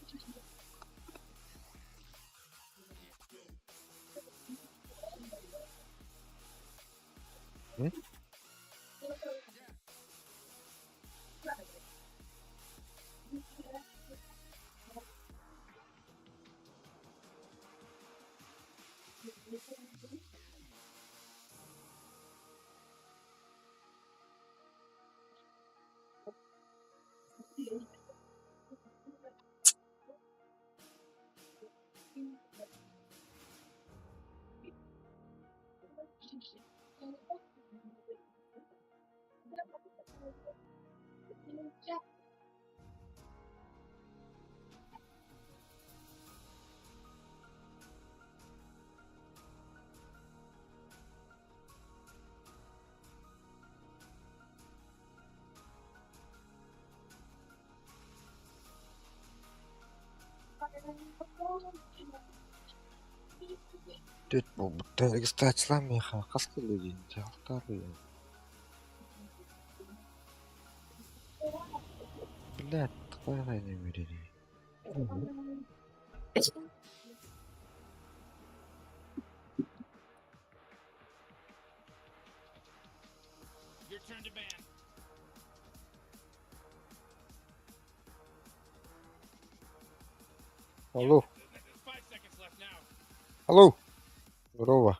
Hı? Dört bu telegi açılamıyor ha. Kas kılıyor deyince. Aktarıyor. Bilet. Tıklayla ne veriliyor. Your turn to ban. Алло. 5 seconds left now. Алло. Здорово.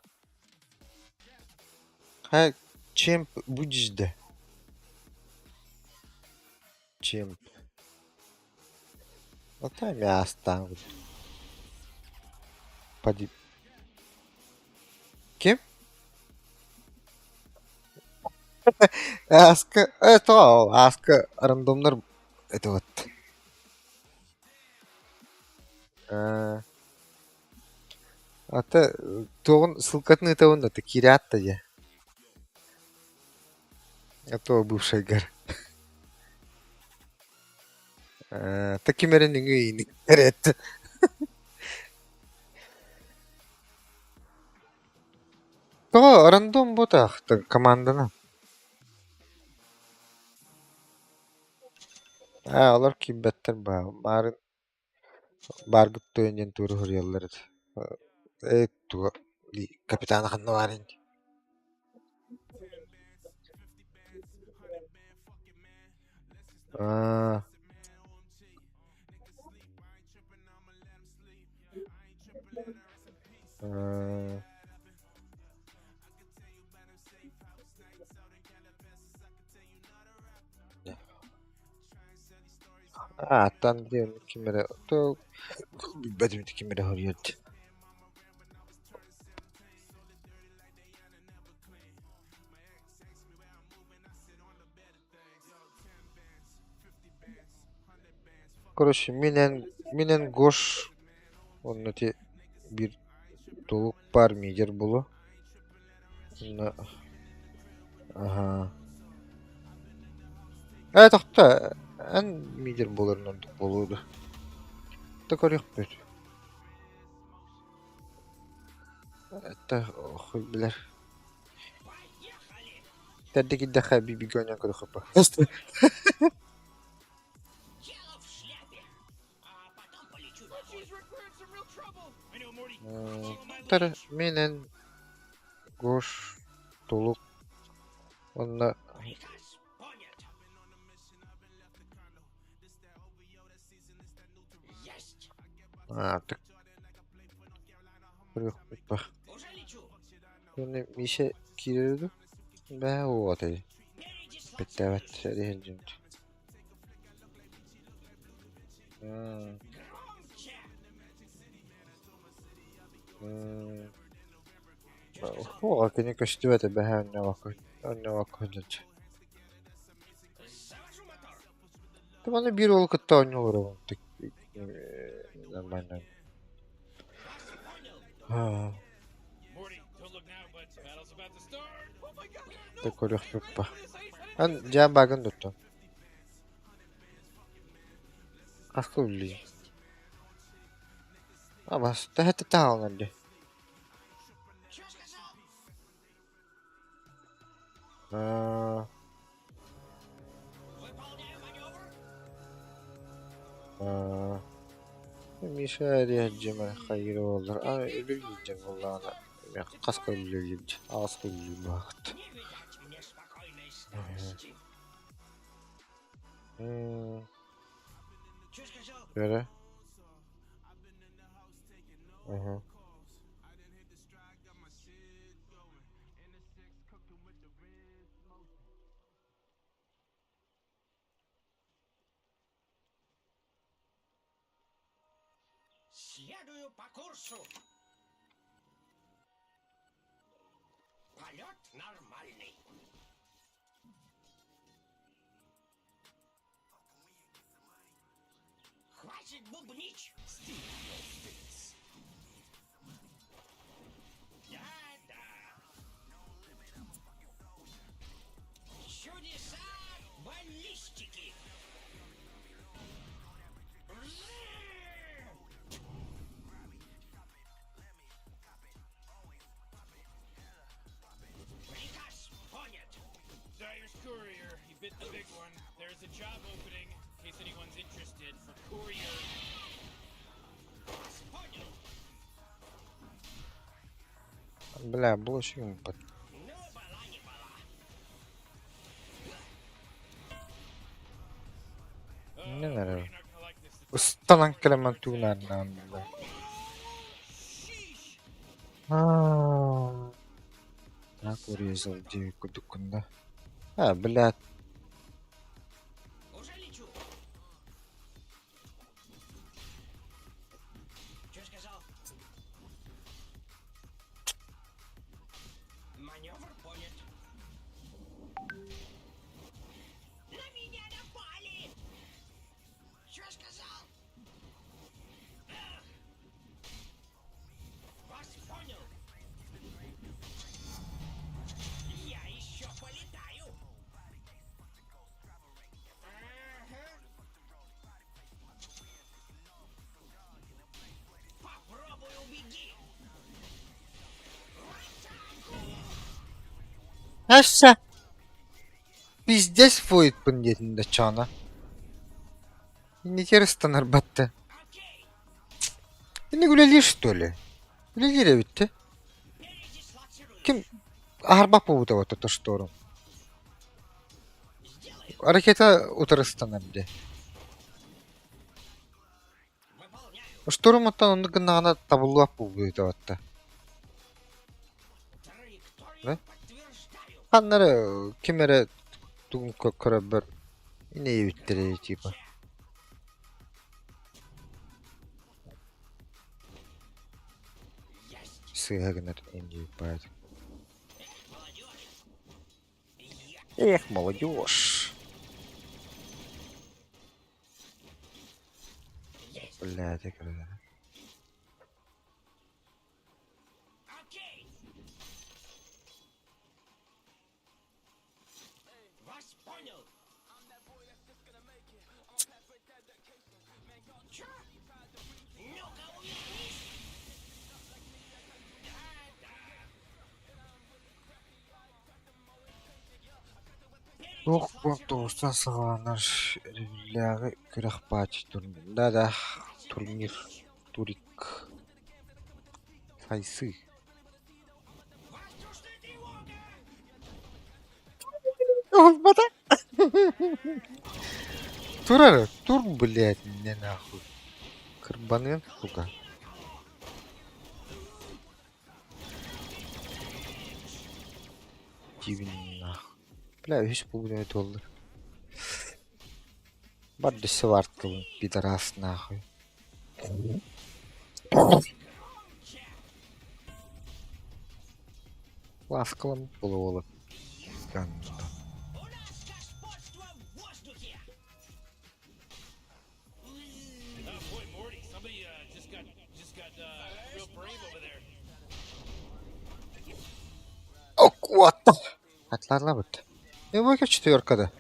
Ha, Чемп будешь да? Чемп. Ну там я оставлю. Поди. Кем? Аска. Это Аска рандомнар. Это вот. Ата тоғын ссылкатын это он это кирятта я. А то бывший гар. Такимерен ингейни. Рет. То рандом ботах команданы. Алар кибеттер ба. Барын баргыт төнен туру хурьяллар. Туга капитана ханна барын. Аттан диэн кимере то бәдимит кимере хорьят. Короче, менен гош онна те бир толук бар мидер болу. Ага. Тахта эн мидер болорунан болуду. Та көрөк бит. Та хуй билер. Тәдди гидде хаби бигоня көрөк ба. Дело в шляпе. А потом полечу домой. She's we're in some real trouble. I know, Morty. Follow my Тара lead. менен гош толук онна Приказ понят. Есть. так көрөк ба. Уже лечу. Оны мише кирерди. Бә вот эй. Передислоцировать. Беттәвәт ренҗинт. Громче. О, кені костювете бәһә онна вакыт. Завожу мотор. Та мене бир ул кытта ойнолор тик нормально. Понял. Morty, don't look now, but battle's about to start. Oh my god. No. Та көрөк ба. This ain't Ан жан багын дотто. Аскулли. Бас та хәтта таалнады. Чё сказал? Выполняю маневр. Миша реаджима хайыр болдыр. Үлүлүжен буллана. Мен каска үлүлүж. Аска үлүлү багыт. Не видать мне спокойной старости. Чё сказал? Göre. Aha. Следую по курсу. Полет нормальный. Хватит бубнить. Да-да. Чудеса баллистики. Приказ понят. Dyer's courier. He bit the big one. There's a job opening, in case anyone's interested, for courier. Вас понял. Бля, булышым бит. Ну, была не была. Не Morty, надо. you're not gonna like this. Устанан келеман тугнарынан. Так урезал девку дукунда. Блядь. Уже лечу. Чё сказал? Маневр понят. На меня напали! Чё сказал? Вас понял. Я еще полетаю. Ага. Попробуй убеги. Аша. Пиздец фует пындетинде чана. Не терстан арбатта. Окей. Ты не гуляли что ли? Гуляли ведь ты? Передислоцирую. Ким арба повода вот эту штору. Ракета утырыстан абде. Выполняю. Шторум аттан гына табылуа повода вот. Траекторию Да? подтверждаю. Ханнары кемере тугун көрө бер ине биттире типа. сыгнет инди пать. Эх, молодежь. Блядь, я когда. Okay. Вас понял. Чё? Ну-ка, увернись. Ох, автобустан сығаланар ревляғы күрек пать турнирда да турнир турик сайсы. Воздушная тревога. Господа! Турар, тур, блядь, мне нахуй. Карбанен, сука. Дивин нахуй. Бля, вещь полбуне доллар. Барды севарткалым, пидорас нахуй. Ласкалым полуолок. Гандон. У нас господство в воздухе. Boy, Morty, somebody just got real brave over there. Ок, what the? Atlarla bitti. Ne bu ki четверкада?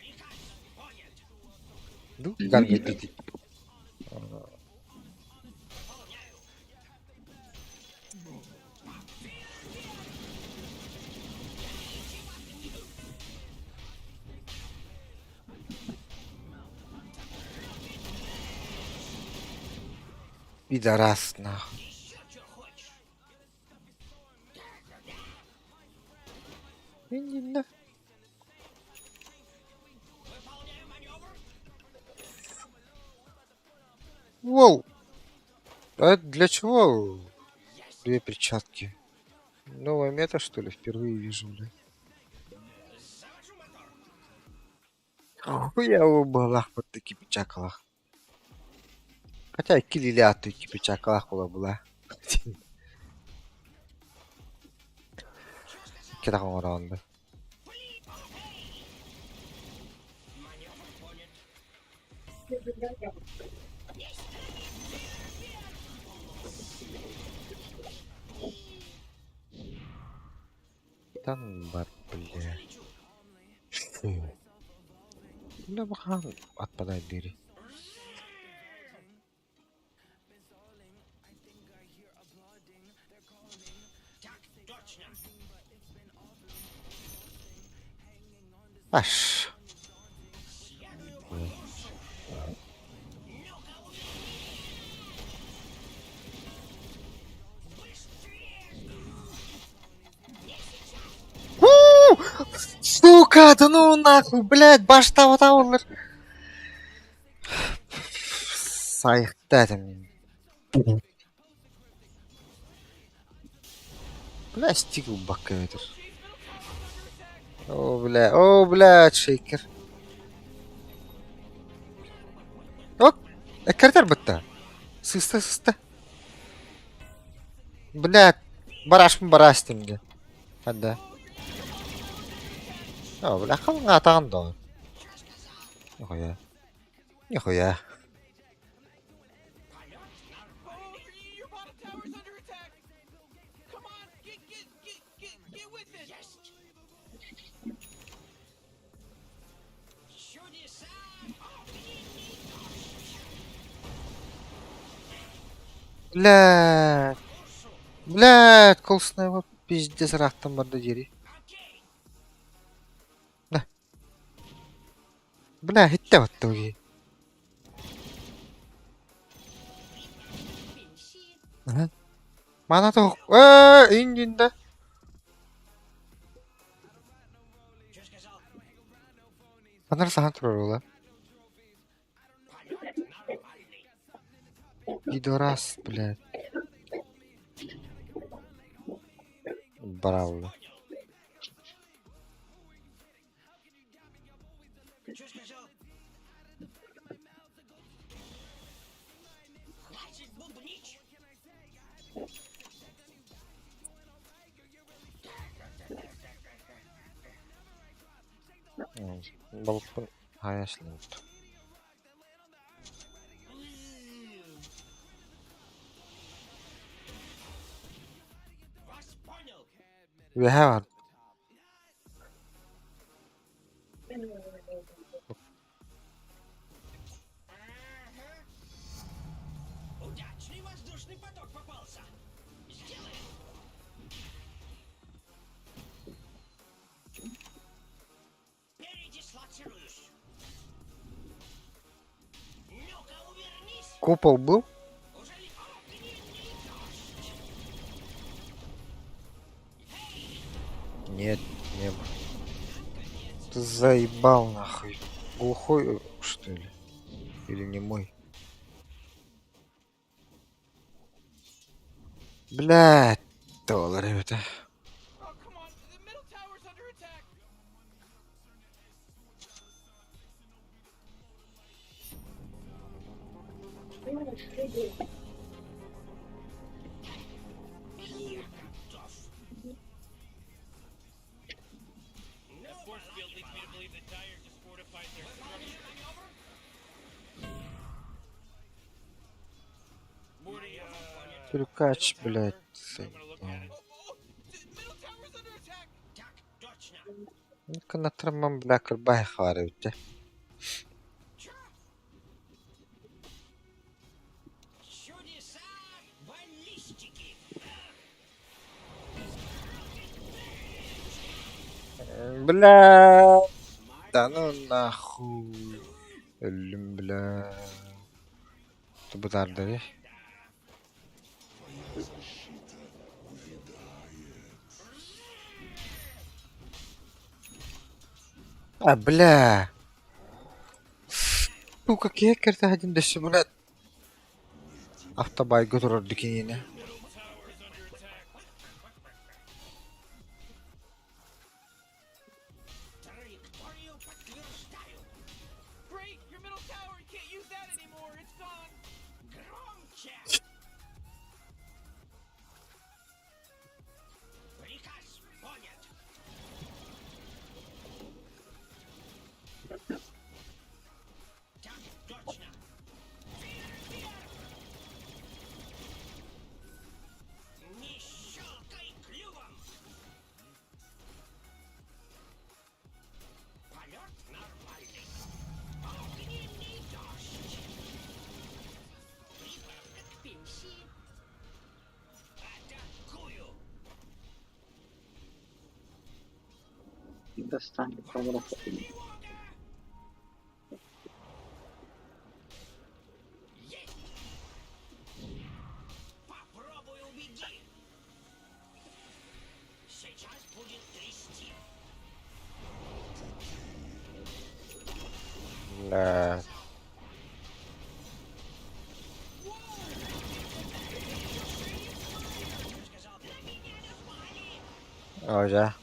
Ду, ганга деди. Пидорас нахуй. Иди на. Воу! А это для чего две перчатки? Новая мета, что ли? Впервые вижу, бля. Хуя у балах под такие печакалах. Хотя килили от такие печакалах была. Кида он. Там бар, бля. Да бахан отпадает двери. Аш. Сука, да ну нахуй, блядь, башта вот он. Сайхта там. Бля, стигл бакает. О, бля, шейкер. Оп, картер бытта. Сыста. Бля, бараш тебе. Ада. О, бля, қалың атаған да. Нихуя. Oh, your bottom tower's under attack. Come on, get with it. Блядь. Блядь, колсная вот пиздец рахтан барды жери. Да. Бля, хитте батты бги. Мана тоқ. Индинда. Панар сахан турар ола. Пидорас, блядь. Браво. Балыкпын хаяшлын. We have Удачный воздушный поток попался. Сделаем. Передислоцируюсь. Ну-ка, увернись. купол был? Уже ли огненный дождь? Нет, не был. Ты заебал нахуй. Глухой, что ли? Или не мой? Блядь, доллар это. Oh, come on. The middle tower's under attack. That force field leads me to believe that Dyer just fortified their structure. Morty, Трюкач, блядь. I'm gonna look at it. Oh, the middle tower's under attack. Так, точно. Ну-ка на трамам, бля, кырбай харыйты. Чудеса баллистики. Бля. Да ну нахуй. Ölüm bля. Ты бы да? А, бля. Ну, как я керте один деші, блядь. Автобай götürürdü yine. Траекторию подтверждаю. Great, your middle tower. You can't use that anymore. It's gone. Громче. Приказ понят. Так, точно. Не щелкай клювом. Полет нормальный. Огненный дождь. Приправка к пенсии. Атакую. Достанет поворот. Есть. Попробуй убеги. Сейчас будет трясти. Бля. Сказал, на меня напали. О, да.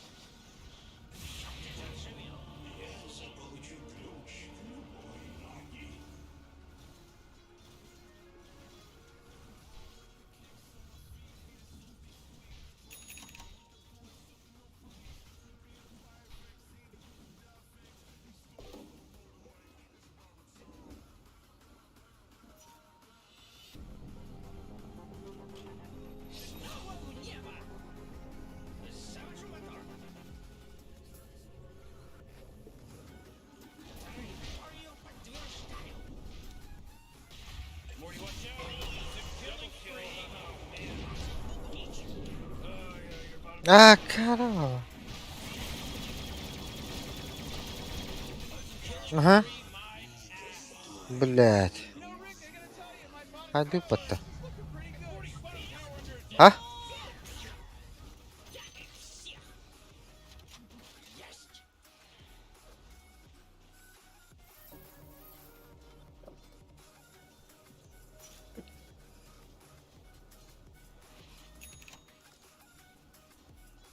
Снова в небо. Завожу мотор. Траекторию подтверждаю. Morty, watch out. Double kill. Oh, man. Oh, yeah, you're about to А, корова. Ага. Блять. You know, Rick, I gotta tell you, my body Пойду пота. looking pretty good. А? Есть.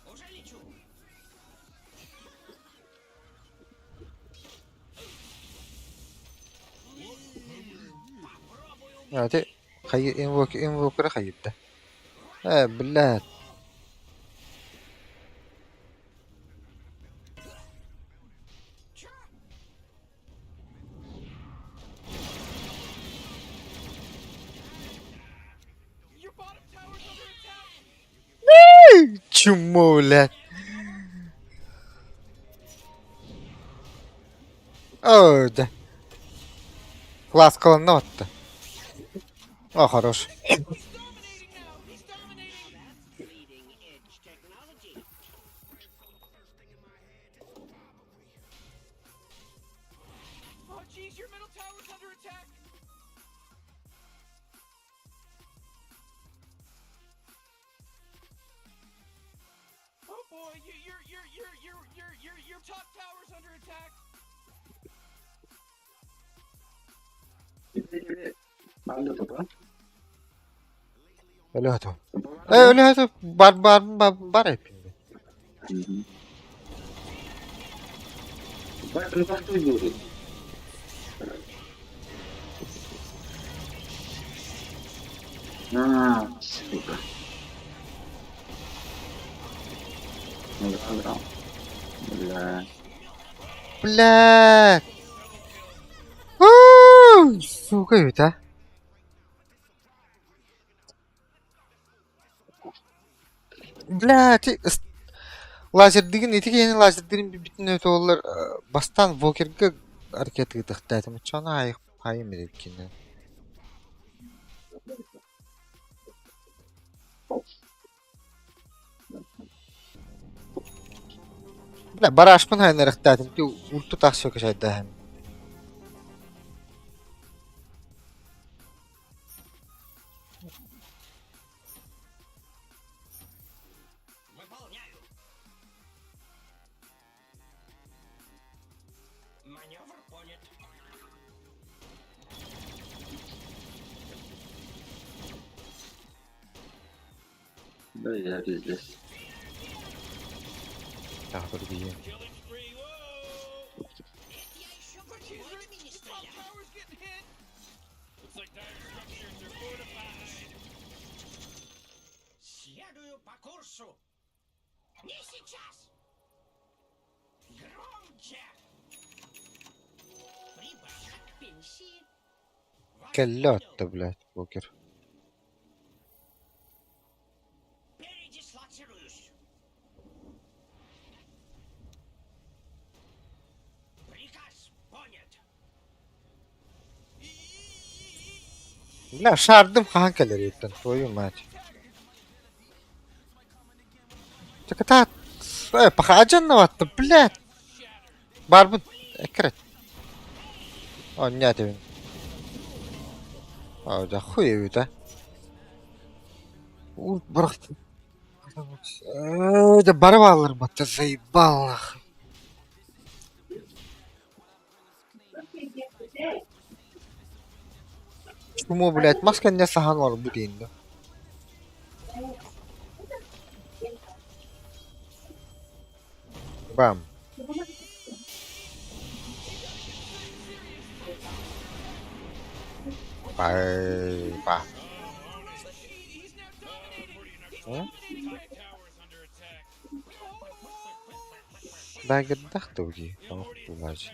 Уже лечу. А ты инвокера хайыпта. Блядь. Чему, блядь? Ой, да. Класс колонна-то. О, хорош. He's dominating now. He's dominating. Oh, jeez, your middle tower's under attack. Oh boy, your top tower's under attack. Aldı topu. Öyle hadi. Öyle hadi. Bar hepinde. Hı hı. Bak nasıl duyuyoruz. Сука. Браво. Бля. Блядь. Сука, это. Блядь. Лазер деген итик yeni lazer деген bütün öte ollar bastan Walker'ga hareket ettik dedim. Çana ayık payım edikini. Bля, барашпын хайнарық дадым. Ты ульту тахсё кашай дахым. Маневр понят. Да я пиздец. Так, dur diyeyim. Killing spree. Whoa! Я еще в Jeez, одном времени Top стреляю. tower's getting hit. Looks like dire structures are fortified. Следую по курсу. Не сейчас. Громче. Прибавка к пенсии. Kellotta, блядь, Walker. Передислоцируюсь. Приказ понят. Bля, şardım kankaları yetten. Soyum maç. Çakata. Пахаджан наватты, блядь. Барбын. Экрет. О, нет, він. О, да хуй, да. Брат. Да барвалыр, ты заебал, нахуй. Чему, блядь, маска не сахан var bu deyinde. Бам. Ба. He's now dominating. Hı? Top tower's under attack. Да, гидах ты уги. Ох, блядь.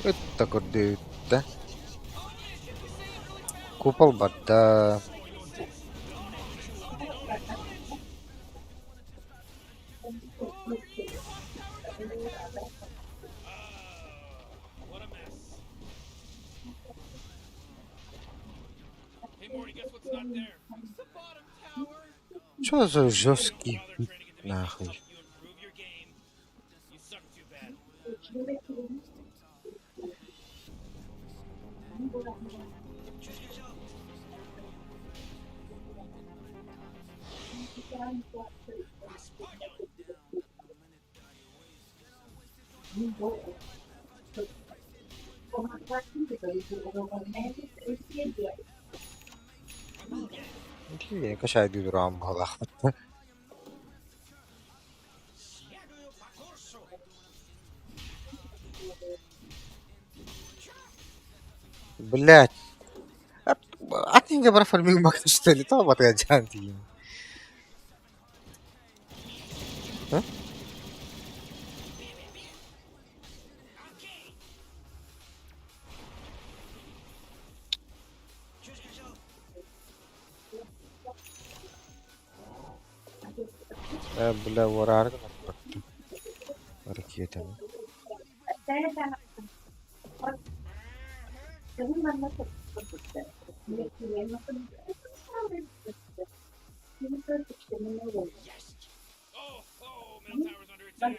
Это куда, да? Купол бата. What a mess. Hey Morty, guess what's not there? It's the bottom tower. Чё за жесткий Bother trying to get the нахуй? help you improve your game. You suck too bad. Не, кашай дурам балах. Следую по курсу. Блять. От них проформил максимум что ли? То вот я джанти. Бля, ораргын атпакты. Ракетами. Oh, middle tower's under attack.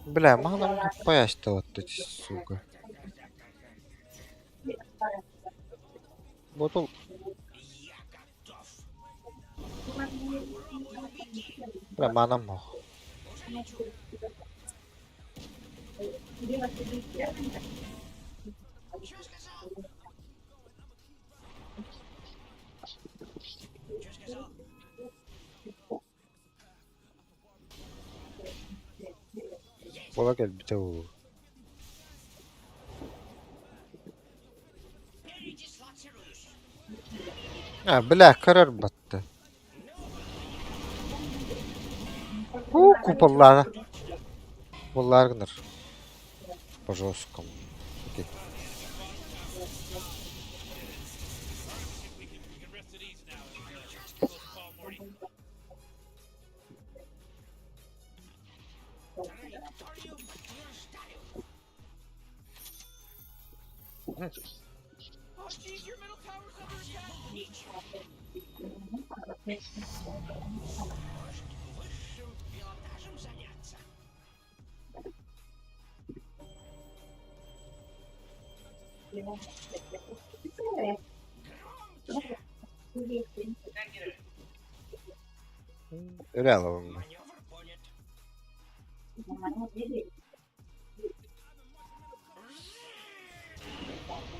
Бля, мало тупая вот эти, сука. Ботл. Бля, мана мох. Bola gel bir tavu. Бля, karar battı. Куполлана. Валаргнер. По жесткому. Окей. We can rest at ease now. Close call, Morty. Oh, jeez, your middle tower's under attack. Реально.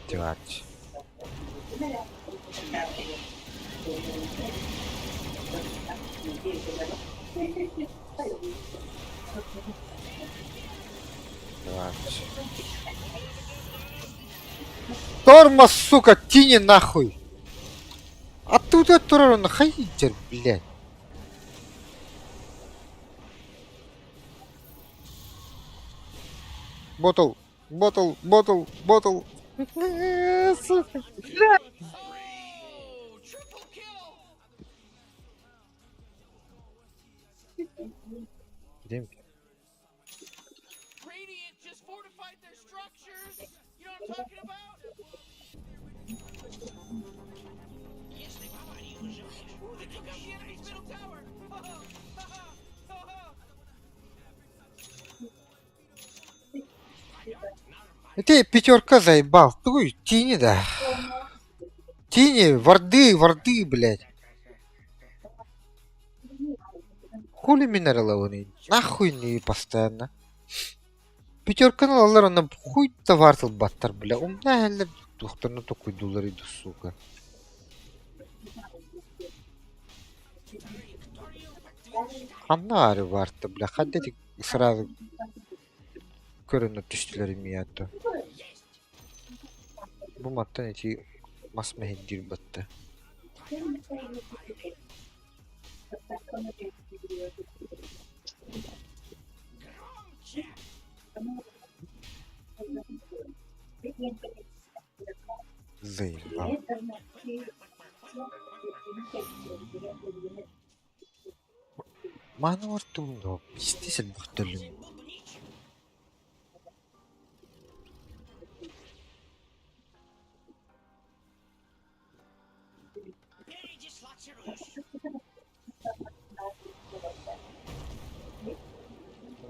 Тяч. Тормоз, сука, тяни нахуй. Оттуда Торон хайдер, блядь. Ботл. Сука. Oh, triple kill. Где? Radiant just fortified their structures. You know what I'm talking about? They took out the enemy's middle tower. Ты пятерка заебал. Туй, тени, да. Тени, варды, блядь. Хули минераловый. Нахуй не постоянно. Пятерка алар на хуй товартыл баттар, бля. У меня әлі доктор такой доллар иду, сука. Анары варты, бля. Ходите сразу көрініп түштілер миятты. Бұл маттан эти масмахендир батты. Заебал. Мана ортуңда истесел бұқтылым.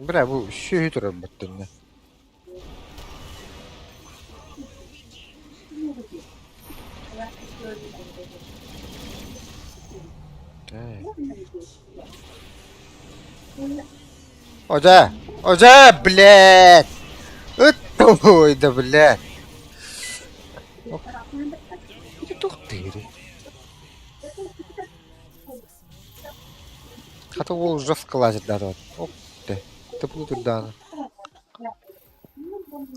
Бля, бұл шөй тұрар бұттылым. Ожа, блядь! Ой, да, блядь! Тух ты, Хата ол жестко лазит даже. Оп, ты будет дано.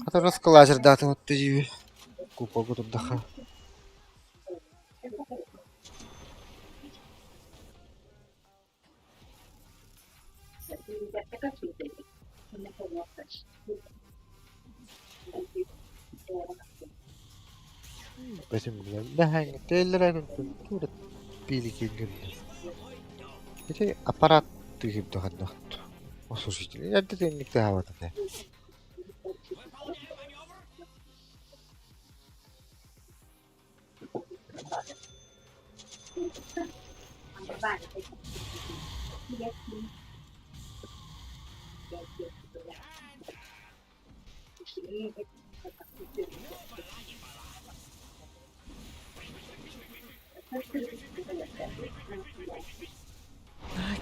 Хата жестко лазит даже вот ты. Купа тут даха. Besim bilen. Nähäň teillerägen turat biligin güldi. Ete aparat digip dohandaktı. Osuruştu. Nerede tenlikte havada ne?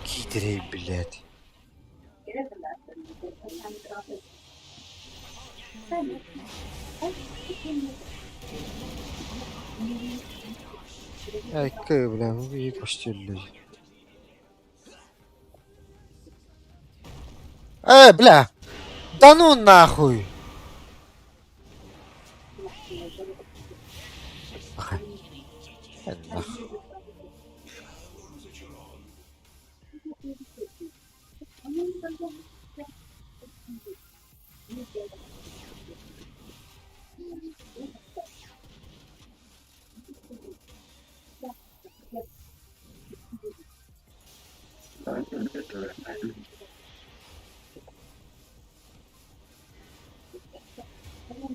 Giydireyim billet. Ay kıbla bir koşturuyor. Бля! Да ну нахуй! Ага. Нахуй.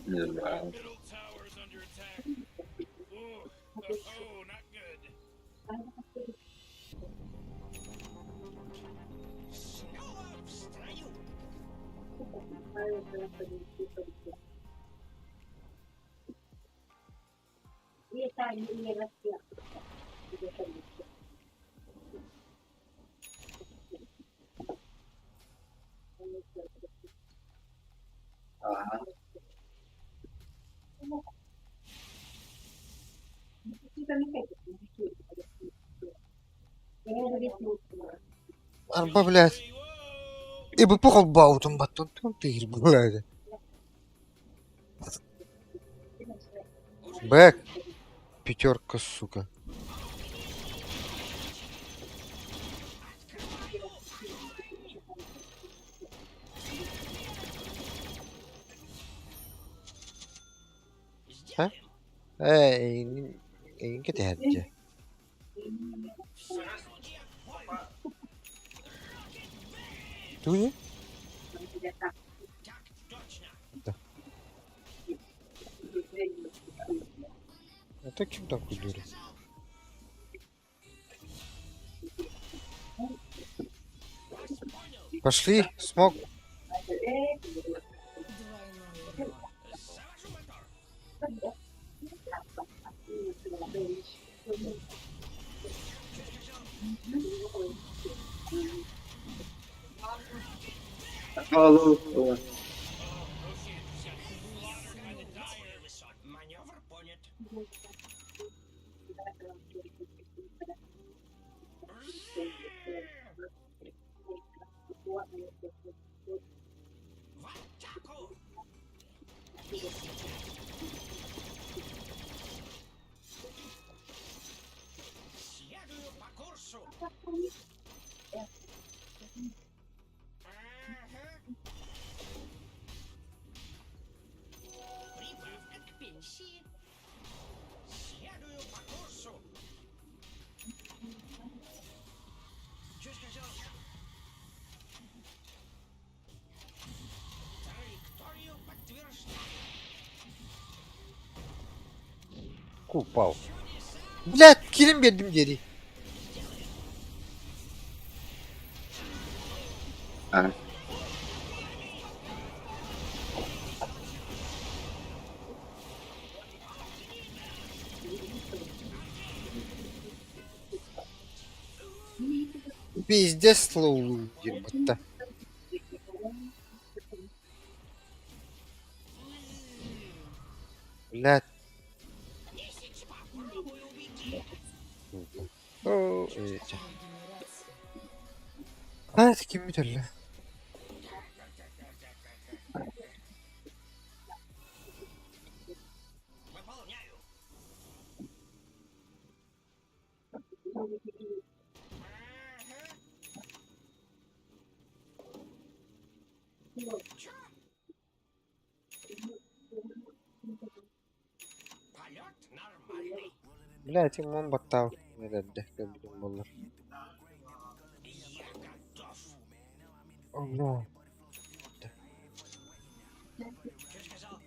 Не знаю. Middle tower is under attack. Ooh. Oh, not good. Ага. Арба, блядь. И бы похол баутом батон, ты блядь. Бэк. Пятерка, сука. Ha? Inget hände. Du? Да. Это чем такой дури? Пошли, смог. Алло. Упал. Блядь, kilim verdim geri. Ага. Пиздец слоу, ебать-то. Блядь. О, эти. А, это кем металли? Полет нормальный. Блядь, он баттал. Нерде, кебдим болар. Я готов. Алло. Что сказал?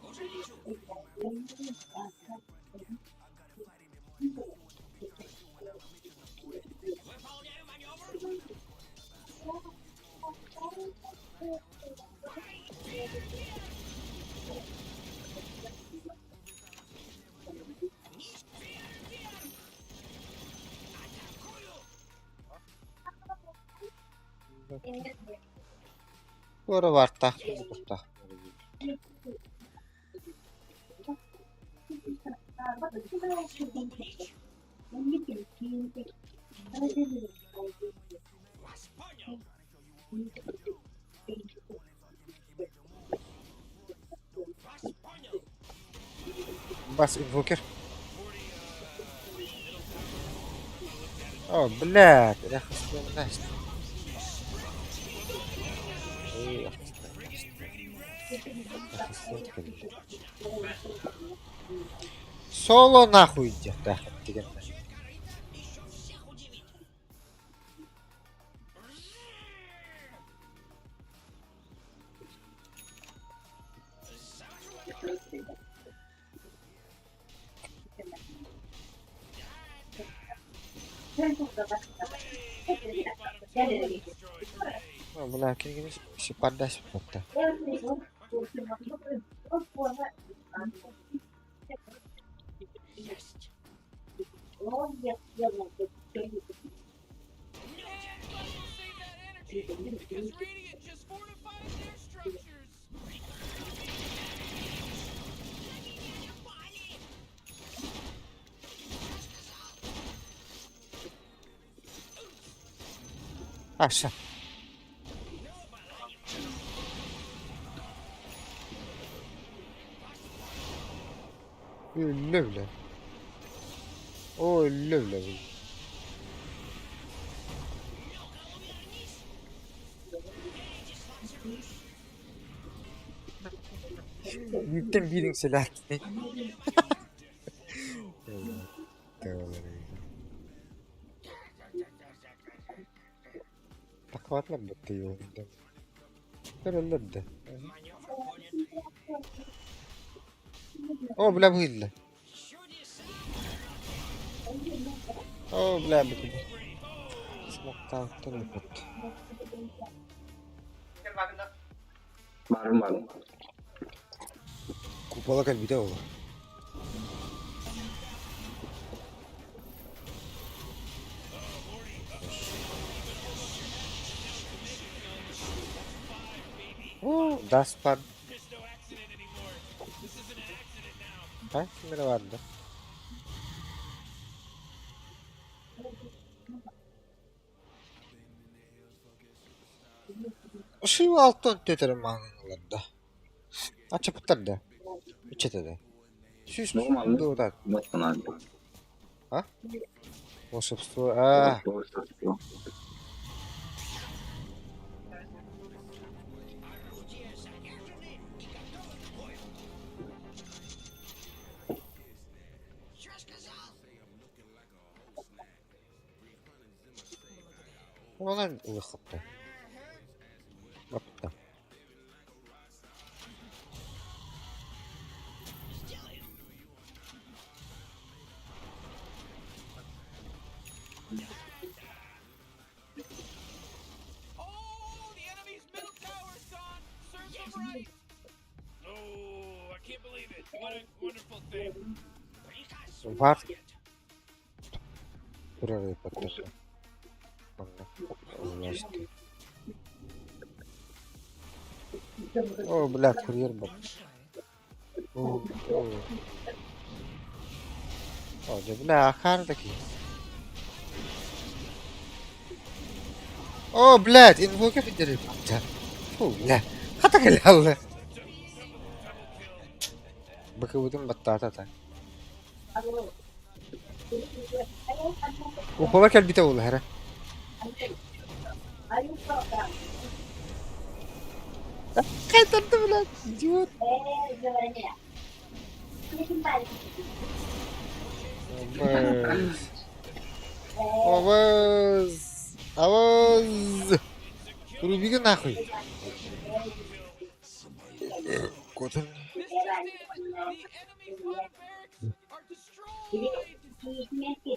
Уже лечу. Выполняю маневр. Ora varta. Mutta. Вас понял. Вас понял. Бас инвокер. О, блядь, я хочу насть. Соло нахуй иди, да, деген. Еще всех удивит. Oh, belah kini si padas betul. Есть. Save that energy because Radiant just fortified their structures. Aşağı. Öyle. O öyle. Yütten birin Selahattin. Takvatlar bitti yolunda. Kırılır da. O bile bu illa. O bile bu illa. Smokta attı mı bitti. Barın. Kupalı kalbi de olur. Oh, das fun. There's no accident anymore. This isn't an accident now. Ha, kimde vardı? Şu altın tüterim anılarda. Açıp tutar da. İçete de. Süs Normal. doğudan. Nasıl abi? Волшебство. А, Волшебство. Орудия заряжены и готовы к бою. Что сказал? ona выход-то. Вот так. Oh, the enemy's middle tower's gone. Serve them right. Oh, I can't believe it. What a wonderful thing. Приказ. Var. Buraya patlasın. Ulaştı. O, bля, курьер был. О, да, бля, ахар такие. О, блядь, инвокер дерет. Фу, бля. Хата галяла. Баковудun battata. Упала кальбита ула хара. Kaytardı ulan. İdiot. Avaz. Avaz. Рубига нахуй. Котен. Mr. Finn, the enemy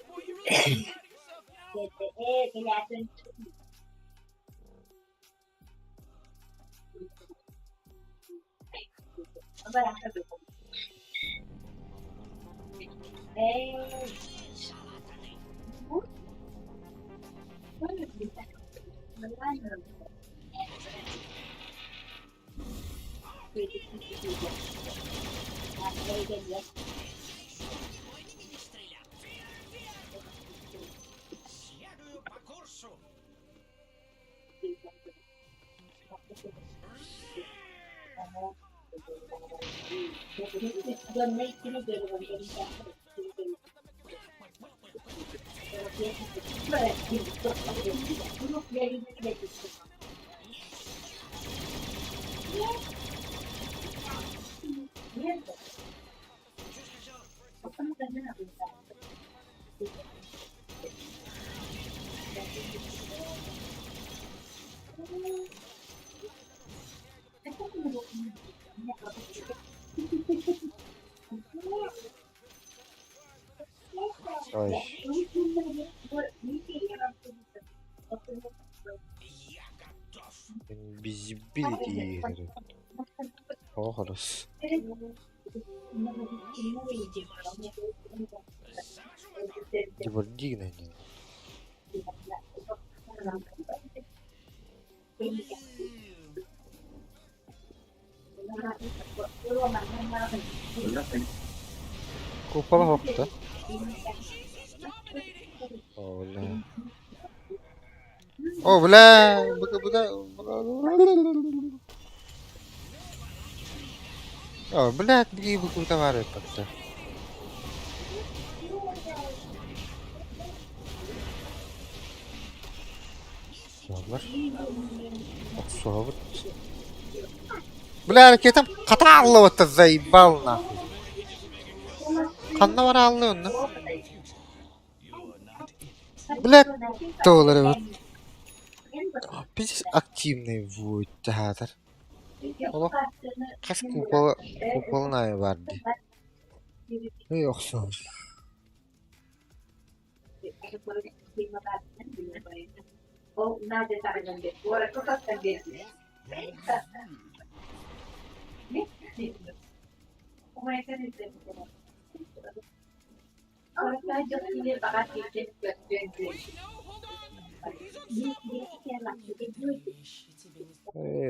bottom barracks are destroyed. Boy, you really gotta be proud of yourself now. Ay. Bizi bildiği herif. Oh orası. Дивардигна не. Купала хопта. О, бля. О, блядь, беги бы куда варит как-то. Собор. Бля, ракетам каталлы вот это заебал нахуй. Канна var anlıyor musun? Бля, доллары вот. Biz активный будет театр. Ola kaç kupalı naya vardı. Yoksa.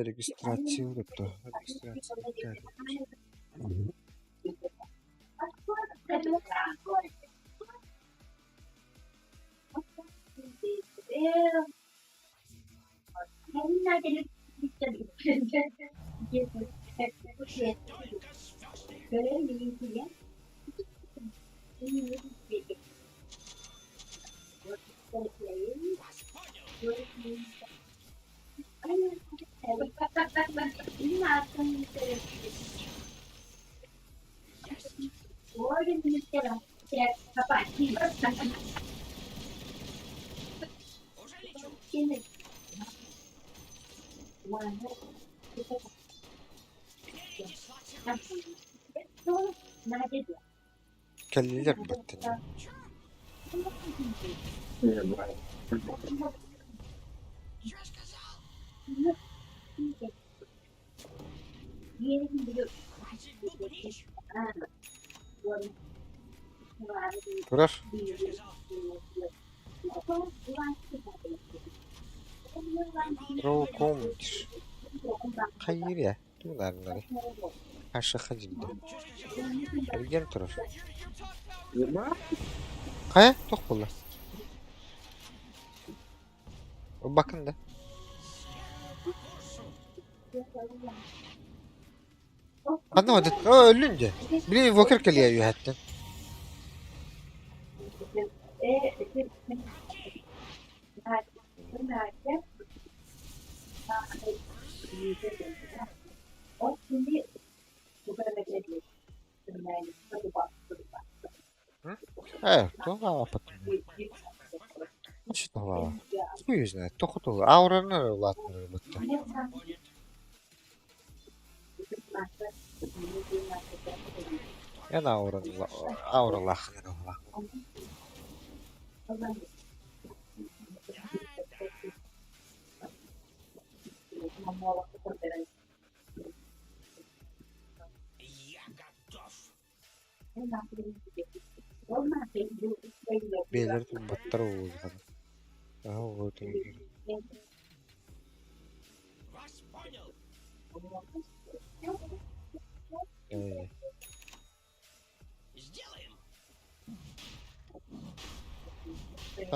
Registraciju to. Kelliler baktın. Durar. Rokomdur. Hayır ya. Bunları. Aşağı cildi. Gel durar. Kaya? Tok bulla. Bakın da. Anlamadım. O ölünce. Bir Walker geliyor hatta. то лава потом. Что лава? Хуй знает, то хотел. Аураны ладно работа. Я на аура лахнера. Белер тут баттар узган. Вот он.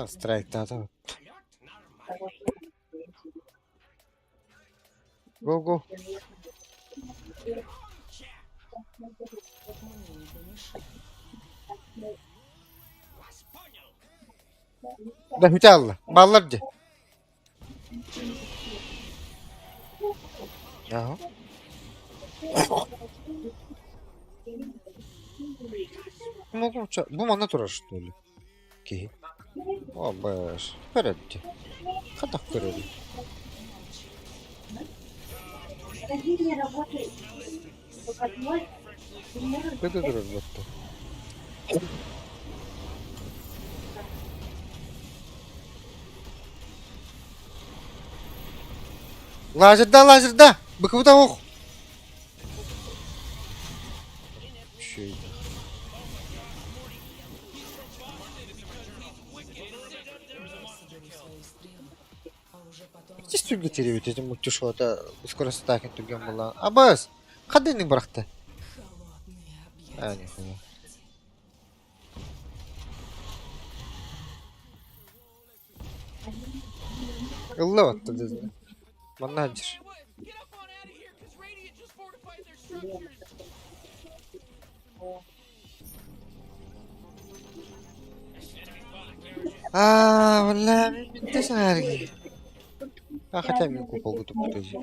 Страйк надо. Го-го. Да хуталла. Балларди. Ага. Ну, что, бумага тоже, что ли? Ки. О, бэш. Впереди. Хода впереди. Это работа. Лазер, да! Быковый ох! Чё это? Здесь тут теревит этим мультишу, это скорость атаки тугем была. Абас! Ходы не брахта. А, нихуя. Лот, ты знаешь. Манадир. Get up on out of here, because Radiant just fortified their structures. Валя, ты знаешь. Хотя мне купол готов подожди.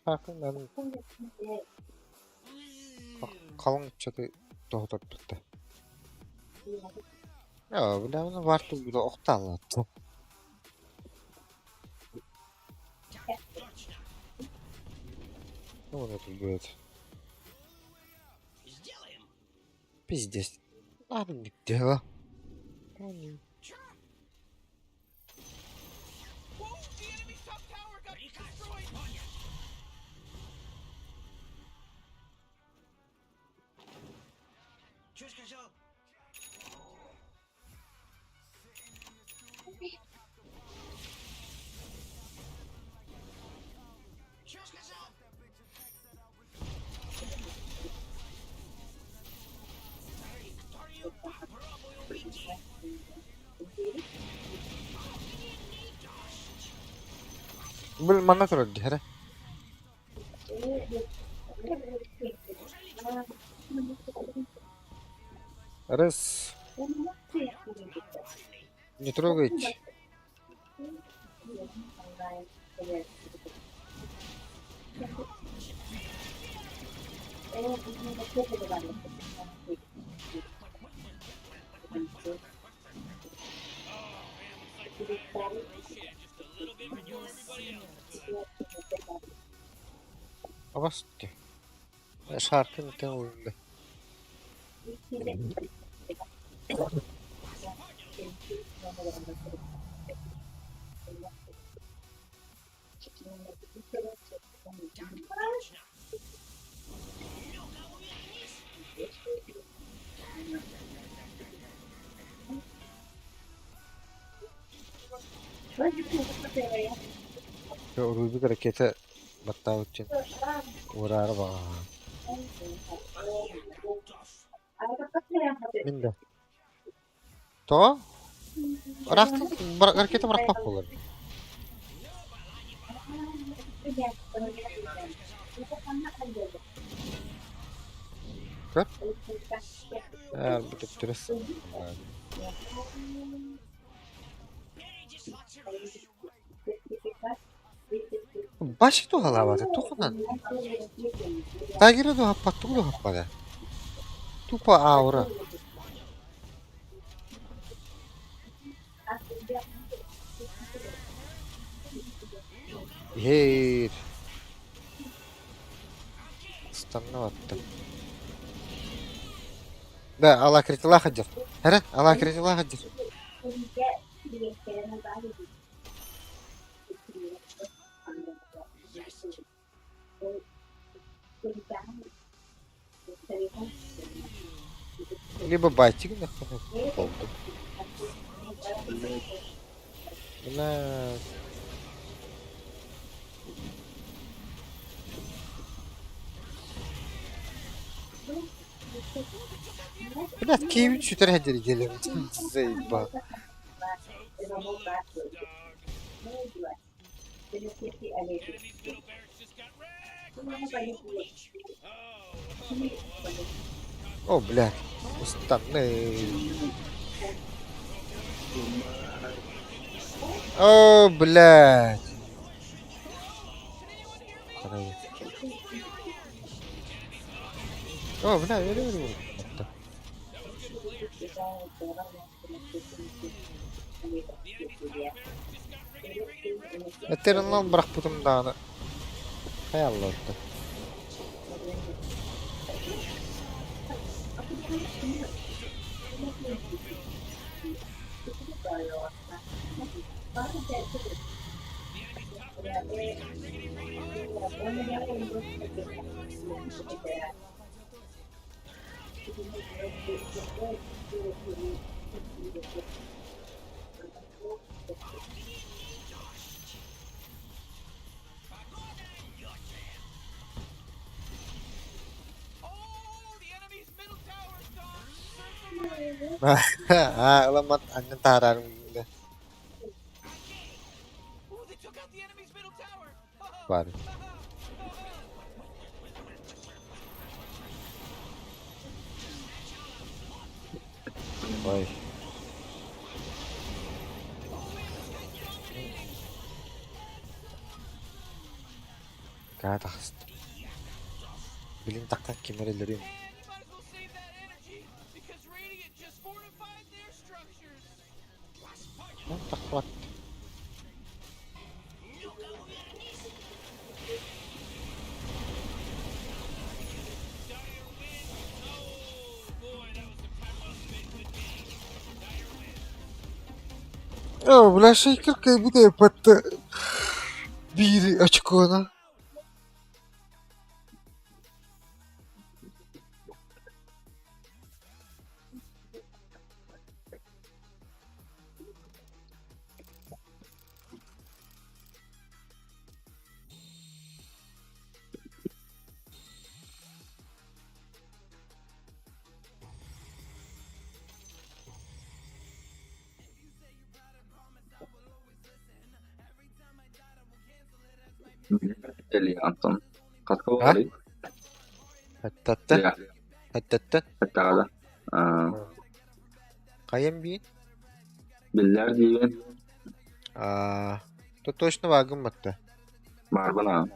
Надо. Қалың что-то тоқтап тұрды. Бля, оны варту бұда оқталы. Ну, вот это будет. Пиздец. Ладно, не дело. Whoa, the enemy's top tower got destroyed. Блин, мана тұрады, әрі. Раз. Не трогайте. Авасты. Шаркын тен ойында. Рубик ракета баттау үшін орары баға. Менде. То? Ракета бұрақпақ болар. Kör. Eğer bu tutturuz. Başı da halava tukunan. Tagire do happat tu do happada. Tupa aura. Her. Stanna attı. Da Allah kritila hajar. Heren Allah kritila hajar. Либо батчик на полду. На. Блядь, Киевич шутер хадери гелем. Заеба. О, блядь. Уставный. О, блядь. О, блядь, я говорю. Eternal bırak butum dağını. Hay Allah. Alamat anong tarang. Var. Vay. Kata hasta. Bilin taktak kemerlerim. Taklat. Oh, wala shaker kayak bu dapat biri açık ona. Eli Anton. Katkı Ha? var. Hatta. Ya. Hatta. Hatta ada. Kayın bir. Biller diye To точно vagın battı. var bana.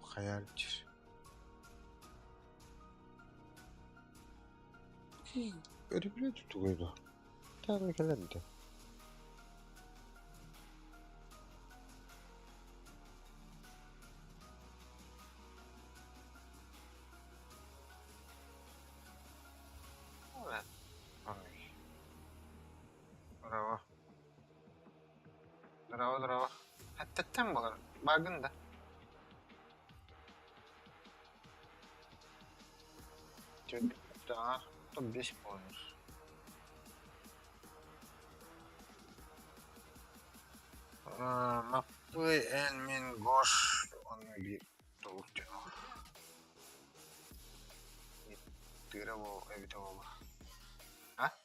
Hayaldir. Öyle bile tutuluydu. Tabii geldi. Durawa. Hattattan bolar. Bagın da. Daha 5 bolar. Mapı elmin goş. Onu bir tavuk canım. Tira bu evde baba. Ha?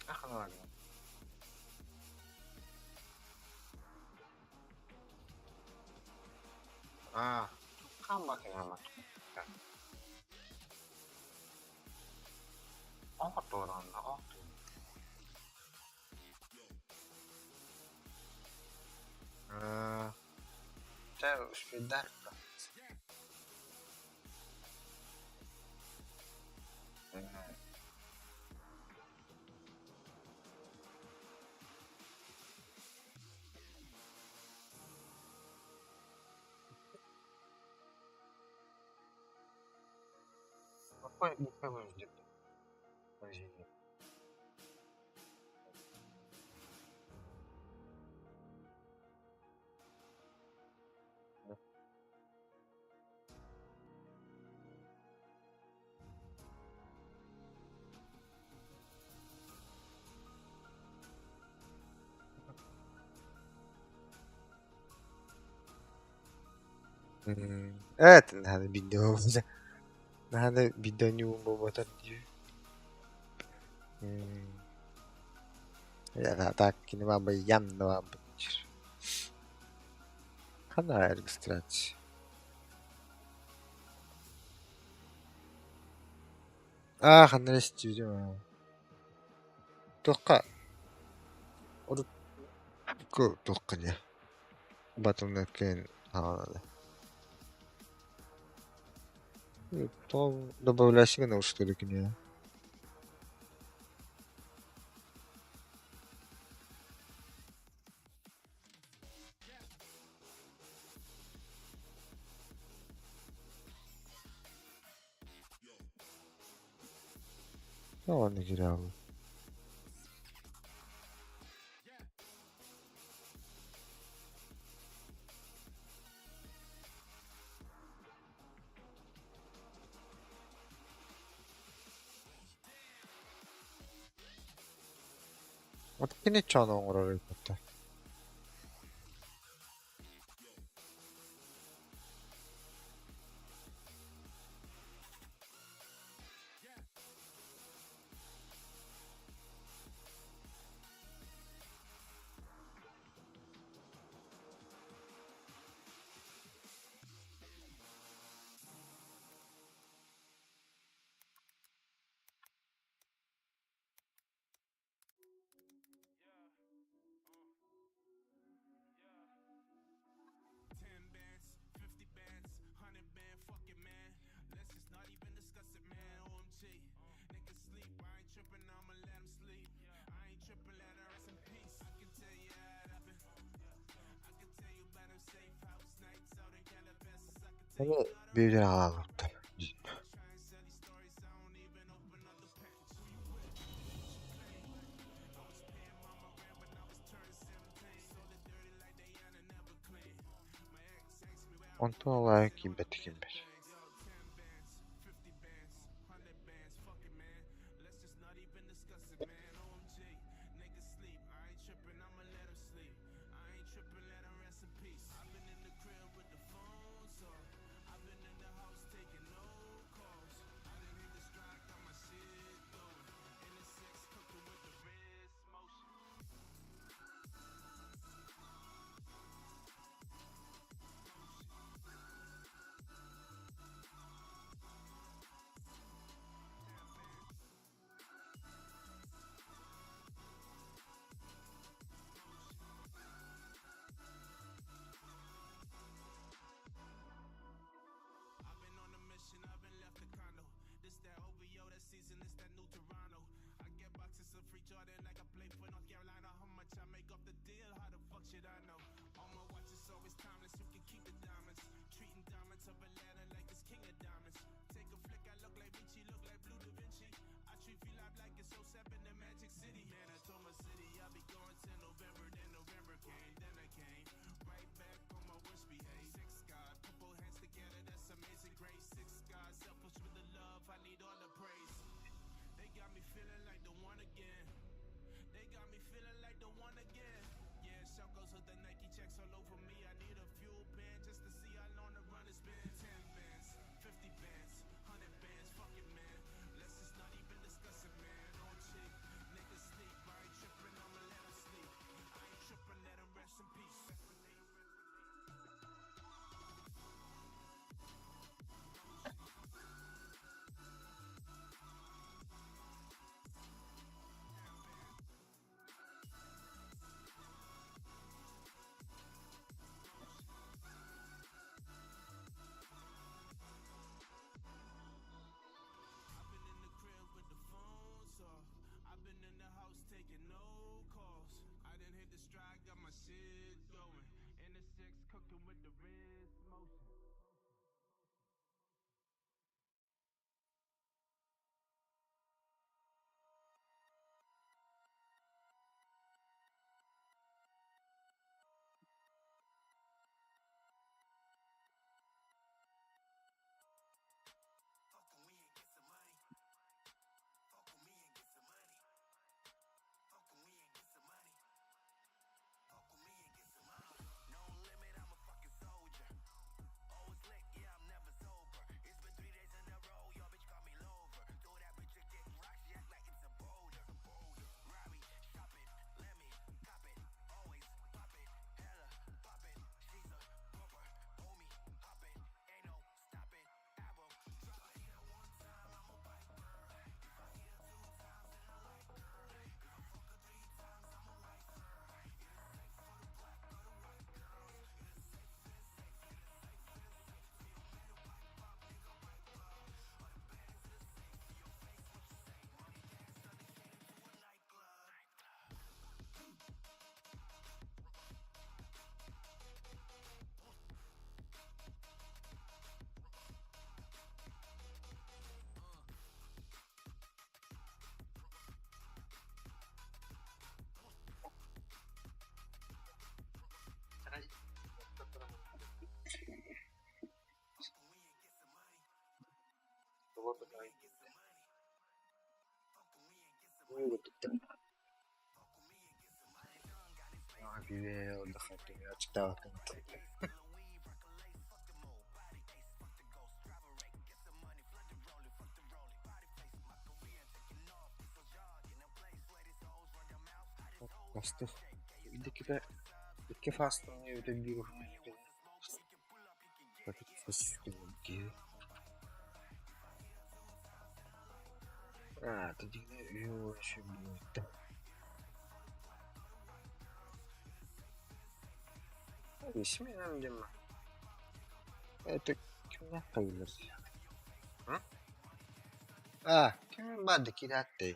Ah var. Kan bakayım hemen. Alt oranda, alt. C'è ospedale. Ma poi mi fai un oggetto. Così. Evet, hadi video olacak. Hadi video bobotan diyor. Ya tak ini mah bayam doang bener. Kan air stretch. 하늘의 시주죠. 도까. 어디 그 도까냐. 바통나ken то добавляй сигнал, что ли, к ней. Ну ладно, терял. 어떻게 냈잖아, 오라를 봤다. Ama büyüdüğünü alalım. Ondan olarak kim bir. Vive отдыхать, я читал это. Просто для тебя таки фастом не убил. Как это фастинги? А, тоді його ще буде. Исмеем дема. Это кем кайдырс? А, кем бады кидатты?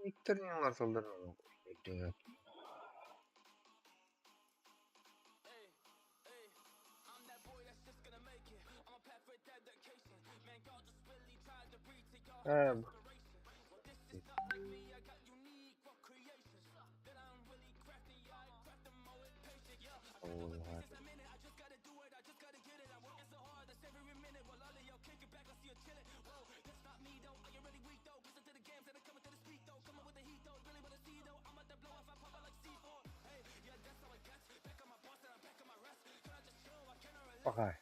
Викторин ларсалдарын это пока.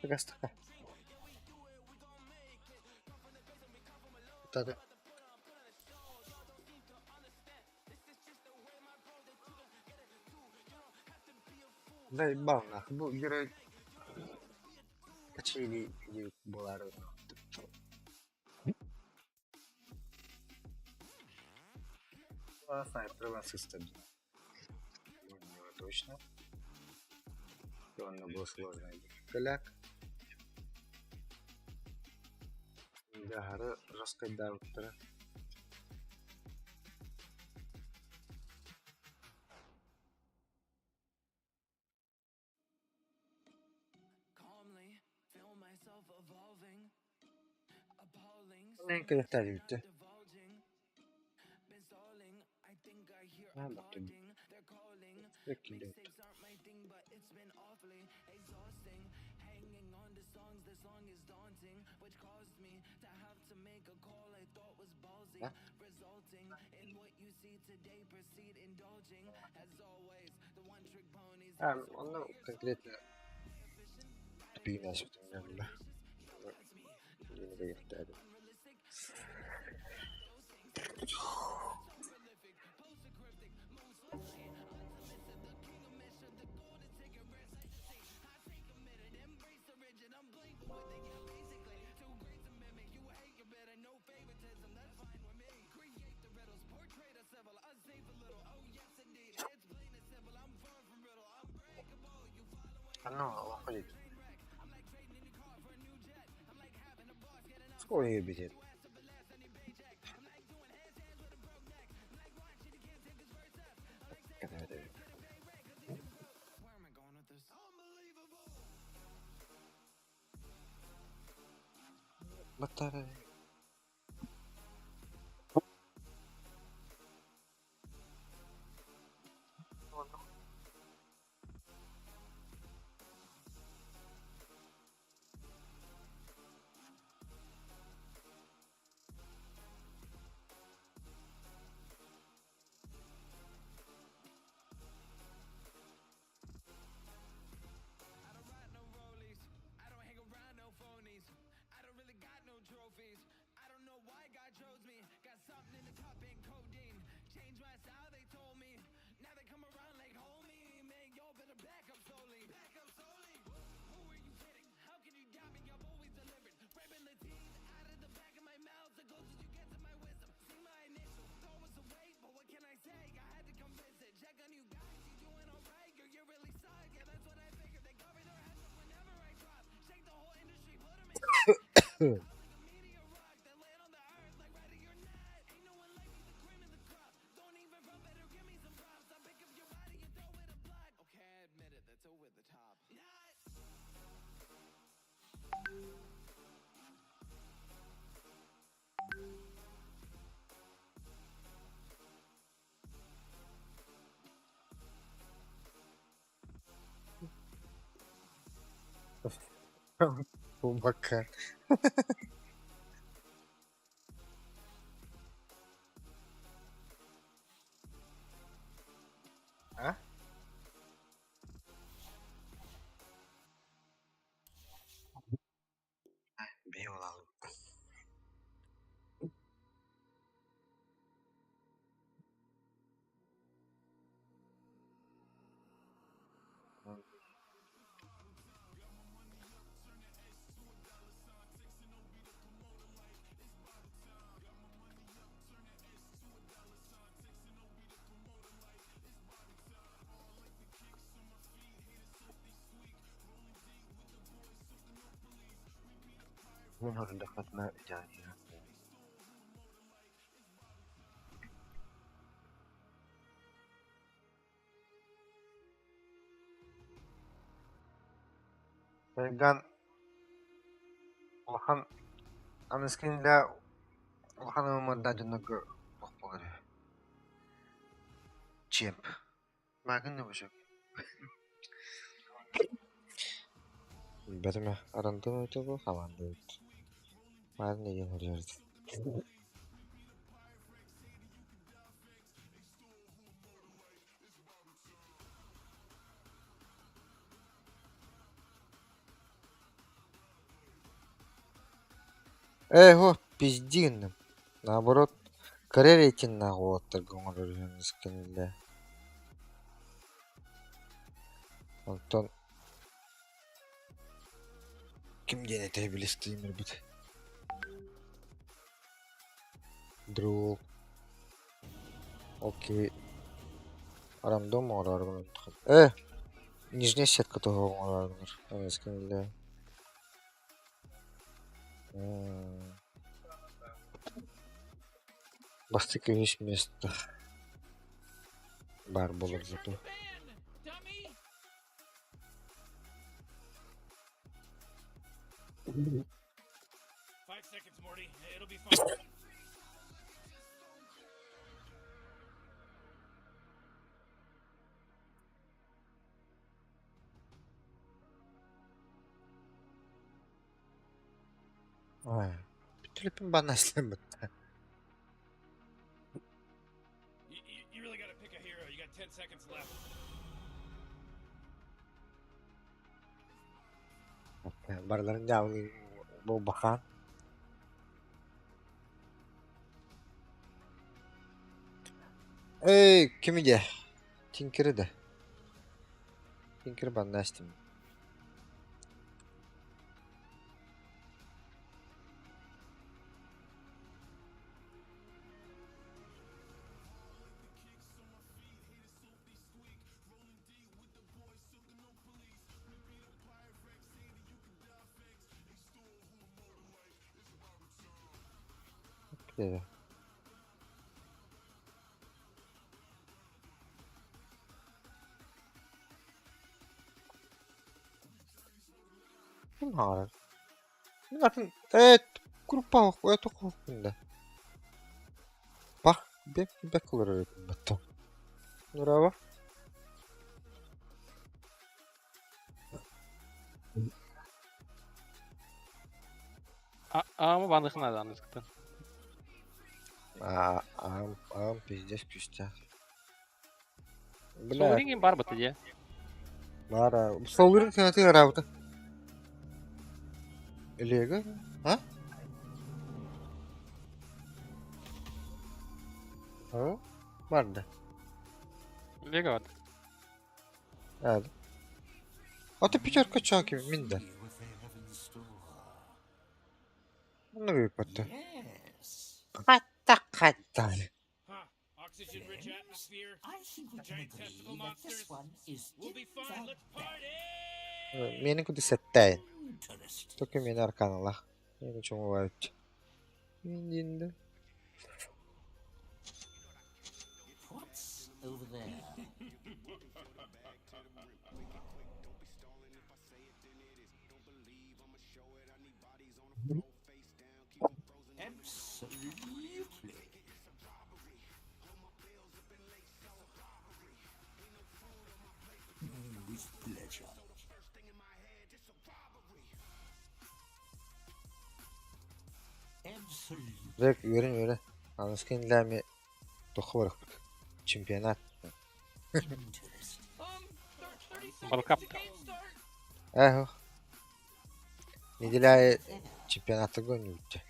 Така така. Таде. Да ебал нахуй. Bu gerek kachili gibi bolar. Снайпер ассистент. Точно. Он был сложный. Коляк. Дагары раскайдап тура. Ne kadar bitti. Ha baktım. Bekliyorum. Ha? Ha, onu конкретно bilmez bilmiyorum ben. Yeni de gösterdim. No, ходить. Скоро ее бежит. Батарея. Бумака. А? Беулал. Мне нужно доход на идеальный. Ган Охан Анскинда Hanımdan canına bakmaları. Champ. Bakın ne başak. Benim aranda öyle bu havanda öyle. Ben ne yapıyoruz? О, пиздинным. Наоборот, карьеретін нағуаттар көңір өргеніз кенілі. Онтон кімден етай білістеймір біт. Друг. Окей. Арамда мı орарғын ұнтықым? Нижняя сетка тоғығын орарғыныр. Әмес кенілі. Бастык весь место. Бар болар зато. Dummy! 5 seconds, Morty. It'll be fine. Ay. Bir tripim bana istemedi. You really gotta pick a hero. You got 10 seconds left. Barların devamı bu bakan. Kimi de? Tinker'ı da. Tinker'ı bana istemedi. Evet. Kim harar? Bakın, evet, grupa это kokunda. Bak, bek olur öyle battım. Bravo. Ama bandısın adı anlıktan. Ağam pizdes püste. Soğurin gibi var batı ya. Var ha. Soğurin kanatı yaravdı. Lega? Ha? Ha? Vardı. Lega var. Evet. Ata piçar kaçağı gibi minder. Ne büyük battı. Yes. Hatta. Huh. Oxygen-rich atmosphere. I think we can Giant agree testicle that this monsters. one is We'll be in fine. the Let's bag. party! Meni kudu setten. Interesting. Toki meni arkanala. Meni çoğu var. Mindinde. What's over there? Absolutely. With pleasure. Absolutely. Rek yürü. Anlasken ilami toku var. Çempiyonat. Interesting. 30 seconds Balkap. to game start. Eho. Nidilay çempiyonatı gönüldü.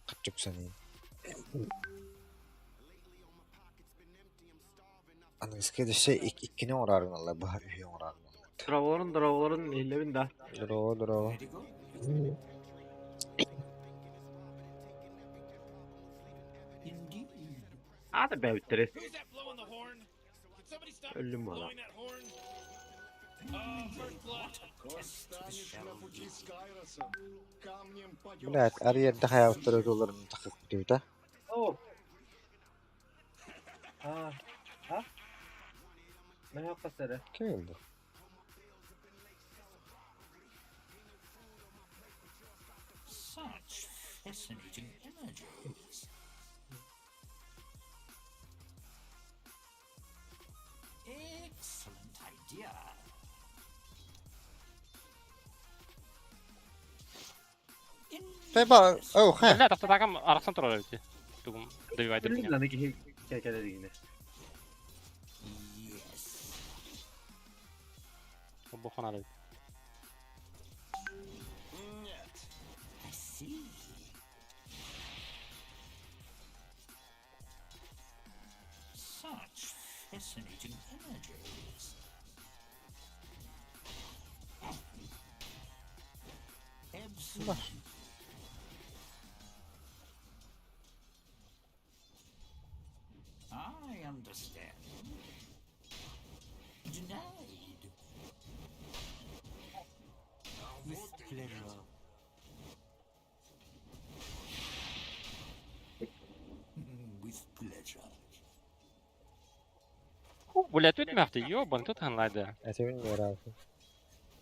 Kaçık sanayım. Anlasken de şey ikkine orarın Allah. Bahar üye orarın Allah. Dravların ehleminde. Duro. Ready to go? Indeed. Hadi be bittiriz. Who's that blowing the horn? Can somebody stop Öldüm valla. blowing that horn? Oh, first blood. Блядь, арьерде hayatları dolarını takıp gidiyor da. Oh. Ha. Ne yapasere? Kim bu? Such fascinating energies. Excellent idea. طيب او خير لا تحت كم ارسنال ترى تقوم ديفايدر Bilin lan iki kelkeleri yine. Yes. بوخنا عليه I see. Such fascinating energies. Absolutely. I understand. Denied. With pleasure. With pleasure. ولا توت مختي يو بنتوت هنلادا اتمنى وراك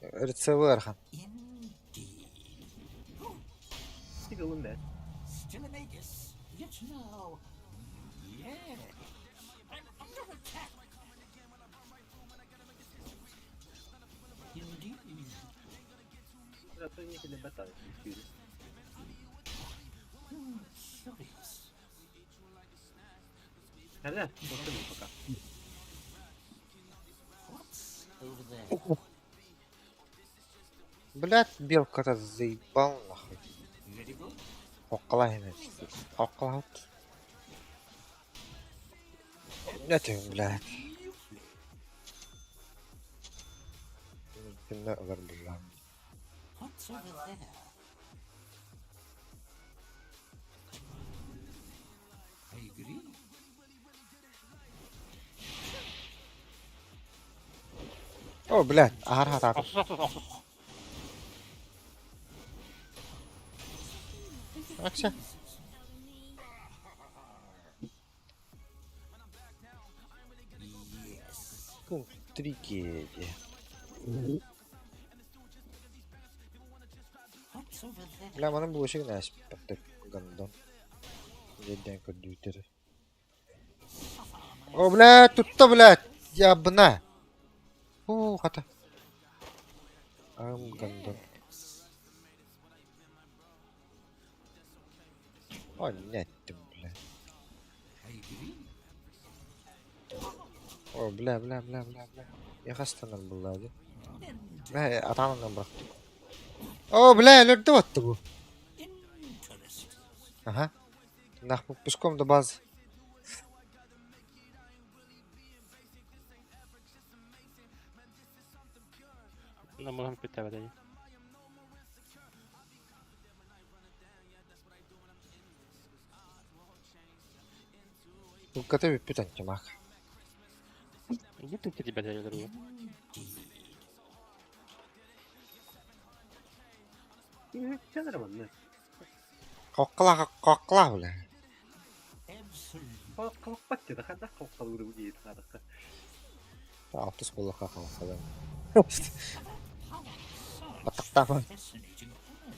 ارتسوار خان Indeed. Sigılın ne? Still in Vegas. Yet now. Yeah. I'm under attack. Indeed. Biraz sonra yine kelime tabii. Curious. Nerede? Bakın bakalım. What's over there? Блядь, белка-то заебал нахуй. Very good. Около هنا. Около. Это, блядь. كنا أقدر بالله. What's over there? I agree. أوه بلاد أهرها تعطي. اقصص أكشن. Yes. كم تريكي. What's over there? لا ما أنا بوشك ناس بتك قندم. جدا كدوتر. أوه بلاد تطبلات يا بنا. أوه خطأ. قندم. أوه نت بلاد. I agree. أوه بلا بلا بلا بلا بلا. يا خستنا بالله دي. لا أطعمنا برا. أوه بلا لا دوت. Interesting. Ага. Нахуй пешком до базы. المهم في التابع دي وكتب بيتنك معك. جبت كتيبة دي ضروري Kenara bak ne? قوقلا ولا. Absolutely. Kalk bak ya da hadi kalk kalır bu değil hadi. أعطيس والله قوقلا. Such بتقطع fascinating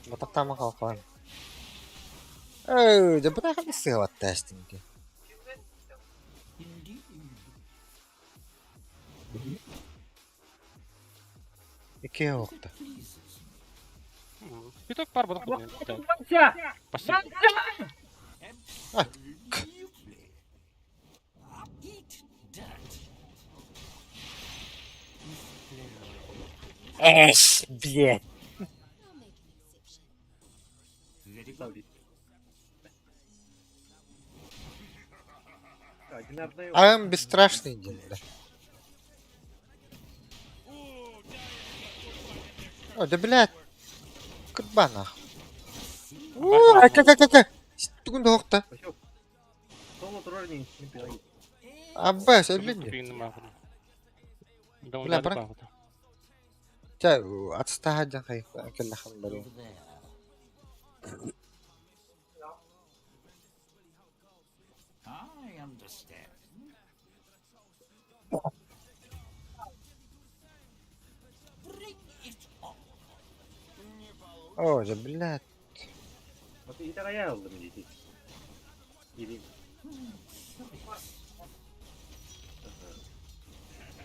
energy. بتقطع ما قوقلا. أوه جبنا خمس سوات تاشتين كي. Indeed. إيه وقته. Pleases me. بيتوك بار بدك بس Absolutely. Eat dirt. With pleasure. إيش بيت. Very good. Tabii. Ya günlerde yok. أنا بستراشني جدا. أوه ده بلاد. كربانة. أوه كا. تكون ده وقته. Başı yok. Son motor örneğin. Bir ay. عباس اللي. في ما اخذ ده ولا ولا برك. باخذ جاي أتستهجن خي كل خنبرين. Over there. I understand. Bring it on. أوه ده بلاد. İdaraya aldım dedi. Gireyim.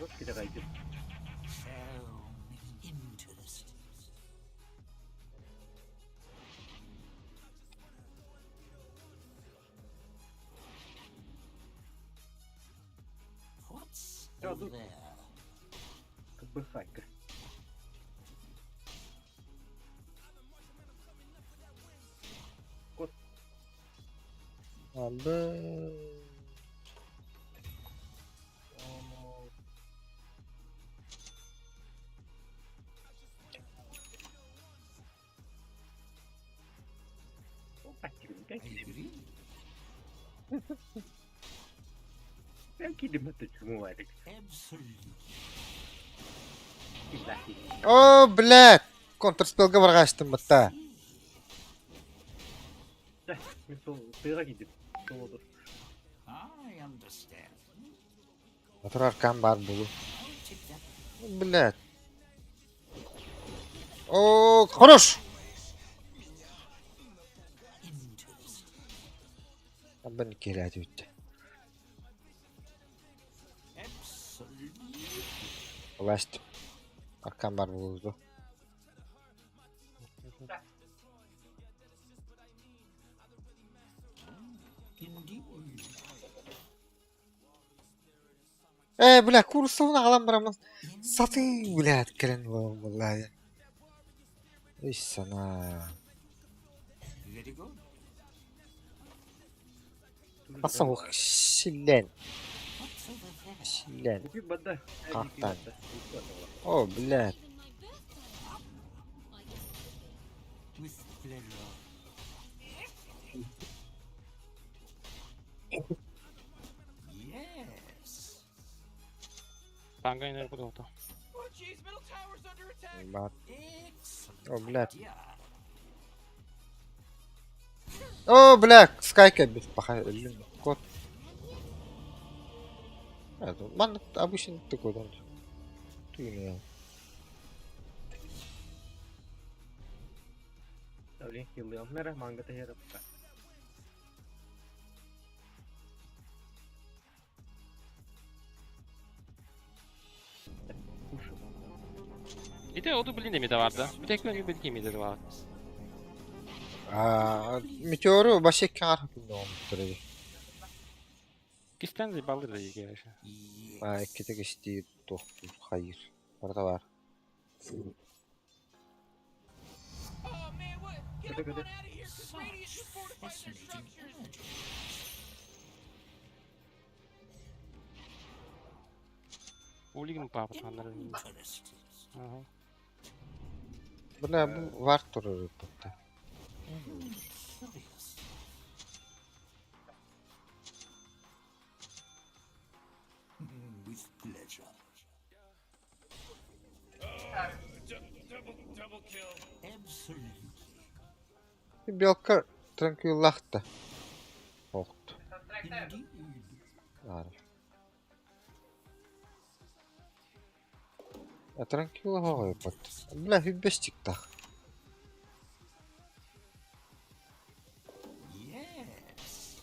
Bak bir de kaydım. So many interesting. What's Ya over dur. there? Kıbbır saygı. Aldı. Bak gibi. I agree. Belki de mutlu çumu vardık. Absolutely. İllahi. О, блядь! Контрспелге баргачтым бата. Ben sol sığıra gidip. Sol olur. I understand. Мотор аркан бар булу. I'll take that. Блядь. О, хорош! Interesting. Абын келет үтте. Absolutely. Власть. Аркан бар булу. Indeed. Бля, курсовна алам барамын. Саты, блядь, келен валлахи. Иш сана. Very good. Асыл шиллен. What's over there? Шиллен. Bugün bana. Kalktan. О, блядь. With pleasure. Yes. Танго инер куда-то. Oh, jeez, middle tower's under attack. Бар. Excellent. О, блядь. Yeah. О, блядь, скайка без паха. Кот. Это, ман обычно такой, да. Ты не. Öyle yıllıyorum. Nere mangata yarım. Bir de o da bildiğin de mi de vardı? Bir tek ben bildiğim mi de var. Meteoru başı kar hakkında olmuştur. Kisten de balır da iyi gerçi. İki geçti doktor. Hayır. Orada var. Oh, man, what? Get everyone out of here, because Radiant just fortified their Fascinating structures. energy. Улигин папа tanrı. Interesting. Aha. Bu ne bu var durur burada. Curious. With pleasure. Double kill. Absolutely. Belka tranquillahta. Oldu. Indeed. Var. Tranquillah ой, вот. Бля, фибестик так. Yes.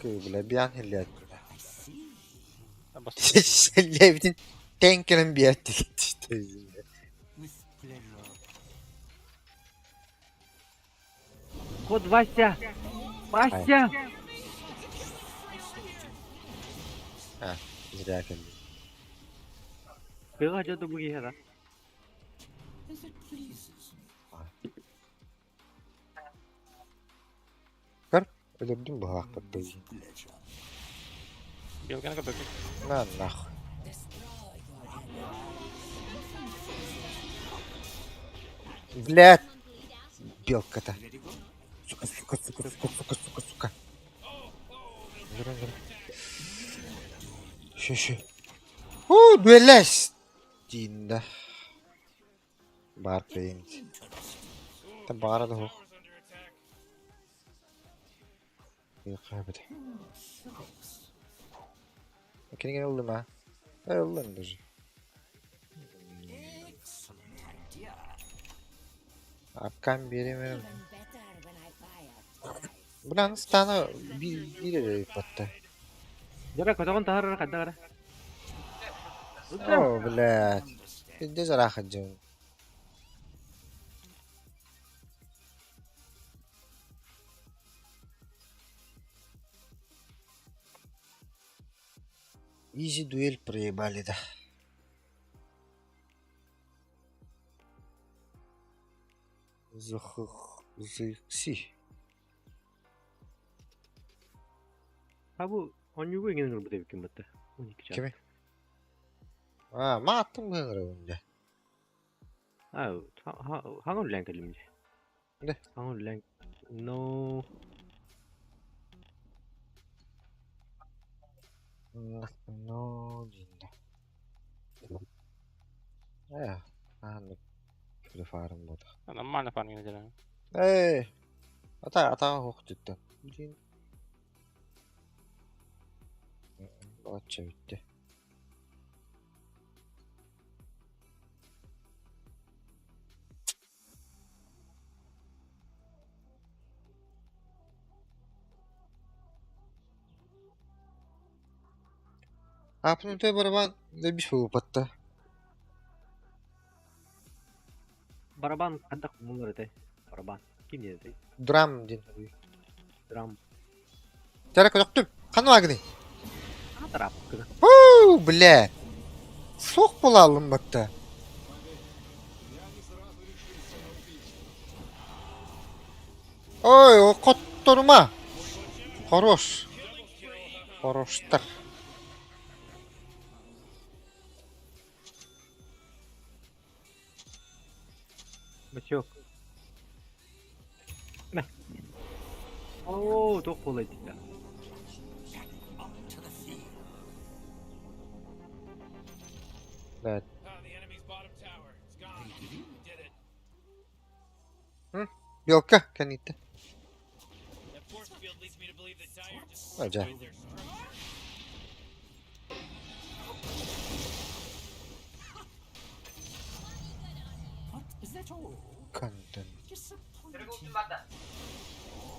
Бля, биян хилет. I see. Basın. Левдин тенкерин bir yerde gitti işte yüzünde. With pleasure. Kod Vasya. Vasya. Ha, ziraya geldi. Bir acıdı bu yere. As it pleases me. Öldürdüm bu hakta beyzi. With pleasure. Belgene kadar. Lan nah. Блядь. Белка-то. Very good. Сука. Durun. Şu. Düelleş. Cinda. Bar paint. Tam bağıra da hoş. Tower's under attack. Yok abi de. Makine gene öldüm ha. Öldüm de. Excellent idea. Akkan berim. Even better when I fire twice. Bulan stana bir battı. Jara kotogon tahar kadda kada. Oh, bilet. Bir de zara hacım. Easy duel проебали, да. Зыхси. Ha bu Onyugu ingin ngerbut evi kim battı. 12 çarpı. Kimi? Ha, ma attım ben önce. Ha, hangi renk elimce? Ne? Hangi renk? No. No, jinda. Ya, anlık. Şöyle farım bu da. Нормально фарминг делаем. Ata hoş cidden. Jin. Balatça bitti. Apın öte baraban da bir şey battı. Baraban kadda kumulur ete. Baraban. Kim dedi? Dram din. Drum. Cara köktüm. Kanı agni. Ha taraf kıdı. Bля. Sok bulalım baktı. Ой, o kotturma. Хорош. Хороштır. Maç yok. Ne? Oo, çok kolay ya. Onto the field. Evet. The enemy's bottom tower. It's gone. Did it. Belka kan ite. That force field leads me to believe that Dire just Aja. destroyed their structure. What? Is that all? Kandan. Disappointing.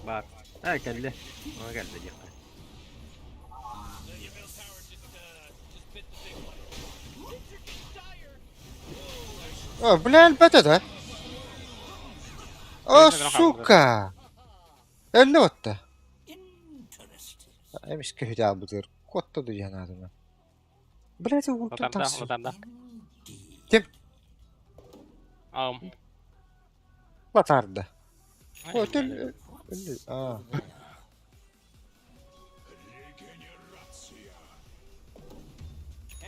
Bak. Ha geldi. Ona geldi ya. The middle tower just bit the big one. Dire. O, bля, elbette de. O, suka. 50 attı. Interesting. Emiş ki hüda budur. Kotta duyan adına. Bля, de ultu Vatarda, tasın. vatarda. Kim? Ağım. Batardı. O, Aynen, öldü. Aa.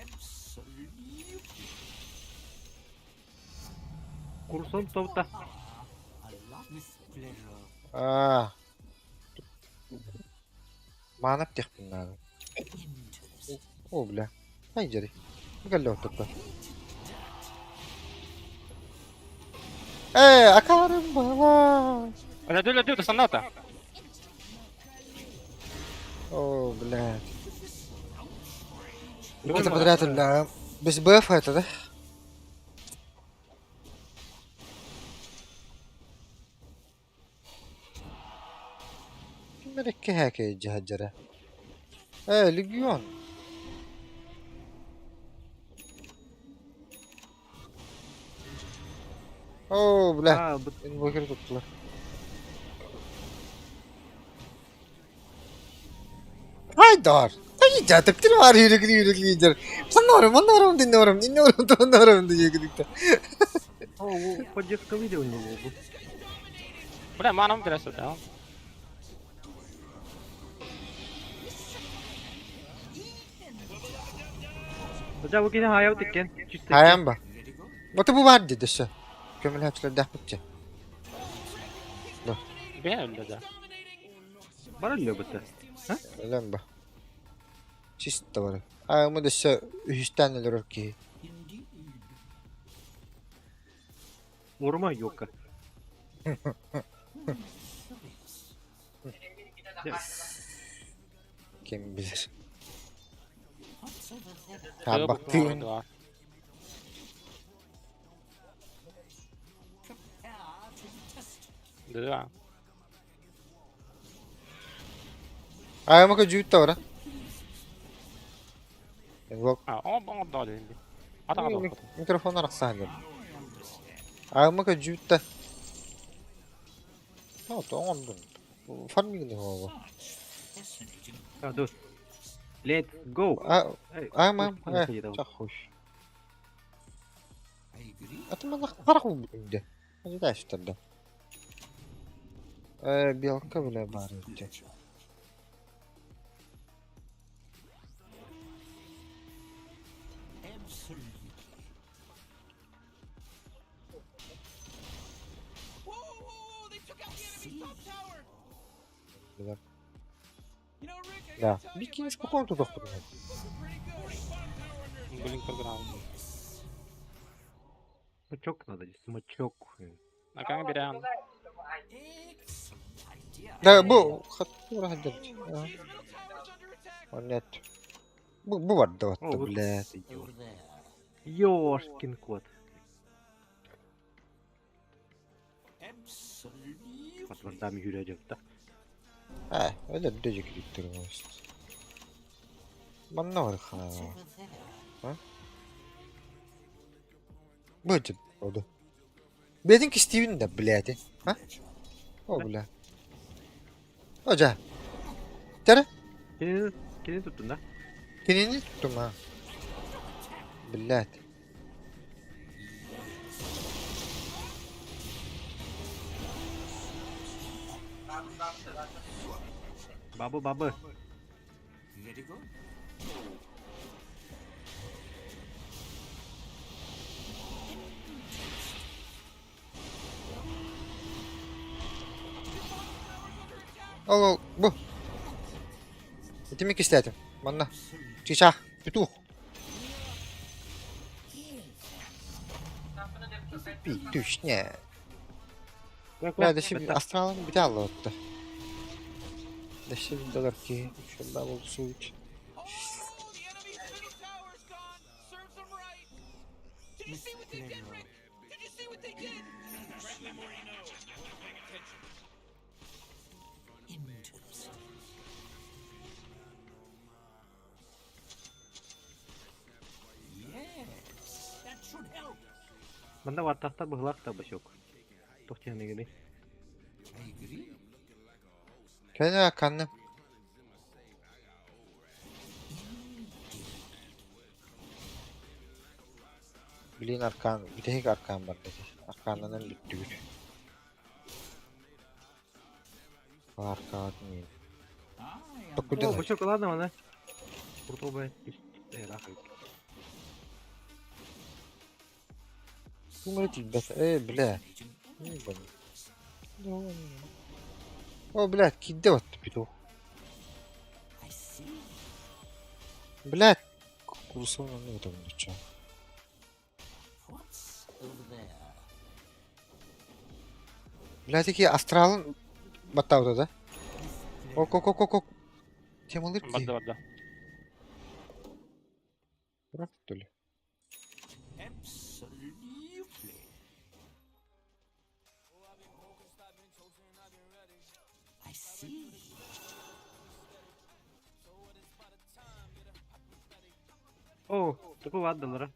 Absolutely. Kursun tavta. A lot with pleasure. Aa. Manap tek bunları. Interesting. O, bля. Hayır cari. Bu geldi oturdu. Akarım baba. Лядю, достану-то. О, блядь. Это подряд, да. Без БФ это, да? Мереке هيك جهجرة. ليجيون. اوه بلا Ha bu invoker tuttular. Haydar. Hayda tepkili var yürekli iyice. Dinliyorum diye gidikte. o поддержка видео не bu. Бля, маном интересно, да? Hoca bu yine hayal tekken. Hayam ba. Mata bu var dedi şu. Kömür hepsiyle dahmetçe. Ben öldü de. Bana ne bu? Öyle ba. Çist var. Ama da şu üstten neler ki. Indeed. Vurma yok. Kim bilir. What's over there? Ha baktığın. Prepare to Да. Ayağıma cüyüt de var ha. Yok. Он дали инди. Атаға да. Mikrofon araqsan dedim. Ayağıma cüyüt de. Ne oldu? Ondan. Farming ne oldu? Ah, dur. Let's go. Ayağım. Çok hoş. Atımda karak mı bugün? Hadi da işte de. Belka bile bari işte. Whoa, they took out the enemy's top tower. Güzel. You know, Rick, I Ya, gotta tell bir you, kez my bu bottom konuda tower doktor. is looking pretty good. Bottom tower under attack. Блин, программа. Смычок надо, здесь смычок. А как берем? Da bu hatta rahat değil. His middle tower's under attack. Net. Bu var da О, hatta вот bile. Over there. Ёшкин кот. Absolutely. Вот вандам yürüyecek de. Ha, öyle bir decik bittirim işte. Bana ne var ha? Over there. Bu acı oldu. Benimki Steven de biledi. Ha? O bile. Hoca. Tere? Kendini tuttun da. Kinini tuttum ha. Billet. Babı. Very good. Al bu. Demek istedim. Bana. Çiçek. Pituh. Bir düş ne? Ya da şimdi astralın bir daha attı. Da şimdi dolar ki şunda oldu su iç. Oh, the enemy's middle tower's gone. Serves them right. Did you see what they did, Rick? Did you see what they did? Frankly, more you know. I'm paying attention. Interesting. Yes, that should help. Banda vattaqta bıhlaq da başok. Tohtiyana gidi. I agree. Kendi kanım. Bilin arkan, bir tek arkan var dedi. Arkandan bitti güç. Arka atmayayım. I am Bak О, burada. başok ладно mı? Kurtul be. Rahmet. Bu mu değil bes? Bile. Ne bu? O bile kidde attı bir de o. I see. Bile. Kursun onu da bunu çal. What's over there? Bile ki astralın batta orada da. Ok. Kim alır ki? Бадда. Bırak öyle. Absolutely. I see. О, такого аддалара.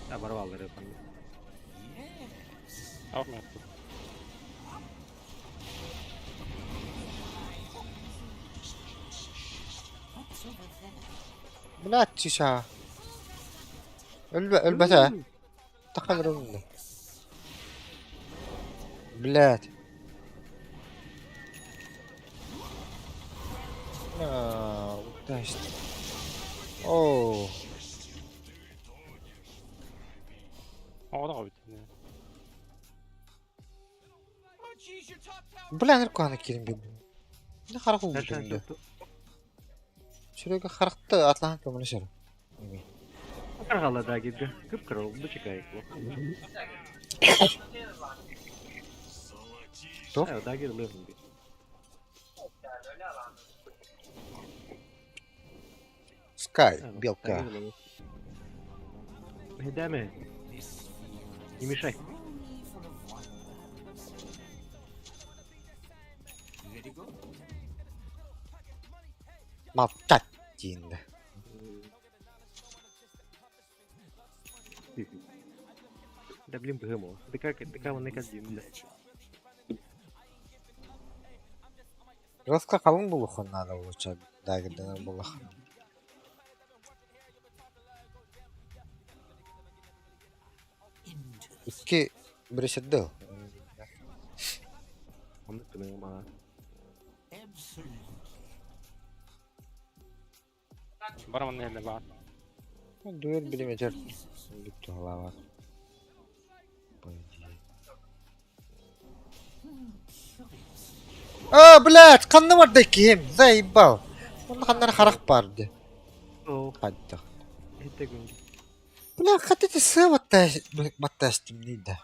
Да, барвал бере там. Aufmerksam. What's over there? Bile çişa. Ölbete. Takılır onunla. Блядь. Да что. О. O da bitti. Oh, geez, your top tower. Бля, нырканы келин бе. Не харах уу Дальше дэ. что? Шүрэг харахты атлаан көмөн шэр. Каргала да гиди. Кып-кырыл, бычыкай. Что? Да гиди лövün bir. Скай, белка. Değil mi? Не мешай. Maltat diyinde. Да блин, БГМО. Да как он наказ дюймда. Roska kalın buluk onlarda olacak. Dagıdığın buluk. İki birisi de. Он кының мага. Absolutely. Барамын эле бар. Duyur bilemecer. Bitti hala var. Блядь, kanlı var da kim? Zaybal. Onun kanları harak bardı. О, Hadi. это гунги. Бля, хотите сэ батастым нейді.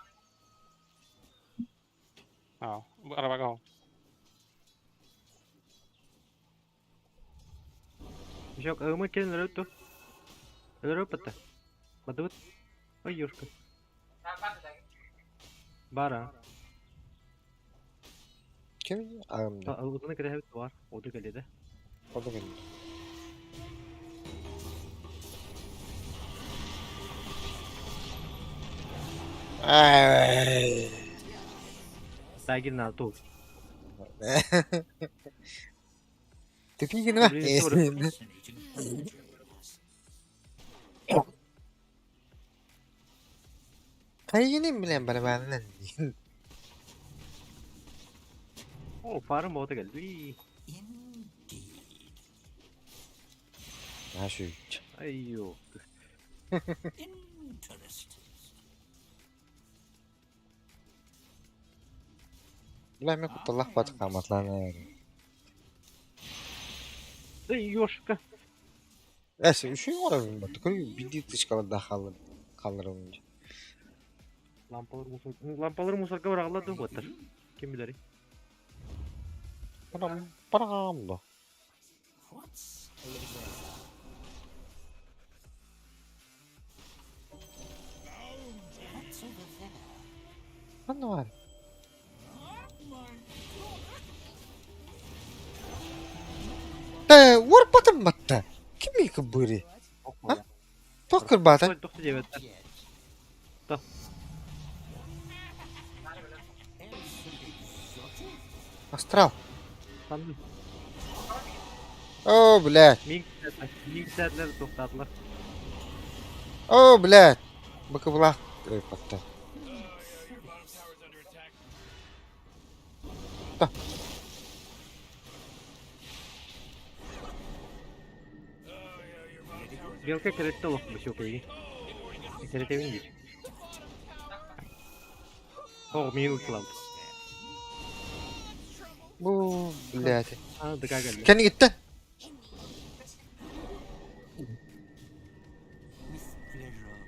Арабага хок. Бишок, мы келин рөттө. Рөппата. Бадыбыт. Ой, ёшка. Бара. Kim? Ağımda. Uduna kadar hep var. Odur geldi. O da geldi. Ay. Тайгер на то. Tepki gini mi? Birinci soru. Fascinating. Kayıgını bilen bana benden. O farım o da geldi. Uy. Indeed. Ha şu üç. Ay yo. Interesting. Bilen mi kutalak batı kamatlarına. Ay ёшка. Neyse şu var batı. Bir dik dışkalı daha kalır olunca. Лампалар мусорга барагылады батыр. Ким билер? Param bu. What's over there? Ne var? Vur batım battı. Kim yıkı buri? Ha? Tokır batı. Тоқты жебет. Astral. Sandım. О, блядь. Миг сәтләр тоқтатылар. О, блядь. Бакı bulak. Battı. Da. Белка керетте лох бишок эги. Керете вин биш. О, мен утлам. Bu, блядь. А, дыга geldi. Kendi gitti. With pleasure.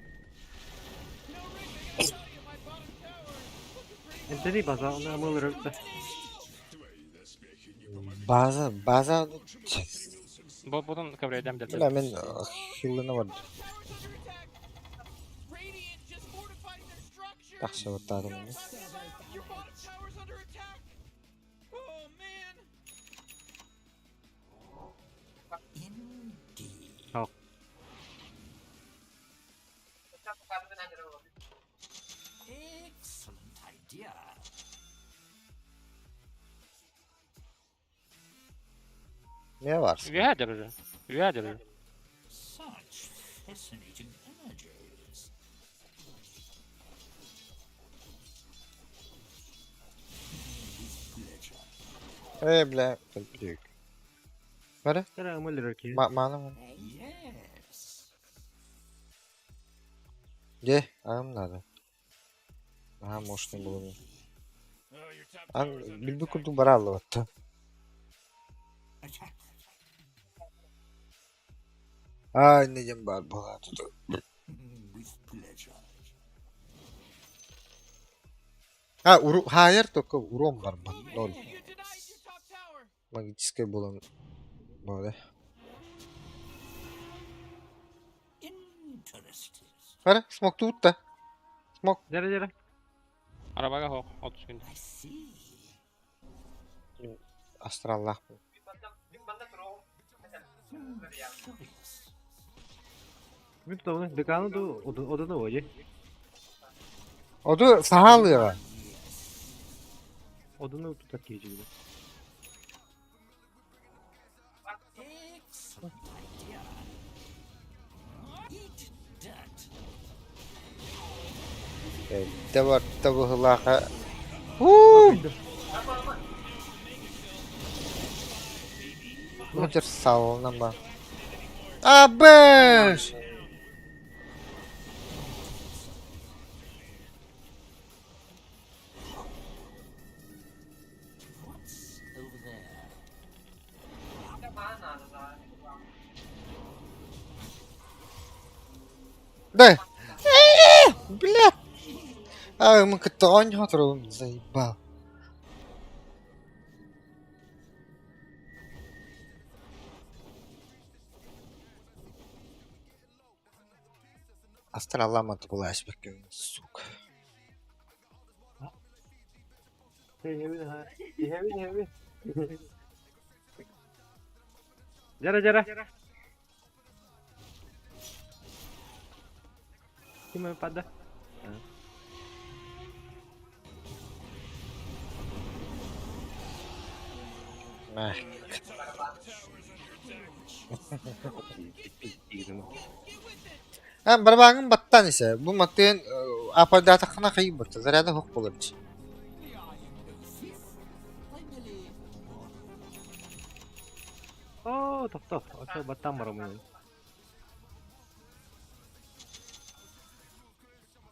Энтени база, она мыл рöpte. Baza. Будун каврейдем дел. Bile men hillini vardı. Radiant just fortified their structure. Takşı vurtadım onu. Your bottom tower's under attack. Oh man. Indeed. Excellent idea. Ne var? Üyedir. Such fascinating energies. With pleasure. Bile. Büyük. Hadi. Тара мыл рöки. Mana mı? Yes. Ge. Ağım nerede? Aha moşne bulunuyor. Oh, your top An tower's under bilbi attack. kurdu baralı battı. Attack. Ay necem var bu tutu. With pleasure. Ha hayır toku urom var bak. Lol. You denied your top tower. Magiske bulan. Böyle. Interesting. Hadi smoke tut da. Smoke. Жара. Арабага хок. 30 gün. I see. Astrallah. Curious. Мен тоны деканы ду оданы оje. O da saha alıyor. Оданы тутак кежиги. Excellent idea. Eat dirt. De var da bu hılaka. Huu! Мутер салона ба. Абеш! What's over there? Да. Бля. А, мы катань хатрон заебал. Астралама тулаш бекин, сука. Heavy. Jara. Cuma pada. Nah. Ben barabağın battan ise bu maddenin apardatı kına kıyıbırtı. Zarada hok bulurdu. Oh, toh. Aku batang baru main.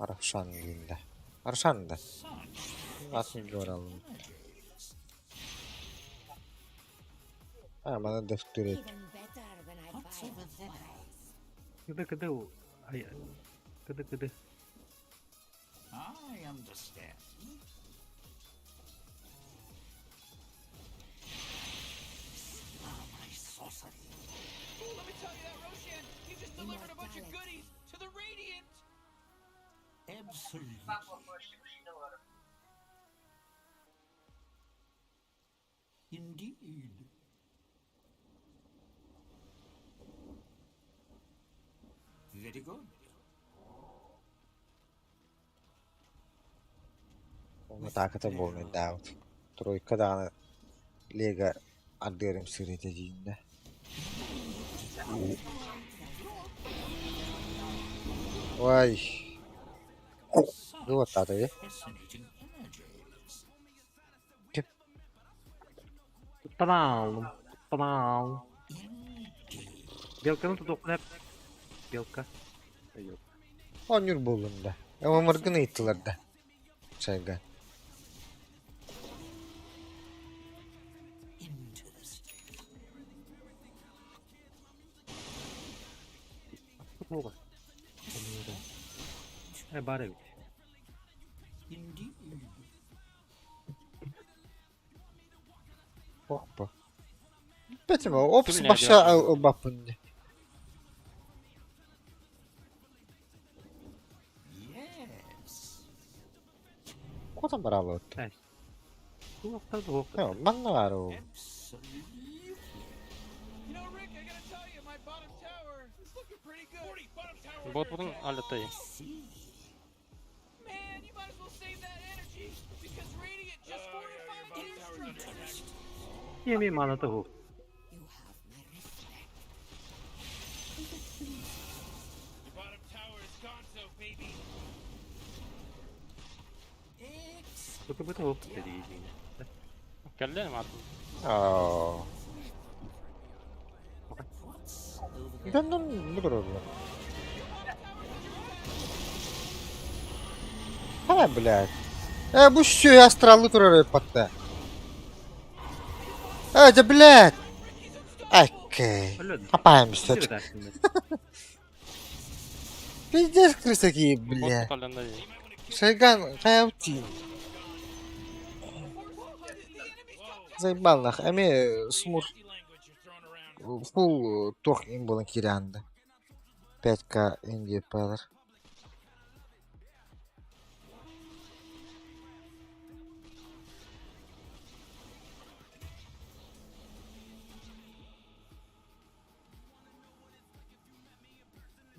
Arapşan giyinde. Arapşan da. Nasıl göralım. Ha bana defter et. Even better when I What's buy over it there? Kede. Ay. Kede. I understand. Ah, my sorcery. Ooh, let me tell you that Roshan, he just delivered a bunch of goodies to the Radiant. Absolutely. Indeed. Very good. Onu takata bulmayın Davut. Troika dağını Lega adlarım seyredeceğinde. Vay. Ne var tadı ya? Fascinating energies. Танал. Белканы тут окнап. Белка. Yok. 10 yıl bulundu. Ama mırgını ittiler de. Şeyden. Interesting. 뭐가? Bari. Indeed. Hoppa. Peki mi? Ops Tabii başa nerede bakınca. Yes. O da bravo oldu. Kulakta da ok. Ya ben ne var o? Absolutely. You know, Rick, I gotta tell you, my bottom tower is looking pretty good. Morty, bottom tower. Bot bunun hallettayım. See. Man, you might as well save that energy because Radiant just fortified their structure. Yemeğim anlatı bu. You have my respect. Your bottom tower is gonzo, baby. Betul ok jadi ini. Geldi mi artık? Aa. What's over there? Benden ne kadar oldu? Ha блядь. Bu şu astrallı durar patta. Да, блядь. Окей. Копаем, Tidak кстати. dersin. Пиздец, крысаки, Bot блядь. kalendayım. Шайган, хаявтин. Заебал нах. Ами смур. Language you're throwing around. Фул тох им было кирянда. 5к Индия падар.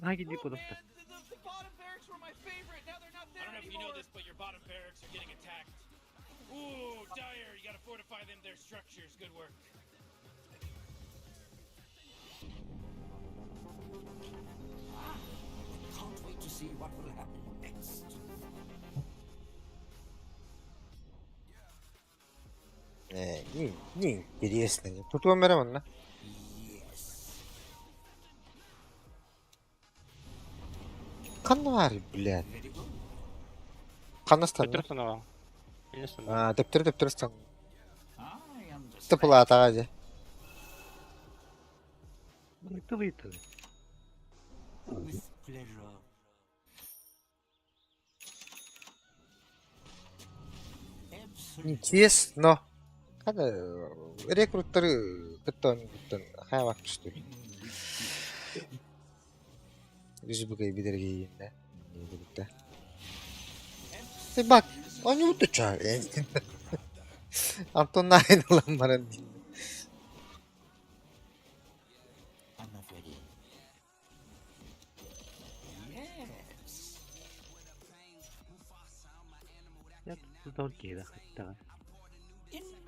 Hangi dip odakta? The bottom barracks were my favorite. Now they're not I there don't know if you know anymore. this, but your bottom barracks are getting attacked. Ooh, dire. You gotta fortify them, their structures. Good work. Can't wait to see what will happen next. Интересно. Tutuyorum veremem lan. Kanı var блядь. Kanı stan. Өтір станова. Мен станова. А, деп stan. I understand. Tıpıla atağa. Тылый. With pleasure. Absolutely. Интересно. Kada rekrutları kıttan hayvan düştü. Yüzü bakayım bir derece yiyinde. Birlikte. Bak, onu da çağır. Anton'la aynı lan bana. I'm not ready. Yes. Я тут долгий, да, хоть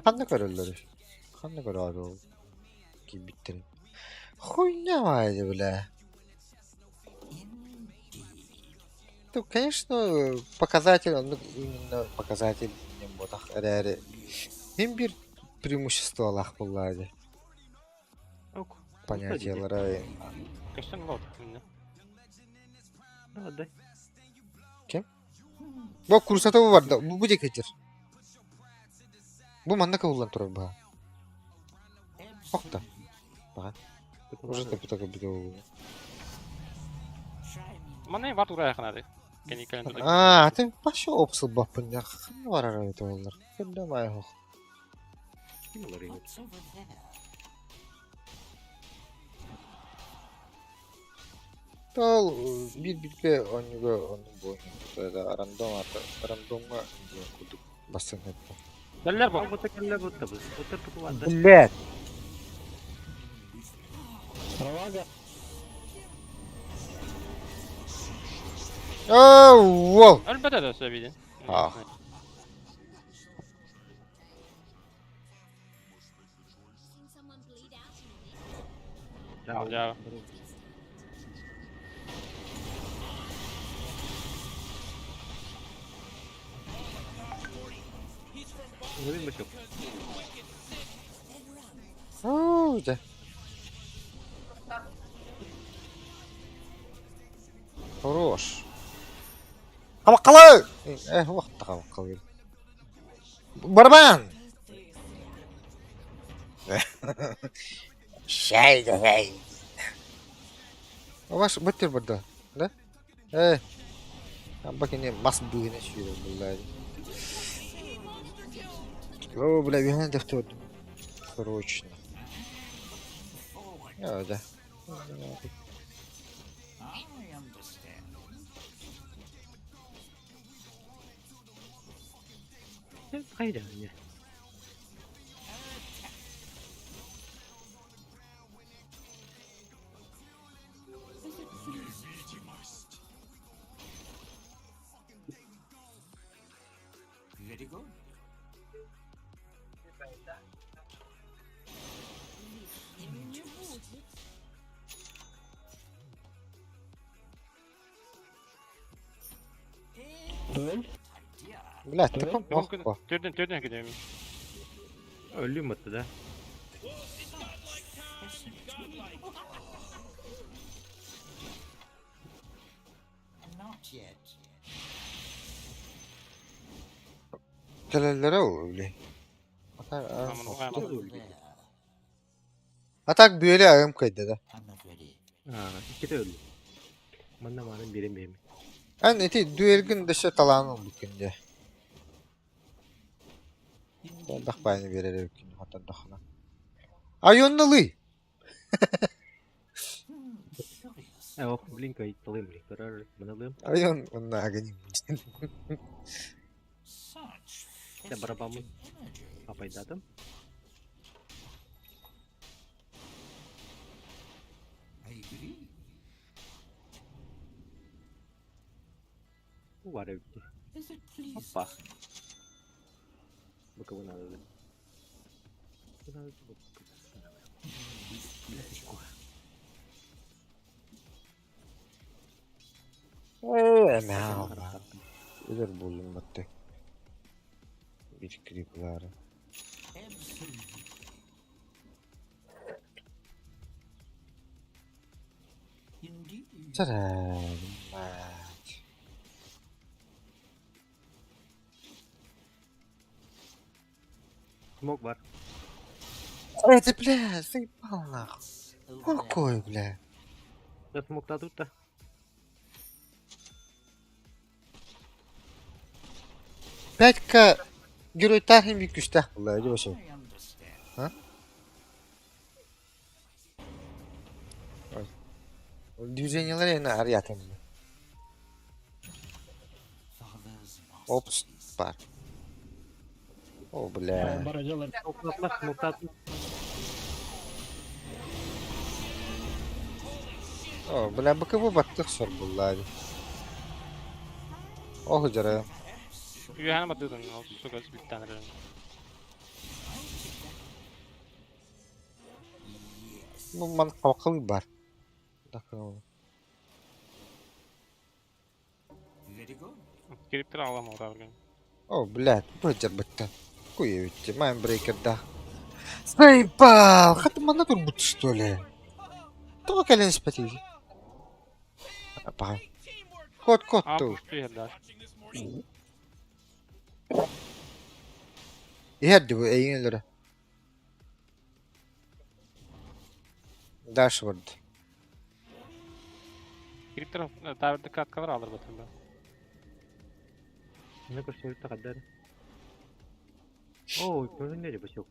Kanlı kararları. Kanlı kararı o. Gibi bittirin. Хуй не вайди, бля. Ну, конечно, показатель, он именно показатель не ботах әрі. Мен бір преимущество алақ болады. Ок. Понятиялары. Көстен лот. Мен. Ну, отдай. Bu kursatı var da bu cekettir. Bu manda kavullan тұрар ба. Okta. Bak. Уже да потока бігау. Мана бар тура яқынады. Кені календарда. А, ты пошел опсыл бапын я. Ханы var арайты олар. Көлдем айғық. Kim olur ya? What's over there? Тол bir онюга оның бойын. Рандомға кудuk басын etті. Дәлләр Aa, бар. bu tekerler bu tabi. Bu tarafı var da. Блядь. Оу, Әлбәттә дә сөйләйді. Ah. Al ya. Ölüm başım. Оу, да. Хорош. Қамаққалы! Уақытта қамаққалы. Барбан! Шай давай. Ваш баттер барды, да? Бак ini mas begini sih billahi. О, бля, бегай дефтер. Срочно. Да. I understand. Haydi ya. Very good. Бля, ты как Мүмкін мог? төрден кедемін. Ölüm attı da. Not yet. Kelellere öyle. Tamam, oğayamadım. Over there. Atak büyeli ayağım kaydı da. I'm not ready. Ha, ikisi de öldü. Bana malum benim. En eti düelgin dışı talanım bükünce. Ben dak bayını verir bükünce hatta dakına. Ayonnalı. Curious. E o blink ayıp alayım blink. Karar bana alayım. Ayon onun ağını. Such İşte barabamın energy. apaydı adam. I agree. Bu var evde. Is it please? Hoppa. Bakalım ne oldu. Ne Allah. Öder buldum battı. Bir kripları. Absolutely. Indeed. Tadam. Smoke var. Это, бля, заебал нахуй. Какой, бля. Ya smoke'da tut da. Пятька герой тархим büyük güçte. Vallahi öyle başım. I understand. Ha? Движениялар yana arıyatım. Father's Ops, var. O bля. Smoke'da atma, smoke'da atma. O bля, bakı battık sor vallahi. O hıcara. Üyehane batıyordun. Su göz bir tane benim. Bu man kalkalı var. Bakın. Very good. Girip bir ağlama oraya bugün. O bля, bıcar bitti. Kuyu Mindbreaker да. Заебал! Хоть мана тут будто что ли? Только колен спати. Апа. Кот Aa tu. pushtu yerler. Hadi bu eğinleri. Dashboard. Girip taraf daverde katkalar alır batın ben. Ne kadar şey kadar. Oo, görünleri başı yok.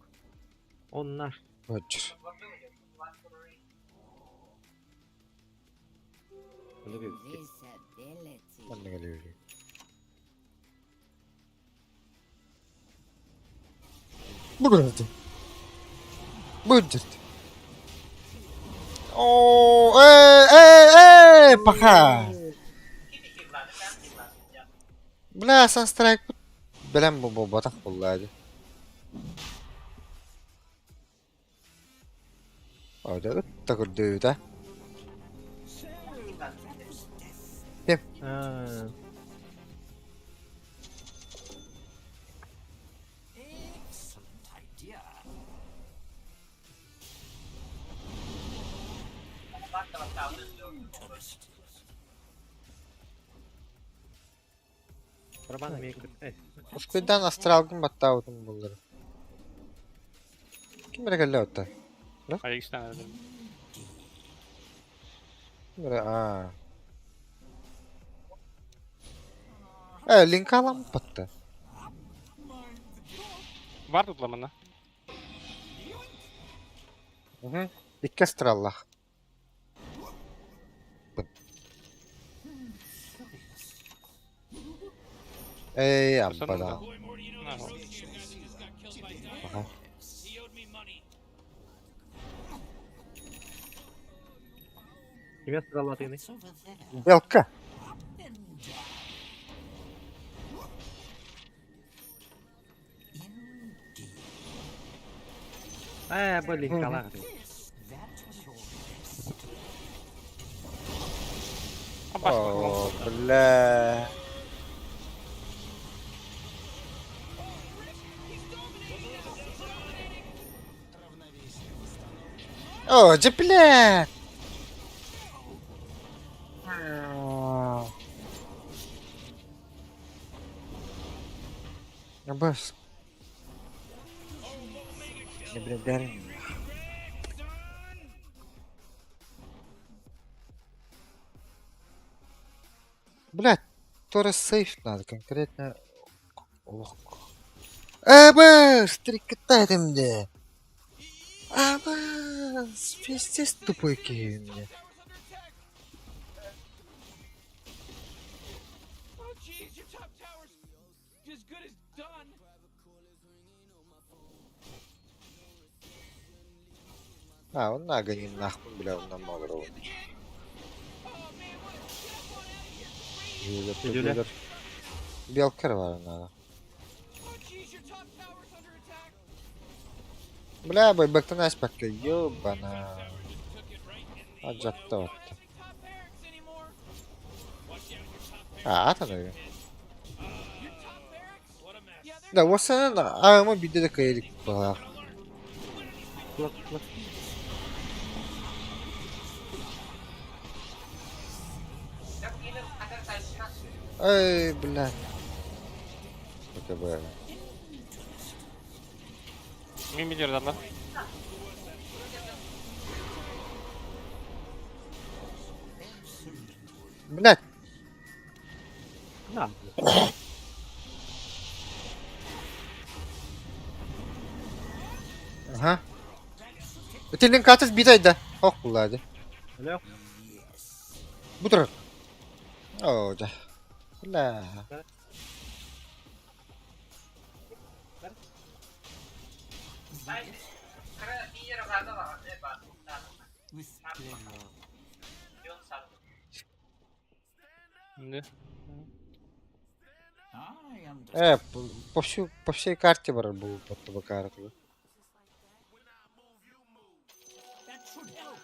Onlar. Roger. Bunu bir Visibility. Ben de geliyorum. Bu kadar. Bu kadar. Oo, paha. Bля, sen strike bilen bu batak vallahi. Orada takır dövde. Ha. Excellent idea. Interesting. Karaban maker. Ускайдан астралгын баттаудым булдыр. Kim bire geldi hatta? Ayak iki tane dedim. Kim bire? Aa. Link alan battı. Var tutlamında. Hı. İki astrallah. Ey abbada. Boy, Morty, you know that Radiant guy that just got killed by Dire? Aha. He owed me money. Kime sıraladığını? It's over there. Belka. Indeed. Bu link alan. That was your best. Ha başka Oh, bля. О, же, бля! Абас. Не благодарен. Блядь, тоже сейф надо, конкретно. Ох. Абас, трикотай ты мне. Абас, пиздец тупой кей мне. Oh, jeez, your top tower's as good as done. А, он нагонит нахуй, бля, он нам могу. Oh, man, what? Get up on out of here. Юля, Юля. Юля. Белкер var onlarda. Oh, jeez, your top tower's under attack. Бля, байбактан аспекка, ёбана. Took it right in the Аджатта Not отты. having top barracks anymore. watch out your top pair. Атана. Your top barracks? What a mess. Yeah, they're Да, осынан ама бидде де кайрик бала. Клак, клак. Ай, бля. Это было. Min biliyor adamlar. Блядь. Да. Ага. Ötelin kaçız bir ayda. Hok bulladı. Öyle yok. Bu taraf. Oo da. Bля. With pleasure. Ne? I understand. По всей карте был под тобой карту. That should help.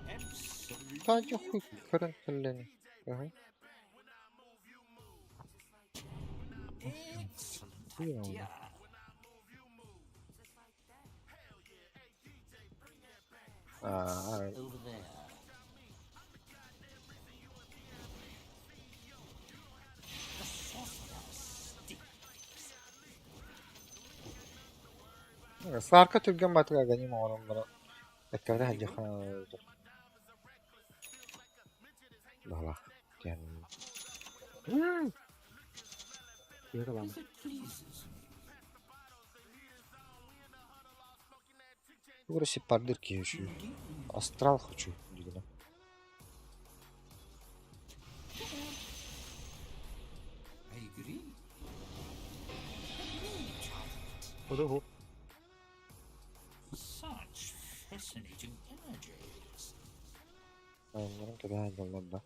Absolutely. Да, хуй, хрен, блин. Ага. Excellent idea. Over there. The sorcerer's stick. Sarka Türk'ün batığa ganim oğlumları. Ekavda hacı khan oldu. Bala. Yani. Yürü lan. If it pleases me. Burası pardır ki yaşıyor. Astral хочу. Дигна. I agree. O da o. Such fascinating energies. Onların kadar hacılar da.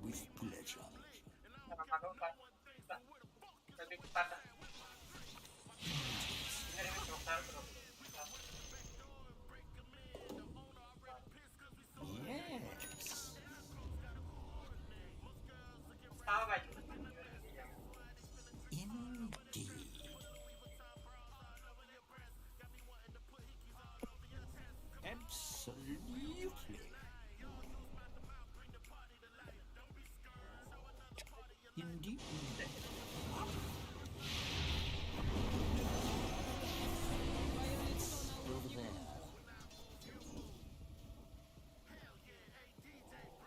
With pleasure. Yes. Indeed. Absolutely. Indeed. Over there.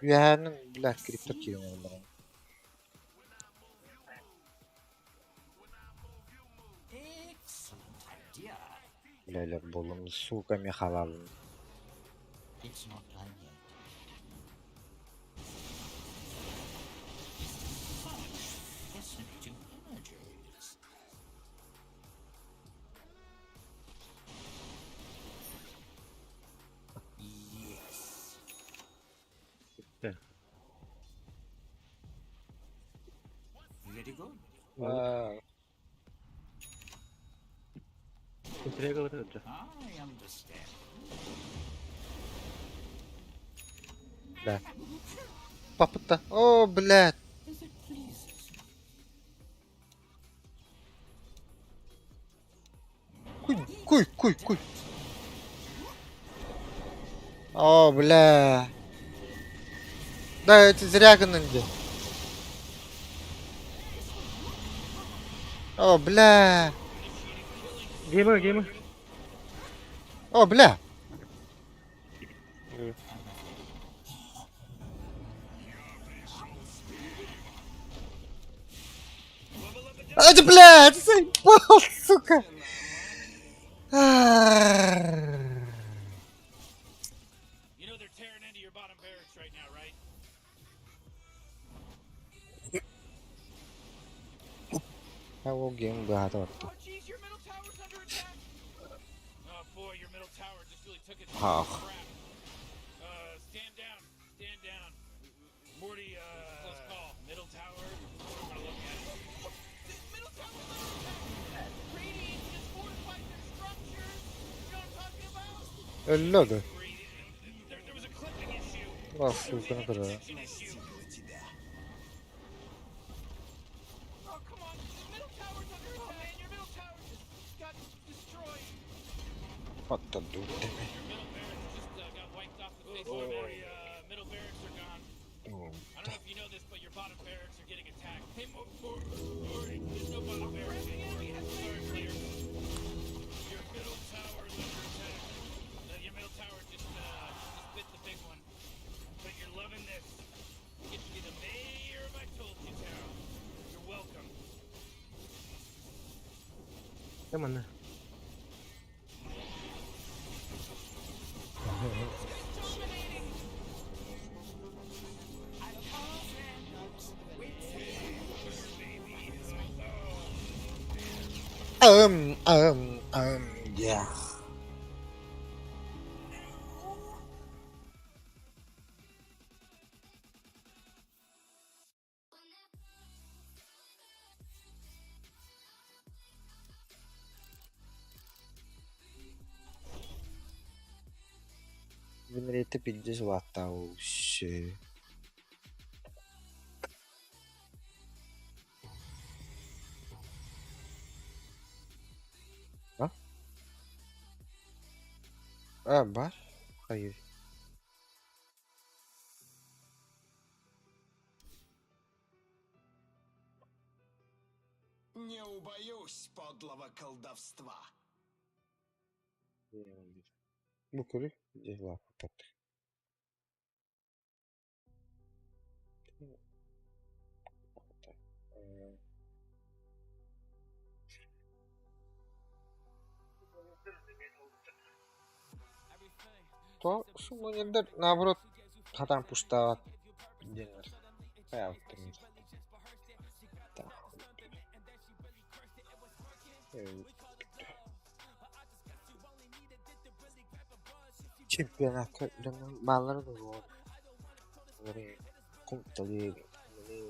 Rüyanın Black Crypto ki onların. Excellent idea. Böyle bolunu suka mi halalım. It's not time yet. Such fascinating energies. Yes. Bitti. Very good. Aa, Bitireye kadar öldü. I understand. да. Попыта. О, блядь. As it pleases me. Куй. О, бля. Да, это зря гнанди. О, бля. Gamer. О, бля. А, да, блядь, заебал, сука. You know they're tearing into your bottom barracks right now, right? А, о, гейм, да, вот. Oh, jeez, your middle tower's under attack. Oh boy, your middle tower just really took it. Ah. Crap. Stand down. Morty, Öldü o da. There was a clipping issue. Bak sultanı kadar. An issue. Oh, come on. The middle tower's under attack. Oh, man, your middle tower just got destroyed. Hatta dur deme. Your middle barracks just got wiped off the face of the map. Middle barracks are gone. I don't know if you know this, but your bottom barracks are getting attacked. Hey, Morty, there's no bottom barracks anymore. Sorry, clear. Your middle tower is under attack. Your middle tower just bit the big one. But you're loving this. You get to be the mayor of I told you town. You're welcome. Cái mình Yeah. Винрейты 50 ватт, вообще. А? Бар? Hayır. Не убоюсь подлого колдовства. Bu kuru 50 ватт. То, шуманендер, наоборот, хатан пуштават. Денер. Hayatım. Чемпионат баллары да var. Böyle kum tabii. Böyle